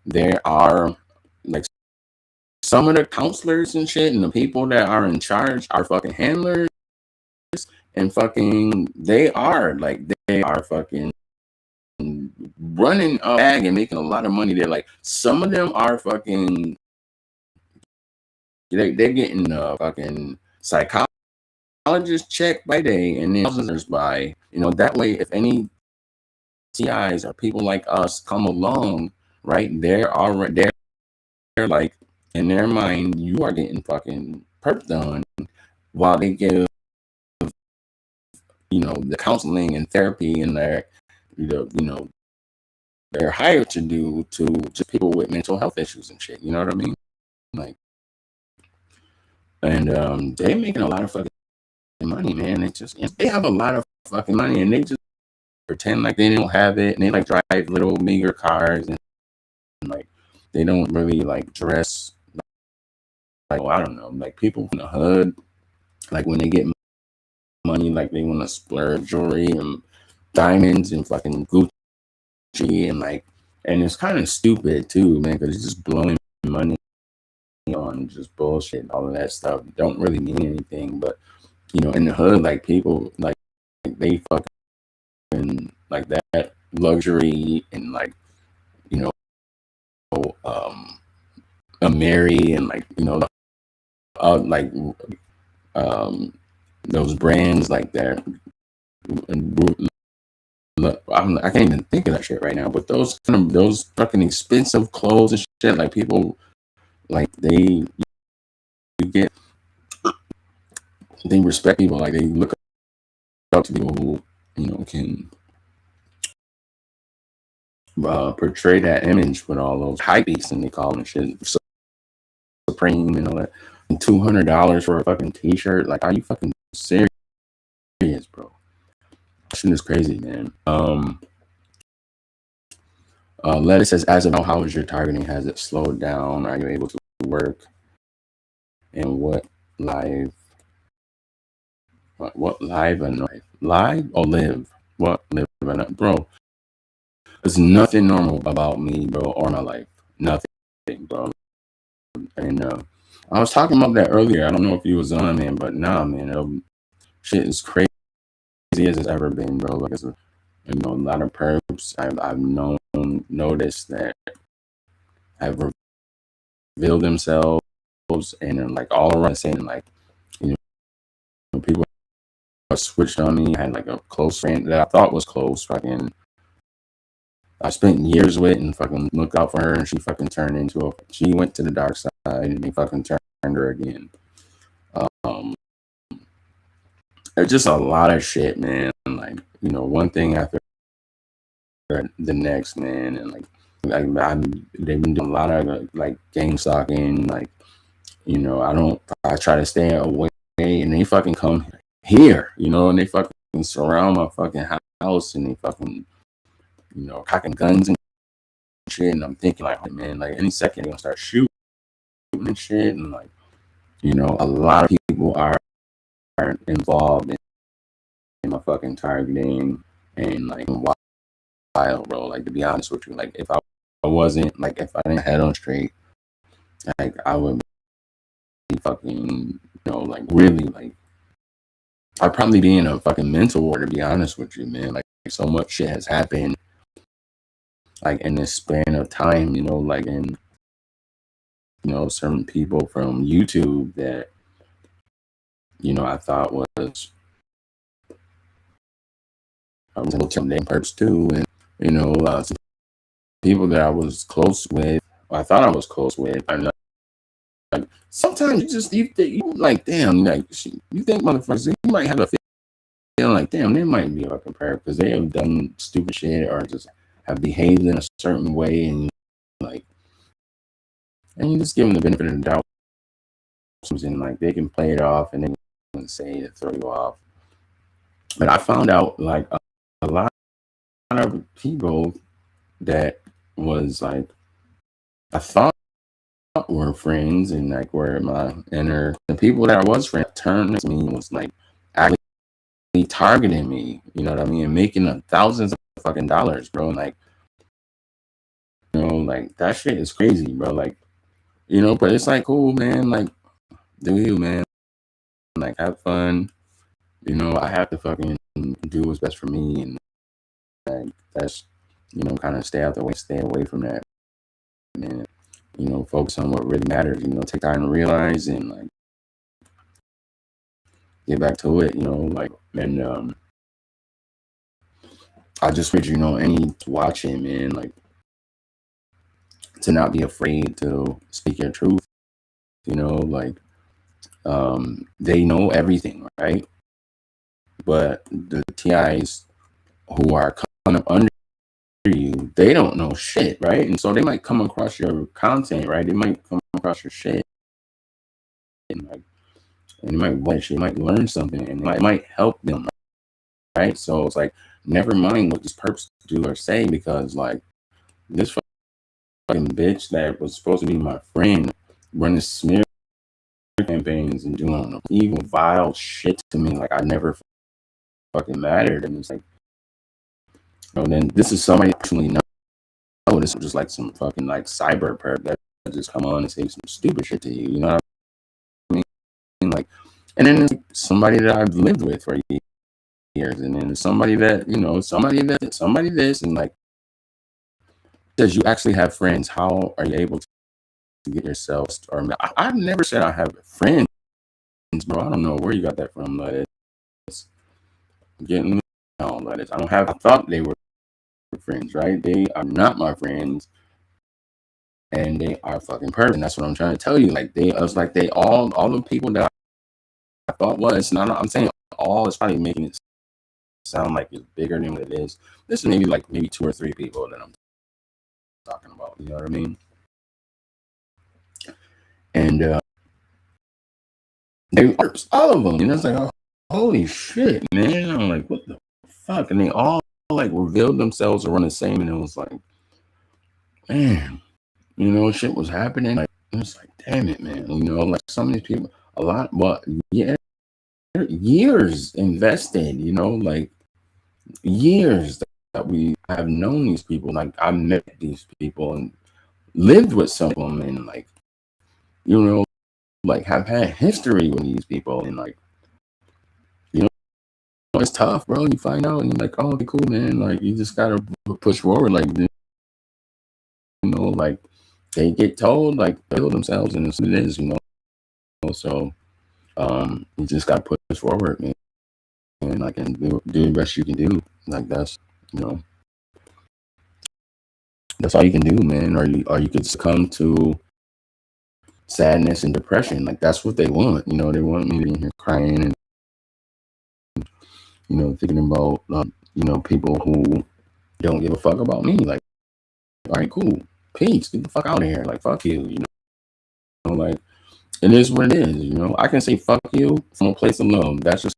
there are like some of the counselors and shit and the people that are in charge are fucking handlers and fucking they are fucking running a bag and making a lot of money. They're like some of them are fucking they're getting fucking psychologist check by day and then others by that way if any TIs or people like us come along, right? They're like in their mind, you are getting fucking perped on while they give the counseling and therapy and their they're hired to do to just people with mental health issues and shit. You know what I mean? Like, and they're making a lot of fucking money, man. They have a lot of fucking money and they just pretend like they don't have it and they like drive little meager cars and like they don't really like dress like, I don't know, like people in the hood, like when they get money, like they want to splurge jewelry and diamonds and fucking Gucci and like, and it's kind of stupid too, man, because it's just blowing money on just bullshit, all of that stuff. Don't really mean anything, but in the hood, like people like they fucking like that luxury and like a Mary and like like those brands like that. I can't even think of that shit right now. But those fucking expensive clothes and shit, like people like they respect people, like they look up to people who can portray that image with all those hype beasts and they call them shit Supreme and all that. And $200 for a fucking t-shirt. Like, are you fucking serious, bro? That shit is crazy, man. Lettuce says, as of now, how is your targeting? Has it slowed down? Are you able to work? And what live and live or live? What live and bro? There's nothing normal about me, bro, or my life. Nothing, bro. And I was talking about that earlier. I don't know if you was on, man, but nah, man, shit is crazy as it's ever been, bro. Like, it's a lot of perps I've noticed that have revealed themselves, and then, like, all around saying, like, you know, people switched on me. I had like a close friend that I thought was close, fucking I spent years with and fucking looked out for her, and she fucking turned into she went to the dark side and they fucking turned her again. Um, it's just a lot of shit, man. Like, one thing after the next, man, and they've been doing a lot of like gang stalking, like, I try to stay away, and they fucking come here, and they fucking surround my fucking house, and they fucking, cocking guns and shit, and I'm thinking like, man, like any second they're gonna start shooting and shit, and like, a lot of people are involved in my fucking targeting, and like wild, bro. Like, to be honest with you, like if I wasn't, like, if I didn't head on straight, like I would be fucking, like really, like I'd probably be in a fucking mental war, to be honest with you, man. Like, so much shit has happened, like in this span of time, like, and certain people from YouTube that I thought was some damn perps too, and some people that I was close with, or I thought I was close with. I'm like, sometimes you think, like, damn, like, you think motherfuckers, you might have a feeling like, damn, they might be fucking perp because they have done stupid shit or just have behaved in a certain way, and like, and you just give them the benefit of the doubt, and like they can play it off and they can say to throw you off. But I found out, like, a lot of people that was like I thought were friends, and like were my inner, the people that I was friends turned to me was like actually targeting me, you know what I mean, and making thousands of fucking dollars, bro. And like, like that shit is crazy, bro. Like, but it's like, cool, man. Like, do you, man? Like, have fun. I have to fucking do what's best for me, and like that's kind of stay away from that, and focus on what really matters. Take time to realize and like get back to it. Like, and I just wish any watching, man, like, to not be afraid to speak your truth. Like, they know everything, right? But the TIs who are kind of under you, they don't know shit, right? And so they might come across your content, right? They might come across your shit, and like, and they might watch, they might learn something, and it might help them, right? So it's like, never mind what these perps do or say, because like this fucking bitch that was supposed to be my friend running smear campaigns and doing evil, vile shit to me, like I never fucking mattered. And it's like, then this is somebody I actually know. This is just like some fucking like cyber perp that just come on and say some stupid shit to you. You know what I mean? Like, and then it's somebody that I've lived with for years, and then somebody that somebody this, and like, says you actually have friends. How are you able to get yourself? Or I've never said I have friends, bro. I don't know where you got that from, but it's getting I don't have. I thought they were friends, right? They are not my friends, and they are fucking perps. And that's what I'm trying to tell you. Like, I was like, they all the people that I thought was. Not, I'm saying all is probably making it sound like it's bigger than what it is. This is maybe 2 or 3 people that I'm talking about. You know what I mean? And they all of them, and it's like, oh, holy shit, man! I'm like, what the fuck? And they all like revealed themselves around the same, and it was like, man, shit was happening. Like, it was like, damn it, man. Like, some of these people, a lot, but yeah, years invested. Like years that we have known these people. Like, I met these people and lived with some of them, and like, like have had history with these people, and like, you know, it's tough, bro. You find out and you're like, oh, okay, cool, man. Like, you just gotta push forward. Like, you know, like they get told like they kill themselves, and it's what it is, you know. So you just gotta push forward, man. And like, and do the best you can do. Like, that's, you know, that's all you can do, man. Or you could succumb to sadness and depression. Like, that's what they want. You know, they want me to be here crying and, you know, thinking about you know, people who don't give a fuck about me. Like, all right, cool, peace, get the fuck out of here. Like, fuck you. You know, like, it is what it is. You know, I can say fuck you from a place of love. That's just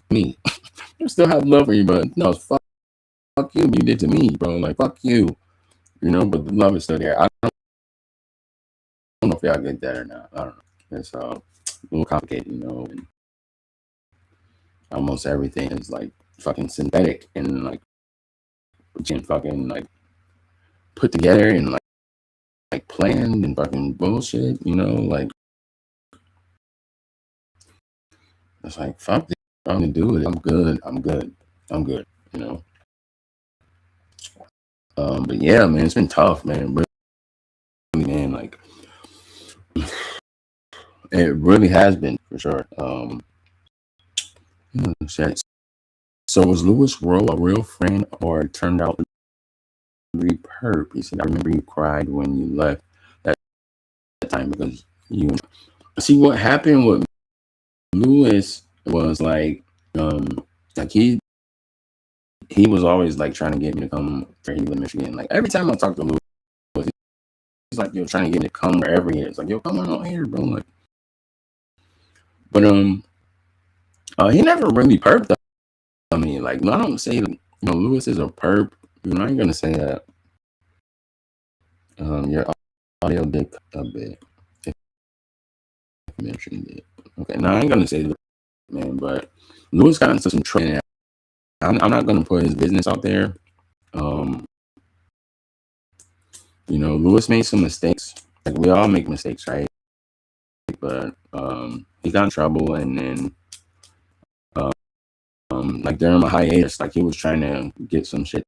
me. I still have love for you, but no, it's fuck you. You did to me, bro. Like, fuck you. You know, but the love is still there. I don't know if y'all get that or not. I don't know. It's a little complicated, you know. And almost everything is like fucking synthetic and like fucking like put together and like planned and fucking bullshit, you know. Like, it's like, fuck this. I'm gonna do it. I'm good, you know. But yeah, man, it's been tough, man. Really, man, like, it really has been, for sure. So was Lewis Rowe a real friend or turned out to be perp? He said, I remember you cried when you left that time because you see what happened with Lewis was like he was always like trying to get me to come to Michigan. Like, every time I talk to Lewis, he's like, yo, trying to get me to come wherever he is. Like, yo, come on out here, bro. Like, but he never really perped on me. Like, no, I don't say, you know, Lewis is a perp. You know, I ain't gonna say that. Your audio did a bit. If you mentioned it. Okay, now I ain't gonna say that, man, but Lewis got into some training. I'm not gonna put his business out there. You know, Lewis made some mistakes. Like, we all make mistakes, right? But he got in trouble, and then like during my hiatus, like he was trying to get some shit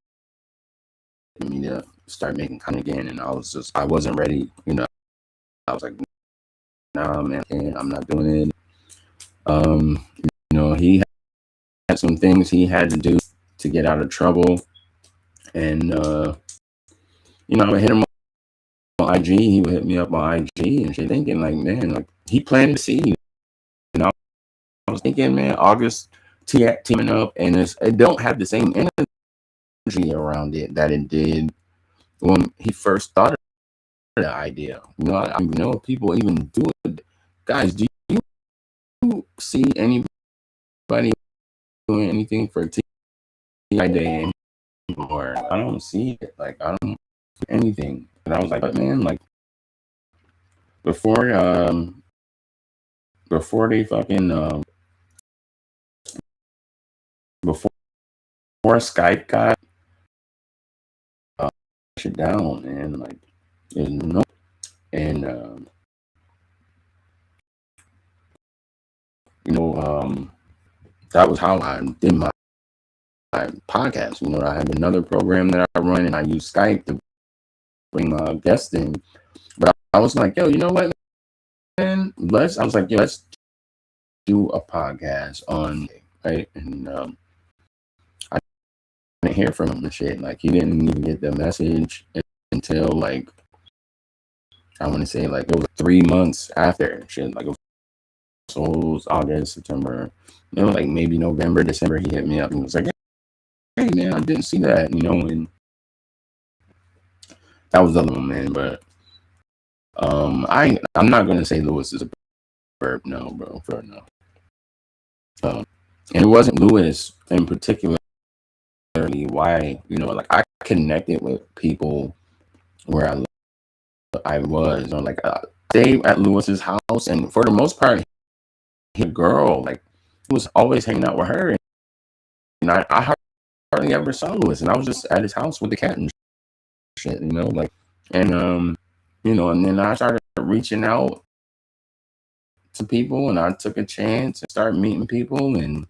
for me to start making content again, and I wasn't ready. You know, I was like, nah, man, I'm not doing it. You know, he had some things he had to do to get out of trouble, and you know, I would hit him on IG. He would hit me up on IG and shit, thinking like, man, like he planted the seed. You know, I was thinking, man, August teaming up, and it don't have the same energy around it that it did when he first thought of the idea. You know, I don't know if people even do it. Guys, do you see anybody doing anything for TI Day anymore? I don't see it. Like, I don't see anything. And I was like, but man, like before they fucking before Skype got shut down, and like, you know, and you know, that was how I did my podcast. You know, I had another program that I run, and I use Skype to bring my guests in. But I was like, yo, you know what, man? Let's do a podcast on, right? And I didn't hear from him and shit. Like, he didn't even get the message until like, I want to say like it was 3 months after shit. Like, it was August, September, you know, like maybe November, December. He hit me up and was like, hey man, I didn't see that, you know. And that was the other one, man. But I'm not gonna say Lewis is a burp, no, bro, for no. And it wasn't Lewis in particular why, you know, like I connected with people where I was, you know, like stayed at Lewis's house, and for the most part, his girl, like, he was always hanging out with her, and I hardly ever saw Lewis, and I was just at his house with the cat and shit, you know, like, and you know, and then I started reaching out to people, and I took a chance and started meeting people, and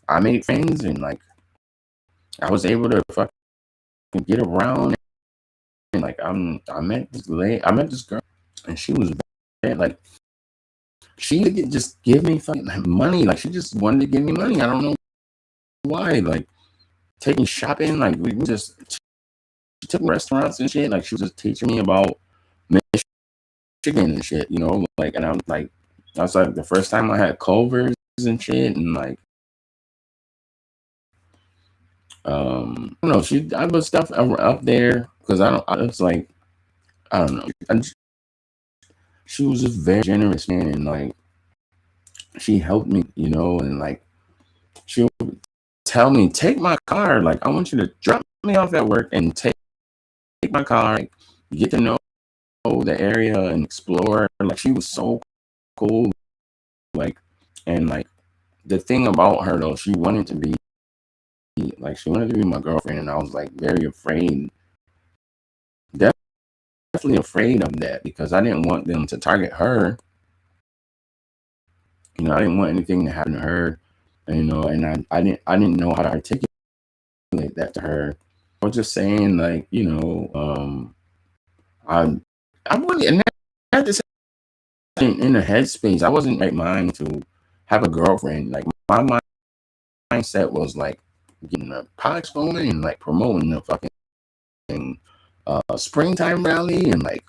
I made friends, and like I was able to fucking get around, and like I met this girl, and she was bad. Like she could just give me fucking money. Like she just wanted to give me money. I don't know why. Like taking shopping, like we just she took me to restaurants and shit. Like she was just teaching me about Michigan and shit, you know. Like, and I was like the first time I had Culver's and shit, and like I don't know. I put stuff up there because it's like I don't know. She was just very generous, man, and like she helped me, you know, and like she would tell me, take my car. Like I want you to drop me off at work and take my car, like, get to know the area and explore. Like she was so cool. Like, and like the thing about her though, she wanted to be my girlfriend, and I was like very afraid, definitely afraid of that, because I didn't want them to target her. You know, I didn't want anything to happen to her, and, you know, and I didn't know how to articulate that to her. I was just saying, like, you know, I really, and at the same in the headspace, I wasn't right mind to have a girlfriend. Like my mindset was like getting the podcast going and like promoting the fucking springtime rally, and like,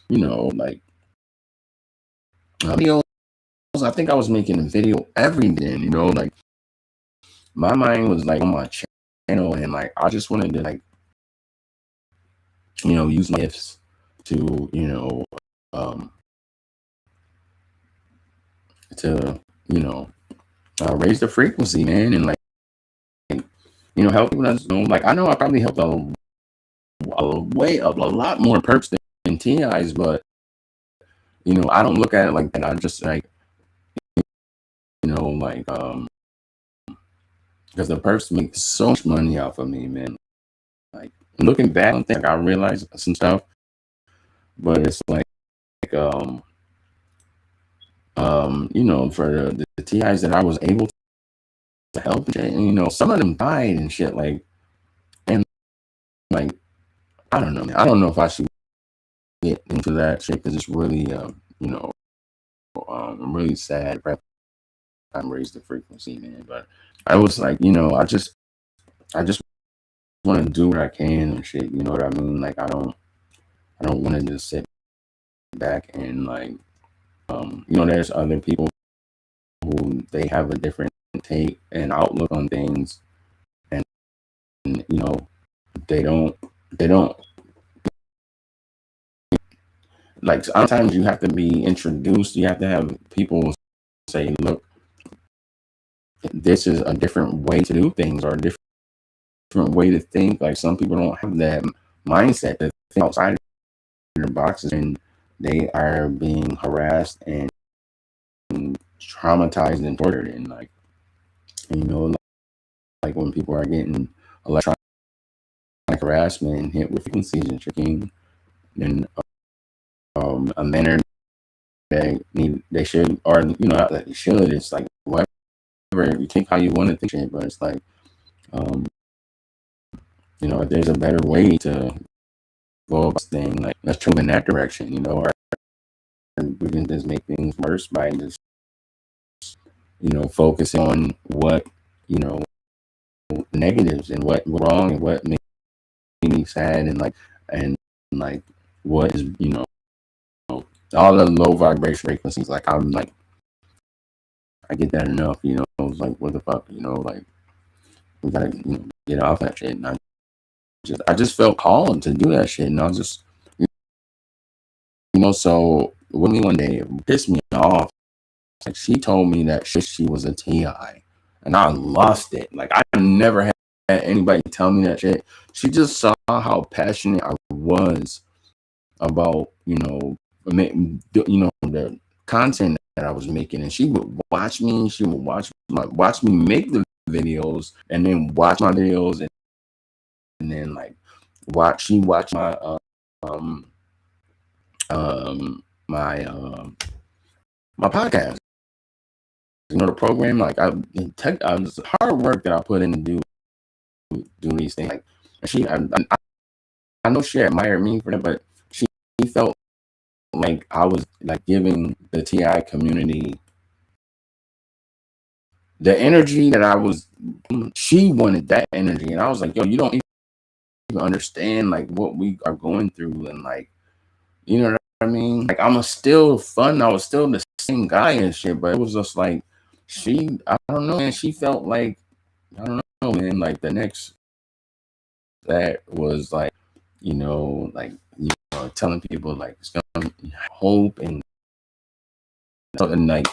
you know, like videos. I think I was making a video every day, you know, like my mind was like on my channel, and like I just wanted to, like, you know, use my gifts to, you know, to, you know, raise the frequency, man, and like, you know, help people. You know, like I know I probably helped a lot more perps than TIs, but you know, I don't look at it like that. I just like, you know, like because the perps make so much money off of me, man. Like looking back on things, like, I realized some stuff, but it's like you know, for the TIs that I was able to help, and you know, some of them died and shit, like, and like I don't know, man. I don't know if I should get into that shit because it's really you know, I'm really sad. I'm raised the frequency, man. But I was like, you know, I just want to do what I can and shit. You know what I mean? Like I don't want to just sit back and like, you know, there's other people who they have a different take and outlook on things, and you know, they don't like. Sometimes you have to be introduced. You have to have people say, look, this is a different way to do things, or a different way to think. Like some people don't have that mindset to think outside of their boxes, and they are being harassed and traumatized and tortured, and like, you know, like when people are getting electronic harassment and hit with frequencies and tricking, in a manner that they should, or you know, not that they should. It's like whatever you think how you want to think it, but it's like, you know, if there's a better way to go about this thing, like let's move in that direction, you know, or we can just make things worse by just, you know, focusing on what, you know, negatives and what wrong and what made me sad, and like what is, you know, all the low vibration frequencies. Like I'm like, I get that enough, you know. It's like, what the fuck, you know, like we gotta, you know, get off that shit. And I just felt called to do that shit, and I was just, you know, so with me one day, it pissed me off. Like she told me that she was a TI, and I lost it. Like I never had anybody tell me that shit. She just saw how passionate I was about, you know, the content that I was making, and she would watch me. She would watch me make the videos, and then watch my videos, and then like watch my my my podcast. the program, like I was hard work that I put in to do these things. Like I know she admired me for that, but she felt like I was like giving the TI community the energy that I was. She wanted that energy, and I was like, yo, you don't even understand like what we are going through, and like, you know what I mean? Like I'm still fun. I was still the same guy and shit, but it was just like I don't know, man. She felt like, I don't know, man. Like the next that was like, like telling people like it's gonna hope and like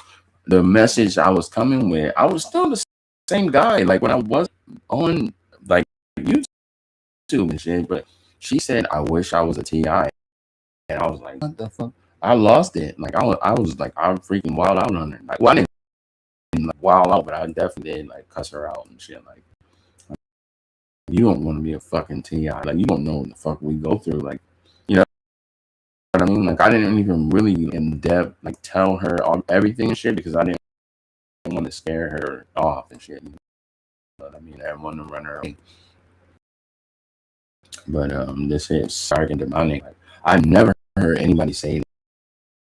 the message I was coming with. I was still the same guy like when I was on like YouTube and shit. But she said, "I wish I was a TI," and I was like, "What the fuck?" I lost it. Like I was like, I freaking wild out on her. Like, well, I didn't like wild out, but I definitely did like cuss her out and shit. Like, you don't want to be a fucking TI. Like, you don't know what the fuck we go through. Like, you know what I mean? Like, I didn't even really in depth like tell her everything and shit because I didn't want to scare her off and shit. You know what I mean? I want to run her away. But this is Sergeant Demonic. Like, I never heard anybody say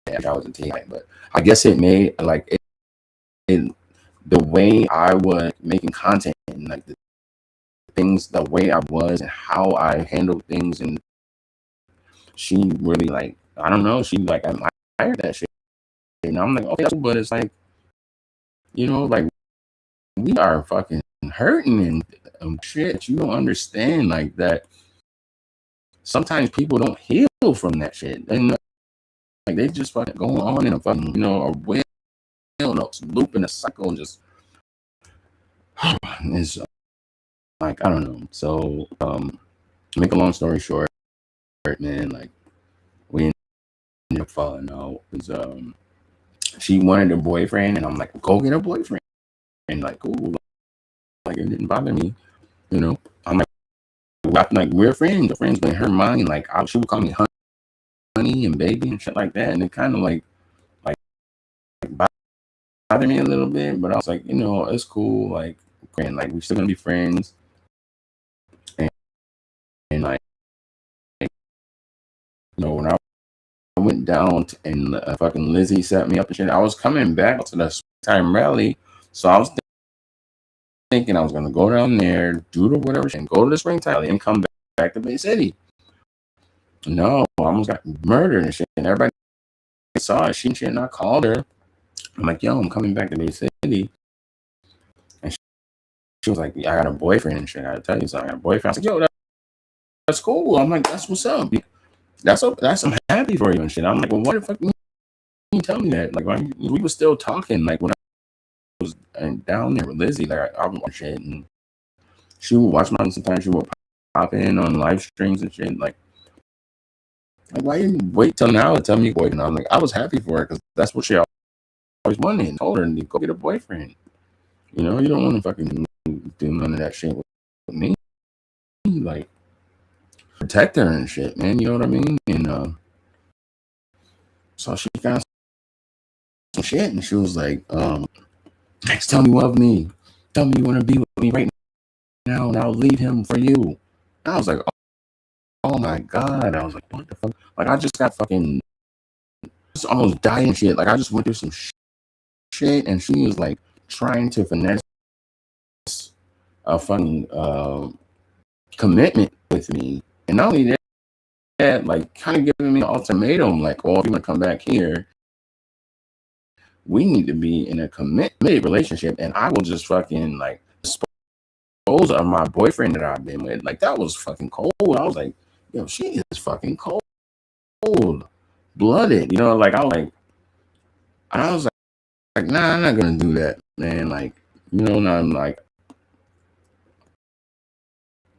that I was a TI, but I guess it made like it the way I was making content and like the things, the way I was and how I handled things, and she really like, I don't know, she like admired that shit, and I'm like, okay, but it's like, like we are fucking hurting and shit. You don't understand like that. Sometimes people don't heal from that shit, and like they just fucking go on in a fucking a wheel, loop in a cycle, and just it's like I don't know. So make a long story short, man, like we ended up falling out because she wanted a boyfriend, and I'm like, go get a boyfriend, and like, cool, like it didn't bother me, I'm like we're friends, but in her mind, like she would call me honey and baby and shit like that, and it kind of like bothered me a little bit, but I was like, it's cool, like, and like we're still gonna be friends, and like, when I went down and fucking Lizzie set me up and shit, I was coming back to the time rally, so I was thinking I was gonna go down there, do the whatever shit, and go to the springtime rally and come back to Bay City. No, I almost got murdered and shit, and everybody saw it. She and I called her. I'm like, yo, I'm coming back to Bay City. And she was like, yeah, I got a boyfriend and shit. I gotta tell you something. I got a boyfriend. I was like, yo, that's cool. I'm like, that's what's up. That's I'm happy for you and shit. I'm like, well, why the fuck you tell me that? Like, we were still talking. Like when I was down there with Lizzie, like I would watch shit, and she would watch mine. Sometimes she would pop in on live streams and shit. Like why you wait till now to tell me boy? And I'm like, I was happy for her because that's what she always wanted. And told her to go get a boyfriend. You don't want to fucking do none of that shit with me. Like protect her and shit, man. You know what I mean? And so she got some shit, and she was like, Max, tell me you love me. Tell me you want to be with me right now, and I'll leave him for you. And I was like, oh my God. I was like, what the fuck? Like, I just got fucking just almost dying shit. Like, I just went through some shit, and she was like trying to finesse a fucking commitment with me. And not only that, like, kind of giving me an ultimatum, like, well, if you want to come back here, we need to be in a committed relationship, and I will just fucking like dispose of my boyfriend that I've been with. Like, that was fucking cold. I was like, yo, she is fucking cold blooded. Like I was like, nah, I'm not gonna do that, man. Like, and I'm like,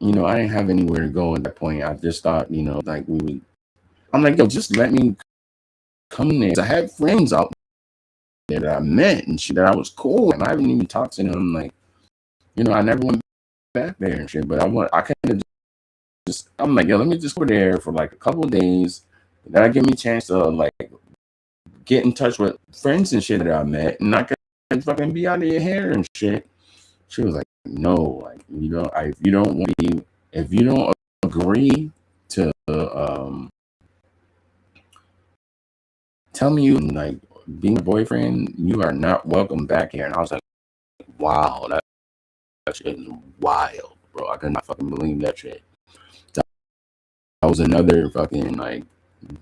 I didn't have anywhere to go at that point. I just thought, like I'm like, yo, just let me come there. I had friends out there that I met and shit that I was cool, and I haven't even talked to them. Like, I never went back there and shit. But I kind of just, I'm like, yo, let me just go there for like a couple of days. That'll give me a chance to like get in touch with friends and shit that I met, and I could fucking be out of your hair and shit. She was like, no, like, if you don't agree to tell me you like being a boyfriend, you are not welcome back here. And I was like, wow, that shit is wild, bro. I could not fucking believe that shit. That was another fucking like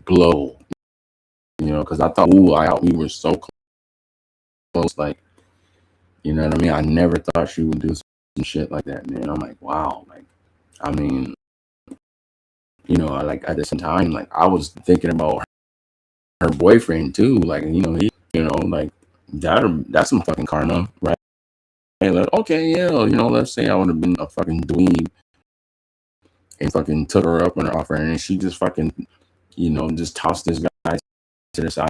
blow, because I thought, we were so close, like, you know what I mean? I never thought she would do some shit like that, man. I'm like, wow, like, I mean, like at the same time, like I was thinking about her boyfriend too, like, like that's some fucking karma, right? Like, okay, yeah, let's say I would have been a fucking dweeb and fucking took her up on her offer, and she just fucking, just tossed this guy to the side.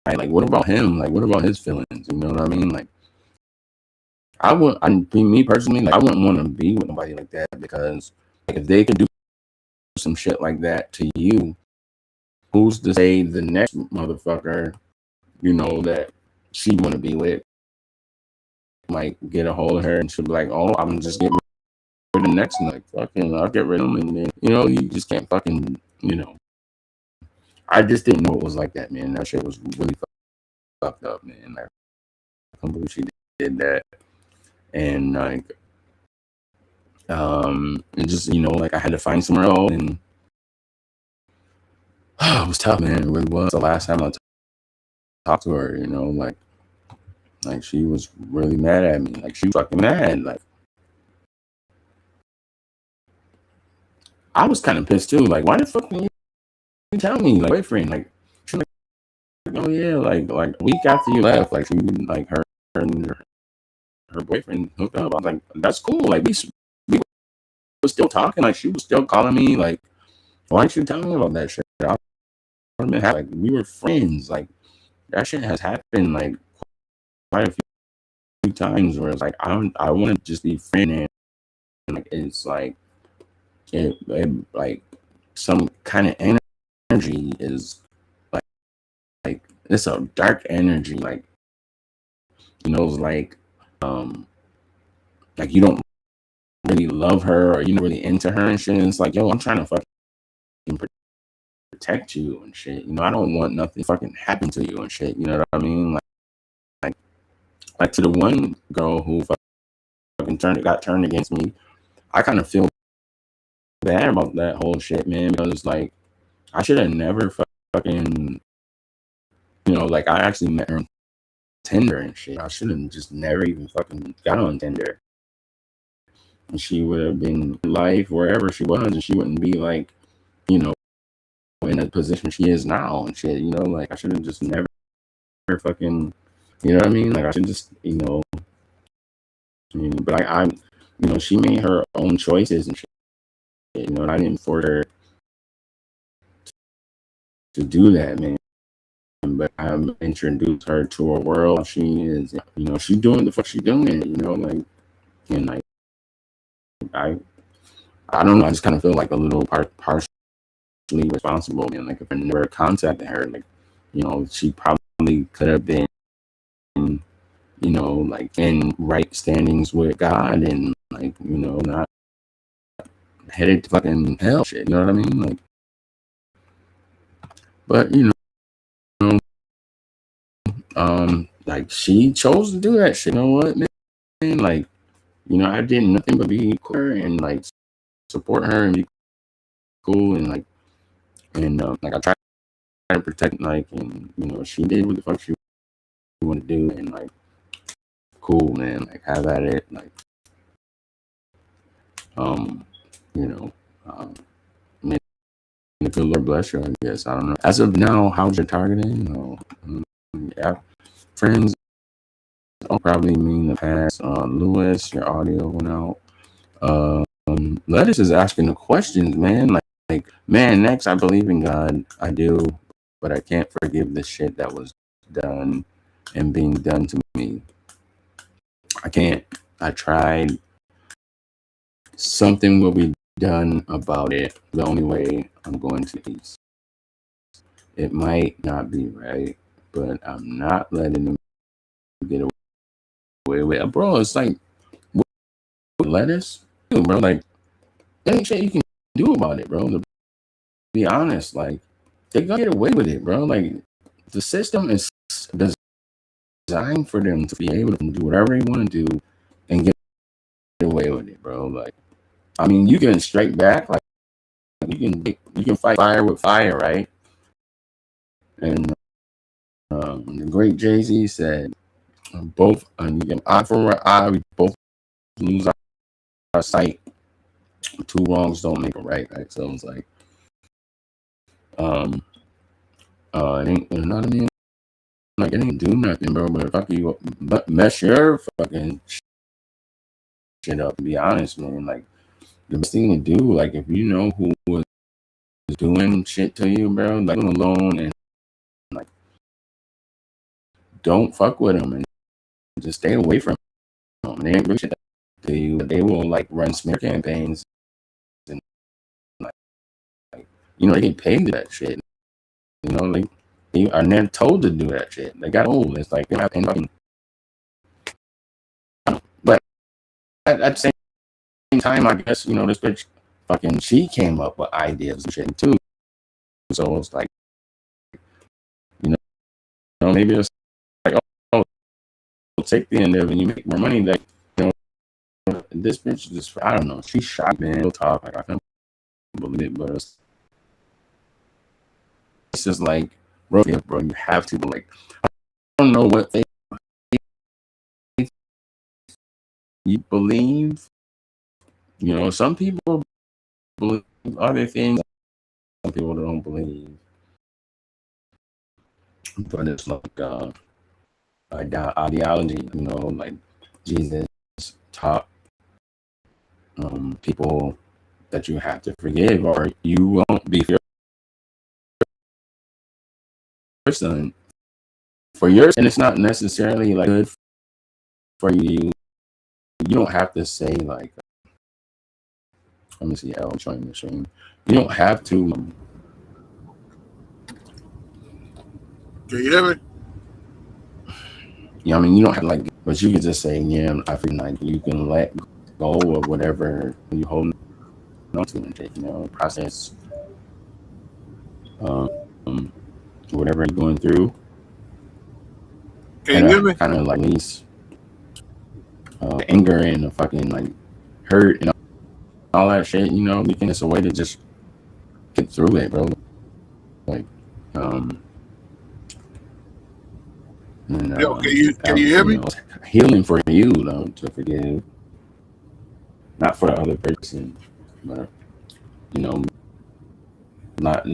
Like, what about him? Like, what about his feelings? You know what I mean? Like, me personally, like, I wouldn't want to be with nobody like that, because like, if they could do some shit like that to you, who's to say the next motherfucker, that she want to be with might get a hold of her and she'll be like, oh, I'm just getting rid of the next one. Like, fucking, I'll get rid of them. And then, you just can't fucking, I just didn't know it was like that, man. That shit was really fucked up, man. Like, I can't believe she did that. And like, and just, like I had to find somewhere else, and it was tough, man. It really was. The last time I talked to her, like she was really mad at me. Like, she was fucking mad. Like, I was kind of pissed too. Like, why the fuck didn't you tell me, like, boyfriend? Like, she was like, oh yeah, like a week after you left, like, she, like, her and her boyfriend hooked up. I was like, that's cool. Like, we were still talking. Like, she was still calling me. Like, why didn't you tell me about that shit? I would have been happy. Like, we were friends. Like, that shit has happened like quite a few times where it's like, I want to just be friends, and like, it's like it like some kind of energy is like it's a dark energy, like, it's like you don't really love her, or you're not really into her and shit. And it's like, yo, I'm trying to fucking protect you and shit. I don't want nothing fucking happen to you and shit. You know what I mean? Like to the one girl who fucking got turned against me, I kind of feel bad about that whole shit, man, because like I should have never fucking, like I actually met her on Tinder and shit. I should have just never even fucking got on Tinder. And she would have been in life wherever she was, and she wouldn't be like, in a position she is now and shit. Like, I should have just never fucking, you know what I mean? Like, I should just, but she made her own choices and shit, and I didn't force her to do that, man. But I introduced her to a world. She is, she doing the fuck she doing, like, and like, I don't know. I just kind of feel like a little partially responsible, and like, if I never contacted her, like, she probably could have been, like, in right standings with God, and like, not headed to fucking hell, shit. You know what I mean? Like, but like, she chose to do that shit. You know what, man? Like, I did nothing but be cool and like support her and be cool, and like, like, I tried to protect, like, and she did what the fuck she wanted to do, and like, cool, man. Like, have at it. Like, may the Lord bless you, I guess. I don't know. As of now, how's your targeting? Yeah, friends. I'll probably mean the past. Lewis, your audio went out. Lettuce is asking the questions, man. Like, man, next, I believe in God. I do, but I can't forgive the shit that was done and being done to me. I can't. I tried. Something will be done about it. The only way I'm going to peace. It might not be right, but I'm not letting them get away away with it, bro. It's like with lettuce, bro. Like there ain't shit you can do about it, bro. To be honest, like they gonna get away with it, bro. Like the system is designed for them to be able to do whatever they want to do and get away with it, bro. Like I mean, you can strike back, like you can fight fire with fire, right? And the great Jay-Z said, both eye for an eye, we both lose our sight. Two wrongs don't make a right, right? So it's like, it ain't, you know what I mean? Like, it ain't do nothing, bro, but fuck you, mess your fucking shit up, to be honest, man. Like, the best thing to do, like, if you know who was doing shit to you, bro, like, them alone and, like, don't fuck with them and just stay away from them. They ain't really shit to you, but they will, like, run smear campaigns and, like, you know, they get paid to that shit. You know, like, they are never told to do that shit. They got old. It's like, they don't have any fucking, but at the same time, I guess, you know, this bitch fucking, she came up with ideas and shit too. So it's like, you know, maybe it's like, oh, take the end of it and you make more money. Like, you know, this bitch just, I don't know, she shot, man. Real talk, like, I can't believe it, but it's just like, bro, yeah, bro, you have to, like, I don't know what faith you believe. You know, some people believe other things, some people don't believe. But it's like ideology, you know, like Jesus taught people that you have to forgive or you won't be for your son. For yours, and it's not necessarily like good for you. You don't have to say like, let me see how I'm showing the stream. You don't have to. Can you hear me? You know, I mean, you don't have to like, but you can just say, yeah, I feel like you can let go of whatever you hold on to and take, you know, process um, whatever you're going through, Can and you hear me? kind of like release anger and the fucking like hurt and all that shit. You know, because it's a way to just get through it, bro. Like, and Yo, can you hear you me? know, healing for you, though, to forgive, not for the other person, but you know, not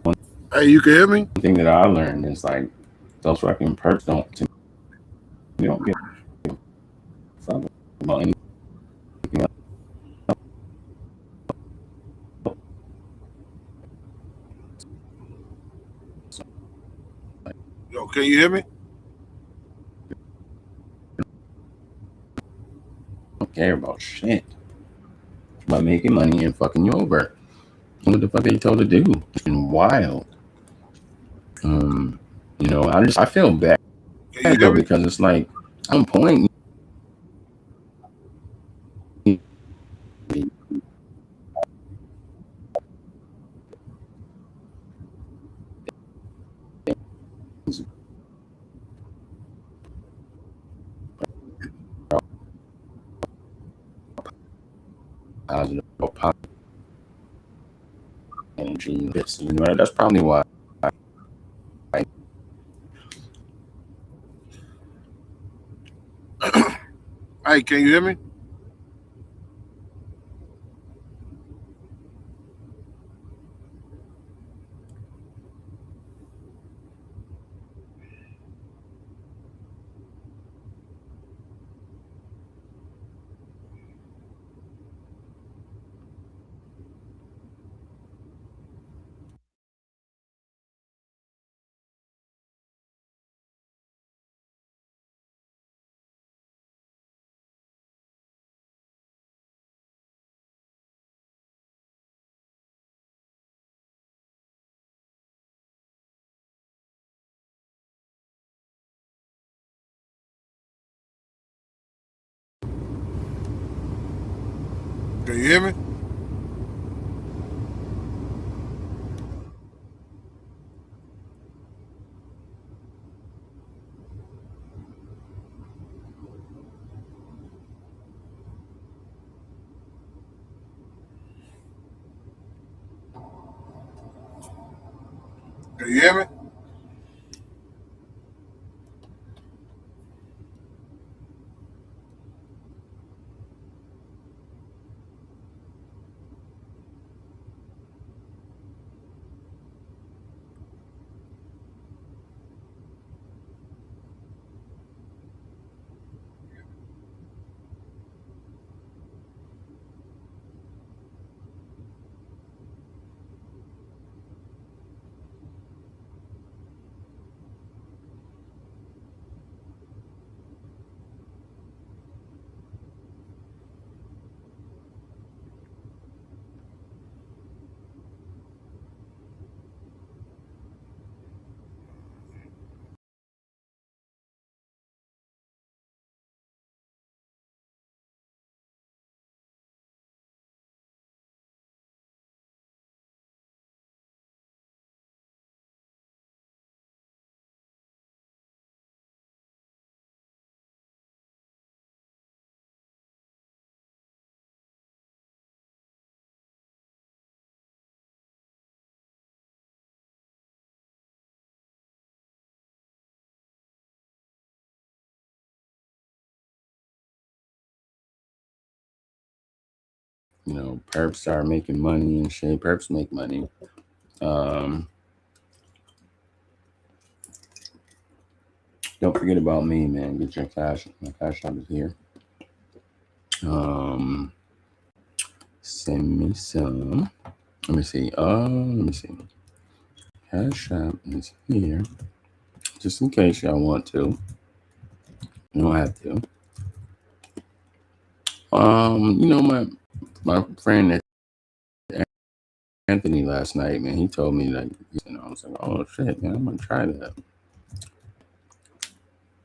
one Hey, you can hear me? thing that I learned is like those fucking perks don't. You don't get fuck about anything else. Yo, can you hear me? Don't care about shit about making money and fucking you over. What the fuck they told to do? It's been wild. You know, I feel bad Can you hear though me? because it's like at some point positive energy. You know, that's probably why. Hey, can you hear me? Can you hear me? Can you hear me? You know, perps start making money and shit. Perps make money. Don't forget about me, man. Get your cash. My cash app is here. Send me some. Let me see. Cash app is here. Just in case y'all want to. You don't have to. You know, my friend Anthony last night, man, he told me that, you know, I was like, oh shit, man, I'm gonna try that.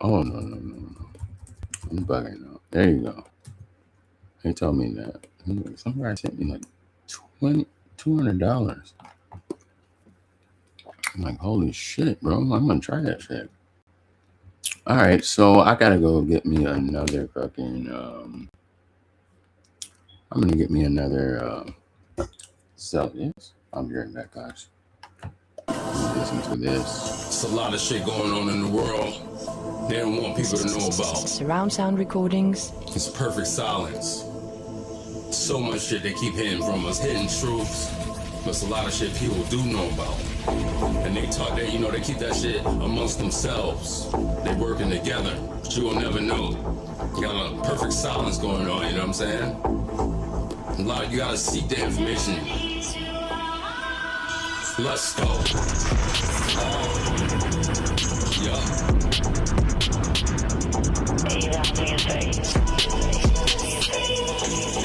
Oh no. I'm bugging out. There you go. He told me that. Some guy sent me like $200. I'm like, holy shit, bro. I'm gonna try that shit. All right, so I gotta go get me another fucking I'm gonna get me another Celsius. I'll be right back, guys. Listen to this. It's a lot of shit going on in the world they don't want people to know about. Surround sound recordings. It's perfect silence. So much shit they keep hidden from us, hidden truths. But it's a lot of shit people do know about. And they talk that, you know, they keep that shit amongst themselves. They working together, but you will never know. You got a perfect silence going on, you know what I'm saying? A lot, you gotta seek the information. Let's go. Yeah.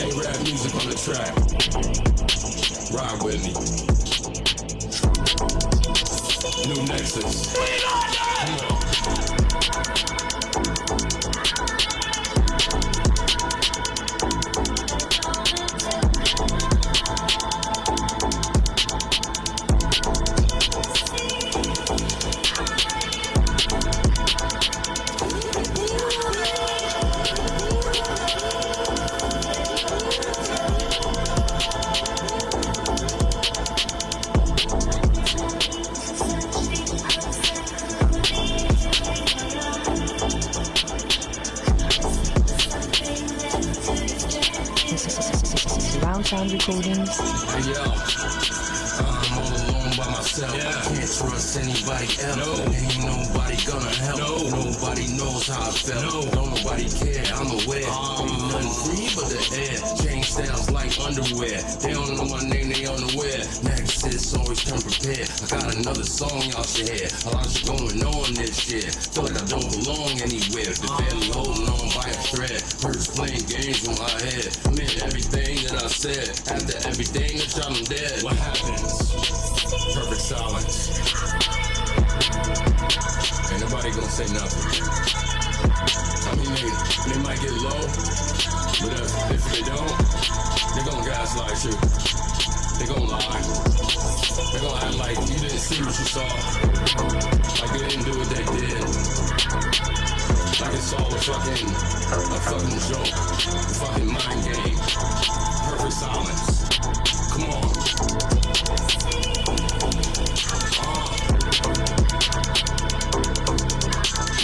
A-Rap music on the track. Ride with me. New Nexus. Come on. Surround sound recordings. Hey yo, I'm all alone by myself. I can't trust anybody else. No. Ain't nobody gonna help. No. Nobody knows how I felt. Don't nobody care, I'm aware. Ain't nothing free but the air. Change styles like underwear. They don't know my name, they unaware. Nexus always come prepared. I got another song y'all should hear. A lot shit going on this year. Feel like I don't belong anywhere. The barely holding on by a thread. Birds playing games in my head. I meant everything that I said. After everything I shot, I'm dead. What happens? Perfect silence. Ain't nobody gonna say nothing. I mean, they might get low, but if they don't, they're gonna at you, they gon' lie. They gon' act like you didn't see what you saw. Like they didn't do what they did. Like it's all a fucking joke. A fucking mind game. Perfect silence. Come on.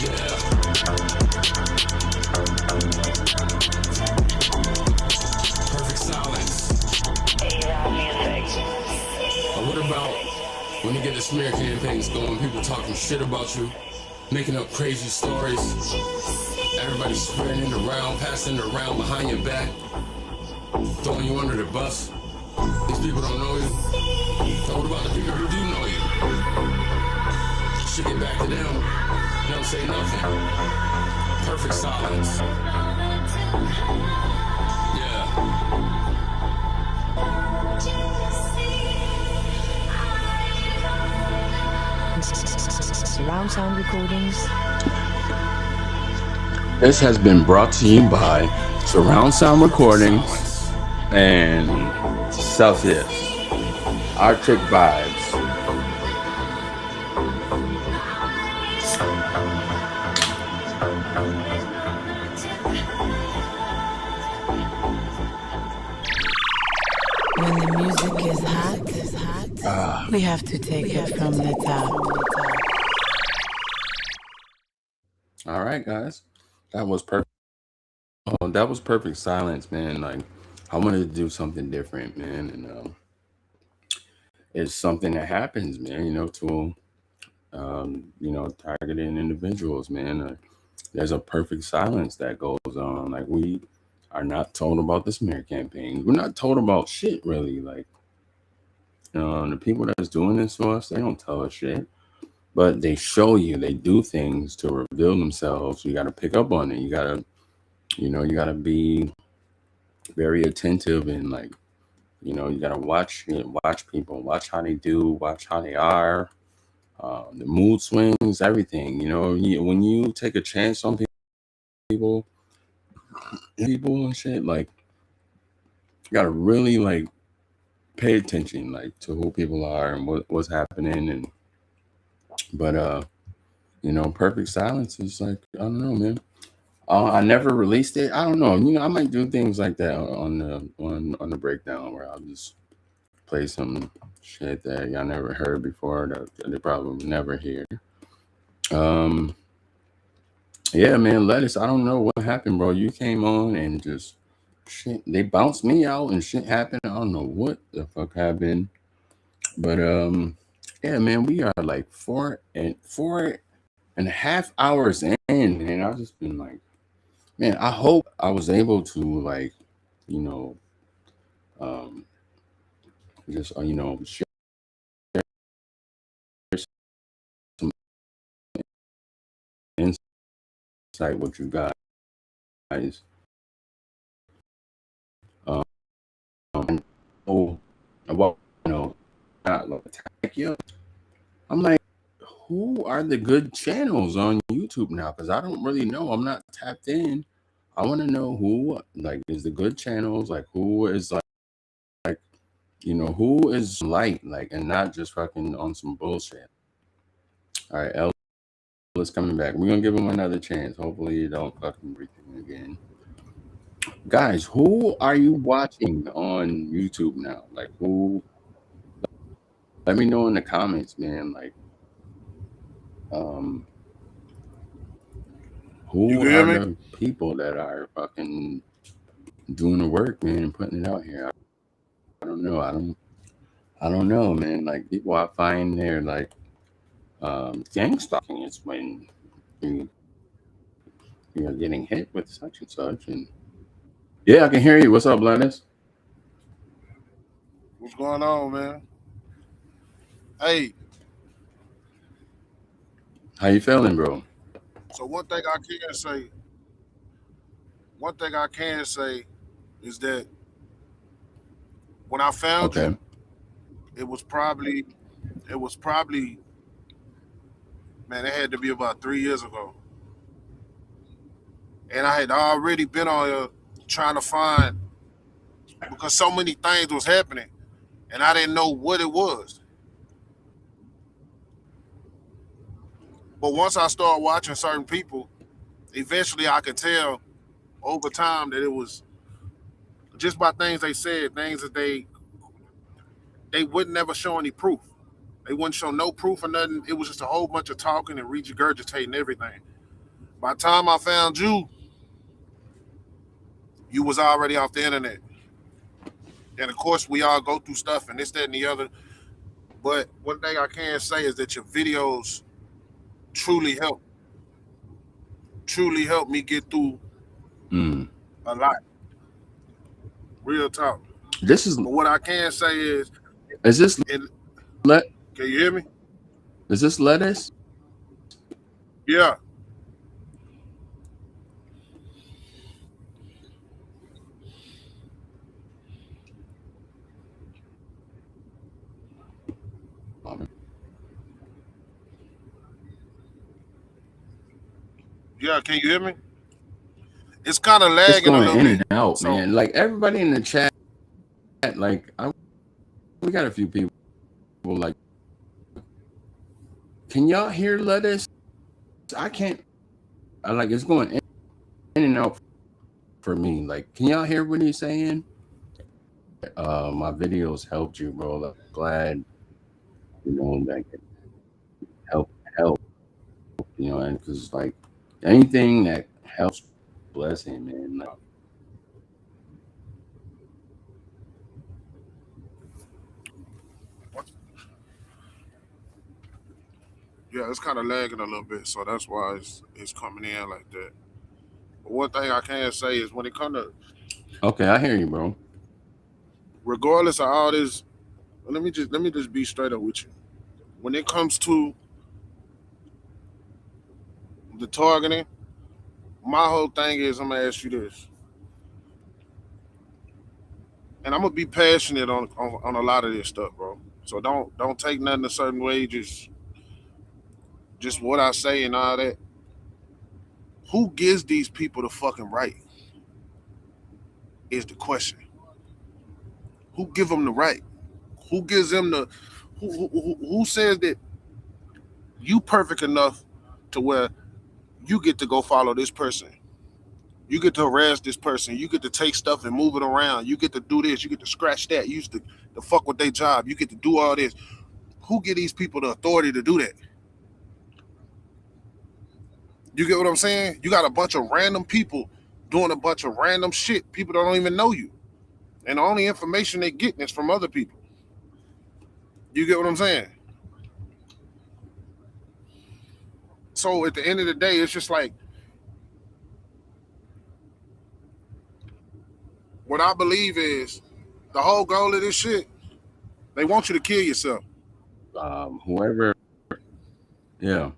Yeah. Perfect silence. What about when you get the smear campaigns going, people talking shit about you, making up crazy stories, everybody spreading it around, passing it around behind your back, throwing you under the bus? These people don't know you. Now what about the people who do know you? Shit get back to them. They don't say nothing. Perfect silence. Yeah. Surround sound recordings. This has been brought to you by Surround Sound Recordings and Celsius Arctic Vibes. When the music is hot, we have to take it from the top. All right, guys, that was perfect. Oh, that was perfect silence, man. Like, I wanted to do something different, man, and it's something that happens, man. To targeting individuals, man. There's a perfect silence that goes on. Like, we are not told about the smear campaign. We're not told about shit, really. Like, the people that's doing this to us, they don't tell us shit. But they show you, they do things to reveal themselves. You got to pick up on it. You got to be very attentive and like, you got to watch people, watch how they do, watch how they are, the mood swings, everything. When you take a chance on people and shit, like, you got to really like pay attention, like, to who people are and what's happening. But perfect silence is like, I don't know, man. I never released it. I don't know. I might do things like that on the breakdown where I'll just play some shit that y'all never heard before that they probably never hear. Yeah, man, Lettuce. I don't know what happened, bro. You came on and just shit. They bounced me out and shit happened. I don't know what the fuck happened, but yeah, man, we are like 4.5 hours in, and I've just been like, man, I hope I was able to like, just share some insight with you guys. And about not like attack you. I'm like, who are the good channels on YouTube now? Because I don't really know. I'm not tapped in. I want to know who like is the good channels, like who is like who is light, like, and not just fucking on some bullshit. All right, L is coming back. We're gonna give him another chance. Hopefully you don't fucking breathe him again. Guys, who are you watching on YouTube now? Like, who? Let me know in the comments, man. Like, You who can hear are me? the people that are fucking doing the work, man, and putting it out here? I don't know. I don't know, man. Like, people I find they're like gang stalking is when you're getting hit with such and such. And yeah, I can hear you. What's up, Lennis? What's going on, man? Hey, How you feeling, bro? so one thing I can say is that when I found Okay. you, it was probably, man, it had to be about 3 years ago. And I had already been on here trying to find because so many things was happening and I didn't know what it was. But once I started watching certain people, eventually I could tell over time that it was just by things they said, things that they would never show any proof. They wouldn't show no proof or nothing. It was just a whole bunch of talking and regurgitating everything. By the time I found you was already off the internet. And of course, we all go through stuff and this, that, and the other. But one thing I can say is that your videos truly help me get through Mm. a lot. Real talk. This is But what I can say is, this and let can you hear me? is this lettuce? Yeah. Yeah, can you hear me? It's kind of It's lagging a going little in bit. and out, So man. Like everybody in the chat, like we got a few people like, can y'all hear lettuce? I can't. I like it's going in and out for me. Like, can y'all hear what he's saying? My videos helped you, bro. I'm glad that can help, and because like anything that helps, bless him, man. Like, yeah, it's kind of lagging a little bit. So that's why it's coming in like that. But one thing I can say is when it comes to, okay, I hear you, bro. regardless of all this, let me just be straight up with you. When it comes to the targeting, my whole thing is I'm gonna ask you this, and I'm gonna be passionate on a lot of this stuff, bro. So don't take nothing a certain way. Just what I say and all that. Who gives these people the fucking right? Is the question. Who give them the right? Who gives them the? Who says that you perfect enough to where you get to go follow this person? You get to harass this person. You get to take stuff and move it around. You get to do this. You get to scratch that. You used to fuck with their job. You get to do all this. Who give these people the authority to do that? You get what I'm saying? You got a bunch of random people doing a bunch of random shit. People don't even know you. And the only information they getting is from other people. You get what I'm saying? So at the end of the day, it's just like what I believe is the whole goal of this shit, they want you to kill yourself. Whoever, yeah,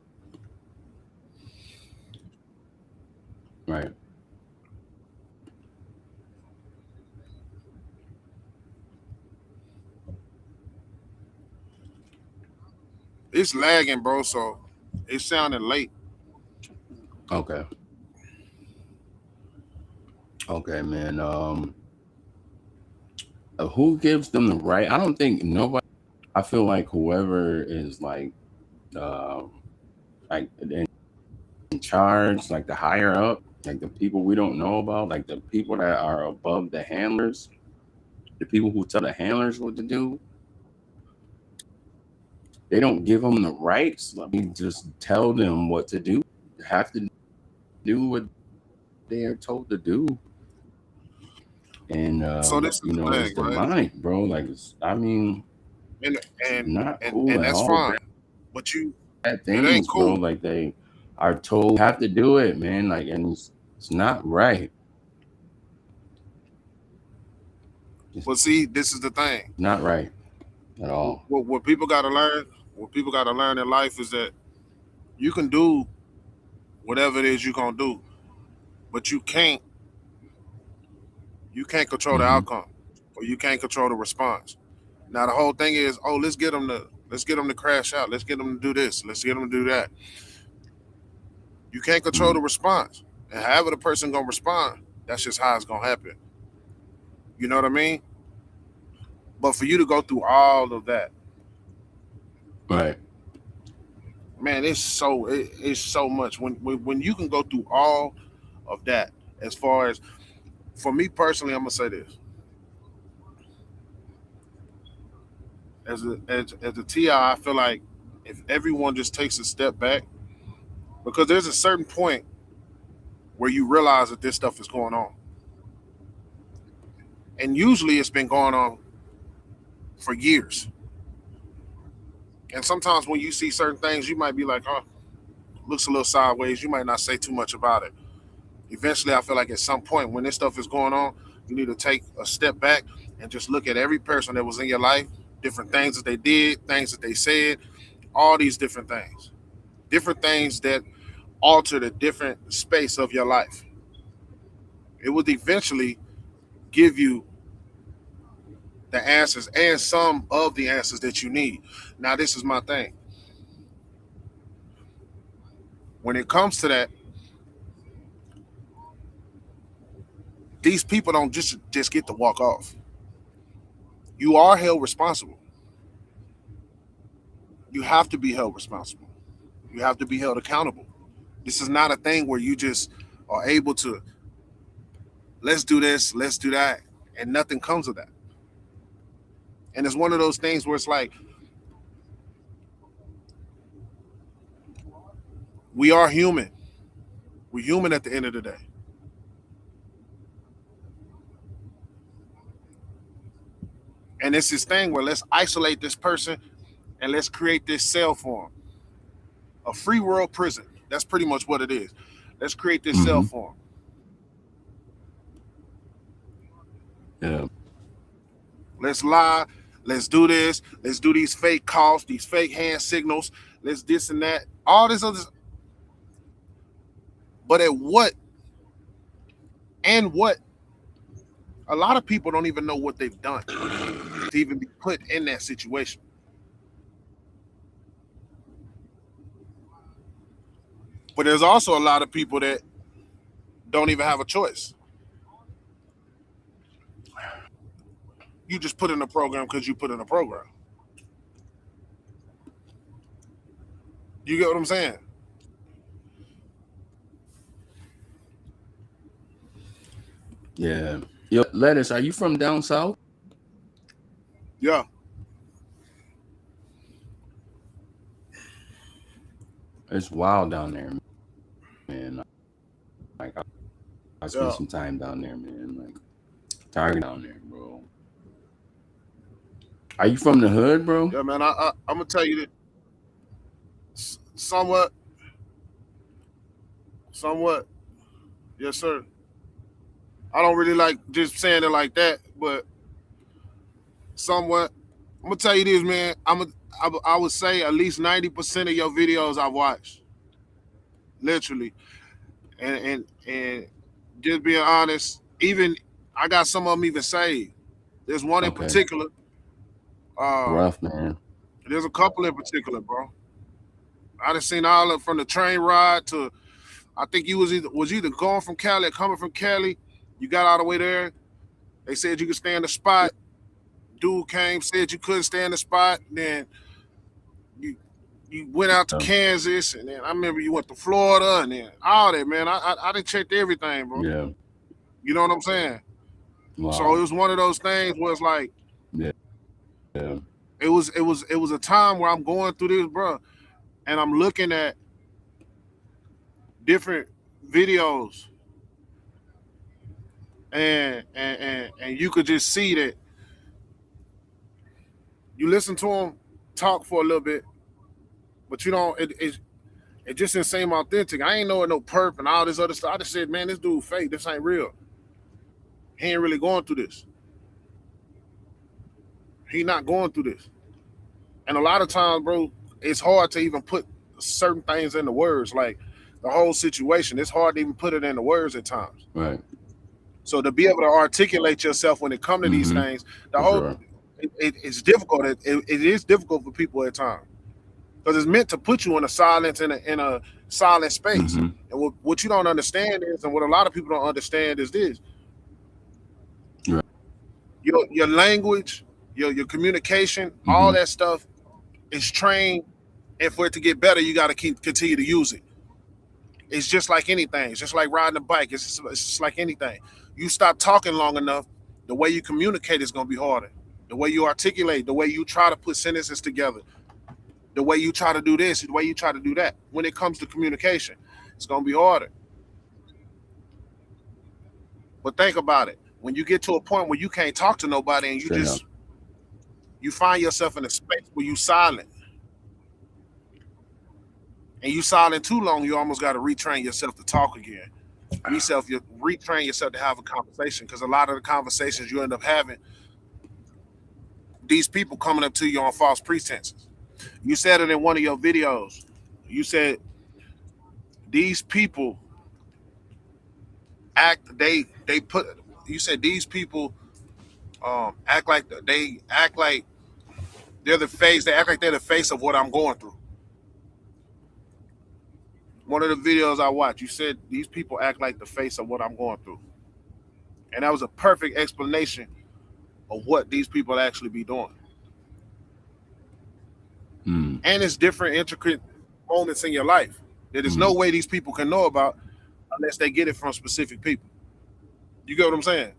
right. It's lagging, bro, so it's sounding late. Okay. Okay, man. Who gives them the right? I don't think nobody. I feel like whoever is like in charge, like the higher up, like the people we don't know about, like the people that are above the handlers, the people who tell the handlers what to do, they don't give them the rights. Let me just tell them what to do. They have to do what they are told to do. And So this is the it's thing, right? demonic, bro. Like I mean, And it's and not and, cool and at that's all. fine. But Bad it ain't things, bro. cool. Like they are told have to do it, man. Like, and it's not right. It's But see, this is the thing. not right at all. What people gotta learn, what people gotta learn in life is that you can do whatever it is you're gonna do, but you can't control the Mm-hmm. outcome, or you can't control the response. Now the whole thing is, oh, let's get them to crash out. Let's get them to do this. Let's get them to do that. You can't control Mm-hmm. the response, and however the person gonna respond, that's just how it's gonna happen. You know what I mean? But for you to go through all of that, Right. man, it's so much. When you can go through all of that, as far as for me personally, I'm gonna say this as a TI, I feel like if everyone just takes a step back, because there's a certain point where you realize that this stuff is going on, and usually it's been going on for years. And sometimes when you see certain things, you might be like, oh, looks a little sideways. You might not say too much about it. Eventually, I feel like at some point when this stuff is going on, you need to take a step back and just look at every person that was in your life, different things that they did, things that they said, all these different things that alter the different space of your life. It would eventually give you the answers and some of the answers that you need. Now, this is my thing. When it comes to that, these people don't just get to walk off. You are held responsible. You have to be held responsible. You have to be held accountable. This is not a thing where you just are able to, let's do this, let's do that, and nothing comes of that. And it's one of those things where it's like, we are human. We're human at the end of the day. And it's this thing where let's isolate this person and let's create this cell for them. A free world prison. That's pretty much what it is. Let's create this cell for them. Yeah. Let's lie. Let's do this. Let's do these fake coughs, these fake hand signals. Let's this and that. All this other. But at what? And what? A lot of people don't even know what they've done to even be put in that situation. But there's also a lot of people that don't even have a choice. You just put in a program because you put in a program. You get what I'm saying? Yeah. Yo, Lettuce, are you from down south? Yeah. It's wild down there, man. Like I spent some time down there, man. Like tired down there, bro. Are you from the hood, bro? Yeah, man. I'm gonna tell you that somewhat. Yes, sir. I don't really like just saying it like that, but somewhat. I'm gonna tell you this, man. I would say at least 90% of your videos I've watched, literally, and just being honest. Even I got some of them even saved. There's one in particular. Rough, man. There's a couple in particular, bro. I done seen all of from the train ride to. I think you was either going from Cali or coming from Cali. You got all the way there. They said you could stay in the spot. Dude came, said you couldn't stay in the spot. Then you went out to Kansas, and then I remember you went to Florida, and then all that, man. I done checked everything, bro. Yeah. You know what I'm saying? Wow. So it was one of those things where it's like, yeah. It was a time where I'm going through this, bro, and I'm looking at different videos, and you could just see that you listen to them talk for a little bit, but you don't. It just didn't seem authentic. I ain't knowing no perp and all this other stuff. I just said, man, this dude fake. This ain't real. He ain't really going through this. He not going through this. And a lot of times, bro, it's hard to even put certain things into words. Like the whole situation, it's hard to even put it into words at times. Right. So to be able to articulate yourself when it comes to these things, it's difficult. It is difficult for people at times because it's meant to put you in a silence in a silent space. And what you don't understand is, and what a lot of people don't understand is this: right. your language, your communication, all that stuff is trained. And for it to get better, you got to continue to use it. It's just like anything. It's just like riding a bike. It's just like anything. You stop talking long enough, the way you communicate is going to be harder. The way you articulate, the way you try to put sentences together, the way you try to do this, the way you try to do that. When it comes to communication, it's going to be harder. But think about it. When you get to a point where you can't talk to nobody and you find yourself in a space where you silent, and you silent too long, you almost got to retrain yourself to talk again. You retrain yourself to have a conversation, because a lot of the conversations you end up having, these people coming up to you on false pretenses. You said it in one of your videos. You said these people they put. You said these people act like they're the face. They act like they're the face of what I'm going through. One of the videos I watched, you said these people act like the face of what I'm going through, and that was a perfect explanation of what these people actually be doing. And it's different, intricate moments in your life that there's no way these people can know about unless they get it from specific people. You get what I'm saying?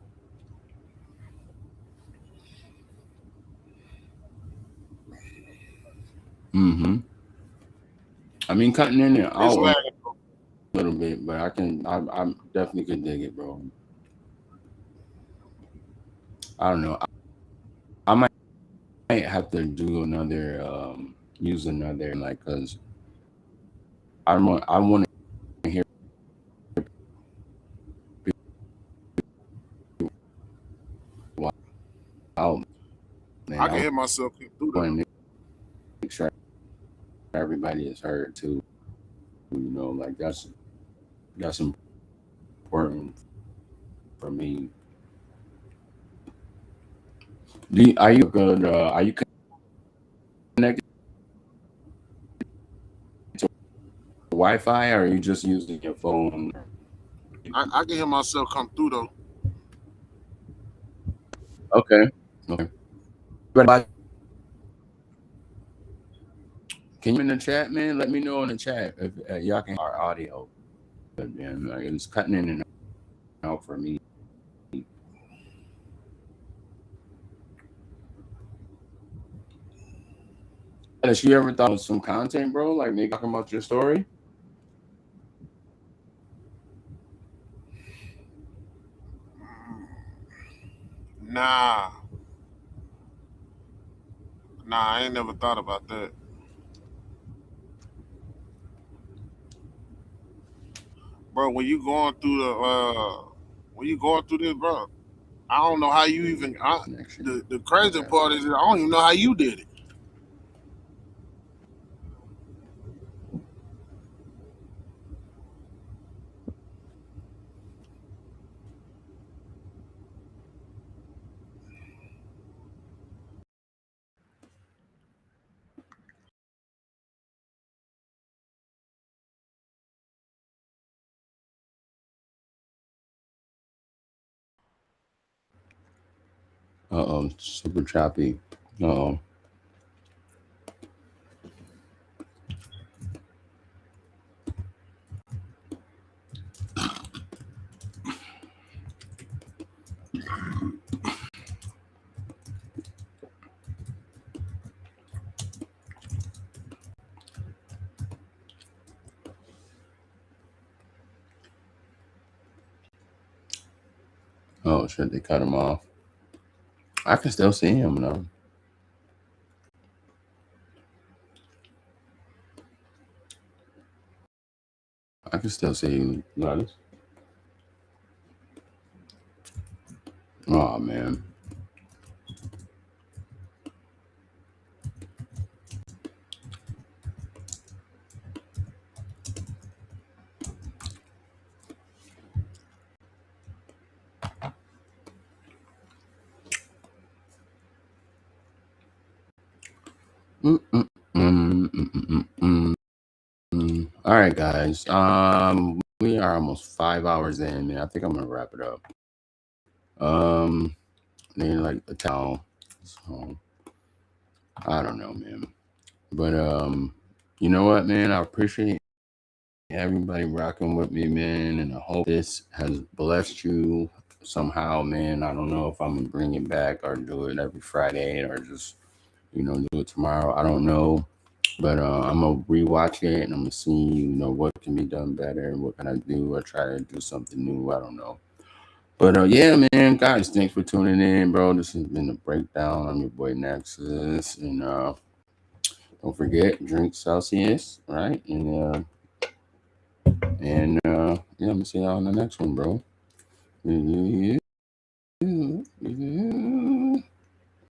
I mean, cutting in and It's out lagging. a little bit, but I definitely could dig it, bro. I don't know. I might have to do another, use another, like, cause I want to hear people out, man. I can hear myself through want that. to make sure everybody is heard too. You know, like that's important for me. Are you good? Are you connected to Wi-Fi, or are you just using your phone? I can hear myself come through though. Okay. But can you in the chat, man? Let me know in the chat if y'all can hear our audio. But man, like, it's cutting in and out for me. Has you ever thought of some content, bro? Like maybe talking about your story? Nah, I ain't never thought about that. Bro, when you going through this, bro, I don't know how you even. The crazy part is I don't even know how you did it. Super choppy. Oh. Oh shit! They cut him off. I can still see him though. I can still see you, Gladys. Oh man. All right, guys. We are almost 5 hours in, man. I think I'm gonna wrap it up. They like a towel. So I don't know, man. But you know what, man? I appreciate everybody rocking with me, man, and I hope this has blessed you somehow, man. I don't know if I'm gonna bring it back or do it every Friday or just do it tomorrow. I don't know, but I'm gonna rewatch it and I'm gonna see what can be done better, what can I do, or try to do something new. I don't know. But yeah, man, guys, thanks for tuning in, bro. This has been the breakdown. I'm your boy Nexus, and don't forget, drink Celsius, right? And yeah, I'm gonna see y'all on the next one, bro.